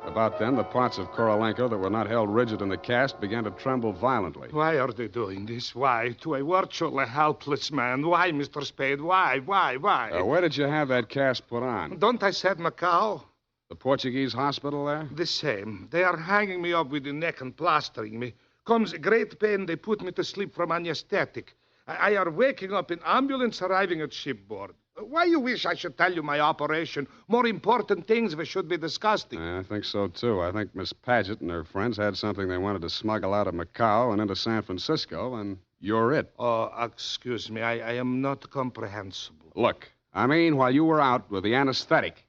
About then, the parts of Korolenko that were not held rigid in the cast began to tremble violently. Why are they doing this? Why? To a virtually helpless man. Why, Mr. Spade? Why? Where did you have that cast put on? Don't I said Macau? The Portuguese hospital there? The same. They are hanging me up with the neck and plastering me. Comes great pain, they put me to sleep from anesthetic. I are waking up in ambulance arriving at shipboard. Why you wish I should tell you my operation? More important things we should be discussing. I think so, too. I think Miss Paget and her friends had something they wanted to smuggle out of Macau and into San Francisco, and you're it. Oh, excuse me. I am not comprehensible. Look, I mean, while you were out with the anesthetic,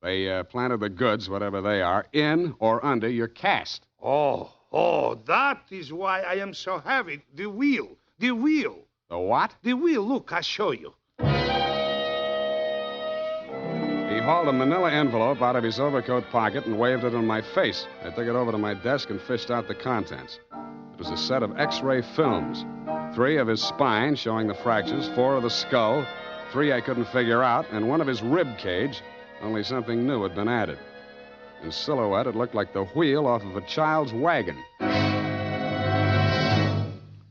they planted the goods, whatever they are, in or under your cast. Oh, that is why I am so heavy. The wheel. The what? The wheel. Look, I'll show you. He hauled a manila envelope out of his overcoat pocket and waved it in my face. I took it over to my desk and fished out the contents. It was a set of X-ray films. 3 of his spine, showing the fractures, 4 of the skull, 3 I couldn't figure out, and 1 of his rib cage, only something new had been added. In silhouette, it looked like the wheel off of a child's wagon.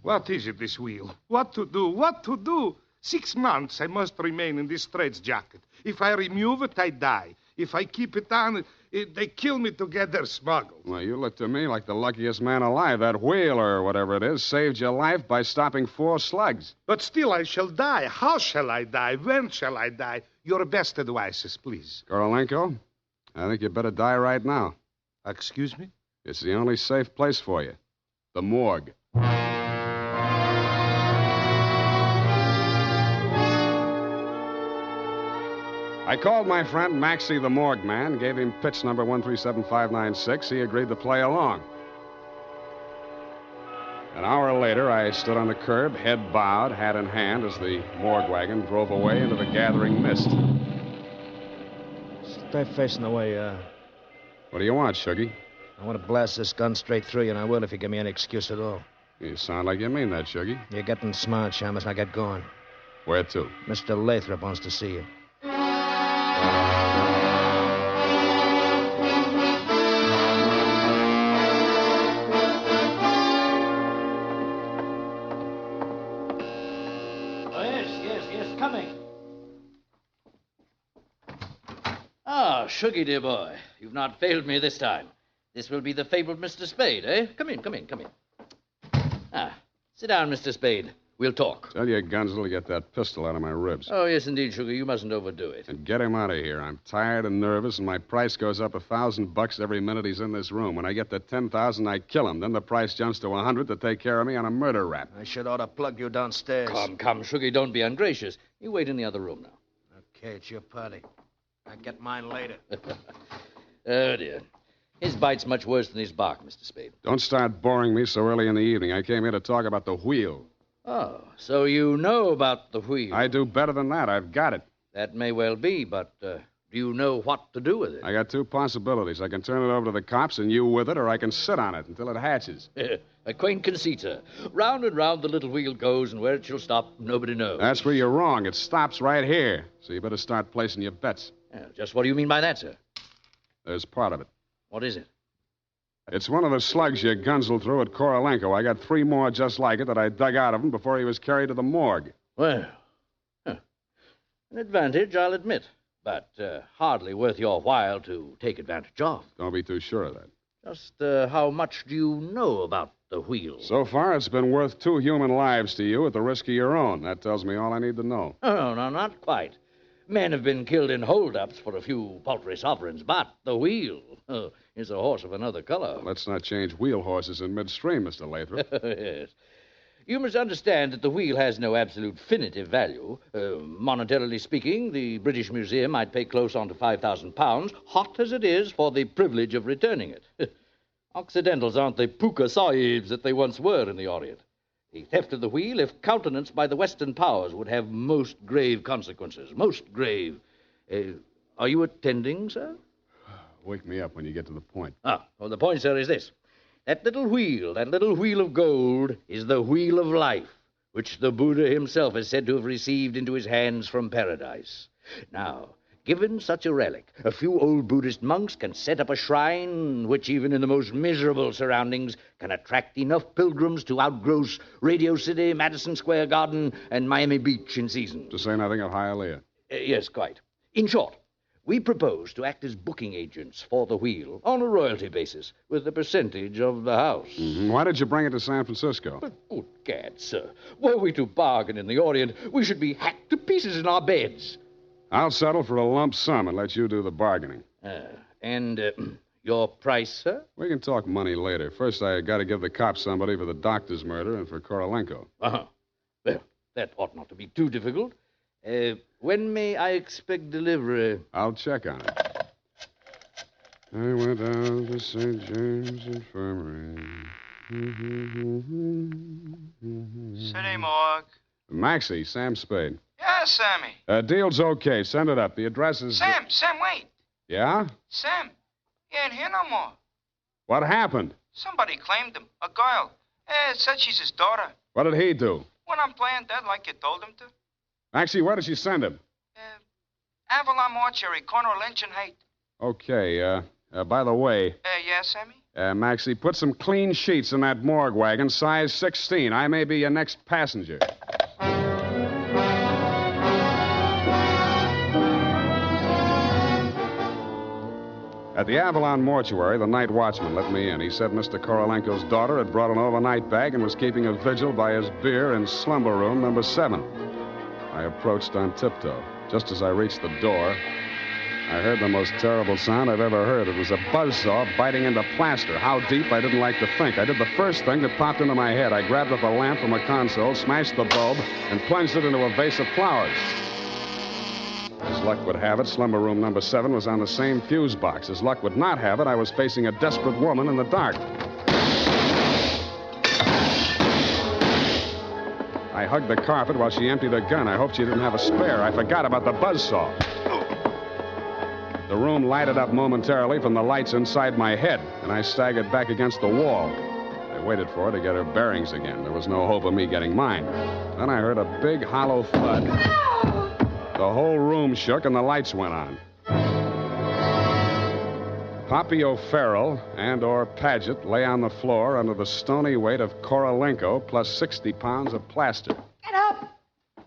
What is it, this wheel? What to do? 6 months I must remain in this straitjacket. If I remove it, I die. If I keep it on, they kill me to get their smuggled. Well, you look to me like the luckiest man alive. That wheel, or whatever it is, saved your life by stopping 4 slugs. But still, I shall die. How shall I die? When shall I die? Your best advices, please. Korolenko, I think you better die right now. Excuse me? It's the only safe place for you. The morgue. I called my friend Maxie the morgue man, gave him pitch number 137596. He agreed to play along. An hour later, I stood on the curb, head bowed, hat in hand, as the morgue wagon drove away into the gathering mist. Stay facing the way, What do you want, Shuggy? I want to blast this gun straight through you, and I will if you give me any excuse at all. You sound like you mean that, Shuggy. You're getting smart, Shamus. Now get going. Where to? Mr. Lathrop wants to see you. Shuggy, dear boy, you've not failed me this time. This will be the fabled Mr. Spade, eh? Come in. Sit down, Mr. Spade. We'll talk. Tell your Gunsel to get that pistol out of my ribs. Oh, yes, indeed, Sugar. You mustn't overdo it. And get him out of here. I'm tired and nervous, and my price goes up $1,000 every minute he's in this room. When I get to 10,000, I kill him. Then the price jumps to 100 to take care of me on a murder rap. I should ought to plug you downstairs. Come, Sugar. Don't be ungracious. You wait in the other room now. Okay, it's your party. I'll get mine later. Oh, dear. His bite's much worse than his bark, Mr. Spade. Don't start boring me so early in the evening. I came here to talk about the wheel. Oh, so you know about the wheel. I do better than that. I've got it. That may well be, but do you know what to do with it? I got 2 possibilities. I can turn it over to the cops and you with it, or I can sit on it until it hatches. A quaint conceit, sir. Round and round the little wheel goes, and where it shall stop, nobody knows. That's where you're wrong. It stops right here. So you better start placing your bets. Just what do you mean by that, sir? There's part of it. What is it? It's one of the slugs your Gunsel threw at Korolenko. I got 3 more just like it that I dug out of him before he was carried to the morgue. Well, an advantage, I'll admit, but hardly worth your while to take advantage of. Don't be too sure of that. Just how much do you know about the wheel? So far, it's been worth 2 human lives to you at the risk of your own. That tells me all I need to know. Oh, no, not quite. Men have been killed in hold-ups for a few paltry sovereigns, but the wheel is a horse of another color. Let's not change wheel horses in midstream, Mr. Lathrop. Yes. You must understand that the wheel has no absolute definitive value. Monetarily speaking, the British Museum might pay close on to £5,000, hot as it is, for the privilege of returning it. Occidentals aren't the puka sahibs that they once were in the Orient. The theft of the wheel, if countenanced by the Western powers, would have most grave consequences. Most grave. Are you attending, sir? Wake me up when you get to the point. Well, the point, sir, is this. That little wheel of gold, is the wheel of life, which the Buddha himself is said to have received into his hands from paradise. Now, Given such a relic, a few old Buddhist monks can set up a shrine which, even in the most miserable surroundings, can attract enough pilgrims to outgross Radio City, Madison Square Garden, and Miami Beach in season. To say nothing of Hialeah. Yes, quite. In short, we propose to act as booking agents for the Wheel on a royalty basis with a percentage of the house. Mm-hmm. Why did you bring it to San Francisco? But good gad, sir. Were we to bargain in the Orient, we should be hacked to pieces in our beds. I'll settle for a lump sum and let you do the bargaining. Your price, sir? We can talk money later. First, I got to give the cops somebody for the doctor's murder and for Korolenko. Uh-huh. Well, that ought not to be too difficult. When may I expect delivery? I'll check on it. I went down to St. James Infirmary. City morgue. Maxie, Sam Spade. Yeah, Sammy. Deal's okay. Send it up. The address is... Sam, wait. Yeah? Sam, he ain't here no more. What happened? Somebody claimed him. A girl. Said she's his daughter. What did he do? Went on playing dead like you told him to. Maxie, where did she send him? Avalon Mortuary, corner of Lynch and Haight. Okay, by the way... Yeah, Sammy? Maxie, put some clean sheets in that morgue wagon, size 16. I may be your next passenger. At the Avalon Mortuary, the night watchman let me in. He said Mr. Korolenko's daughter had brought an overnight bag and was keeping a vigil by his beer in slumber room number 7. I approached on tiptoe. Just as I reached the door, I heard the most terrible sound I've ever heard. It was a buzzsaw biting into plaster. How deep, I didn't like to think. I did the first thing that popped into my head. I grabbed up a lamp from a console, smashed the bulb, and plunged it into a vase of flowers. As luck would have it, slumber room number 7 was on the same fuse box. As luck would not have it, I was facing a desperate woman in the dark. I hugged the carpet while she emptied her gun. I hoped she didn't have a spare. I forgot about the buzzsaw. The room lighted up momentarily from the lights inside my head, and I staggered back against the wall. I waited for her to get her bearings again. There was no hope of me getting mine. Then I heard a big, hollow thud. The whole room shook and the lights went on. Poppy O'Farrell and/or Paget lay on the floor under the stony weight of Korolenko plus 60 pounds of plaster. Get up!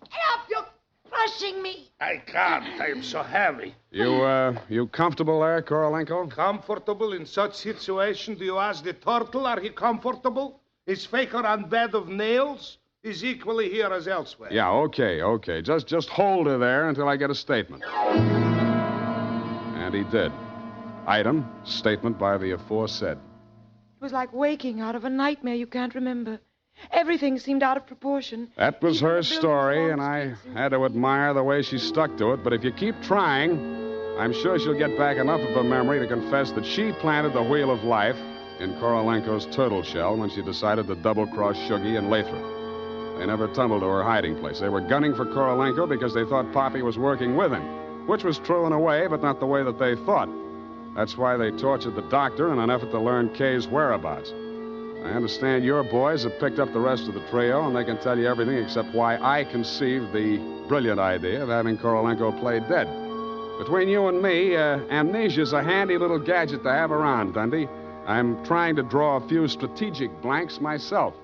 Get up! You're crushing me! I can't. I am so heavy. You comfortable there, Korolenko? Comfortable in such situation? Do you ask the turtle, are he comfortable? Is Faker on bed of nails? He's equally here as elsewhere. Yeah, okay. Just hold her there until I get a statement. And he did. Item, statement by the aforesaid. It was like waking out of a nightmare you can't remember. Everything seemed out of proportion. That was her story, and I had to admire the way she stuck to it. But if you keep trying, I'm sure she'll get back enough of her memory to confess that she planted the wheel of life in Korolenko's turtle shell when she decided to double-cross Shuggy and Lathrop. They never tumbled to her hiding place. They were gunning for Korolenko because they thought Poppy was working with him, which was true in a way, but not the way that they thought. That's why they tortured the doctor in an effort to learn Kay's whereabouts. I understand your boys have picked up the rest of the trio, and they can tell you everything except why I conceived the brilliant idea of having Korolenko play dead. Between you and me, amnesia's a handy little gadget to have around, Dundee. I'm trying to draw a few strategic blanks myself.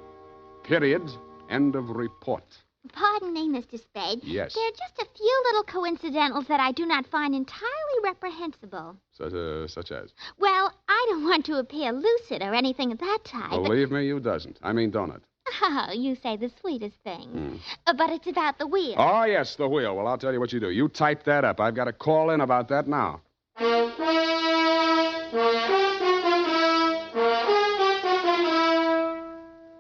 Period. End of report. Pardon me, Mr. Spade. Yes. There are just a few little coincidentals that I do not find entirely reprehensible. Such as? Well, I don't want to appear lucid or anything of that type. Believe me, you doesn't. I mean, don't it? Oh, you say the sweetest things. But it's about the wheel. Oh, yes, the wheel. Well, I'll tell you what you do. You type that up. I've got to call in about that now.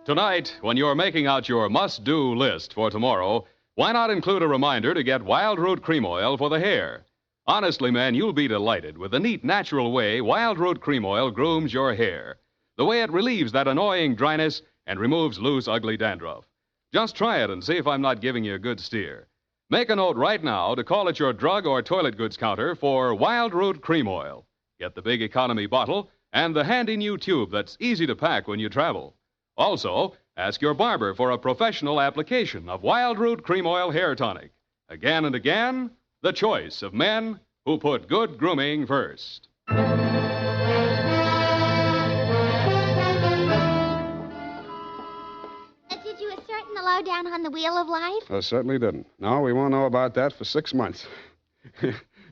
Tonight, when you're making out your must-do list for tomorrow, why not include a reminder to get Wild Root Cream Oil for the hair? Honestly, man, you'll be delighted with the neat, natural way Wild Root Cream Oil grooms your hair. The way it relieves that annoying dryness and removes loose, ugly dandruff. Just try it and see if I'm not giving you a good steer. Make a note right now to call at your drug or toilet goods counter for Wild Root Cream Oil. Get the big economy bottle and the handy new tube that's easy to pack when you travel. Also, ask your barber for a professional application of Wild Root Cream Oil Hair Tonic. Again and again, the choice of men who put good grooming first. Did you assert in the lowdown on the Wheel of Life? I certainly didn't. No, we won't know about that for 6 months.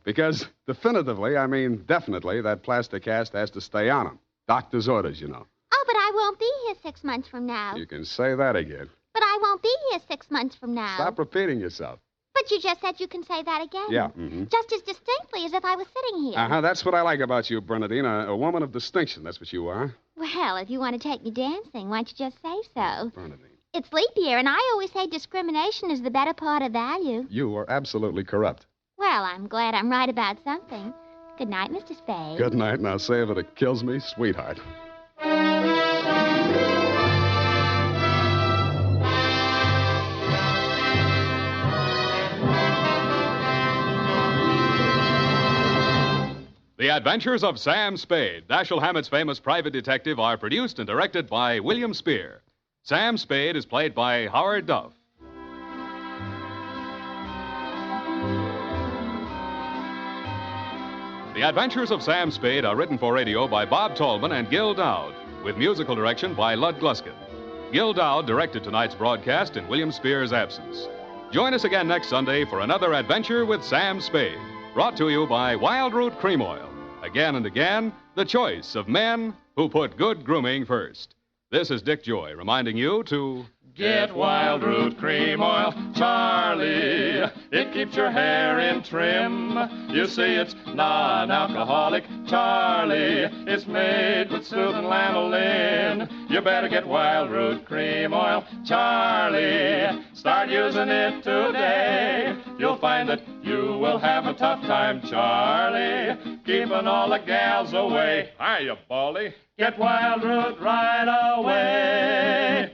Because definitively, I mean definitely, that plaster cast has to stay on him. Doctor's orders, you know. Oh, but I won't be here 6 months from now. You can say that again. But I won't be here 6 months from now. Stop repeating yourself. But you just said you can say that again. Yeah, mm-hmm. Just as distinctly as if I was sitting here. Uh-huh, that's what I like about you, Bernadine. A woman of distinction, that's what you are. Well, if you want to take me dancing, why don't you just say so? Bernadine. It's leap year, and I always say discrimination is the better part of value. You are absolutely corrupt. Well, I'm glad I'm right about something. Good night, Mr. Spade. Good night, and I'll say if it kills me, sweetheart. The Adventures of Sam Spade, Dashiell Hammett's famous private detective, are produced and directed by William Spear. Sam Spade is played by Howard Duff. The Adventures of Sam Spade are written for radio by Bob Tallman and Gil Dowd, with musical direction by Lud Gluskin. Gil Dowd directed tonight's broadcast in William Spear's absence. Join us again next Sunday for another adventure with Sam Spade, brought to you by Wild Root Cream Oil. Again and again, the choice of men who put good grooming first. This is Dick Joy reminding you to get Wild Root Cream Oil, Charlie. It keeps your hair in trim. You see, it's non-alcoholic, Charlie. It's made with soothing lanolin. You better get Wild Root Cream Oil, Charlie. Start using it today. You'll find that you will have a tough time, Charlie, keeping all the gals away. Hiya, Baldy. Get Wild Root right away.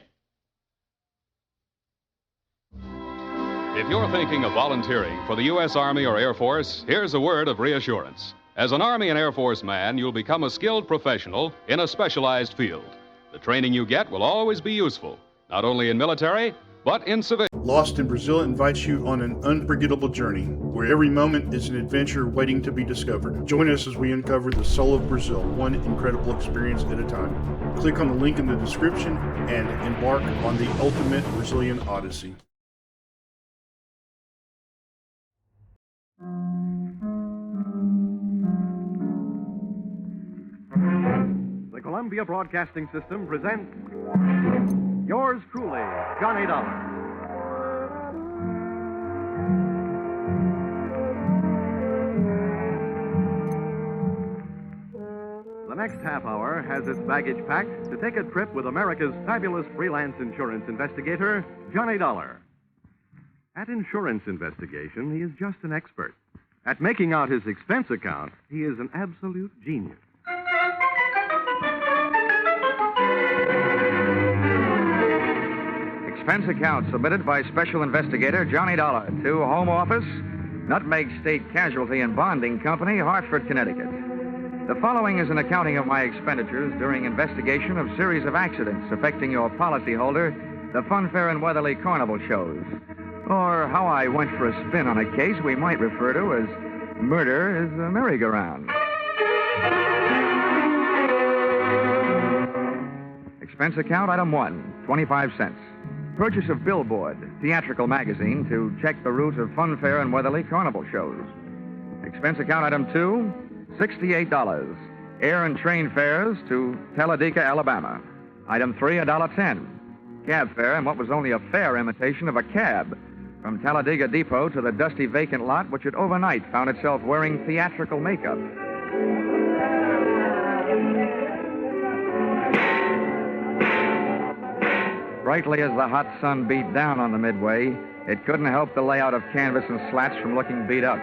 If you're thinking of volunteering for the U.S. Army or Air Force, here's a word of reassurance. As an Army and Air Force man, you'll become a skilled professional in a specialized field. The training you get will always be useful, not only in military, but in civilian. Lost in Brazil invites you on an unforgettable journey, where every moment is an adventure waiting to be discovered. Join us as we uncover the soul of Brazil, one incredible experience at a time. Click on the link in the description and embark on the ultimate Brazilian odyssey. The Columbia Broadcasting System presents yours truly, Johnny Dollar. The next half hour has its baggage packed to take a trip with America's fabulous freelance insurance investigator, Johnny Dollar. At insurance investigation, he is just an expert. At making out his expense account, he is an absolute genius. Expense account submitted by Special Investigator Johnny Dollar to Home Office, Nutmeg State Casualty and Bonding Company, Hartford, Connecticut. The following is an accounting of my expenditures during investigation of series of accidents affecting your policyholder, the Funfair and Weatherly Carnival shows, or how I went for a spin on a case we might refer to as murder is a merry-go-round. Expense account item 1, 25 cents. Purchase of Billboard, theatrical magazine, to check the route of Funfair and Weatherly Carnival shows. Expense account item 2, $68. Air and train fares to Talladega, Alabama. Item 3, $1.10. Cab fare in what was only a fair imitation of a cab from Talladega Depot to the dusty vacant lot which had overnight found itself wearing theatrical makeup. Brightly as the hot sun beat down on the Midway, it couldn't help the layout of canvas and slats from looking beat up.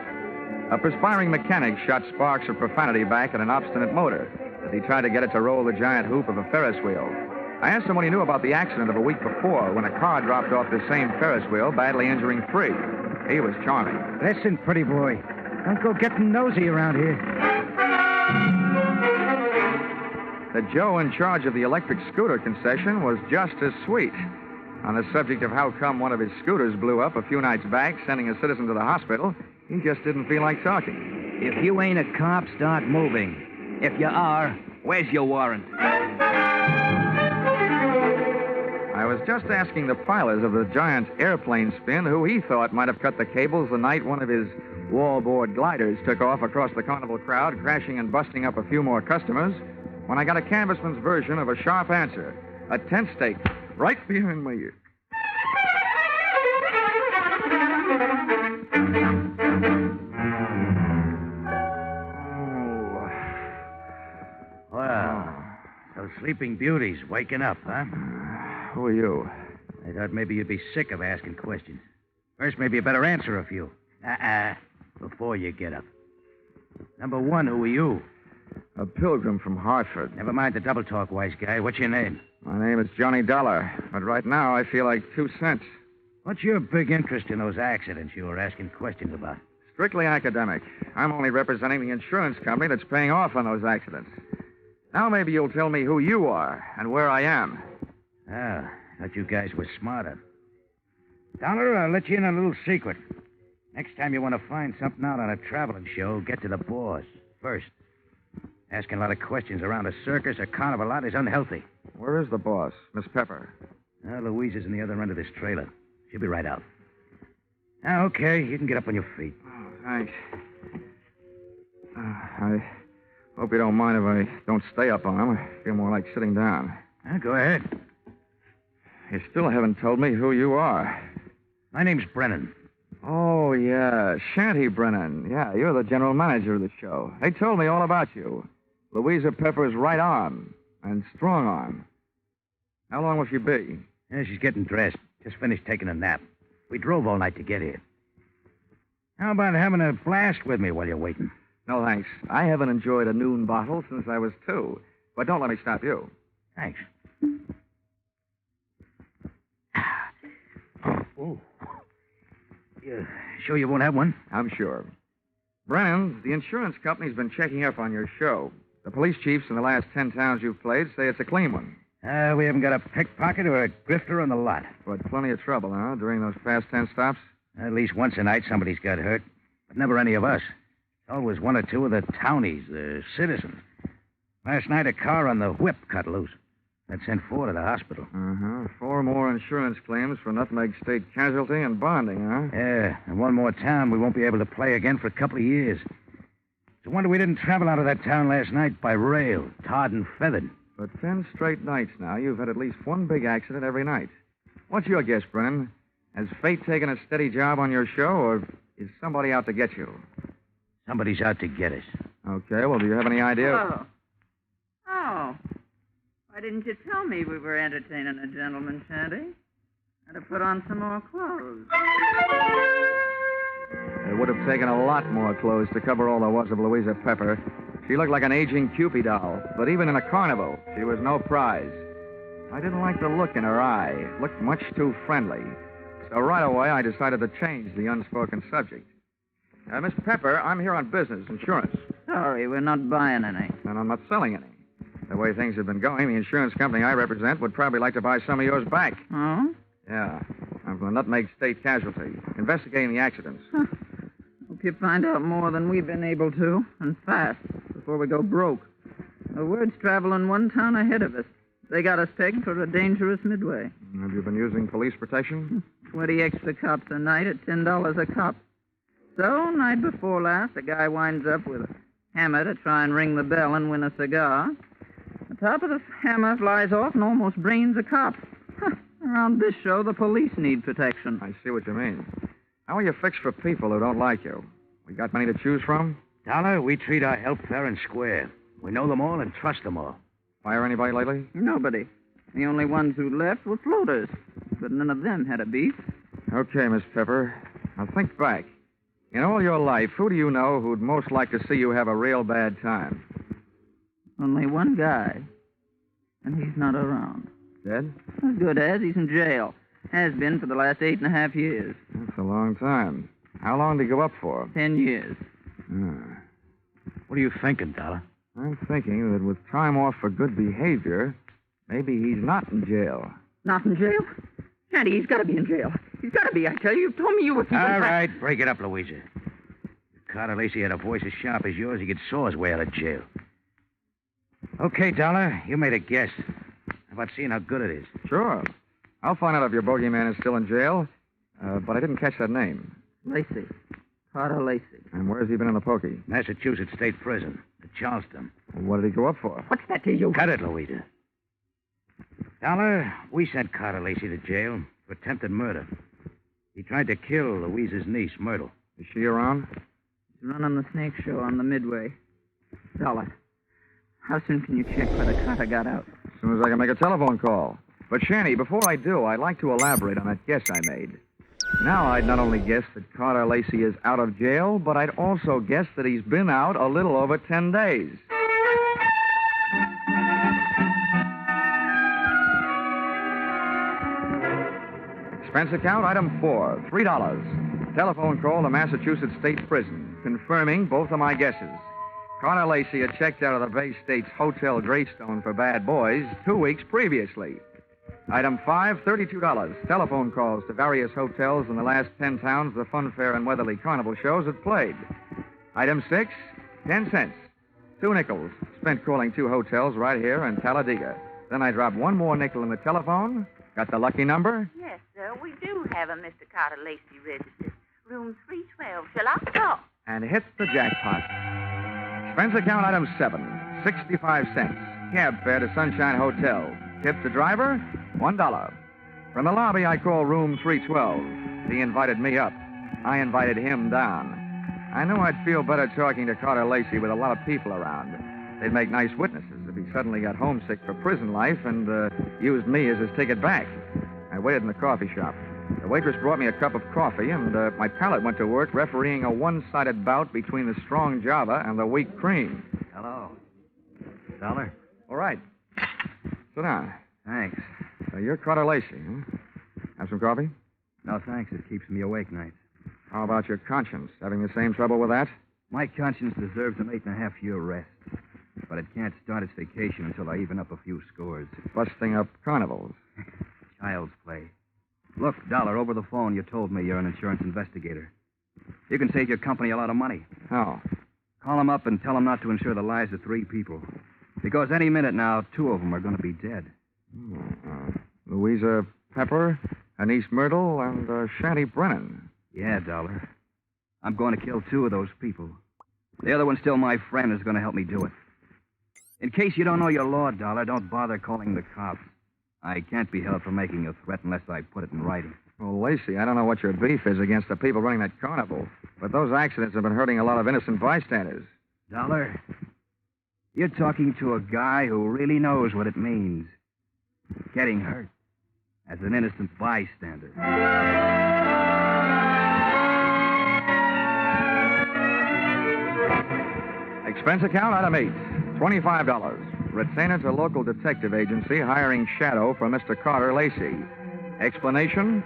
A perspiring mechanic shot sparks of profanity back at an obstinate motor as he tried to get it to roll the giant hoop of a Ferris wheel. I asked him what he knew about the accident of a week before when a car dropped off the same Ferris wheel, badly injuring 3. He was charming. Listen, pretty boy. Don't go getting nosy around here. The Joe in charge of the electric scooter concession was just as sweet. On the subject of how come one of his scooters blew up a few nights back, sending a citizen to the hospital, he just didn't feel like talking. If you ain't a cop, start moving. If you are, where's your warrant? I was just asking the pilot of the giant airplane spin who he thought might have cut the cables the night one of his wallboard gliders took off across the carnival crowd, crashing and busting up a few more customers, when I got a canvasman's version of a sharp answer. A tent stake right behind my ear. Well, those sleeping beauties waking up, huh? Who are you? I thought maybe you'd be sick of asking questions. First, maybe you better answer a few. Before you get up. Number one, who are you? A pilgrim from Hartford. Never mind the double talk, wise guy. What's your name? My name is Johnny Dollar, but right now I feel like 2 cents. What's your big interest in those accidents you were asking questions about? Strictly academic. I'm only representing the insurance company that's paying off on those accidents. Now maybe you'll tell me who you are and where I am. Ah, thought you guys were smarter. Dollar, I'll let you in on a little secret. Next time you want to find something out on a traveling show, get to the boss first. Asking a lot of questions around a circus or carnival lot is unhealthy. Where is the boss, Miss Pepper? Louise is in the other end of this trailer. She'll be right out. Now, okay, you can get up on your feet. Oh, thanks. I hope you don't mind if I don't stay up on him. I feel more like sitting down. Go ahead. You still haven't told me who you are. My name's Brennan. Oh, yeah, Shanty Brennan. Yeah, you're the general manager of the show. They told me all about you. Louisa Pepper's right arm and strong arm. How long will she be? Yeah, she's getting dressed. Just finished taking a nap. We drove all night to get here. How about having a blast with me while you're waiting? No, thanks. I haven't enjoyed a noon bottle since I was 2. But don't let me stop you. Thanks. Oh. You sure you won't have one? I'm sure. Brennan, the insurance company's been checking up on your show. The police chiefs in the last 10 towns you've played say it's a clean one. We haven't got a pickpocket or a grifter on the lot. But plenty of trouble, huh, during those past 10 stops? At least once a night somebody's got hurt. But never any of us. It's always one or two of the townies, the citizens. Last night a car on the whip cut loose. That sent 4 to the hospital. 4 more insurance claims for Nutmeg State casualty and bonding, huh? Yeah, and one more town we won't be able to play again for a couple of years. It's a wonder we didn't travel out of that town last night by rail, tarred and feathered. For 10 straight nights now, you've had at least one big accident every night. What's your guess, Brennan? Has fate taken a steady job on your show, or is somebody out to get you? Somebody's out to get us. Okay, well, do you have any idea? Hello. Oh. Why didn't you tell me we were entertaining a gentleman, Shanty? I'd have put on some more clothes. It would have taken a lot more clothes to cover all there was of Louisa Pepper. She looked like an aging Cupid doll, but even in a carnival, she was no prize. I didn't like the look in her eye. It looked much too friendly. So right away, I decided to change the unspoken subject. Miss Pepper, I'm here on business, insurance. Sorry, we're not buying any. And I'm not selling any. The way things have been going, the insurance company I represent would probably like to buy some of yours back. Oh? Yeah. I'm from the Nutmeg State Casualty, investigating the accidents. Huh. Hope you find out more than we've been able to, and fast, before we go broke. The word's traveling one town ahead of us. They got us pegged for a dangerous midway. Have you been using police protection? 20 extra cops a night at $10 a cop. So, night before last, a guy winds up with a hammer to try and ring the bell and win a cigar. The top of the hammer flies off and almost brains a cop. Around this show, the police need protection. I see what you mean. How are you fixed for people who don't like you? We got many to choose from? Dollar, we treat our help fair and square. We know them all and trust them all. Fire anybody lately? Nobody. The only ones who left were floaters. But none of them had a beef. Okay, Miss Pepper. Now think back. In all your life, who do you know who'd most like to see you have a real bad time? Only one guy. And he's not around. Dead? As good as. He's in jail. Has been for the last 8.5 years. That's a long time. How long did he go up for? 10 years. What are you thinking, Dollar? I'm thinking that with time off for good behavior, maybe he's not in jail. Not in jail? Shanty, he's got to be in jail. He's got to be, I tell you. You told me you were... All right, break it up, Louisa. You Carter Lacey had a voice as sharp as yours, he could saw his way out of jail. Okay, Dollar, you made a guess. How about seeing how good it is? Sure. I'll find out if your bogeyman is still in jail, but I didn't catch that name. Lacey. Carter Lacey. And where's he been in the pokey? Massachusetts State Prison, at Charleston. Well, what did he go up for? What's that to you? Cut it, Louisa. Dollar, we sent Carter Lacey to jail for attempted murder. He tried to kill Louisa's niece, Myrtle. Is she around? He's running the snake show on the Midway. Dollar, how soon can you check whether Carter got out? As soon as I can make a telephone call. But, Shanny, before I do, I'd like to elaborate on that guess I made. Now I'd not only guess that Carter Lacey is out of jail, but I'd also guess that he's been out a little over 10 days. Expense account, item 4, $3. Telephone call to Massachusetts State Prison, confirming both of my guesses. Carter Lacey had checked out of the Bay State's Hotel Greystone for bad boys 2 weeks previously. Item 5, $32. Telephone calls to various hotels in the last 10 towns the Fun Fair and Weatherly Carnival shows had played. Item 6, 10 cents. 2 nickels spent calling 2 hotels right here in Talladega. Then I dropped 1 more nickel in the telephone. Got the lucky number? Yes, sir. We do have a Mr. Carter Lacey registered. Room 312. Shall I call? And hit the jackpot. Expense account item 7, 65 cents. Cab fare to Sunshine Hotel. Tip the driver, $1. From the lobby, I called room 312. He invited me up. I invited him down. I knew I'd feel better talking to Carter Lacey with a lot of people around. They'd make nice witnesses if he suddenly got homesick for prison life and used me as his ticket back. I waited in the coffee shop. The waitress brought me a cup of coffee, and my palate went to work refereeing a one-sided bout between the strong Java and the weak cream. Hello. Dollar? All right. Sit down. Thanks. So you're Carter Lacey, huh? Have some coffee? No, thanks. It keeps me awake nights. How about your conscience? Having the same trouble with that? My conscience deserves an 8.5-year rest. But it can't start its vacation until I even up a few scores. Busting up carnivals. Child's play. Look, Dollar, over the phone, you told me you're an insurance investigator. You can save your company a lot of money. How? Call them up and tell them not to insure the lives of 3 people. Because any minute now, 2 of them are going to be dead. Louisa Pepper, Anise Myrtle, and Shanty Brennan. Yeah, Dollar. I'm going to kill 2 of those people. The other one's still my friend who's going to help me do it. In case you don't know your law, Dollar, don't bother calling the cops. I can't be held for making a threat unless I put it in writing. Well, Lacey, I don't know what your beef is against the people running that carnival, but those accidents have been hurting a lot of innocent bystanders. Dollar, you're talking to a guy who really knows what it means. Getting hurt as an innocent bystander. Expense account, item 8, $25. Retainer to local detective agency hiring shadow for Mr. Carter Lacey. Explanation,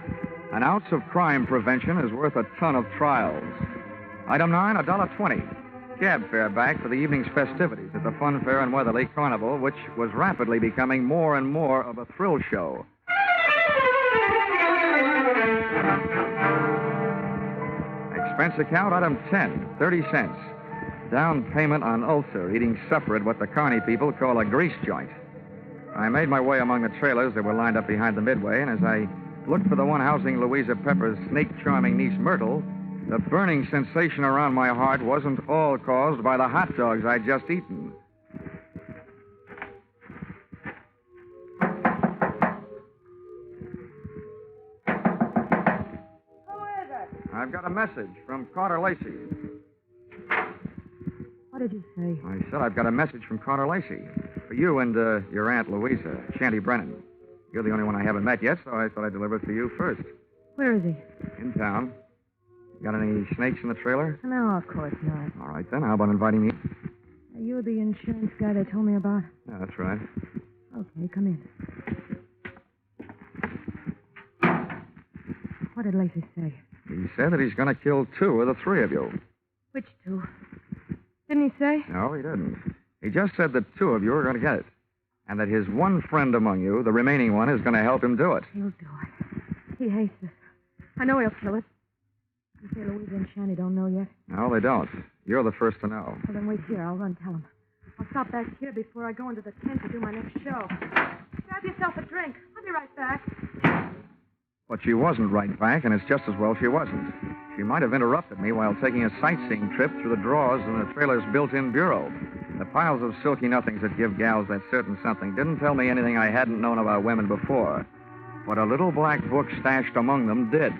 an ounce of crime prevention is worth a ton of trials. Item 9, $1.20. Cab fare back for the evening's festivities at the Fun Fair and Weatherly Carnival, which was rapidly becoming more and more of a thrill show. Expense account, item 10, 30 cents. Down payment on ulcer, eating supper at what the carny people call a grease joint. I made my way among the trailers that were lined up behind the Midway, and as I looked for the one housing Louisa Pepper's snake-charming niece Myrtle, the burning sensation around my heart wasn't all caused by the hot dogs I'd just eaten. Who is it? I've got a message from Carter Lacey. What did you say? I said I've got a message from Carter Lacey. For you and your Aunt Louisa, Shanty Brennan. You're the only one I haven't met yet, so I thought I'd deliver it to you first. Where is he? In town. Got any snakes in the trailer? No, of course not. All right, then. How about inviting me? Are you the insurance guy they told me about? Yeah, that's right. Okay, come in. What did Lacey say? He said that he's going to kill 2 of the 3 of you. Which 2? Didn't he say? No, he didn't. He just said that 2 of you are going to get it. And that his one friend among you, the remaining one, is going to help him do it. He'll do it. He hates us. I know he'll kill it. You say Louisa and Shanny don't know yet? No, they don't. You're the first to know. Well, then wait here. I'll run tell them. I'll stop back here before I go into the tent to do my next show. Grab yourself a drink. I'll be right back. But she wasn't right back, and it's just as well she wasn't. She might have interrupted me while taking a sightseeing trip through the drawers in the trailer's built-in bureau. The piles of silky nothings that give gals that certain something didn't tell me anything I hadn't known about women before. But a little black book stashed among them did.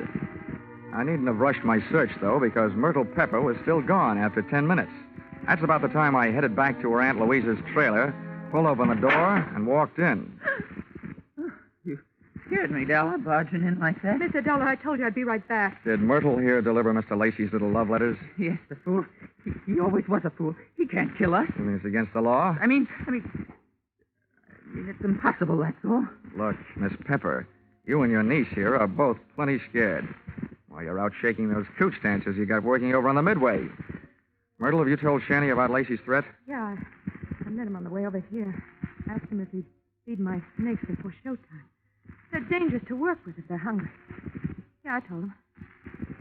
I needn't have rushed my search, though, because Myrtle Pepper was still gone after 10 minutes. That's about the time I headed back to her Aunt Louisa's trailer, pulled open the door, and walked in. You scared me, Della, barging in like that. Mr. Dollar, I told you I'd be right back. Did Myrtle here deliver Mr. Lacey's little love letters? Yes, the fool. He always was a fool. He can't kill us. You mean it's against the law? I mean, it's impossible, that's all. Look, Miss Pepper, you and your niece here are both plenty scared. While you're out shaking those cooch dancers you got working over on the Midway. Myrtle, have you told Shanny about Lacey's threat? Yeah, I met him on the way over here. Asked him if he'd feed my snakes before showtime. They're dangerous to work with if they're hungry. Yeah, I told him.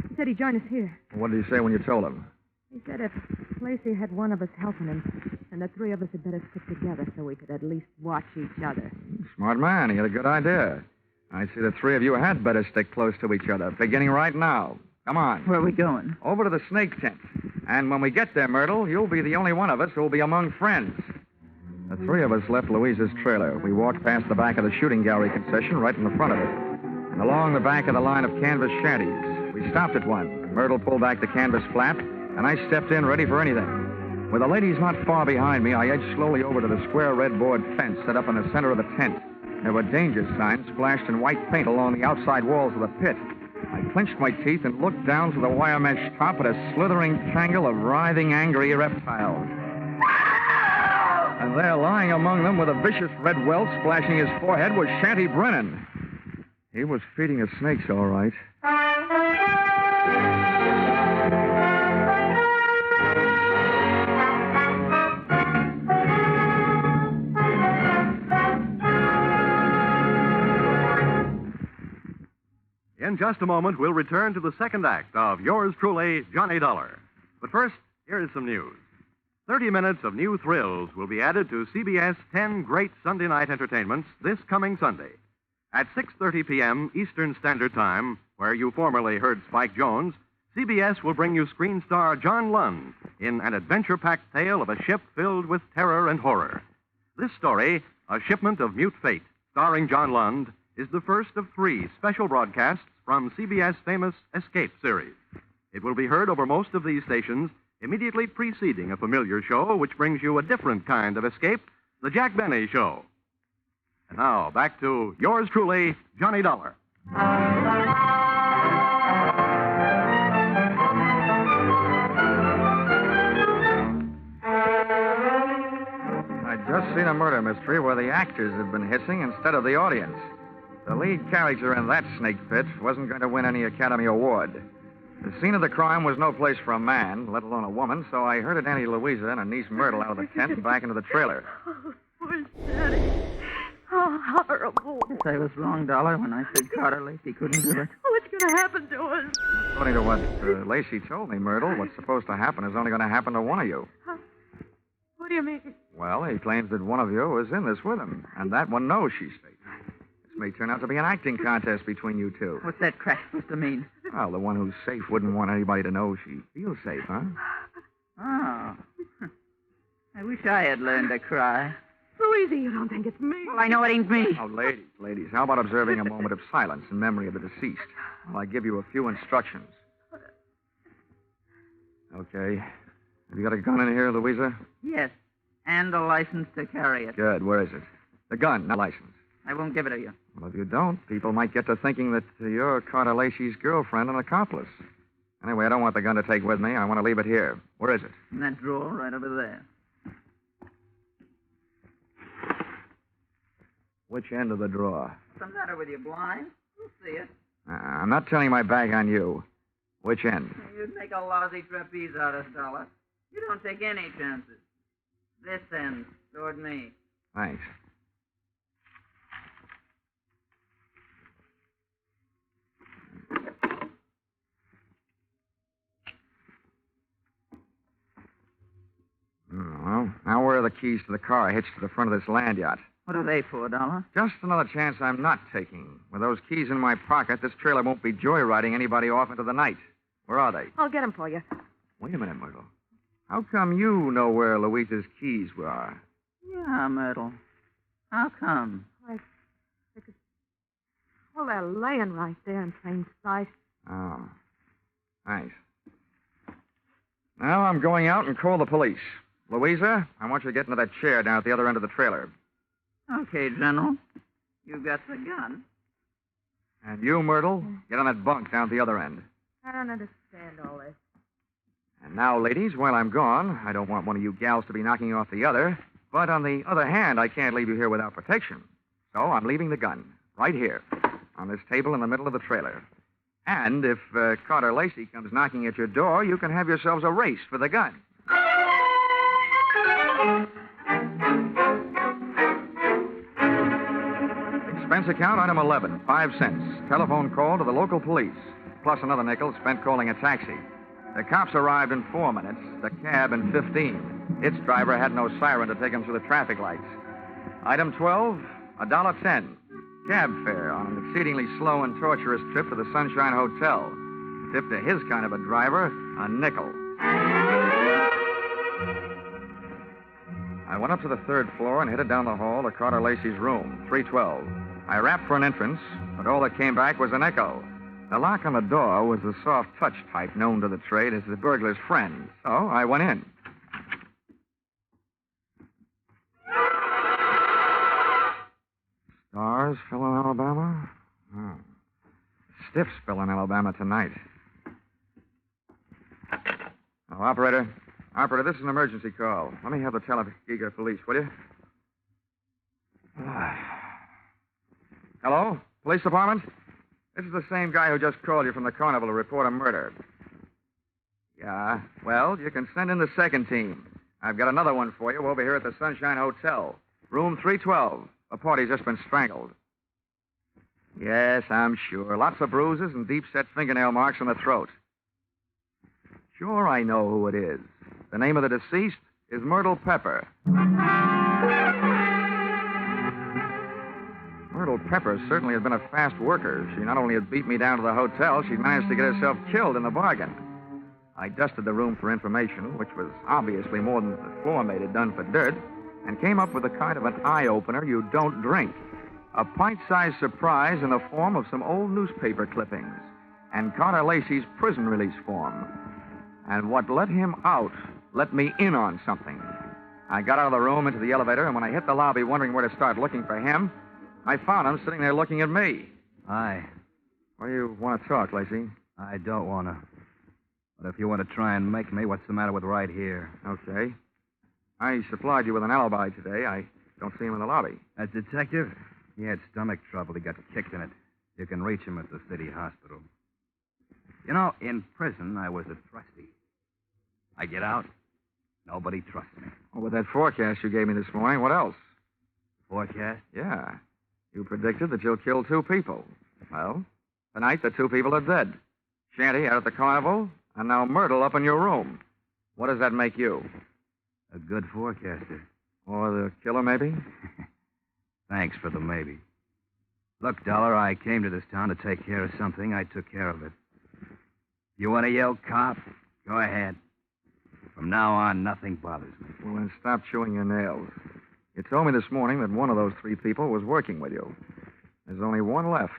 He said he'd join us here. What did he say when you told him? He said if Lacey had one of us helping him, then the three of us had better stick together so we could at least watch each other. Smart man. He had a good idea. I see the three of you had better stick close to each other, beginning right now. Come on. Where are we going? Over to the snake tent. And when we get there, Myrtle, you'll be the only one of us who'll be among friends. The three of us left Louisa's trailer. We walked past the back of the shooting gallery concession right in the front of it, and along the back of the line of canvas shanties. We stopped at one. Myrtle pulled back the canvas flap, and I stepped in ready for anything. With the ladies not far behind me, I edged slowly over to the square red board fence set up in the center of the tent. There were danger signs splashed in white paint along the outside walls of the pit. I clenched my teeth and looked down through the wire mesh top at a slithering tangle of writhing, angry reptiles. And there, lying among them with a vicious red welt splashing his forehead, was Shanty Brennan. He was feeding the snakes, all right. In just a moment, we'll return to the second act of yours truly, Johnny Dollar. But first, here is some news. 30 minutes of new thrills will be added to CBS 10 great Sunday night entertainments this coming Sunday. At 6:30 p.m. Eastern Standard Time, where you formerly heard Spike Jones, CBS will bring you screen star John Lund in an adventure-packed tale of a ship filled with terror and horror. This story, A Shipment of Mute Fate, starring John Lund, is the first of 3 special broadcasts from CBS' famous Escape series. It will be heard over most of these stations immediately preceding a familiar show which brings you a different kind of escape, The Jack Benny Show. And now, back to yours truly, Johnny Dollar. I'd just seen a murder mystery where the actors had been hissing instead of the audience. The lead character in that snake pit wasn't going to win any Academy Award. The scene of the crime was no place for a man, let alone a woman, so I herded Auntie Louisa and her niece Myrtle out of the tent and back into the trailer. Oh, poor Daddy. How horrible. Yes, I was wrong, Dollar, when I said Carter Lacey couldn't do it. What's going to happen to us? According to what Lacey told me, Myrtle, what's supposed to happen is only going to happen to one of you. Huh? What do you mean? Well, he claims that one of you was in this with him, and that one knows she's safe. This may turn out to be an acting contest between you two. What's that crap supposed to mean? Well, the one who's safe wouldn't want anybody to know she feels safe, huh? Oh. I wish I had learned to cry. Louisa, you don't think it's me? Well, I know it ain't me. Oh, ladies, how about observing a moment of silence in memory of the deceased while I give you a few instructions? Okay. Have you got a gun in here, Louisa? Yes, and a license to carry it. Good. Where is it? The gun, not license. I won't give it to you. Well, if you don't, people might get to thinking that you're Carter Lacey's girlfriend and accomplice. Anyway, I don't want the gun to take with me. I want to leave it here. Where is it? In that drawer right over there. Which end of the drawer? What's the matter with you, blind? You'll see it. I'm not turning my back on you. Which end? You'd make a lousy trapeze out of Dollar. You don't take any chances. This end, toward me. Thanks. keys to the car hitched to the front of this land yacht. What are they for, Dollar? Just another chance I'm not taking. With those keys in my pocket, this trailer won't be joyriding anybody off into the night. Where are they? I'll get them for you. Wait a minute, Myrtle. How come you know where Louisa's keys are? Yeah, Myrtle. How come? Well, they're laying right there in plain sight. Oh. Thanks. Now I'm going out and call the police. Louisa, I want you to get into that chair down at the other end of the trailer. Okay, General. You got the gun. And you, Myrtle, get on that bunk down at the other end. I don't understand all this. And now, ladies, while I'm gone, I don't want one of you gals to be knocking you off the other. But on the other hand, I can't leave you here without protection. So I'm leaving the gun right here on this table in the middle of the trailer. And if Carter Lacey comes knocking at your door, you can have yourselves a race for the gun. Expense account item 11, 5 cents. Telephone call to the local police, plus another nickel spent calling a taxi. The cops arrived in 4 minutes, the cab in 15. Its driver had no siren to take him through the traffic lights. Item 12, $1.10. Cab fare on an exceedingly slow and torturous trip to the Sunshine Hotel. Tip to his kind of a driver, a nickel. I went up to the 3rd floor and headed down the hall to Carter Lacey's room, 312. I rapped for an entrance, but all that came back was an echo. The lock on the door was the soft touch type known to the trade as the burglar's friend, so I went in. Stars fell in Alabama? Oh. Stiffs fell in Alabama tonight. Oh, Operator, this is an emergency call. Let me have the Tuskegee police, will you? Hello? Police department? This is the same guy who just called you from the carnival to report a murder. Yeah, well, you can send in the 2nd team. I've got another one for you over here at the Sunshine Hotel. Room 312. A party's just been strangled. Yes, I'm sure. Lots of bruises and deep-set fingernail marks on the throat. Sure, I know who it is. The name of the deceased is Myrtle Pepper. Myrtle Pepper certainly had been a fast worker. She not only had beat me down to the hotel, she'd managed to get herself killed in the bargain. I dusted the room for information, which was obviously more than the floor mate had done for dirt, and came up with a kind of an eye-opener you don't drink. A pint-sized surprise in the form of some old newspaper clippings and Carter Lacey's prison release form. And what let him out let me in on something. I got out of the room into the elevator, and when I hit the lobby wondering where to start looking for him, I found him sitting there looking at me. Hi. What do you want to talk, Lacey? I don't want to. But if you want to try and make me, what's the matter with right here? Okay. I supplied you with an alibi today. I don't see him in the lobby. That detective? He had stomach trouble. He got kicked in it. You can reach him at the city hospital. You know, in prison, I was a trustee. I get out, nobody trusts me. Well, with that forecast you gave me this morning, what else? Forecast? Yeah. You predicted that you'll kill 2 people. Well, tonight the 2 people are dead. Shanty out at the carnival, and now Myrtle up in your room. What does that make you? A good forecaster. Or the killer, maybe? Thanks for the maybe. Look, Dollar, I came to this town to take care of something. I took care of it. You want to yell cop? Go ahead. From now on, nothing bothers me. Well, then stop chewing your nails. You told me this morning that one of those 3 people was working with you. There's only one left.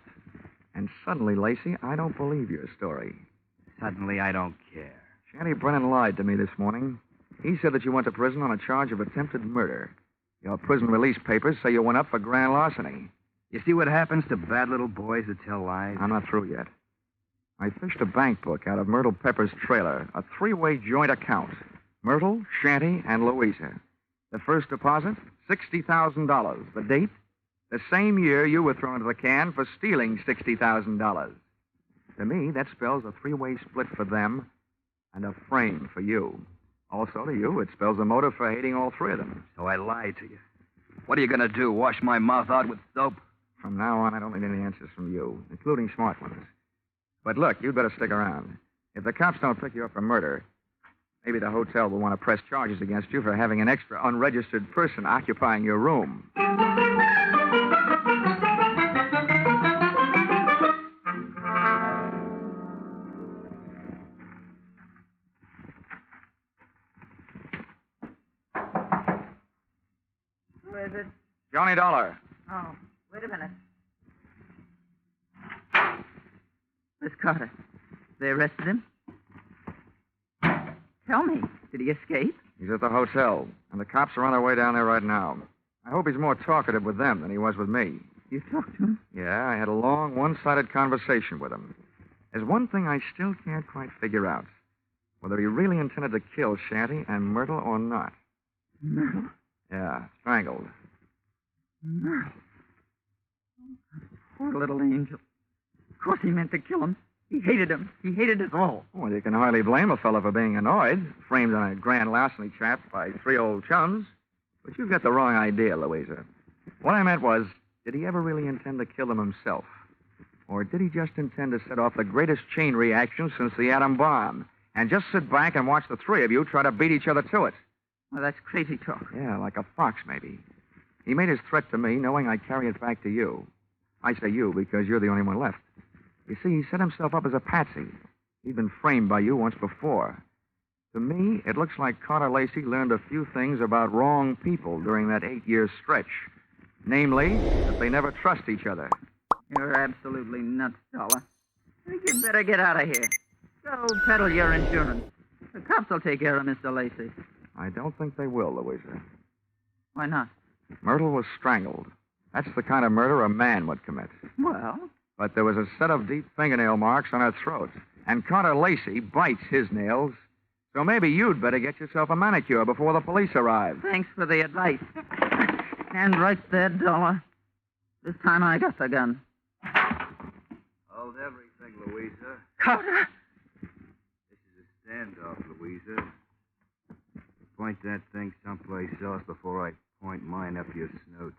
And suddenly, Lacey, I don't believe your story. Suddenly, I don't care. Shanty Brennan lied to me this morning. He said that you went to prison on a charge of attempted murder. Your prison release papers say you went up for grand larceny. You see what happens to bad little boys that tell lies? I'm not through yet. I fished a bank book out of Myrtle Pepper's trailer, a 3-way joint account. Myrtle, Shanty, and Louisa. The first deposit, $60,000. The date, the same year you were thrown into the can for stealing $60,000. To me, that spells a 3-way split for them and a frame for you. Also to you, it spells a motive for hating all 3 of them. So I lied to you. What are you going to do, wash my mouth out with soap? From now on, I don't need any answers from you, including smart ones. But look, you'd better stick around. If the cops don't pick you up for murder, Maybe the hotel will want to press charges against you for having an extra unregistered person occupying your room. Who is it? Johnny Dollar. Oh, wait a minute. Miss Carter, they arrested him? Tell me, did he escape? He's at the hotel, and the cops are on their way down there right now. I hope he's more talkative with them than he was with me. You talked to him? Yeah, I had a long, one-sided conversation with him. There's one thing I still can't quite figure out. Whether he really intended to kill Shanty and Myrtle or not. Myrtle? Yeah, strangled. Myrtle? Poor little angel. Of course he meant to kill him. He hated him. He hated us all. Well, you can hardly blame a fellow for being annoyed, framed on a grand larceny trap by three old chums. But you've got the wrong idea, Louisa. What I meant was, did he ever really intend to kill them himself? Or did he just intend to set off the greatest chain reaction since the atom bomb, and just sit back and watch the three of you try to beat each other to it? Well, that's crazy talk. Yeah, like a fox, maybe. He made his threat to me knowing I'd carry it back to you. I say you because you're the only one left. You see, he set himself up as a patsy. He'd been framed by you once before. To me, it looks like Carter Lacey learned a few things about wrong people during that 8-year stretch. Namely, that they never trust each other. You're absolutely nuts, Dollar. I think you'd better get out of here. Go peddle your insurance. The cops will take care of Mr. Lacey. I don't think they will, Louisa. Why not? Myrtle was strangled. That's the kind of murder a man would commit. Well? But there was a set of deep fingernail marks on her throat. And Carter Lacey bites his nails. So maybe you'd better get yourself a manicure before the police arrive. Thanks for the advice. Stand right there, Dollar. This time I got the gun. Hold everything, Louisa. Carter! This is a standoff, Louisa. Point that thing someplace else before I point mine up your snoot.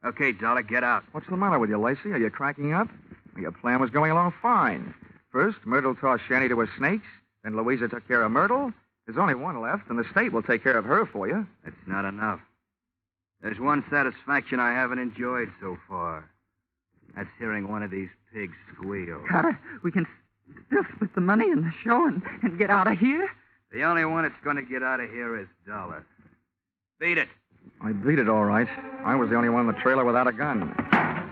Okay, Dollar, get out. What's the matter with you, Lacey? Are you cracking up? Your plan was going along fine. First, Myrtle tossed Shanty to her snakes. Then Louisa took care of Myrtle. There's only one left, and the state will take care of her for you. That's not enough. There's one satisfaction I haven't enjoyed so far. That's hearing one of these pigs squeal. Carter, we can still split the money in the show and get out of here? The only one that's going to get out of here is Dollar. Beat it. I beat it all right. I was the only one in the trailer without a gun.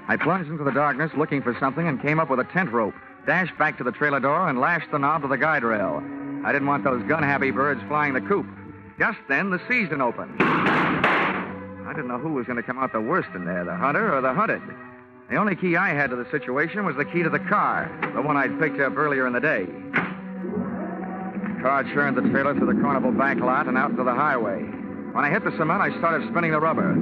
I plunged into the darkness looking for something and came up with a tent rope, dashed back to the trailer door, and lashed the knob to the guide rail. I didn't want those gun-happy birds flying the coop. Just then, the season opened. I didn't know who was going to come out the worst in there, the hunter or the hunted. The only key I had to the situation was the key to the car, the one I'd picked up earlier in the day. The car churned the trailer through the Carnival back lot and out into the highway. When I hit the cement, I started spinning the rubber.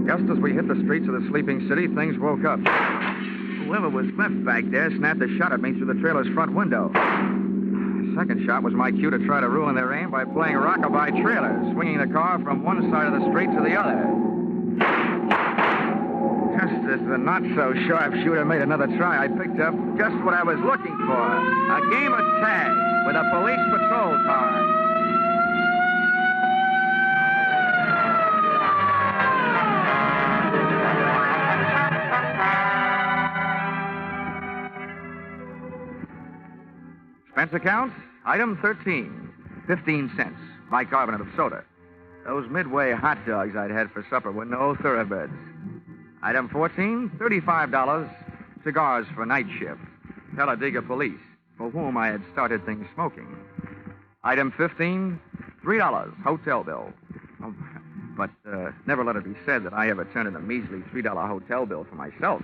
Just as we hit the streets of the sleeping city, things woke up. Whoever was left back there snapped a shot at me through the trailer's front window. The second shot was my cue to try to ruin their aim by playing rockabye trailer, swinging the car from one side of the street to the other. Just as the not-so-sharpshooter made another try, I picked up just what I was looking for, a game of tag with a police patrol car. Expense account, item 13, 15 cents, bicarbonate of soda. Those Midway hot dogs I'd had for supper were no thoroughbreds. Item 14, $35, cigars for night shift. Talladega police, for whom I had started things smoking. Item 15, $3, hotel bill. Oh, but never let it be said that I ever turned in a measly $3 hotel bill for myself.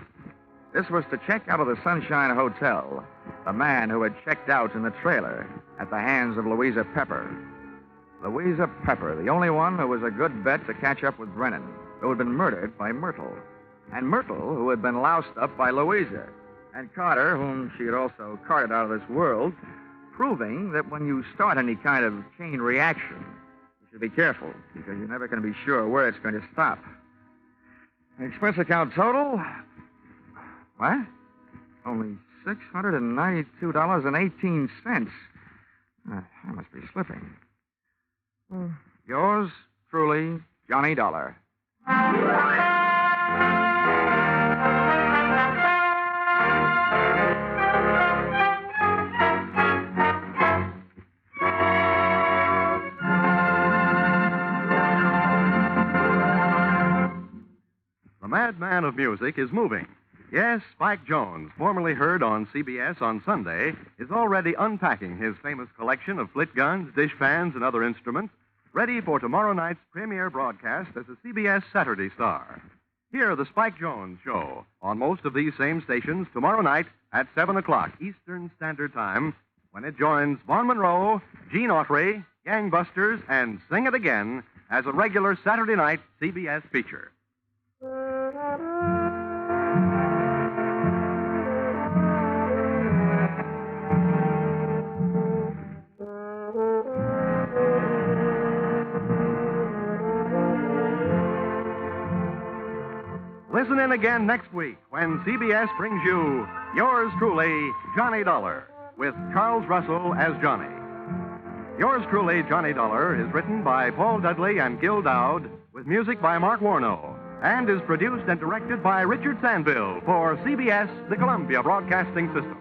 This was to check out of the Sunshine Hotel, the man who had checked out in the trailer at the hands of Louisa Pepper. Louisa Pepper, the only one who was a good bet to catch up with Brennan, who had been murdered by Myrtle. And Myrtle, who had been loused up by Louisa. And Carter, whom she had also carted out of this world, proving that when you start any kind of chain reaction, you should be careful, because you're never going to be sure where it's going to stop. Expense account total? What? Only $692.18. I must be slipping. Yours truly, Johnny Dollar. The madman of music is moving. Yes, Spike Jones, formerly heard on CBS on Sunday, is already unpacking his famous collection of flit guns, dishpans, and other instruments, ready for tomorrow night's premiere broadcast as a CBS Saturday star. Hear the Spike Jones Show on most of these same stations tomorrow night at 7 o'clock Eastern Standard Time, when it joins Vaughn Monroe, Gene Autry, Gangbusters, and Sing It Again as a regular Saturday night CBS feature. Listen in again next week when CBS brings you Yours Truly, Johnny Dollar, with Charles Russell as Johnny. Yours Truly, Johnny Dollar is written by Paul Dudley and Gil Dowd, with music by Mark Warnow, and is produced and directed by Richard Sandville for CBS, the Columbia Broadcasting System.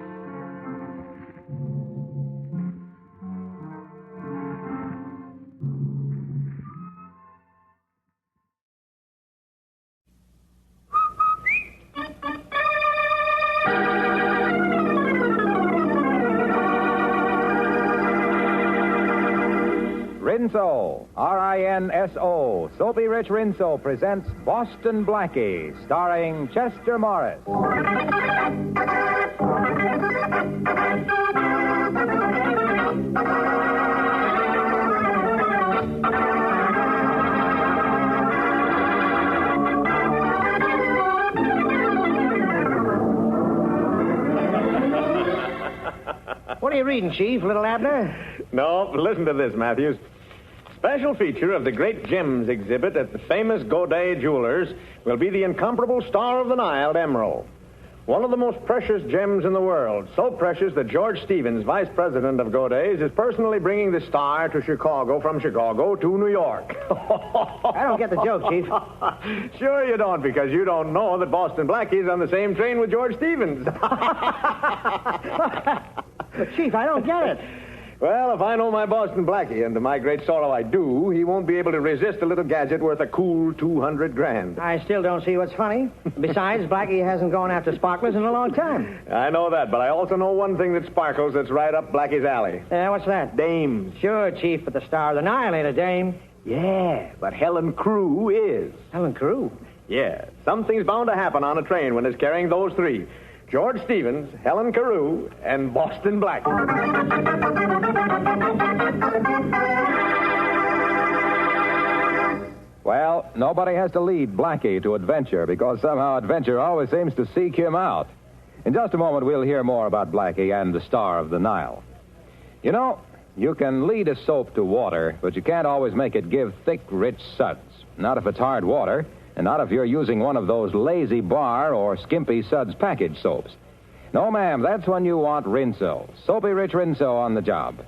Rinso, R-I-N-S-O, Soapy Rich Rinso presents Boston Blackie, starring Chester Morris. What are you reading, Chief? Little Abner? No, listen to this, Matthews. Special feature of the Great Gems exhibit at the famous Godet Jewelers will be the incomparable Star of the Nile emerald. One of the most precious gems in the world. So precious that George Stevens, vice president of Godet's, is personally bringing the star to Chicago, from Chicago to New York. I don't get the joke, Chief. Sure you don't, because you don't know that Boston Blackie's on the same train with George Stevens. Chief, I don't get it. Well, if I know my Boston Blackie, and to my great sorrow I do, he won't be able to resist a little gadget worth a cool $200,000. I still don't see what's funny. Besides, Blackie hasn't gone after sparklers in a long time. I know that, but I also know one thing that sparkles that's right up Blackie's alley. What's that? Dames. Sure, Chief, but the Star of the Nile ain't a dame. Yeah, but Helen Crew is. Helen Crew? Yeah, something's bound to happen on a train when it's carrying those three. George Stevens, Helen Carew, and Boston Blackie. Well, nobody has to lead Blackie to adventure because somehow adventure always seems to seek him out. In just a moment, we'll hear more about Blackie and the Star of the Nile. You know, you can lead a soap to water, but you can't always make it give thick, rich suds. Not if it's hard water. And not if you're using one of those Lazy Bar or Skimpy Suds package soaps. No, ma'am, that's when you want Rinso. Soapy Rich Rinso on the job.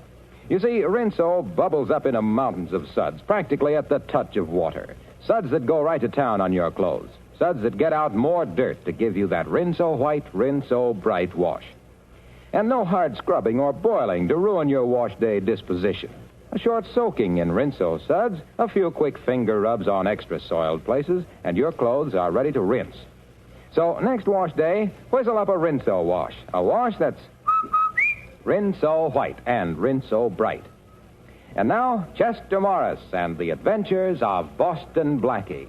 You see, Rinso bubbles up into mountains of suds, practically at the touch of water. Suds that go right to town on your clothes. Suds that get out more dirt to give you that Rinso white, Rinso bright wash. And no hard scrubbing or boiling to ruin your wash day disposition. A short soaking in Rinso suds, a few quick finger rubs on extra soiled places, and your clothes are ready to rinse. So next wash day, whistle up a Rinso wash. A wash that's Rinso white and Rinso bright. And now, Chester Morris and the Adventures of Boston Blackie.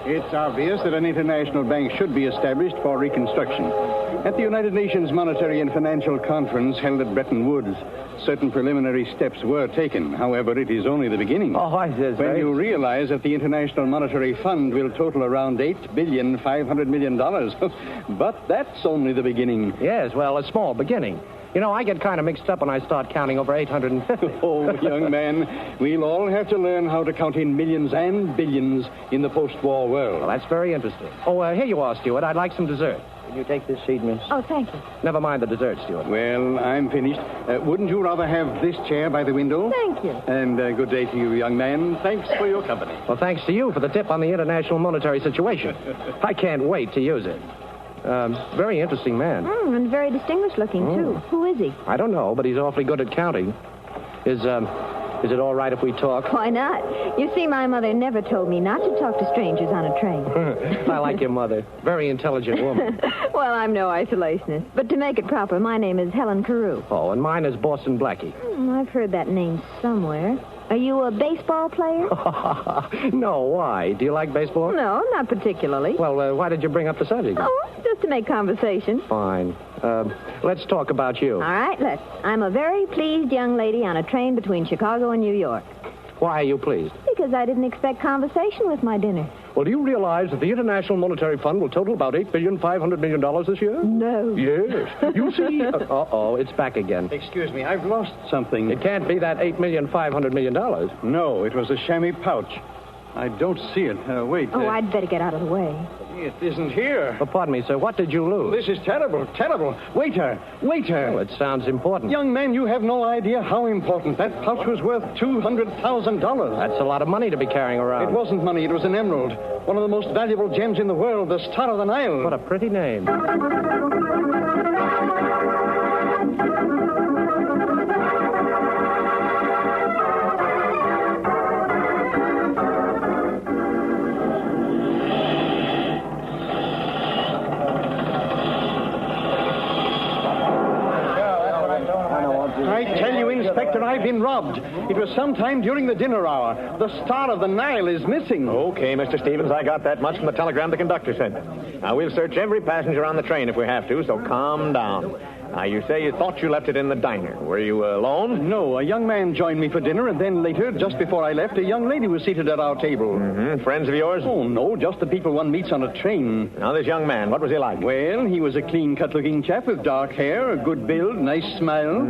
It's obvious that an international bank should be established for reconstruction. At the United Nations Monetary and Financial Conference held at Bretton Woods, certain preliminary steps were taken. However, it is only the beginning. Oh, I says, when you realize that the International Monetary Fund will total around $8.5 billion. But that's only the beginning. Yes, well, a small beginning. You know, I get kind of mixed up when I start counting over 850. Oh, young man, we'll all have to learn how to count in millions and billions in the post-war world. Well, that's very interesting. Oh, here you are, Stewart. I'd like some dessert. Will you take this seat, miss? Oh, thank you. Never mind the dessert, Stewart. Well, I'm finished. Wouldn't you rather have this chair by the window? Thank you. And good day to you, young man. Thanks for your company. Well, thanks to you for the tip on the international monetary situation. I can't wait to use it. Very interesting man. And very distinguished looking, too. Who is he? I don't know, but he's awfully good at counting. Is it all right if we talk? Why not? You see, my mother never told me not to talk to strangers on a train. I like your mother. Very intelligent woman. Well, I'm no isolationist. But to make it proper, my name is Helen Carew. Oh, and mine is Boston Blackie. I've heard that name somewhere. Are you a baseball player? No, why? Do you like baseball? No, not particularly. Well, why did you bring up the subject? Oh, just to make conversation. Fine. Let's talk about you. All right, let's. I'm a very pleased young lady on a train between Chicago and New York. Why are you pleased? Because I didn't expect conversation with my dinner. Well, do you realize that the International Monetary Fund will total about $8.5 billion this year? No. Yes. You see? Uh-oh, it's back again. Excuse me, I've lost something. It can't be that $8.5 million. No, it was a chamois pouch. I don't see it. Wait. Oh, I'd better get out of the way. It isn't here. Oh, pardon me, sir. What did you lose? This is terrible, terrible. Waiter. Oh, it sounds important. Young man, you have no idea how important. That pouch was worth $200,000. That's a lot of money to be carrying around. It wasn't money. It was an emerald. One of the most valuable gems in the world, the Star of the Nile. What a pretty name. I tell you, Inspector, I've been robbed. It was sometime during the dinner hour. The Star of the Nile is missing. Okay, Mr. Stevens, I got that much from the telegram the conductor sent. Now, we'll search every passenger on the train if we have to, so calm down. Now, you say you thought you left it in the diner. Were you alone? No, a young man joined me for dinner, and then later, just before I left, a young lady was seated at our table. Mm-hmm. Friends of yours? Oh, no, just the people one meets on a train. Now, this young man, what was he like? Well, he was a clean-cut-looking chap with dark hair, a good build, nice smile.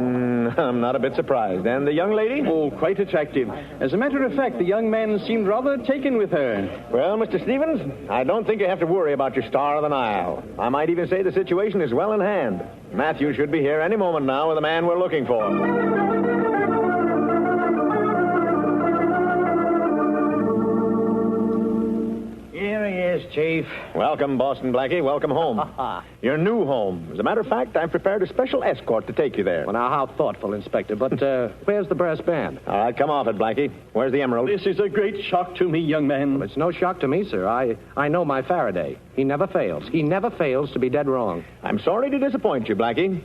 I'm not a bit surprised. And the young lady? Oh, quite attractive. As a matter of fact, the young man seemed rather taken with her. Well, Mr. Stevens, I don't think you have to worry about your Star of the Nile. I might even say the situation is well in hand. Matthew should be here any moment now with the man we're looking for. Here he is, Chief. Welcome, Boston Blackie. Welcome home. Your new home. As a matter of fact, I've prepared a special escort to take you there. Well, now, how thoughtful, Inspector. But where's the brass band? All right, come off it, Blackie. Where's the emerald? This is a great shock to me, young man. Well, it's no shock to me, sir. I know my Faraday. He never fails. He never fails to be dead wrong. I'm sorry to disappoint you, Blackie.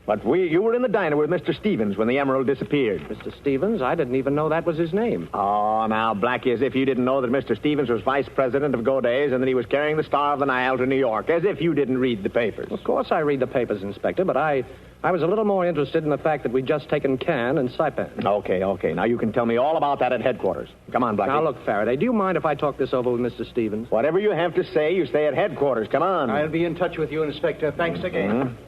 But you were in the diner with Mr. Stevens when the emerald disappeared. Mr. Stevens? I didn't even know that was his name. Oh, now, Blackie, as if you didn't know that Mr. Stevens was vice president of Goday's and that he was carrying the Star of the Nile to New York. As if you didn't read the papers. Of course I read the papers, Inspector, but I was a little more interested in the fact that we'd just taken Cannes and Saipan. Okay. Now, you can tell me all about that at headquarters. Come on, Blackie. Now, look, Faraday, do you mind if I talk this over with Mr. Stevens? Whatever you have to say, you stay at headquarters. Come on. I'll be in touch with you, Inspector. Thanks again. Mm-hmm.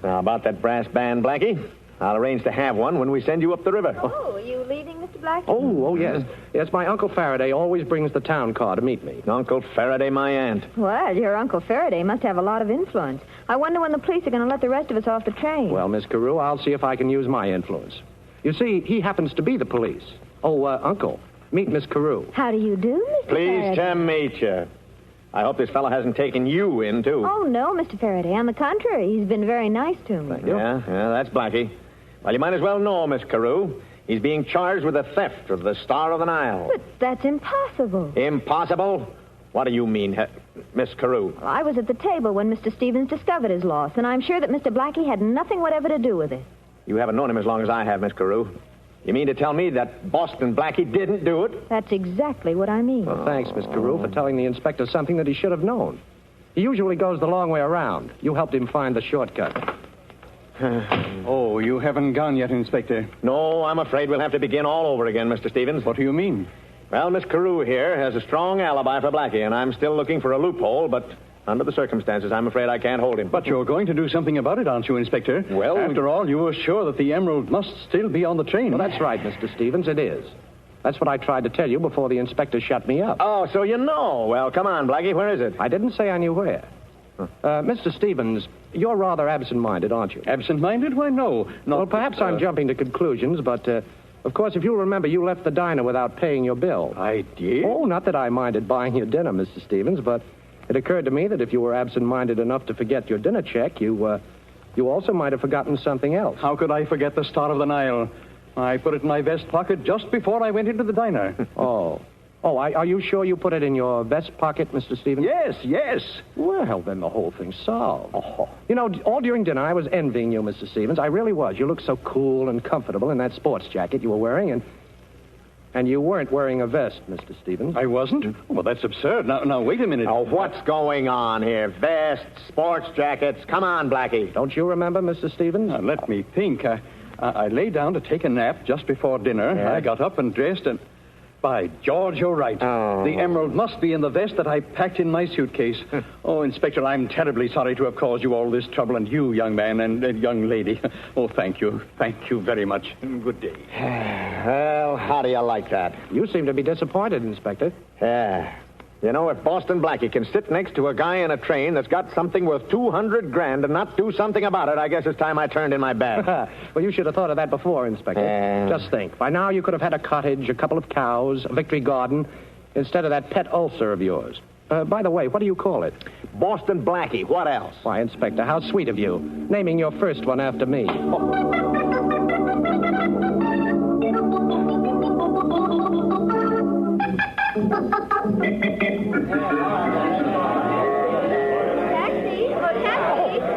Now, about that brass band, Blackie, I'll arrange to have one when we send you up the river. Oh, are you leaving, Mr. Blackie? Oh, yes. Yes, my Uncle Faraday always brings the town car to meet me. Uncle Faraday, my aunt. Well, your Uncle Faraday must have a lot of influence. I wonder when the police are going to let the rest of us off the train. Well, Miss Carew, I'll see if I can use my influence. You see, he happens to be the police. Oh, Uncle, meet Miss Carew. How do you do, Mr. Pleased Faraday? to meet you. I hope this fellow hasn't taken you in, too. Oh, no, Mr. Faraday. On the contrary, he's been very nice to me. Thank you. Yeah, that's Blackie. Well, you might as well know, Miss Carew. He's being charged with the theft of the Star of the Nile. But that's impossible. Impossible? What do you mean, Miss Carew? Well, I was at the table when Mr. Stevens discovered his loss, and I'm sure that Mr. Blackie had nothing whatever to do with it. You haven't known him as long as I have, Miss Carew. You mean to tell me that Boston Blackie didn't do it? That's exactly what I mean. Well, thanks, Miss Carew, for telling the inspector something that he should have known. He usually goes the long way around. You helped him find the shortcut. Oh, you haven't gone yet, Inspector. No, I'm afraid we'll have to begin all over again, Mr. Stevens. What do you mean? Well, Miss Carew here has a strong alibi for Blackie, and I'm still looking for a loophole, but under the circumstances, I'm afraid I can't hold him. But you're going to do something about it, aren't you, Inspector? Well, after all, you were sure that the emerald must still be on the train. Well, that's right, Mr. Stevens, it is. That's what I tried to tell you before the inspector shut me up. Oh, so you know. Well, come on, Blackie, where is it? I didn't say I knew where. Mr. Stevens, you're rather absent-minded, aren't you? Absent-minded? Why, no. Well, perhaps I'm jumping to conclusions, but, of course, if you'll remember, you left the diner without paying your bill. I did? Oh, not that I minded buying your dinner, Mr. Stevens, but it occurred to me that if you were absent-minded enough to forget your dinner check, you also might have forgotten something else. How could I forget the Star of the Nile? I put it in my vest pocket just before I went into the diner. Are you sure you put it in your vest pocket, Mr. Stevens? Yes. Well, then the whole thing's solved. Oh. You know, all during dinner, I was envying you, Mr. Stevens. I really was. You looked so cool and comfortable in that sports jacket you were wearing, and you weren't wearing a vest, Mr. Stevens. I wasn't? Well, that's absurd. Now, wait a minute. Oh, what's going on here? Vests, sports jackets. Come on, Blackie. Don't you remember, Mr. Stevens? Let me think. I lay down to take a nap just before dinner. Yeah. I got up and dressed and... By George, you're right. Oh. The emerald must be in the vest that I packed in my suitcase. Oh, Inspector, I'm terribly sorry to have caused you all this trouble, and you, young man, and young lady. Oh, thank you. Thank you very much. Good day. Well, how do you like that? You seem to be disappointed, Inspector. Yeah. You know, if Boston Blackie can sit next to a guy in a train that's got something worth $200,000 and not do something about it, I guess it's time I turned in my bed. Well, you should have thought of that before, Inspector. Just think. By now, you could have had a cottage, a couple of cows, a victory garden, instead of that pet ulcer of yours. By the way, what do you call it? Boston Blackie. What else? Why, Inspector, how sweet of you. Naming your first one after me.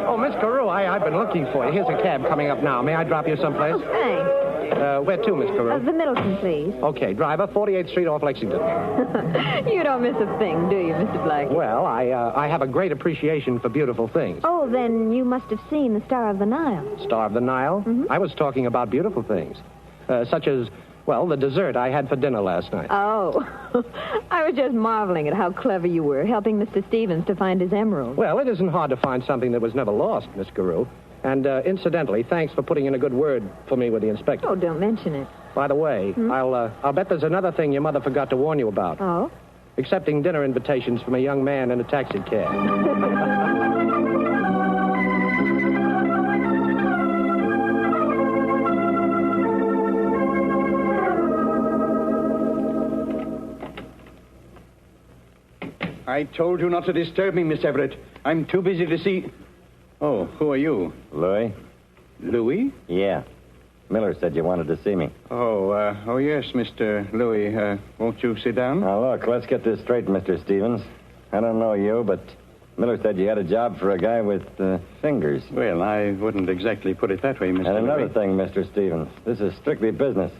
Oh, Miss Carew, I've been looking for you. Here's a cab coming up now. May I drop you someplace? Thanks. Where to, Miss Carew? The Middleton, please. Okay, driver, 48th Street off Lexington. You don't miss a thing, do you, Mr. Blackie? Well, I have a great appreciation for beautiful things. Oh, then you must have seen the Star of the Nile. Star of the Nile? Mm-hmm. I was talking about beautiful things. Such as, well, the dessert I had for dinner last night. Oh, I was just marveling at how clever you were, helping Mr. Stevens to find his emerald. Well, it isn't hard to find something that was never lost, Miss Carew. And incidentally, thanks for putting in a good word for me with the inspector. Oh, don't mention it. By the way, I'll bet there's another thing your mother forgot to warn you about. Oh? Accepting dinner invitations from a young man in a taxi cab. I told you not to disturb me, Miss Everett. I'm too busy to see... Oh, who are you? Louis? Louis? Yeah. Miller said you wanted to see me. Oh, yes, Mr. Louis. Won't you sit down? Now, look, let's get this straight, Mr. Stevens. I don't know you, but Miller said you had a job for a guy with fingers. Well, I wouldn't exactly put it that way, Mr. And another Louis. thing, Mr. Stevens. This is strictly business.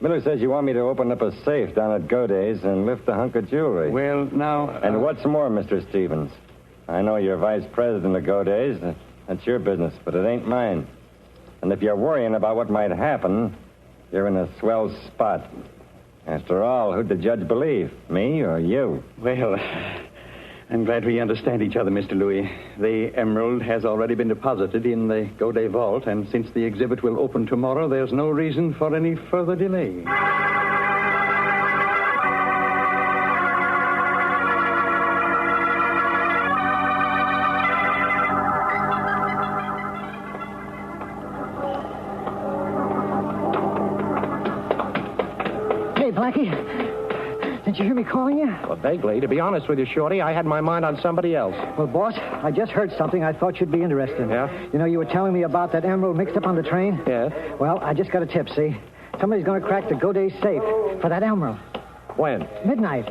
Miller says you want me to open up a safe down at Goday's and lift a hunk of jewelry. Well, now... And what's more, Mr. Stevens, I know you're vice president of Goday's. That's your business, but it ain't mine. And if you're worrying about what might happen, you're in a swell spot. After all, who'd the judge believe, me or you? Well, I'm glad we understand each other, Mr. Louis. The emerald has already been deposited in the Goday vault, and since the exhibit will open tomorrow, there's no reason for any further delay. Hey, Blackie. Didn't you hear me calling you? Well, vaguely. To be honest with you, Shorty, I had my mind on somebody else. Well, boss, I just heard something I thought you'd be interested in. Yeah? You know, you were telling me about that emerald mixed up on the train? Yeah. Well, I just got a tip, see? Somebody's going to crack the Goday safe for that emerald. When? Midnight.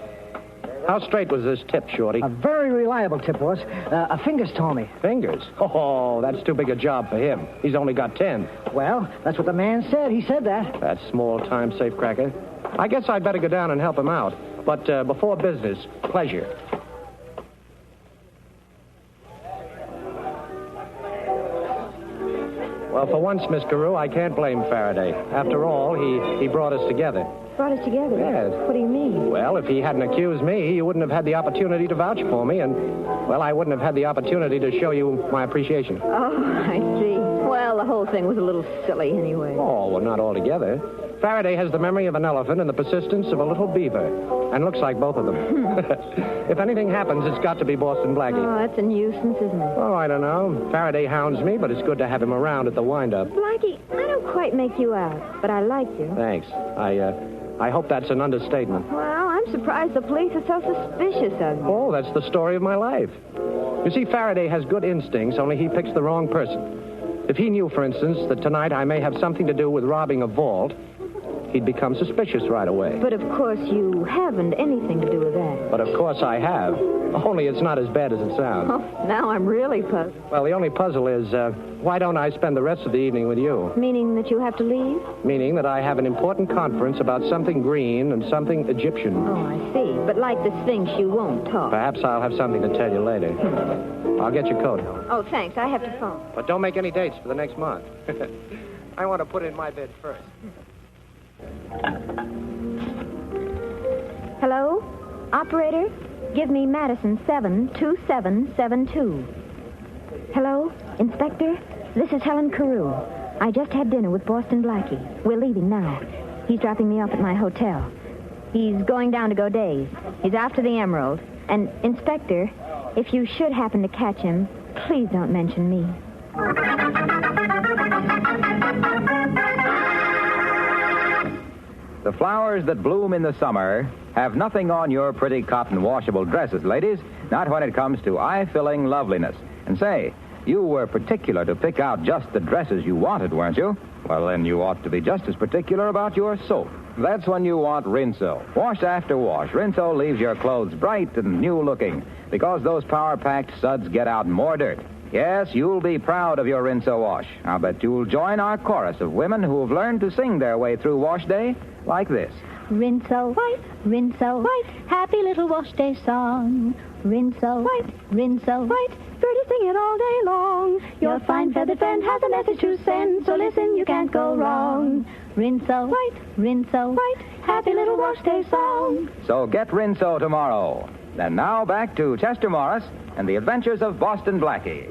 How straight was this tip, Shorty? A very reliable tip, boss. A Fingers told me. Fingers? Oh, that's too big a job for him. He's only got 10. Well, that's what the man said. He said that. That small-time safecracker. I guess I'd better go down and help him out. But before business, pleasure. Well, for once, Miss Carew, I can't blame Faraday. After all, he brought us together. Brought us together? Yes. What do you mean? Well, if he hadn't accused me, you wouldn't have had the opportunity to vouch for me, and, well, I wouldn't have had the opportunity to show you my appreciation. Oh, I see. Well, the whole thing was a little silly anyway. Oh, well, not altogether. Faraday has the memory of an elephant and the persistence of a little beaver, and looks like both of them. If anything happens, it's got to be Boston Blackie. Oh, that's a nuisance, isn't it? Oh, I don't know. Faraday hounds me, but it's good to have him around at the wind-up. Blackie, I don't quite make you out, but I like you. Thanks. I hope that's an understatement. Well, I'm surprised the police are so suspicious of you. Oh, that's the story of my life. You see, Faraday has good instincts, only he picks the wrong person. If he knew, for instance, that tonight I may have something to do with robbing a vault, he'd become suspicious right away. But, of course, you haven't anything to do with that. But, of course, I have. Only it's not as bad as it sounds. Oh, now I'm really puzzled. Well, the only puzzle is, why don't I spend the rest of the evening with you? Meaning that you have to leave? Meaning that I have an important conference about something green and something Egyptian. Oh, I see. But like the Sphinx, you won't talk. Perhaps I'll have something to tell you later. I'll get your coat. Oh, thanks. I have to phone. But don't make any dates for the next month. I want to put in my bid first. Hello? Operator? Give me Madison 72772. Hello? Inspector? This is Helen Carew. I just had dinner with Boston Blackie. We're leaving now. He's dropping me off at my hotel. He's going down to Goday's. He's after the emerald. And, Inspector, if you should happen to catch him, please don't mention me. The flowers that bloom in the summer have nothing on your pretty cotton washable dresses, ladies, not when it comes to eye-filling loveliness. And say, you were particular to pick out just the dresses you wanted, weren't you? Well, then you ought to be just as particular about your soap. That's when you want Rinso. Wash after wash, Rinso leaves your clothes bright and new-looking because those power-packed suds get out more dirt. Yes, you'll be proud of your Rinso wash. I'll bet you'll join our chorus of women who have learned to sing their way through wash day like this. Rinso white, happy little wash day song. Rinso white, birdie sing it all day long. Your fine feathered friend has a message to send, so listen, you can't go wrong. Rinso white, happy little wash day song. So get Rinso tomorrow. And now back to Chester Morris and the Adventures of Boston Blackie.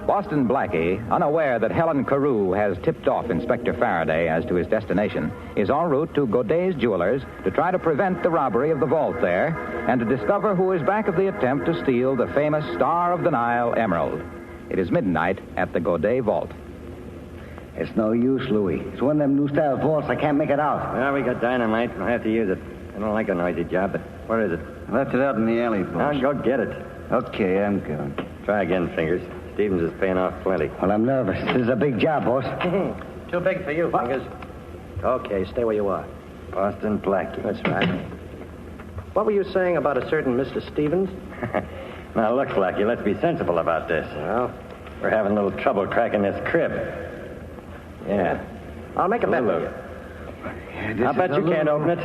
Boston Blackie, unaware that Helen Carew has tipped off Inspector Faraday as to his destination, is en route to Goday's Jewelers to try to prevent the robbery of the vault there and to discover who is back of the attempt to steal the famous Star of the Nile emerald. It is midnight at the Goday Vault. It's no use, Louis. It's one of them new-style vaults. I can't make it out. Well, we got dynamite. We'll have to use it. I don't like a noisy job, but where is it? I left it out in the alley, boss. Now, go get it. Okay, I'm going. Try again, Fingers. Stevens is paying off plenty. Well, I'm nervous. This is a big job, boss. Too big for you, Fingers. Okay, stay where you are. Boston Blackie. That's right. What were you saying about a certain Mr. Stevens? Now, look, Blackie, let's be sensible about this. Well, we're having a little trouble cracking this crib. Yeah. I'll make a bet with you. I'll bet you can't open it.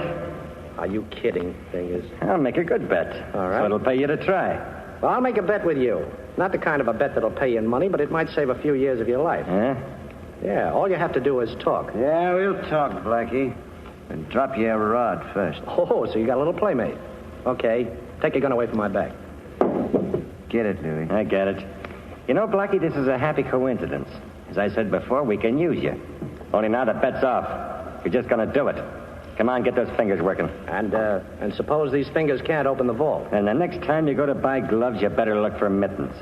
Are you kidding, Fingers? I'll make a good bet. All right. So it'll pay you to try. Well, I'll make a bet with you. Not the kind of a bet that'll pay you in money, but it might save a few years of your life. Yeah? Yeah, all you have to do is talk. Yeah, we'll talk, Blackie. And drop you a rod first. Oh, so you got a little playmate. Okay, take your gun away from my back. Get it, Louis. I get it. You know, Blackie, this is a happy coincidence. As I said before, we can use you. Only now the bet's off. You're just going to do it. Come on, get those fingers working. And suppose these fingers can't open the vault. And the next time you go to buy gloves, you better look for mittens.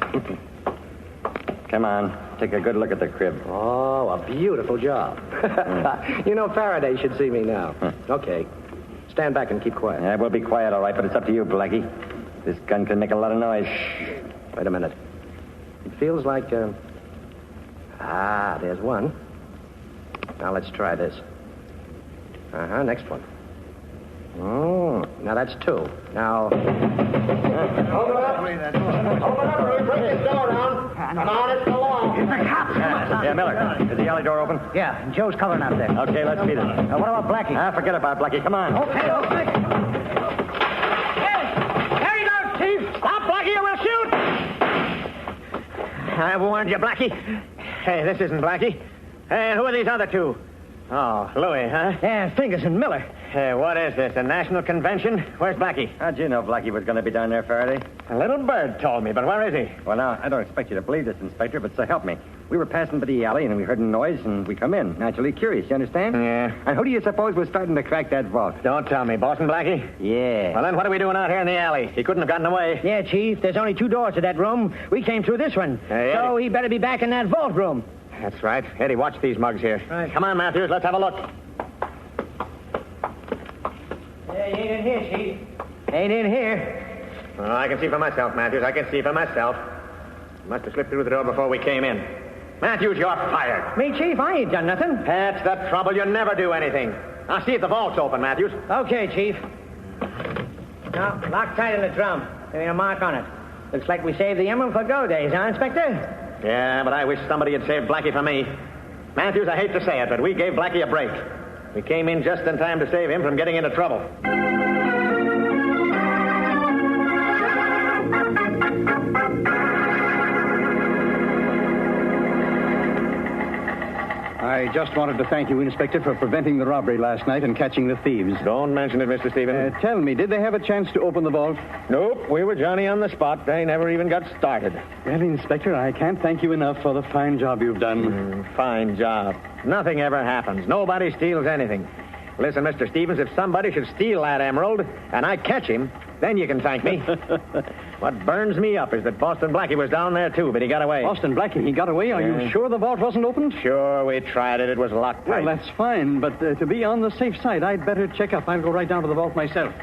Come on, take a good look at the crib. Oh, a beautiful job. You know, Faraday should see me now. Okay. Stand back and keep quiet. Yeah, we'll be quiet, all right, but it's up to you, Blackie. This gun can make a lot of noise. Wait a minute. It feels like, there's one. Now let's try this. Next one. Oh, now that's two. Now... Open up, Louis. Break this door down. Come on, it's the law. It's the cops. Yeah, Miller. Is the alley door open? Yeah, and Joe's covering out there. Okay, let's beat it. What about Blackie? Forget about Blackie. Come on. Okay. There he goes, I warned you, Blackie. Hey, this isn't Blackie. Hey, who are these other two? Oh, Louis, huh? Yeah, Fingers and Miller. Hey, what is this, a national convention? Where's Blackie? How'd you know Blackie was going to be down there, Faraday? A little bird told me, but where is he? Well, now, I don't expect you to believe this, Inspector, but so help me. We were passing by the alley, and we heard a noise, and we come in. Naturally curious, you understand? Yeah. And who do you suppose was starting to crack that vault? Don't tell me. Boston Blackie? Yeah. Well, then what are we doing out here in the alley? He couldn't have gotten away. Yeah, Chief. There's only 2 doors to that room. We came through this one. Hey, so Eddie. he better be back in that vault room. That's right. Eddie, watch these mugs here. Right. Come on, Matthews. Let's have a look. Hey, ain't in here, Chief. Ain't in here. Oh, I can see for myself, Matthews. I can see for myself. Must have slipped through the door before we came in. Matthews, you're fired. Me, Chief? I ain't done nothing. That's the trouble. You never do anything. Now, see if the vault's open, Matthews. Okay, Chief. Now, lock tight in the drum. There ain't a mark on it. Looks like we saved the emerald for go days, huh, Inspector? Yeah, but I wish somebody had saved Blackie for me. Matthews, I hate to say it, but we gave Blackie a break. We came in just in time to save him from getting into trouble. I just wanted to thank you, Inspector, for preventing the robbery last night and catching the thieves. Don't mention it, Mr. Stevens. Tell me, did they have a chance to open the vault? Nope, we were Johnny on the spot. They never even got started. Well, Inspector, I can't thank you enough for the fine job you've done. Fine job. Nothing ever happens. Nobody steals anything. Listen, Mr. Stevens, if somebody should steal that emerald and I catch him, then you can thank me. What burns me up is that Boston Blackie was down there, too, but he got away. Boston Blackie, he got away? Are you sure the vault wasn't opened? Sure, we tried it. It was locked tight. Well, that's fine, but to be on the safe side, I'd better check up. I'll go right down to the vault myself.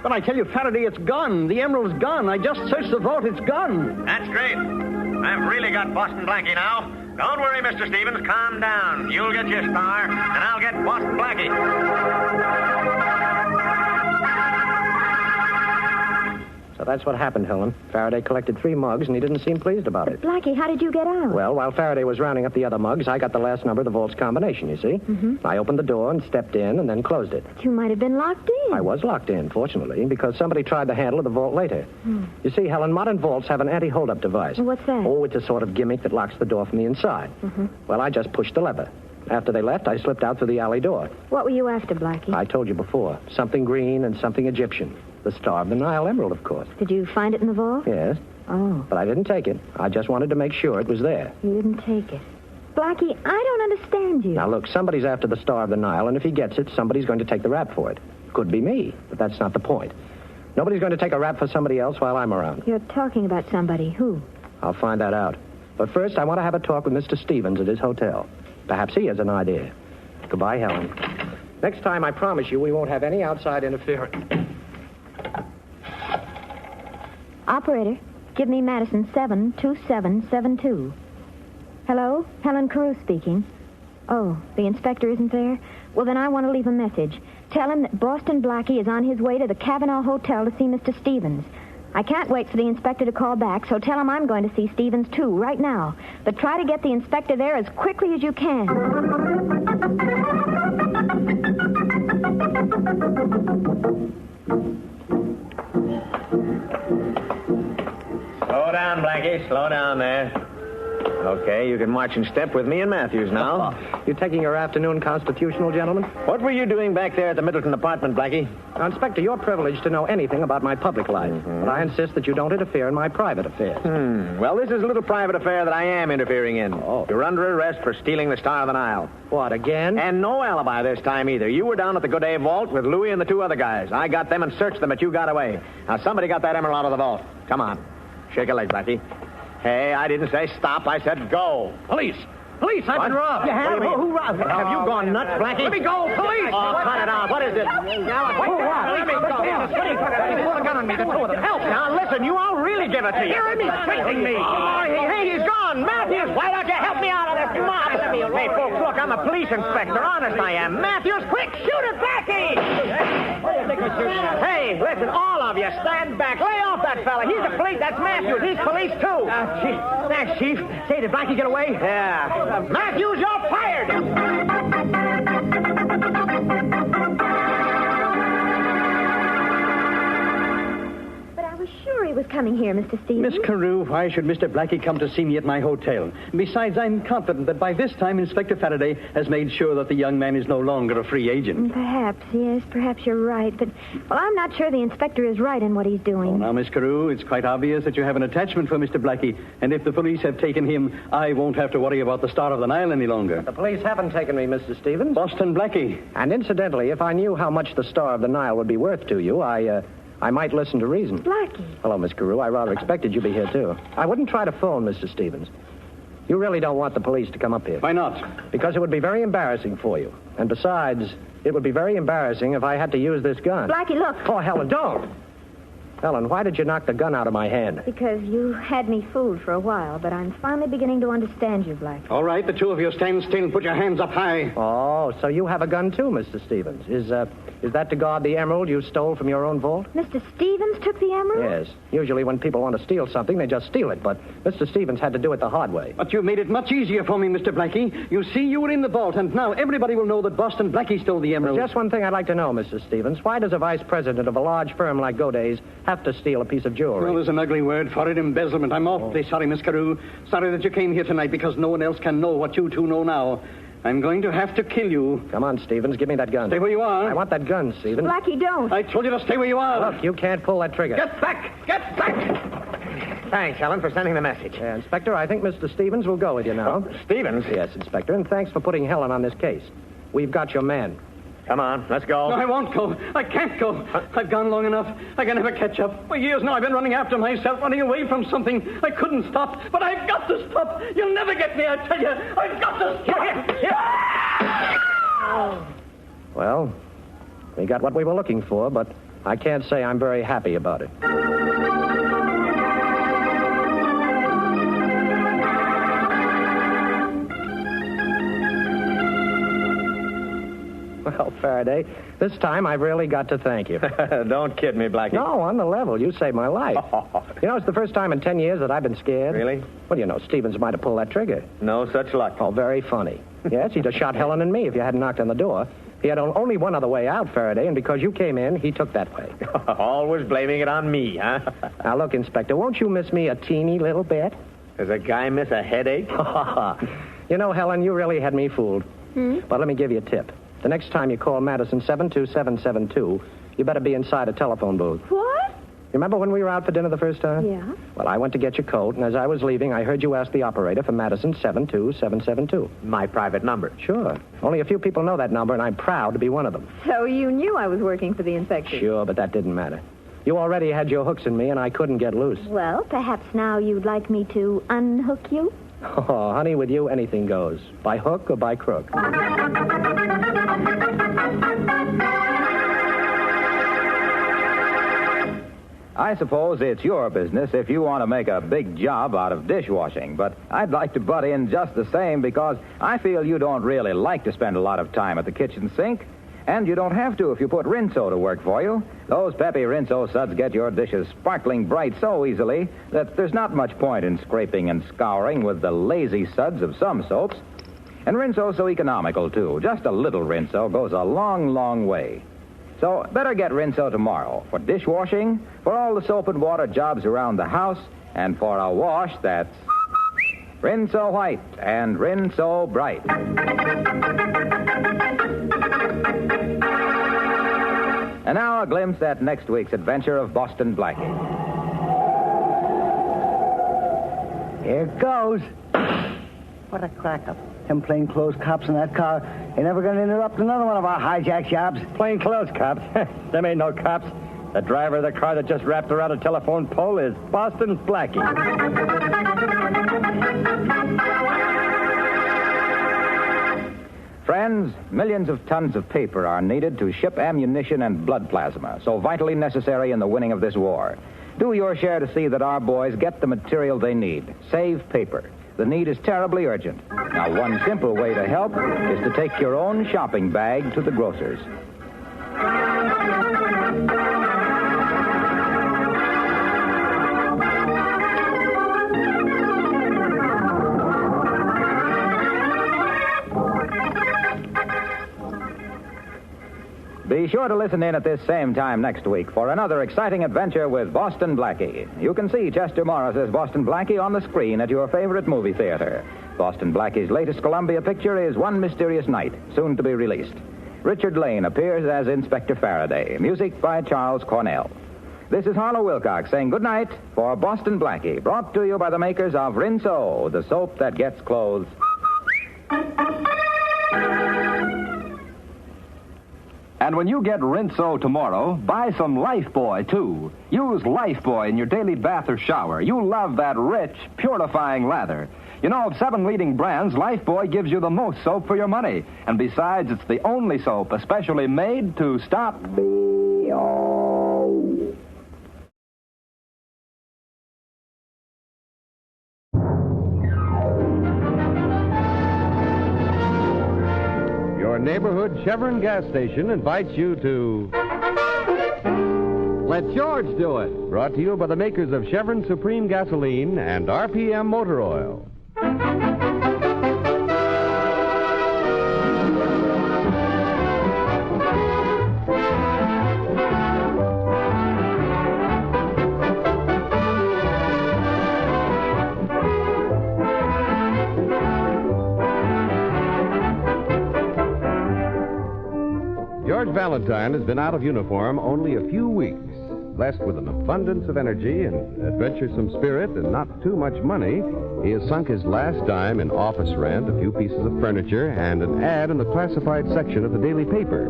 But I tell you, Faraday, it's gone. The emerald's gone. I just searched the vault. It's gone. That's great. I've really got Boston Blackie now. Don't worry, Mr. Stevens. Calm down. You'll get your star, and I'll get Boston Blackie. So that's what happened, Helen. Faraday collected 3 mugs, and he didn't seem pleased about it. Blackie, how did you get out? Well, while Faraday was rounding up the other mugs, I got the last number of the vault's combination, you see? Mm-hmm. I opened the door and stepped in and then closed it. But you might have been locked in. I was locked in, fortunately, because somebody tried the handle of the vault later. Hmm. You see, Helen, modern vaults have an anti-holdup device. What's that? Oh, it's a sort of gimmick that locks the door from the inside. Mm-hmm. Well, I just pushed the lever. After they left, I slipped out through the alley door. What were you after, Blackie? I told you before. Something green and something Egyptian. The Star of the Nile emerald, of course. Did you find it in the vault? Yes. Oh. But I didn't take it. I just wanted to make sure it was there. You didn't take it. Blackie, I don't understand you. Now, look, somebody's after the Star of the Nile, and if he gets it, somebody's going to take the rap for it. Could be me, but that's not the point. Nobody's going to take a rap for somebody else while I'm around. You're talking about somebody. Who? I'll find that out. But first, I want to have a talk with Mr. Stevens at his hotel. Perhaps he has an idea. Goodbye, Helen. Next time, I promise you, we won't have any outside interference. Operator, give me Madison 72772. Hello? Helen Carew speaking. Oh, the inspector isn't there? Well, then I want to leave a message. Tell him that Boston Blackie is on his way to the Cavanaugh Hotel to see Mr. Stevens. I can't wait for the inspector to call back, so tell him I'm going to see Stevens, too, right now. But try to get the inspector there as quickly as you can. Slow down, Blackie. Slow down there. Okay, you can march in step with me and Matthews now. You taking your afternoon constitutional, gentlemen? What were you doing back there at the Middleton apartment, Blackie? Now, Inspector, you're privileged to know anything about my public life, but I insist that you don't interfere in my private affairs. Well, this is a little private affair that I am interfering in. Oh. You're under arrest for stealing the Star of the Nile. What, again? And no alibi this time either. You were down at the Godet vault with Louis and the 2 other guys. I got them and searched them, but you got away. Now, somebody got that emerald out of the vault. Come on. Shake a leg, Blackie. Hey, I didn't say stop. I said go. Police! Police, I've been robbed. You have? Who robbed me? Have you gone nuts, Blackie? Let me go, police! Oh, cut it out. What is it? Now, Who robbed? Let me go. They pulled a gun on me, the 2 of them. Help! Now, listen, you all really give it to you. Hear me threatening me. Oh, hey, he's gone. Matthews, why don't you help me out of this mob? Hey, folks, look, I'm a police inspector. Honest, I am. Matthews, quick, shoot it, Blackie! Hey, listen, all of you, stand back. Lay off that fella. He's a police. That's Matthews. He's police, too. Chief. Thanks, Chief. Say, did Blackie get away? Yeah. Matthews, you're fired! But I was sure he was coming here, Mr. Stevens. Miss Carew, why should Mr. Blackie come to see me at my hotel? Besides, I'm confident that by this time Inspector Faraday has made sure that the young man is no longer a free agent. Perhaps, yes, perhaps you're right. But, well, I'm not sure the inspector is right in what he's doing. Oh, now, Miss Carew, it's quite obvious that you have an attachment for Mr. Blackie, and if the police have taken him, I won't have to worry about the Star of the Nile any longer. The police haven't taken me, Mr. Stevens. Boston Blackie. And incidentally, if I knew how much the Star of the Nile would be worth to you, I might listen to reason. Blackie. Hello, Miss Carew. I rather expected you'd be here, too. I wouldn't try to phone, Mr. Stevens. You really don't want the police to come up here. Why not? Because it would be very embarrassing for you. And besides, it would be very embarrassing if I had to use this gun. Blackie, look. Oh, Helen, don't. Helen, why did you knock the gun out of my hand? Because you had me fooled for a while, but I'm finally beginning to understand you, Blackie. All right, the two of you stand still and put your hands up high. Oh, so you have a gun, too, Mr. Stevens. Is that to guard the emerald you stole from your own vault? Mr. Stevens took the emerald? Yes. Usually when people want to steal something, they just steal it. But Mr. Stevens had to do it the hard way. But you made it much easier for me, Mr. Blackie. You see, you were in the vault, and now everybody will know that Boston Blackie stole the emerald. There's just one thing I'd like to know, Mr. Stevens. Why does a vice president of a large firm like Goday's have to steal a piece of jewelry? Well, there's an ugly word for it, embezzlement. I'm awfully sorry, Miss Carew. Sorry that you came here tonight because no one else can know what you two know now. I'm going to have to kill you. Come on, Stevens. Give me that gun. Stay where you are. I want that gun, Stevens. Blackie, don't. I told you to stay where you are. Look, you can't pull that trigger. Get back! Get back! Thanks, Helen, for sending the message. Inspector, I think Mr. Stevens will go with you now. Stevens? Yes, Inspector, and thanks for putting Helen on this case. We've got your man. Come on, let's go. No, I won't go. I can't go. I've gone long enough. I can never catch up. For years now, I've been running after myself, running away from something. I couldn't stop, but I've got to stop. You'll never get me, I tell you. I've got to stop. Well, we got what we were looking for, but I can't say I'm very happy about it. Well, Faraday, this time I've really got to thank you. Don't kid me, Blackie. No, on the level. You saved my life. You know, it's the first time in 10 years that I've been scared. Really? Well, you know, Stevens might have pulled that trigger. No such luck. Oh, very funny. Yes, he'd have shot Helen and me if you hadn't knocked on the door. He had only one other way out, Faraday, and because you came in, he took that way. Always blaming it on me, huh? Now, look, Inspector, won't you miss me a teeny little bit? Does a guy miss a headache? You know, Helen, you really had me fooled. But let me give you a tip. The next time you call Madison 72772, you better be inside a telephone booth. What? Remember when we were out for dinner the first time? Yeah. Well, I went to get your coat, and as I was leaving, I heard you ask the operator for Madison 72772. My private number. Sure. Only a few people know that number, and I'm proud to be one of them. So you knew I was working for the inspector? Sure, but that didn't matter. You already had your hooks in me, and I couldn't get loose. Well, perhaps now you'd like me to unhook you? Oh, honey, with you, anything goes. By hook or by crook. I suppose it's your business if you want to make a big job out of dishwashing, but I'd like to butt in just the same because I feel you don't really like to spend a lot of time at the kitchen sink, and you don't have to if you put Rinso to work for you. Those peppy Rinso suds get your dishes sparkling bright so easily that there's not much point in scraping and scouring with the lazy suds of some soaps. And Rinso's so economical, too. Just a little Rinso goes a long, long way. So better get Rinso tomorrow for dishwashing, for all the soap and water jobs around the house, and for a wash that's Rinso White and Rinso Bright. And now a glimpse at next week's adventure of Boston Blackie. Here it goes. What a crack-up. Them plainclothes cops in that car ain't never going to interrupt another one of our hijack jobs. Plainclothes cops? Them ain't no cops. The driver of the car that just wrapped around a telephone pole is Boston Blackie. Friends, millions of tons of paper are needed to ship ammunition and blood plasma, so vitally necessary in the winning of this war. Do your share to see that our boys get the material they need. Save paper. The need is terribly urgent. Now, one simple way to help is to take your own shopping bag to the grocer's. Be sure to listen in at this same time next week for another exciting adventure with Boston Blackie. You can see Chester Morris as Boston Blackie on the screen at your favorite movie theater. Boston Blackie's latest Columbia picture is One Mysterious Night, soon to be released. Richard Lane appears as Inspector Faraday. Music by Charles Cornell. This is Harlow Wilcox saying good night for Boston Blackie, brought to you by the makers of Rinso, the soap that gets clothes. And when you get Rinso tomorrow, buy some Lifebuoy, too. Use Lifebuoy in your daily bath or shower. You'll love that rich, purifying lather. You know, of 7 leading brands, Lifebuoy gives you the most soap for your money. And besides, it's the only soap especially made to stop B.O. Your neighborhood Chevron gas station invites you to Let George Do It, brought to you by the makers of Chevron Supreme Gasoline and RPM Motor Oil. George Valentine has been out of uniform only a few weeks. Blessed with an abundance of energy and adventuresome spirit and not too much money, he has sunk his last dime in office rent, a few pieces of furniture, and an ad in the classified section of the daily paper.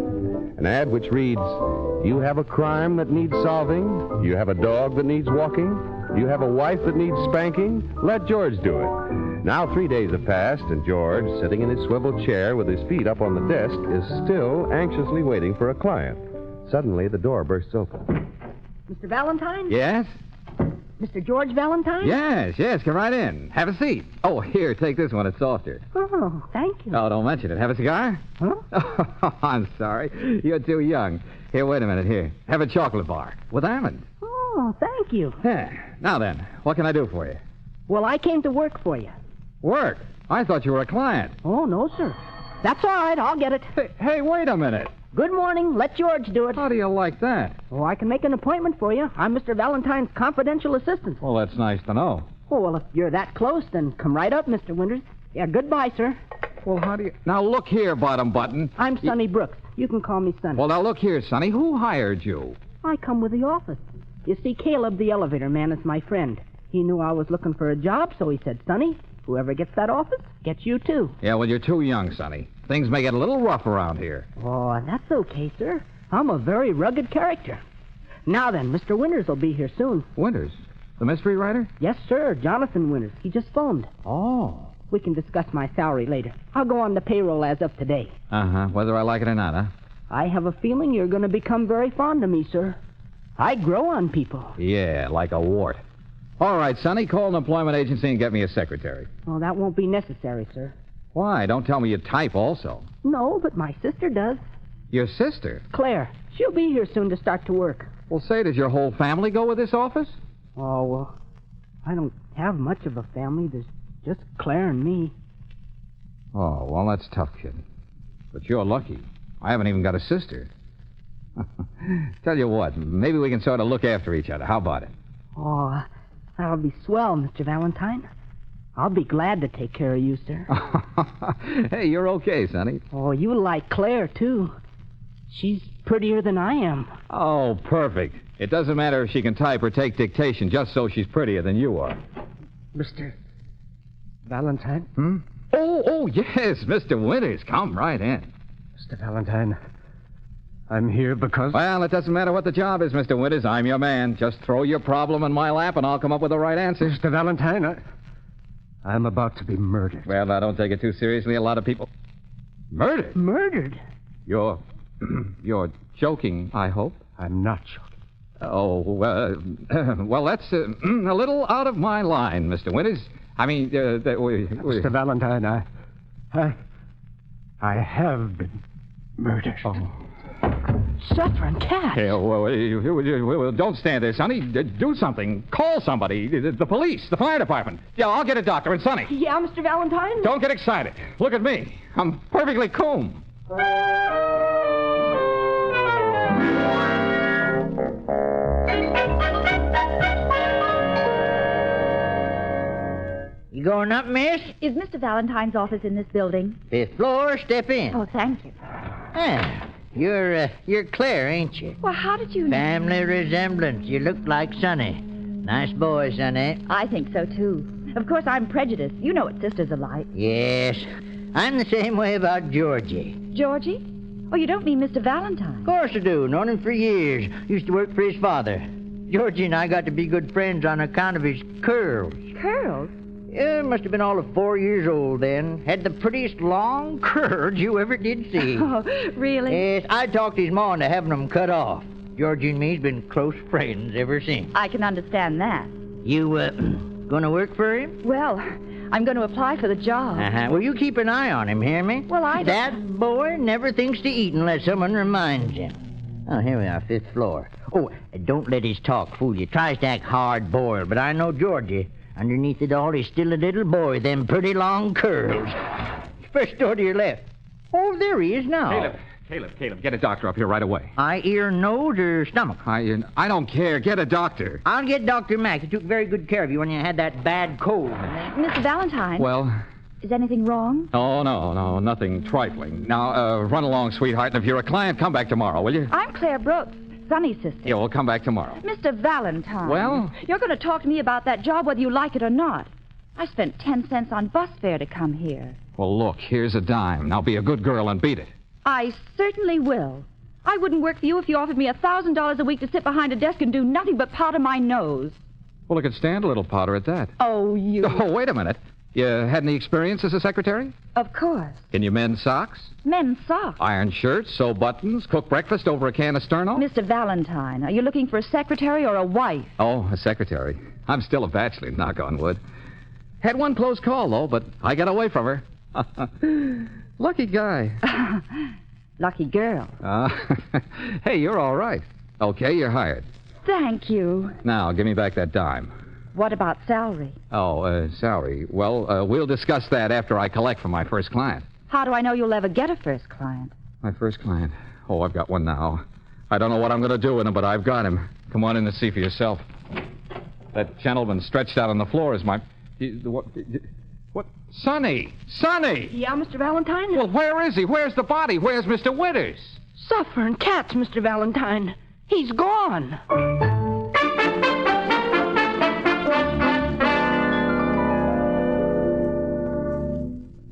An ad which reads, "Do you have a crime that needs solving? Do you have a dog that needs walking? Do you have a wife that needs spanking? Let George do it." Now 3 days have passed, and George, sitting in his swivel chair with his feet up on the desk, is still anxiously waiting for a client. Suddenly, the door bursts open. Mr. Valentine? Yes? Mr. George Valentine? Yes, come right in. Have a seat. Oh, here, take this one. It's softer. Oh, thank you. Oh, don't mention it. Have a cigar? Huh? Oh, I'm sorry. You're too young. Here, wait a minute. Here. Have a chocolate bar with almond. Oh, thank you. Yeah. Now then, what can I do for you? Well, I came to work for you. Work? I thought you were a client. Oh, no, sir. That's all right. I'll get it. Hey, wait a minute. Good morning. Let George do it. How do you like that? Oh, I can make an appointment for you. I'm Mr. Valentine's confidential assistant. Well, that's nice to know. Oh, well, if you're that close, then come right up, Mr. Winters. Yeah, goodbye, sir. Well, how do you... Now, look here, bottom button. I'm Sonny Brooks. You can call me Sonny. Well, now, look here, Sonny. Who hired you? I come with the office. You see, Caleb, the elevator man, is my friend. He knew I was looking for a job, so he said, Sonny, whoever gets that office gets you, too. Yeah, well, you're too young, Sonny. Things may get a little rough around here. Oh, that's okay, sir. I'm a very rugged character. Now then, Mr. Winters will be here soon. Winters? The mystery writer? Yes, sir. Jonathan Winters. He just phoned. Oh. We can discuss my salary later. I'll go on the payroll as of today. Uh-huh. Whether I like it or not, huh? I have a feeling you're going to become very fond of me, sir. I grow on people. Yeah, like a wart. All right, Sonny, call an employment agency and get me a secretary. Oh, that won't be necessary, sir. Why? Don't tell me you type also. No, but my sister does. Your sister? Claire. She'll be here soon to start to work. Well, say, does your whole family go with this office? Oh, well, I don't have much of a family. There's just Claire and me. Oh, well, that's tough, kid. But you're lucky. I haven't even got a sister. Tell you what, maybe we can sort of look after each other. How about it? Oh, that'll be swell, Mr. Valentine. I'll be glad to take care of you, sir. Hey, you're okay, Sonny. Oh, you like Claire, too. She's prettier than I am. Oh, perfect. It doesn't matter if she can type or take dictation, just so she's prettier than you are. Mr. Valentine? Hmm? Oh, yes, Mr. Winters. Come right in. Mr. Valentine, I'm here because... Well, it doesn't matter what the job is, Mr. Winters. I'm your man. Just throw your problem in my lap, and I'll come up with the right answer. Mr. Valentine, I'm about to be murdered. Well, now, don't take it too seriously. A lot of people... Murdered? Murdered? You're joking, I hope. I'm not joking. Oh, well, that's a little out of my line, Mr. Winters. I mean, Mr. Valentine, I have been murdered. Oh. Suffering cat. Yeah, well, don't stand there, Sonny. Do something. Call somebody. The police, the fire department. Yeah, I'll get a doctor. And Sonny. Yeah, Mr. Valentine? Don't get excited. Look at me. I'm perfectly cool. going up, miss? Is Mr. Valentine's office in this building? 5th floor, step in. Oh, thank you. Ah, you're Claire, ain't you? Well, how did you know? Family resemblance. You look like Sonny. Nice boy, Sonny. I think so, too. Of course, I'm prejudiced. You know what sisters are like. Yes. I'm the same way about Georgie. Georgie? Oh, you don't mean Mr. Valentine? Of course I do. Known him for years. Used to work for his father. Georgie and I got to be good friends on account of his curls. Curls? Yeah, must have been all of 4 years old then. Had the prettiest long curls you ever did see. Oh, really? Yes, I talked his ma into having them cut off. Georgie and me's been close friends ever since. I can understand that. You, gonna work for him? Well, I'm going to apply for the job. Uh-huh. Well, you keep an eye on him, hear me? Well, That boy never thinks to eat unless someone reminds him. Oh, here we are, 5th floor. Oh, don't let his talk fool you. Tries to act hard-boiled, but I know Georgie. Underneath it all, he's still a little boy, them pretty long curls. First door to your left. Oh, there he is now. Caleb, get a doctor up here right away. Eye, ear, nose, or stomach? I don't care. Get a doctor. I'll get Dr. Mack. He took very good care of you when you had that bad cold. Mr. Valentine? Well? Is anything wrong? Oh, no, nothing trifling. Now, run along, sweetheart, and if you're a client, come back tomorrow, will you? I'm Claire Brooks, Sonny's sister. Yeah, we'll come back tomorrow. Mr. Valentine. Well? You're going to talk to me about that job whether you like it or not. I spent 10 cents on bus fare to come here. Well, look, here's a dime. Now be a good girl and beat it. I certainly will. I wouldn't work for you if you offered me $1,000 a week to sit behind a desk and do nothing but powder my nose. Well, I could stand a little powder at that. Oh, you... Oh, wait a minute. You had any experience as a secretary? Of course. Can you mend socks? Men's socks? Iron shirts, sew buttons, cook breakfast over a can of Sterno? Mr. Valentine, are you looking for a secretary or a wife? Oh, a secretary. I'm still a bachelor, knock on wood. Had one close call, though, but I got away from her. Lucky guy. Lucky girl. Hey, you're all right. Okay, you're hired. Thank you. Now, give me back that dime. What about salary? Oh, salary. Well, we'll discuss that after I collect from my first client. How do I know you'll ever get a first client? My first client? Oh, I've got one now. I don't know what I'm going to do with him, but I've got him. Come on in and see for yourself. That gentleman stretched out on the floor is my... What? Sonny! Sonny! Yeah, Mr. Valentine? Well, where is he? Where's the body? Where's Mr. Winters? Suffering cats, Mr. Valentine. He's gone.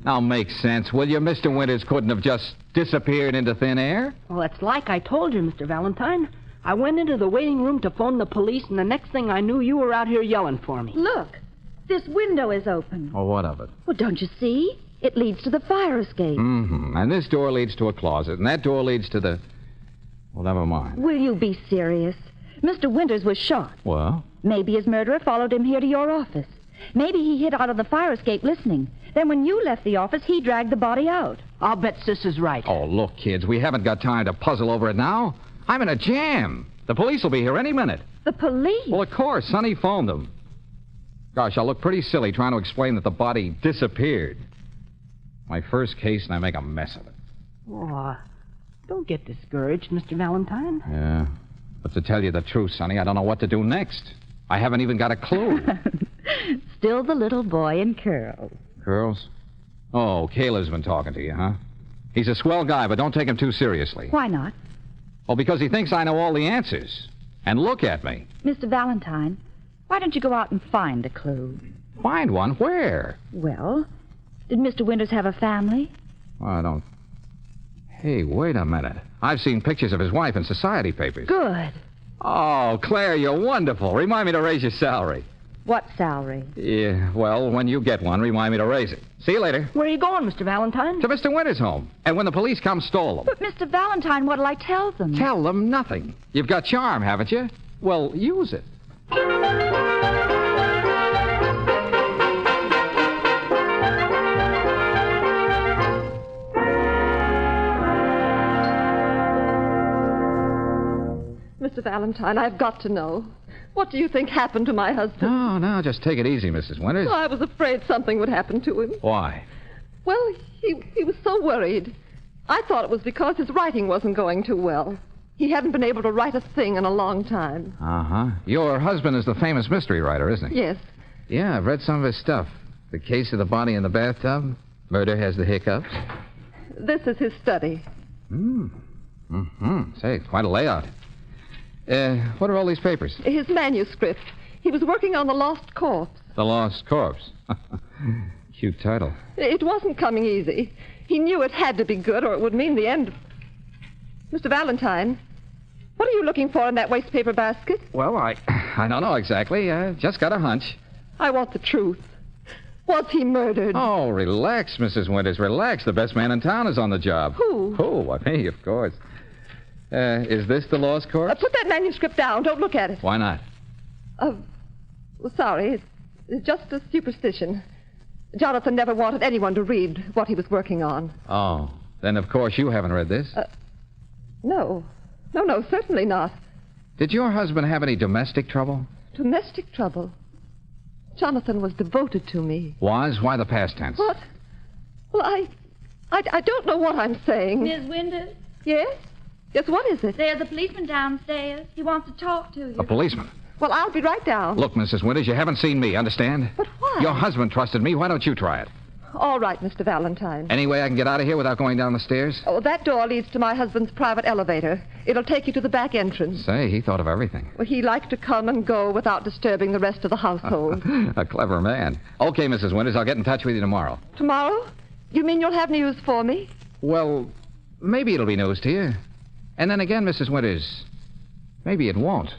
Now, make sense, will you? Mr. Winters couldn't have just disappeared into thin air? Well, it's like I told you, Mr. Valentine. I went into the waiting room to phone the police, and the next thing I knew, you were out here yelling for me. Look, this window is open. Oh, what of it? Well, don't you see? It leads to the fire escape. Mm-hmm. And this door leads to a closet, and that door leads to the... Well, never mind. Will you be serious? Mr. Winters was shot. Well? Maybe his murderer followed him here to your office. Maybe he hid out of the fire escape listening. Then when you left the office, he dragged the body out. I'll bet Sis is right. Oh, look, kids, we haven't got time to puzzle over it now. I'm in a jam. The police will be here any minute. The police? Well, of course. Sonny phoned them. Gosh, I'll look pretty silly trying to explain that the body disappeared. My first case, and I make a mess of it. Oh, don't get discouraged, Mr. Valentine. Yeah. But to tell you the truth, Sonny, I don't know what to do next. I haven't even got a clue. Still the little boy in curls. Curls? Oh, Caleb's been talking to you, huh? He's a swell guy, but don't take him too seriously. Why not? Well, because he thinks I know all the answers. And look at me. Mr. Valentine, why don't you go out and find a clue? Find one? Where? Well, did Mr. Winters have a family? Well, I don't... Hey, wait a minute. I've seen pictures of his wife in society papers. Good. Oh, Claire, you're wonderful. Remind me to raise your salary. What salary? Yeah, well, when you get one, remind me to raise it. See you later. Where are you going, Mr. Valentine? To Mr. Winters' home. And when the police come, stole them. But, Mr. Valentine, what'll I tell them? Tell them nothing. You've got charm, haven't you? Well, use it. Mr. Valentine, I've got to know. What do you think happened to my husband? No, just take it easy, Mrs. Winters. I was afraid something would happen to him. Why? Well, he was so worried. I thought it was because his writing wasn't going too well. He hadn't been able to write a thing in a long time. Uh-huh. Your husband is the famous mystery writer, isn't he? Yes. Yeah, I've read some of his stuff. The case of the body in the bathtub. Murder has the hiccups. This is his study. Say, quite a layout. What are all these papers? His manuscript. He was working on The Lost Corpse. The Lost Corpse. Cute title. It wasn't coming easy. He knew it had to be good, or it would mean the end. Mr. Valentine, what are you looking for in that wastepaper basket? Well, I don't know exactly. Just got a hunch. I want the truth. Was he murdered? Oh, relax, Mrs. Winters, relax. The best man in town is on the job. Who? Who? Why, me, of course. Is this the Lost Corpse? Put that manuscript down. Don't look at it. Why not? Sorry. It's just a superstition. Jonathan never wanted anyone to read what he was working on. Oh, then of course you haven't read this. No, certainly not. Did your husband have any domestic trouble? Domestic trouble? Jonathan was devoted to me. Was? Why the past tense? What? Well, I don't know what I'm saying. Miss Winters? Yes? Yes, what is it? There's a policeman downstairs. He wants to talk to you. A policeman? Well, I'll be right down. Look, Mrs. Winters, you haven't seen me, understand? But why? Your husband trusted me. Why don't you try it? All right, Mr. Valentine. Any way I can get out of here without going down the stairs? Oh, that door leads to my husband's private elevator. It'll take you to the back entrance. Say, he thought of everything. Well, he liked to come and go without disturbing the rest of the household. A clever man. Okay, Mrs. Winters, I'll get in touch with you tomorrow. Tomorrow? You mean you'll have news for me? Well, maybe it'll be news to you. And then again, Mrs. Winters, maybe it won't.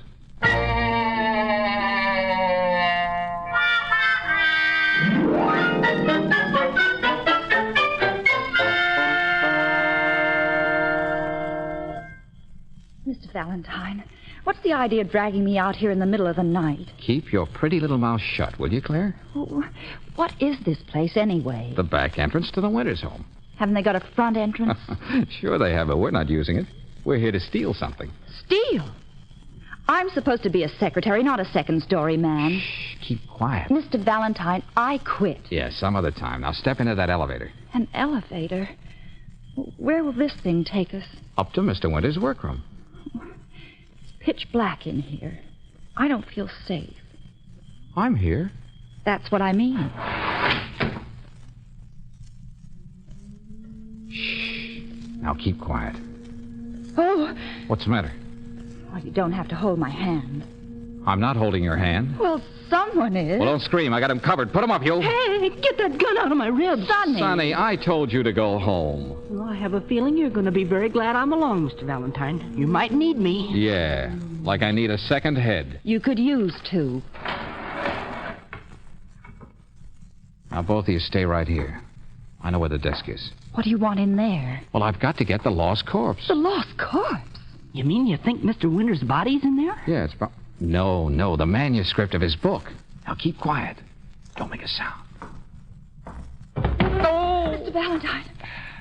Mr. Valentine, what's the idea of dragging me out here in the middle of the night? Keep your pretty little mouth shut, will you, Claire? What is this place anyway? The back entrance to the Winters home. Haven't they got a front entrance? Sure they have, but we're not using it. We're here to steal something. Steal? I'm supposed to be a secretary, not a second-story man. Shh, keep quiet. Mr. Valentine, I quit. Yes, some other time. Now step into that elevator. An elevator? Where will this thing take us? Up to Mr. Winters' workroom. It's pitch black in here. I don't feel safe. I'm here. That's what I mean. Shh. Now keep quiet. Oh! What's the matter? Oh, you don't have to hold my hand. I'm not holding your hand. Well, someone is. Well, don't scream. I got him covered. Put him up, you. Hey, get that gun out of my ribs. Sonny, I told you to go home. Well, I have a feeling you're going to be very glad I'm along, Mr. Valentine. You might need me. Yeah, like I need a second head. You could use two. Now, both of you stay right here. I know where the desk is. What do you want in there? Well, I've got to get the lost corpse. The lost corpse? You mean you think Mr. Winters' body's in there? Yeah, it's... No, the manuscript of his book. Now, keep quiet. Don't make a sound. Oh! Mr. Valentine.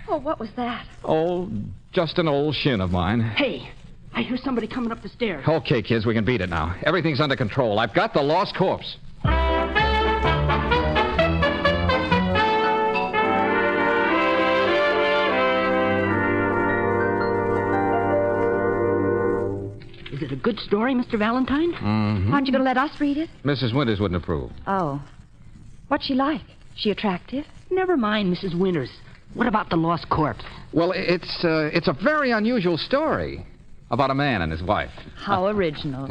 Oh, what was that? Oh, just an old shin of mine. Hey, I hear somebody coming up the stairs. Okay, kids, we can beat it now. Everything's under control. I've got the lost corpse. Is it a good story, Mr. Valentine? Mm-hmm. Aren't you going to let us read it? Mrs. Winters wouldn't approve. Oh. What's she like? She attractive? Never mind, Mrs. Winters. What about the lost corpse? Well, it's a very unusual story about a man and his wife. How original.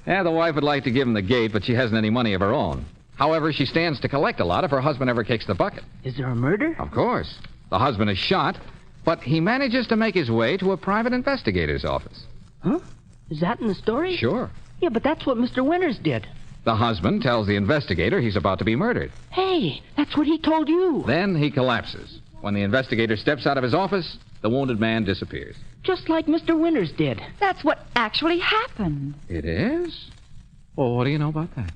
Yeah, the wife would like to give him the gate, but she hasn't any money of her own. However, she stands to collect a lot if her husband ever kicks the bucket. Is there a murder? Of course. The husband is shot, but he manages to make his way to a private investigator's office. Huh? Is that in the story? Sure. Yeah, but that's what Mr. Winters did. The husband tells the investigator he's about to be murdered. Hey, that's what he told you. Then he collapses. When the investigator steps out of his office, the wounded man disappears. Just like Mr. Winters did. That's what actually happened. It is? Well, what do you know about that?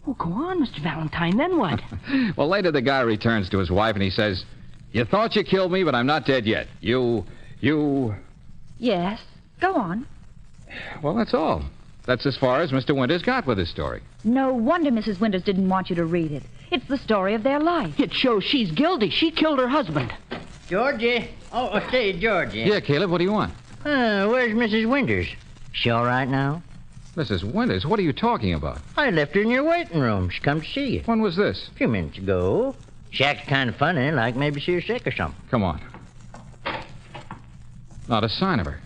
Oh, go on, Mr. Valentine, then what? Well, later the guy returns to his wife and he says, "You thought you killed me, but I'm not dead yet. You... Yes, go on. Well, that's all. That's as far as Mr. Winters got with his story. No wonder Mrs. Winters didn't want you to read it. It's the story of their life. It shows she's guilty. She killed her husband. Georgie. Oh, say, Georgie. Yeah, Caleb, what do you want? Where's Mrs. Winters? She all right now? Mrs. Winters, what are you talking about? I left her in your waiting room. She come to see you. When was this? A few minutes ago. She acts kind of funny, like maybe she was sick or something. Come on. Not a sign of her.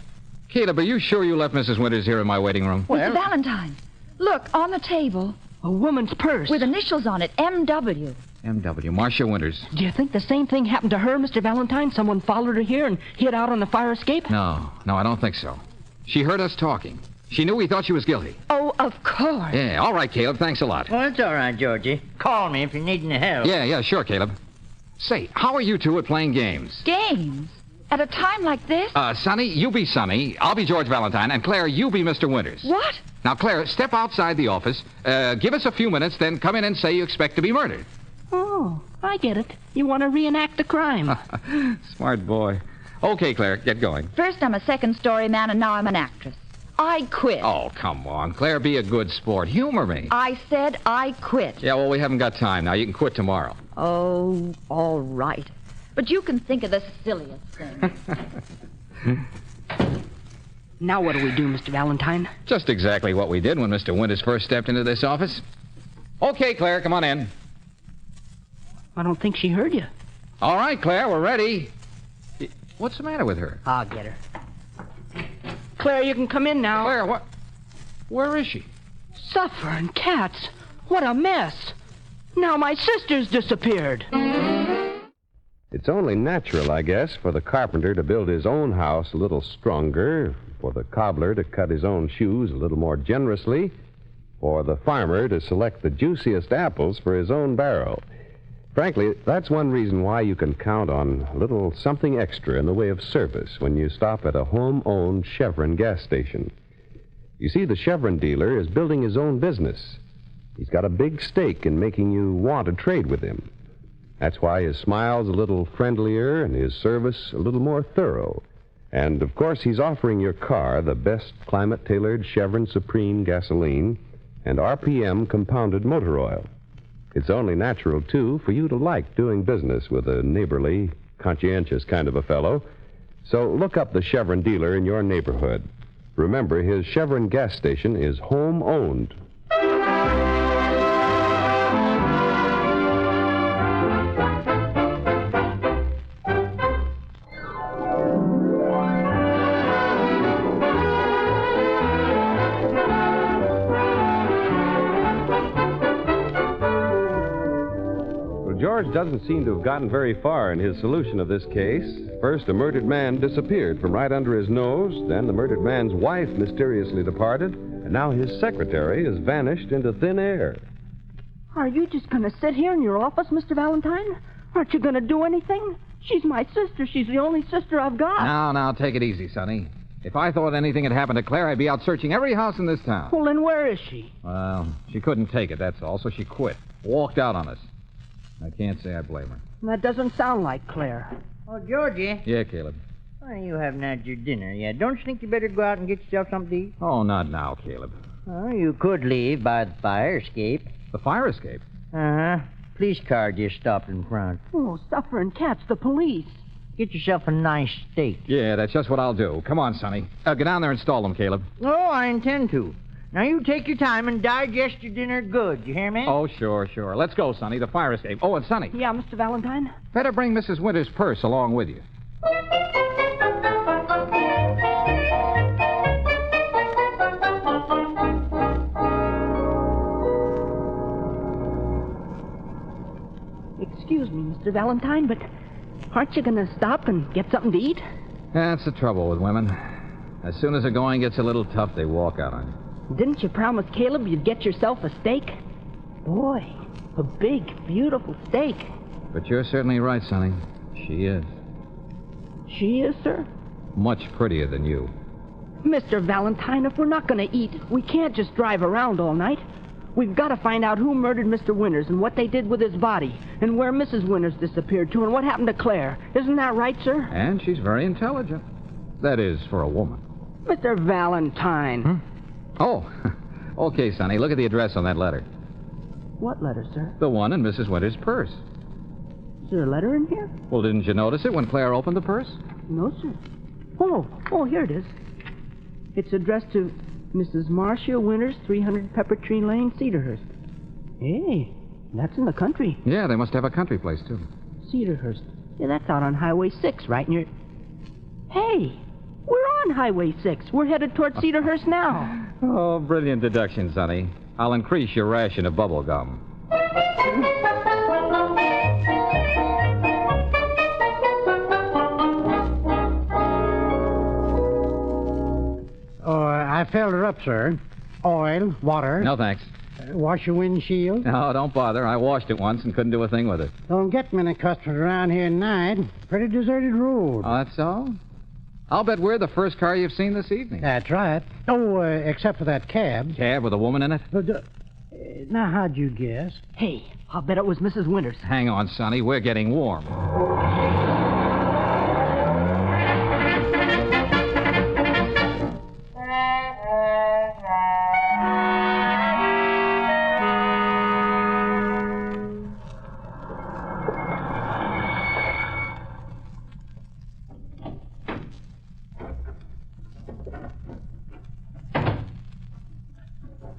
Caleb, are you sure you left Mrs. Winters here in my waiting room? Mr. Valentine, look, on the table. A woman's purse. With initials on it, M.W. M.W. Marcia Winters. Do you think the same thing happened to her, Mr. Valentine? Someone followed her here and hid out on the fire escape? No, I don't think so. She heard us talking. She knew we thought she was guilty. Oh, of course. Yeah, all right, Caleb. Thanks a lot. Well, it's all right, Georgie. Call me if you need any help. Yeah, sure, Caleb. Say, how are you two at playing games? Games? At a time like this? Sonny, you be Sonny. I'll be George Valentine. And Claire, you be Mr. Winters. What? Now, Claire, step outside the office. Give us a few minutes, then come in and say you expect to be murdered. Oh, I get it. You want to reenact the crime. Smart boy. Okay, Claire, get going. First, I'm a second-story man, and now I'm an actress. I quit. Oh, come on, Claire, be a good sport. Humor me. I said I quit. Yeah, well, we haven't got time now. You can quit tomorrow. Oh, all right. But you can think of the silliest thing. Now what do we do, Mr. Valentine? Just exactly what we did when Mr. Winters first stepped into this office. Okay, Claire, come on in. I don't think she heard you. All right, Claire, we're ready. What's the matter with her? I'll get her. Claire, you can come in now. Claire, what? Where is she? Suffering cats. What a mess. Now my sister's disappeared. It's only natural, I guess, for the carpenter to build his own house a little stronger, for the cobbler to cut his own shoes a little more generously, for the farmer to select the juiciest apples for his own barrel. Frankly, that's one reason why you can count on a little something extra in the way of service when you stop at a home-owned Chevron gas station. You see, the Chevron dealer is building his own business. He's got a big stake in making you want to trade with him. That's why his smile's a little friendlier and his service a little more thorough. And, of course, he's offering your car the best climate-tailored Chevron Supreme gasoline and RPM compounded motor oil. It's only natural, too, for you to like doing business with a neighborly, conscientious kind of a fellow. So look up the Chevron dealer in your neighborhood. Remember, his Chevron gas station is home-owned. George doesn't seem to have gotten very far in his solution of this case. First, a murdered man disappeared from right under his nose. Then the murdered man's wife mysteriously departed. And now his secretary has vanished into thin air. Are you just going to sit here in your office, Mr. Valentine? Aren't you going to do anything? She's my sister. She's the only sister I've got. Now, take it easy, Sonny. If I thought anything had happened to Claire, I'd be out searching every house in this town. Well, then where is she? Well, she couldn't take it, that's all, so she quit. Walked out on us. I can't say I blame her. That doesn't sound like Claire. Oh, Georgie. Yeah, Caleb. Why you haven't had your dinner yet? Don't you think you better go out and get yourself something to eat? Oh, not now, Caleb. Oh, you could leave by the fire escape. The fire escape? Uh-huh. Police car just stopped in front. Oh, suffering cats, the police. Get yourself a nice steak. Yeah, that's just what I'll do. Come on, Sonny. Get down there and stall them, Caleb. Oh, I intend to. Now, you take your time and digest your dinner good. You hear me? Oh, sure. Let's go, Sonny. The fire escape. Oh, and Sonny. Yeah, Mr. Valentine? Better bring Mrs. Winters' purse along with you. Excuse me, Mr. Valentine, but aren't you going to stop and get something to eat? That's the trouble with women. As soon as the going gets a little tough, they walk out on you. Didn't you promise Caleb you'd get yourself a steak? Boy, a big, beautiful steak. But you're certainly right, Sonny. She is. She is, sir? Much prettier than you. Mr. Valentine, if we're not going to eat, we can't just drive around all night. We've got to find out who murdered Mr. Winters and what they did with his body, and where Mrs. Winters disappeared to, and what happened to Claire. Isn't that right, sir? And she's very intelligent. That is, for a woman. Mr. Valentine. Hmm? Oh, okay, Sonny. Look at the address on that letter. What letter, sir? The one in Mrs. Winters' purse. Is there a letter in here? Well, didn't you notice it when Claire opened the purse? No, sir. Oh, here it is. It's addressed to Mrs. Marcia Winters, 300 Pepper Tree Lane, Cedarhurst. Hey, that's in the country. Yeah, they must have a country place, too. Cedarhurst. Yeah, that's out on Highway 6, right near... Hey, we're on Highway 6. We're headed toward Cedarhurst now. Oh, brilliant deduction, Sonny. I'll increase your ration of bubble gum. Oh, I filled her up, sir. Oil, water. No, thanks. Wash your windshield. No, don't bother. I washed it once and couldn't do a thing with it. Don't get many customers around here at night. Pretty deserted road. Oh, that's all? I'll bet we're the first car you've seen this evening. That's right. Oh, except for that cab. Cab with a woman in it? Now, how'd you guess? Hey, I'll bet it was Mrs. Winters. Hang on, Sonny. We're getting warm.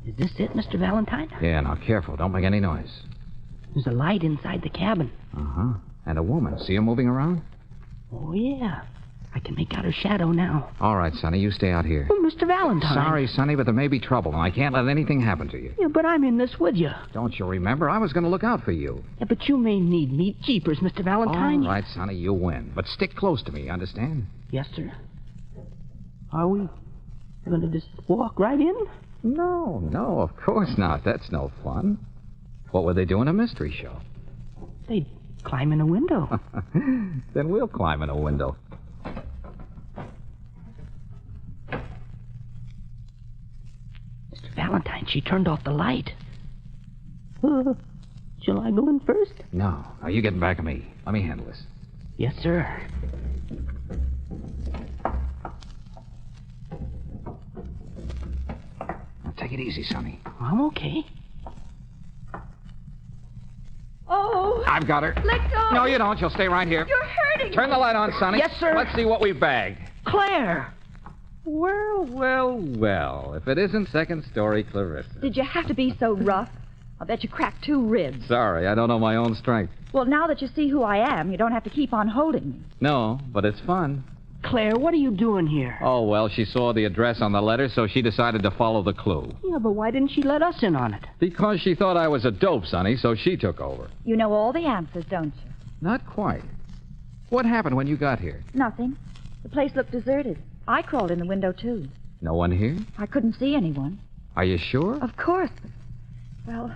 Is this it, Mr. Valentine? Yeah, now careful. Don't make any noise. There's a light inside the cabin. Uh-huh. And a woman. See her moving around? Oh, yeah. I can make out her shadow now. All right, Sonny, you stay out here. Oh, Mr. Valentine. Sorry, Sonny, but there may be trouble, and I can't let anything happen to you. Yeah, but I'm in this with you. Don't you remember? I was going to look out for you. Yeah, but you may need me. Jeepers, Mr. Valentine. All right, Sonny, you win. But stick close to me, understand? Yes, sir. Are we going to just walk right in? No, of course not. That's no fun. What would they do in a mystery show? They'd climb in a window. Then we'll climb in a window. Mr. Valentine, she turned off the light. Shall I go in first? No. Now, you getting back of me. Let me handle this. Yes, sir. Now, take it easy, Sonny. I'm okay. Oh. I've got her. Let go. No, you don't. You'll stay right here. You're hurting Turn me. the light on, Sonny. Yes, sir. Let's see what we've bagged. Claire. Well. If it isn't second-story Clarissa. Did you have to be so rough? I'll bet you cracked 2 ribs. Sorry, I don't know my own strength. Well, now that you see who I am, you don't have to keep on holding me. No, but it's fun. Claire, what are you doing here? Oh, well, she saw the address on the letter, so she decided to follow the clue. Yeah, but why didn't she let us in on it? Because she thought I was a dope, Sonny, so she took over. You know all the answers, don't you? Not quite. What happened when you got here? Nothing. The place looked deserted. I crawled in the window, too. No one here? I couldn't see anyone. Are you sure? Of course. Well,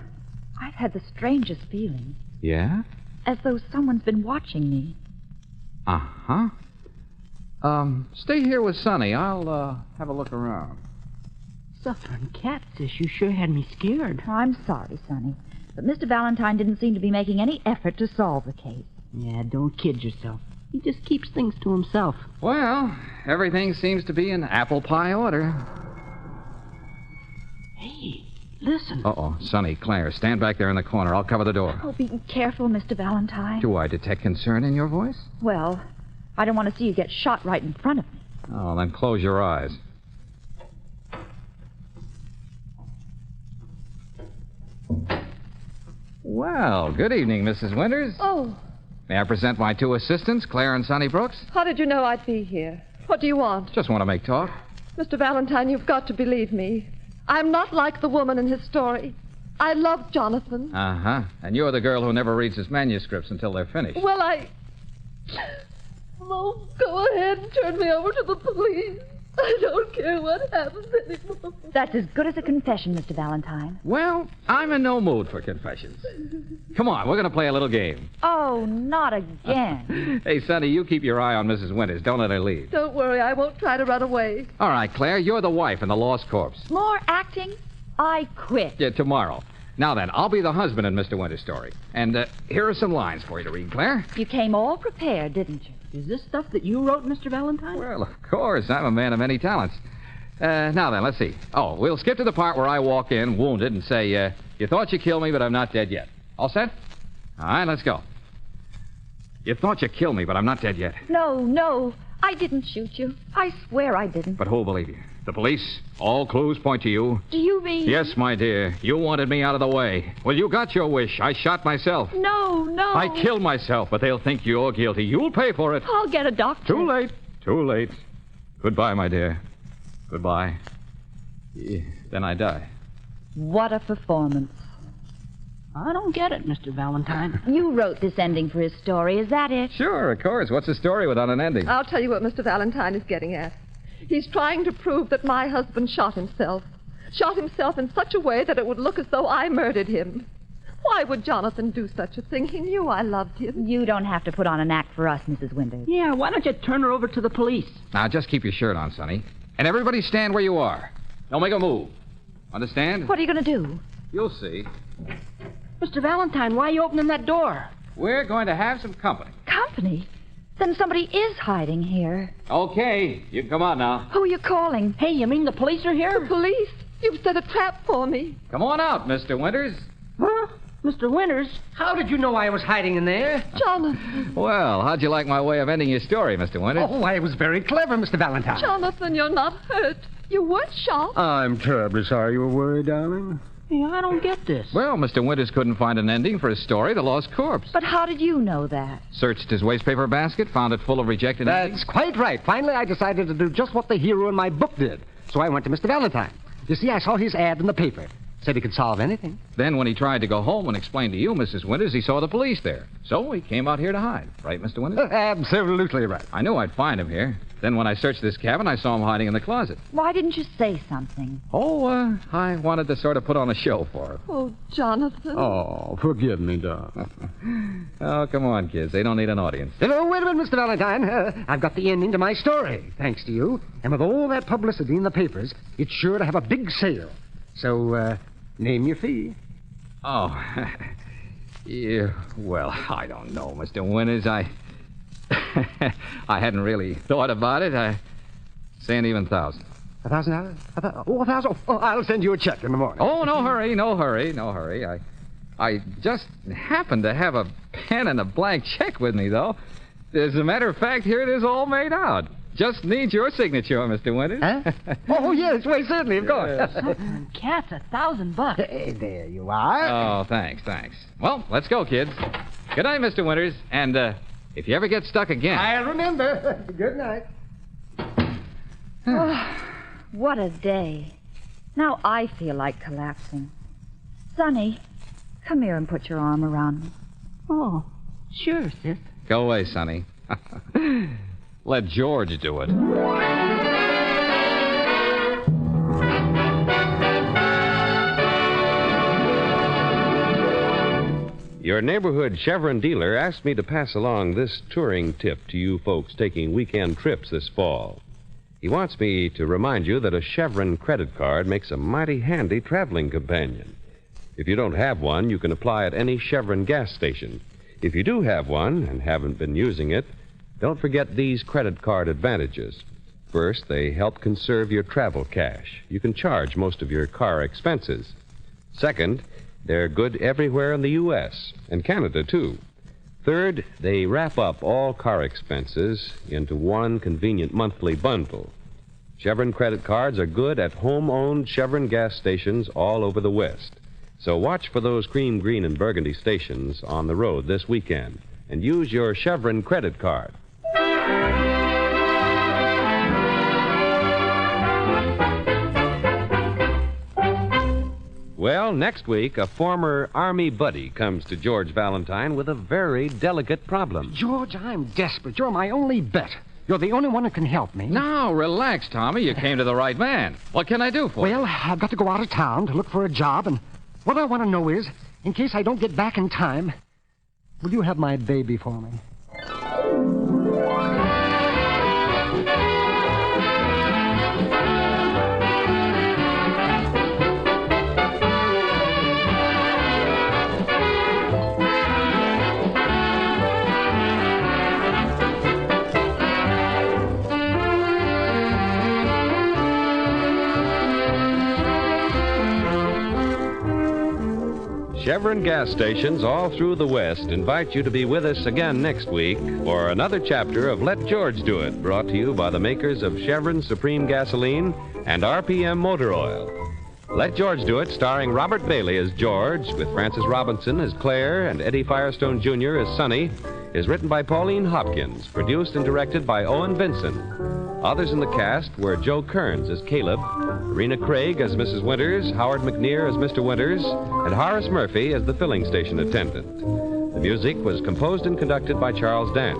I've had the strangest feeling. Yeah? As though someone's been watching me. Uh-huh. Stay here with Sonny. I'll, have a look around. Suffering cat, sis, you sure had me scared. I'm sorry, Sonny. But Mr. Valentine didn't seem to be making any effort to solve the case. Yeah, don't kid yourself. He just keeps things to himself. Well, everything seems to be in apple pie order. Hey, listen. Uh-oh. Sonny, Claire, stand back there in the corner. I'll cover the door. Oh, be careful, Mr. Valentine. Do I detect concern in your voice? Well, I don't want to see you get shot right in front of me. Oh, then close your eyes. Well, good evening, Mrs. Winters. Oh, May I present my 2 assistants, Claire and Sonny Brooks? how did you know I'd be here? What do you want? Just want to make talk. Mr. Valentine, you've got to believe me. I'm not like the woman in his story. I love Jonathan. Uh-huh. And you're the girl who never reads his manuscripts until they're finished. Well, Oh, go ahead and turn me over to the police. I don't care what happens anymore. That's as good as a confession, Mr. Valentine. Well, I'm in no mood for confessions. Come on, we're going to play a little game. Oh, not again. Hey, Sonny, you keep your eye on Mrs. Winters. Don't let her leave. Don't worry, I won't try to run away. All right, Claire, you're the wife in the lost corpse. More acting? I quit. Yeah, tomorrow. Now then, I'll be the husband in Mr. Winters' story. And here are some lines for you to read, Claire. You came all prepared, didn't you? Is this stuff that you wrote, Mr. Valentine? Well, of course. I'm a man of many talents. Now then, let's see. Oh, we'll skip to the part where I walk in, wounded, and say, you thought you killed me, but I'm not dead yet. All set? All right, let's go. You thought you killed me, but I'm not dead yet. No, I didn't shoot you. I swear I didn't. But who'll believe you? The police, all clues point to you. Do you mean... Yes, my dear. You wanted me out of the way. Well, you got your wish. I shot myself. No. I killed myself, but they'll think you're guilty. You'll pay for it. I'll get a doctor. Too late. Too late. Goodbye, my dear. Goodbye. Yeah, then I die. What a performance. I don't get it, Mr. Valentine. You wrote this ending for his story. Is that it? Sure, of course. What's the story without an ending? I'll tell you what Mr. Valentine is getting at. He's trying to prove that my husband shot himself. Shot himself in such a way that it would look as though I murdered him. Why would Jonathan do such a thing? He knew I loved him. You don't have to put on an act for us, Mrs. Winters. Yeah, why don't you turn her over to the police? Now, just keep your shirt on, Sonny. And everybody stand where you are. Don't make a move. Understand? What are you going to do? You'll see. Mr. Valentine, why are you opening that door? We're going to have some company. Company? Then somebody is hiding here. Okay, you can come on now. Who are you calling? Hey, you mean the police are here? The police? You've set a trap for me. Come on out, Mr. Winters. Huh? Mr. Winters? How did you know I was hiding in there? Jonathan. Well, how'd you like my way of ending your story, Mr. Winters? Oh, I was very clever, Mr. Valentine. Jonathan, you're not hurt. You weren't shot. I'm terribly sorry you were worried, darling. Yeah, I don't get this. Well, Mr. Winters couldn't find an ending for his story, The Lost Corpse. But how did you know that? Searched his wastepaper basket, found it full of rejected endings. That's quite right. Finally, I decided to do just what the hero in my book did. So I went to Mr. Valentine. You see, I saw his ad in the paper. Said he could solve anything. Then when he tried to go home and explain to you, Mrs. Winters, he saw the police there. So he came out here to hide. Right, Mr. Winters? Absolutely right. I knew I'd find him here. Then when I searched this cabin, I saw him hiding in the closet. Why didn't you say something? Oh, I wanted to sort of put on a show for her. Oh, Jonathan. Oh, forgive me, darling. Oh, come on, kids. They don't need an audience. Oh, wait a minute, Mr. Valentine. I've got the ending to my story, thanks to you. And with all that publicity in the papers, it's sure to have a big sale. So, name your fee. Oh, yeah, well, I don't know, Mr. Winters. I hadn't really thought about it. I say an even $1,000. $1,000? $1,000? Oh, I'll send you a check in the morning. Oh, no hurry. I just happened to have a pen and a blank check with me, though. As a matter of fact, here it is all made out. Just needs your signature, Mr. Winters. Huh? Oh, yes, well, certainly, of course. Cats, $1,000. There you are. Oh, thanks. Well, let's go, kids. Good night, Mr. Winters. And if you ever get stuck again... I'll remember. Good night. Oh, what a day. Now I feel like collapsing. Sonny, come here and put your arm around me. Oh, sure, sis. Go away, Sonny. Let George do it. Your neighborhood Chevron dealer asked me to pass along this touring tip to you folks taking weekend trips this fall. He wants me to remind you that a Chevron credit card makes a mighty handy traveling companion. If you don't have one, you can apply at any Chevron gas station. If you do have one and haven't been using it, don't forget these credit card advantages. First, they help conserve your travel cash. You can charge most of your car expenses. Second, they're good everywhere in the U.S. and Canada, too. Third, they wrap up all car expenses into one convenient monthly bundle. Chevron credit cards are good at home-owned Chevron gas stations all over the West. So watch for those cream, green, and burgundy stations on the road this weekend and use your Chevron credit card. Well, next week, a former Army buddy comes to George Valentine with a very delicate problem. George, I'm desperate. You're my only bet. You're the only one who can help me. Now, relax, Tommy. You came to the right man. What can I do for you? Well, I've got to go out of town to look for a job, and what I want to know is, in case I don't get back in time, will you have my baby for me? Chevron gas stations all through the West invite you to be with us again next week for another chapter of Let George Do It, brought to you by the makers of Chevron Supreme Gasoline and RPM Motor Oil. Let George Do It, starring Robert Bailey as George, with Frances Robinson as Claire and Eddie Firestone Jr. as Sonny, is written by Pauline Hopkins, produced and directed by Owen Vinson. Others in the cast were Joe Kearns as Caleb, Rena Craig as Mrs. Winters, Howard McNear as Mr. Winters, and Horace Murphy as the filling station attendant. The music was composed and conducted by Charles Dant.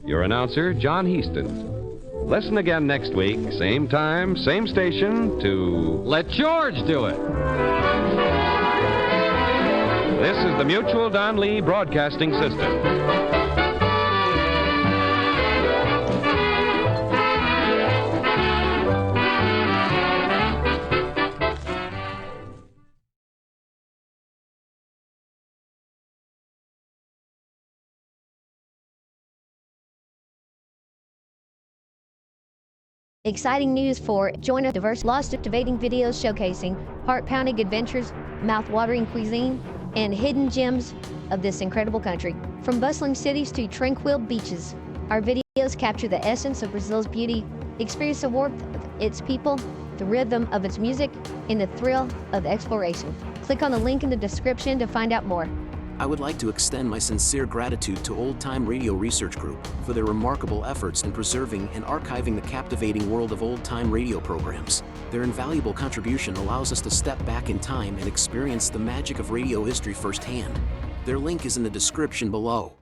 Your announcer, John Heaston. Listen again next week, same time, same station, to Let George Do It. This is the Mutual Don Lee Broadcasting System. Exciting news for join a diverse, lost-activating videos showcasing heart-pounding adventures, mouth-watering cuisine, and hidden gems of this incredible country. From bustling cities to tranquil beaches, our videos capture the essence of Brazil's beauty, experience the warmth of its people, the rhythm of its music, and the thrill of exploration. Click on the link in the description to find out more. I would like to extend my sincere gratitude to Old Time Radio Research Group for their remarkable efforts in preserving and archiving the captivating world of old-time radio programs. Their invaluable contribution allows us to step back in time and experience the magic of radio history firsthand. Their link is in the description below.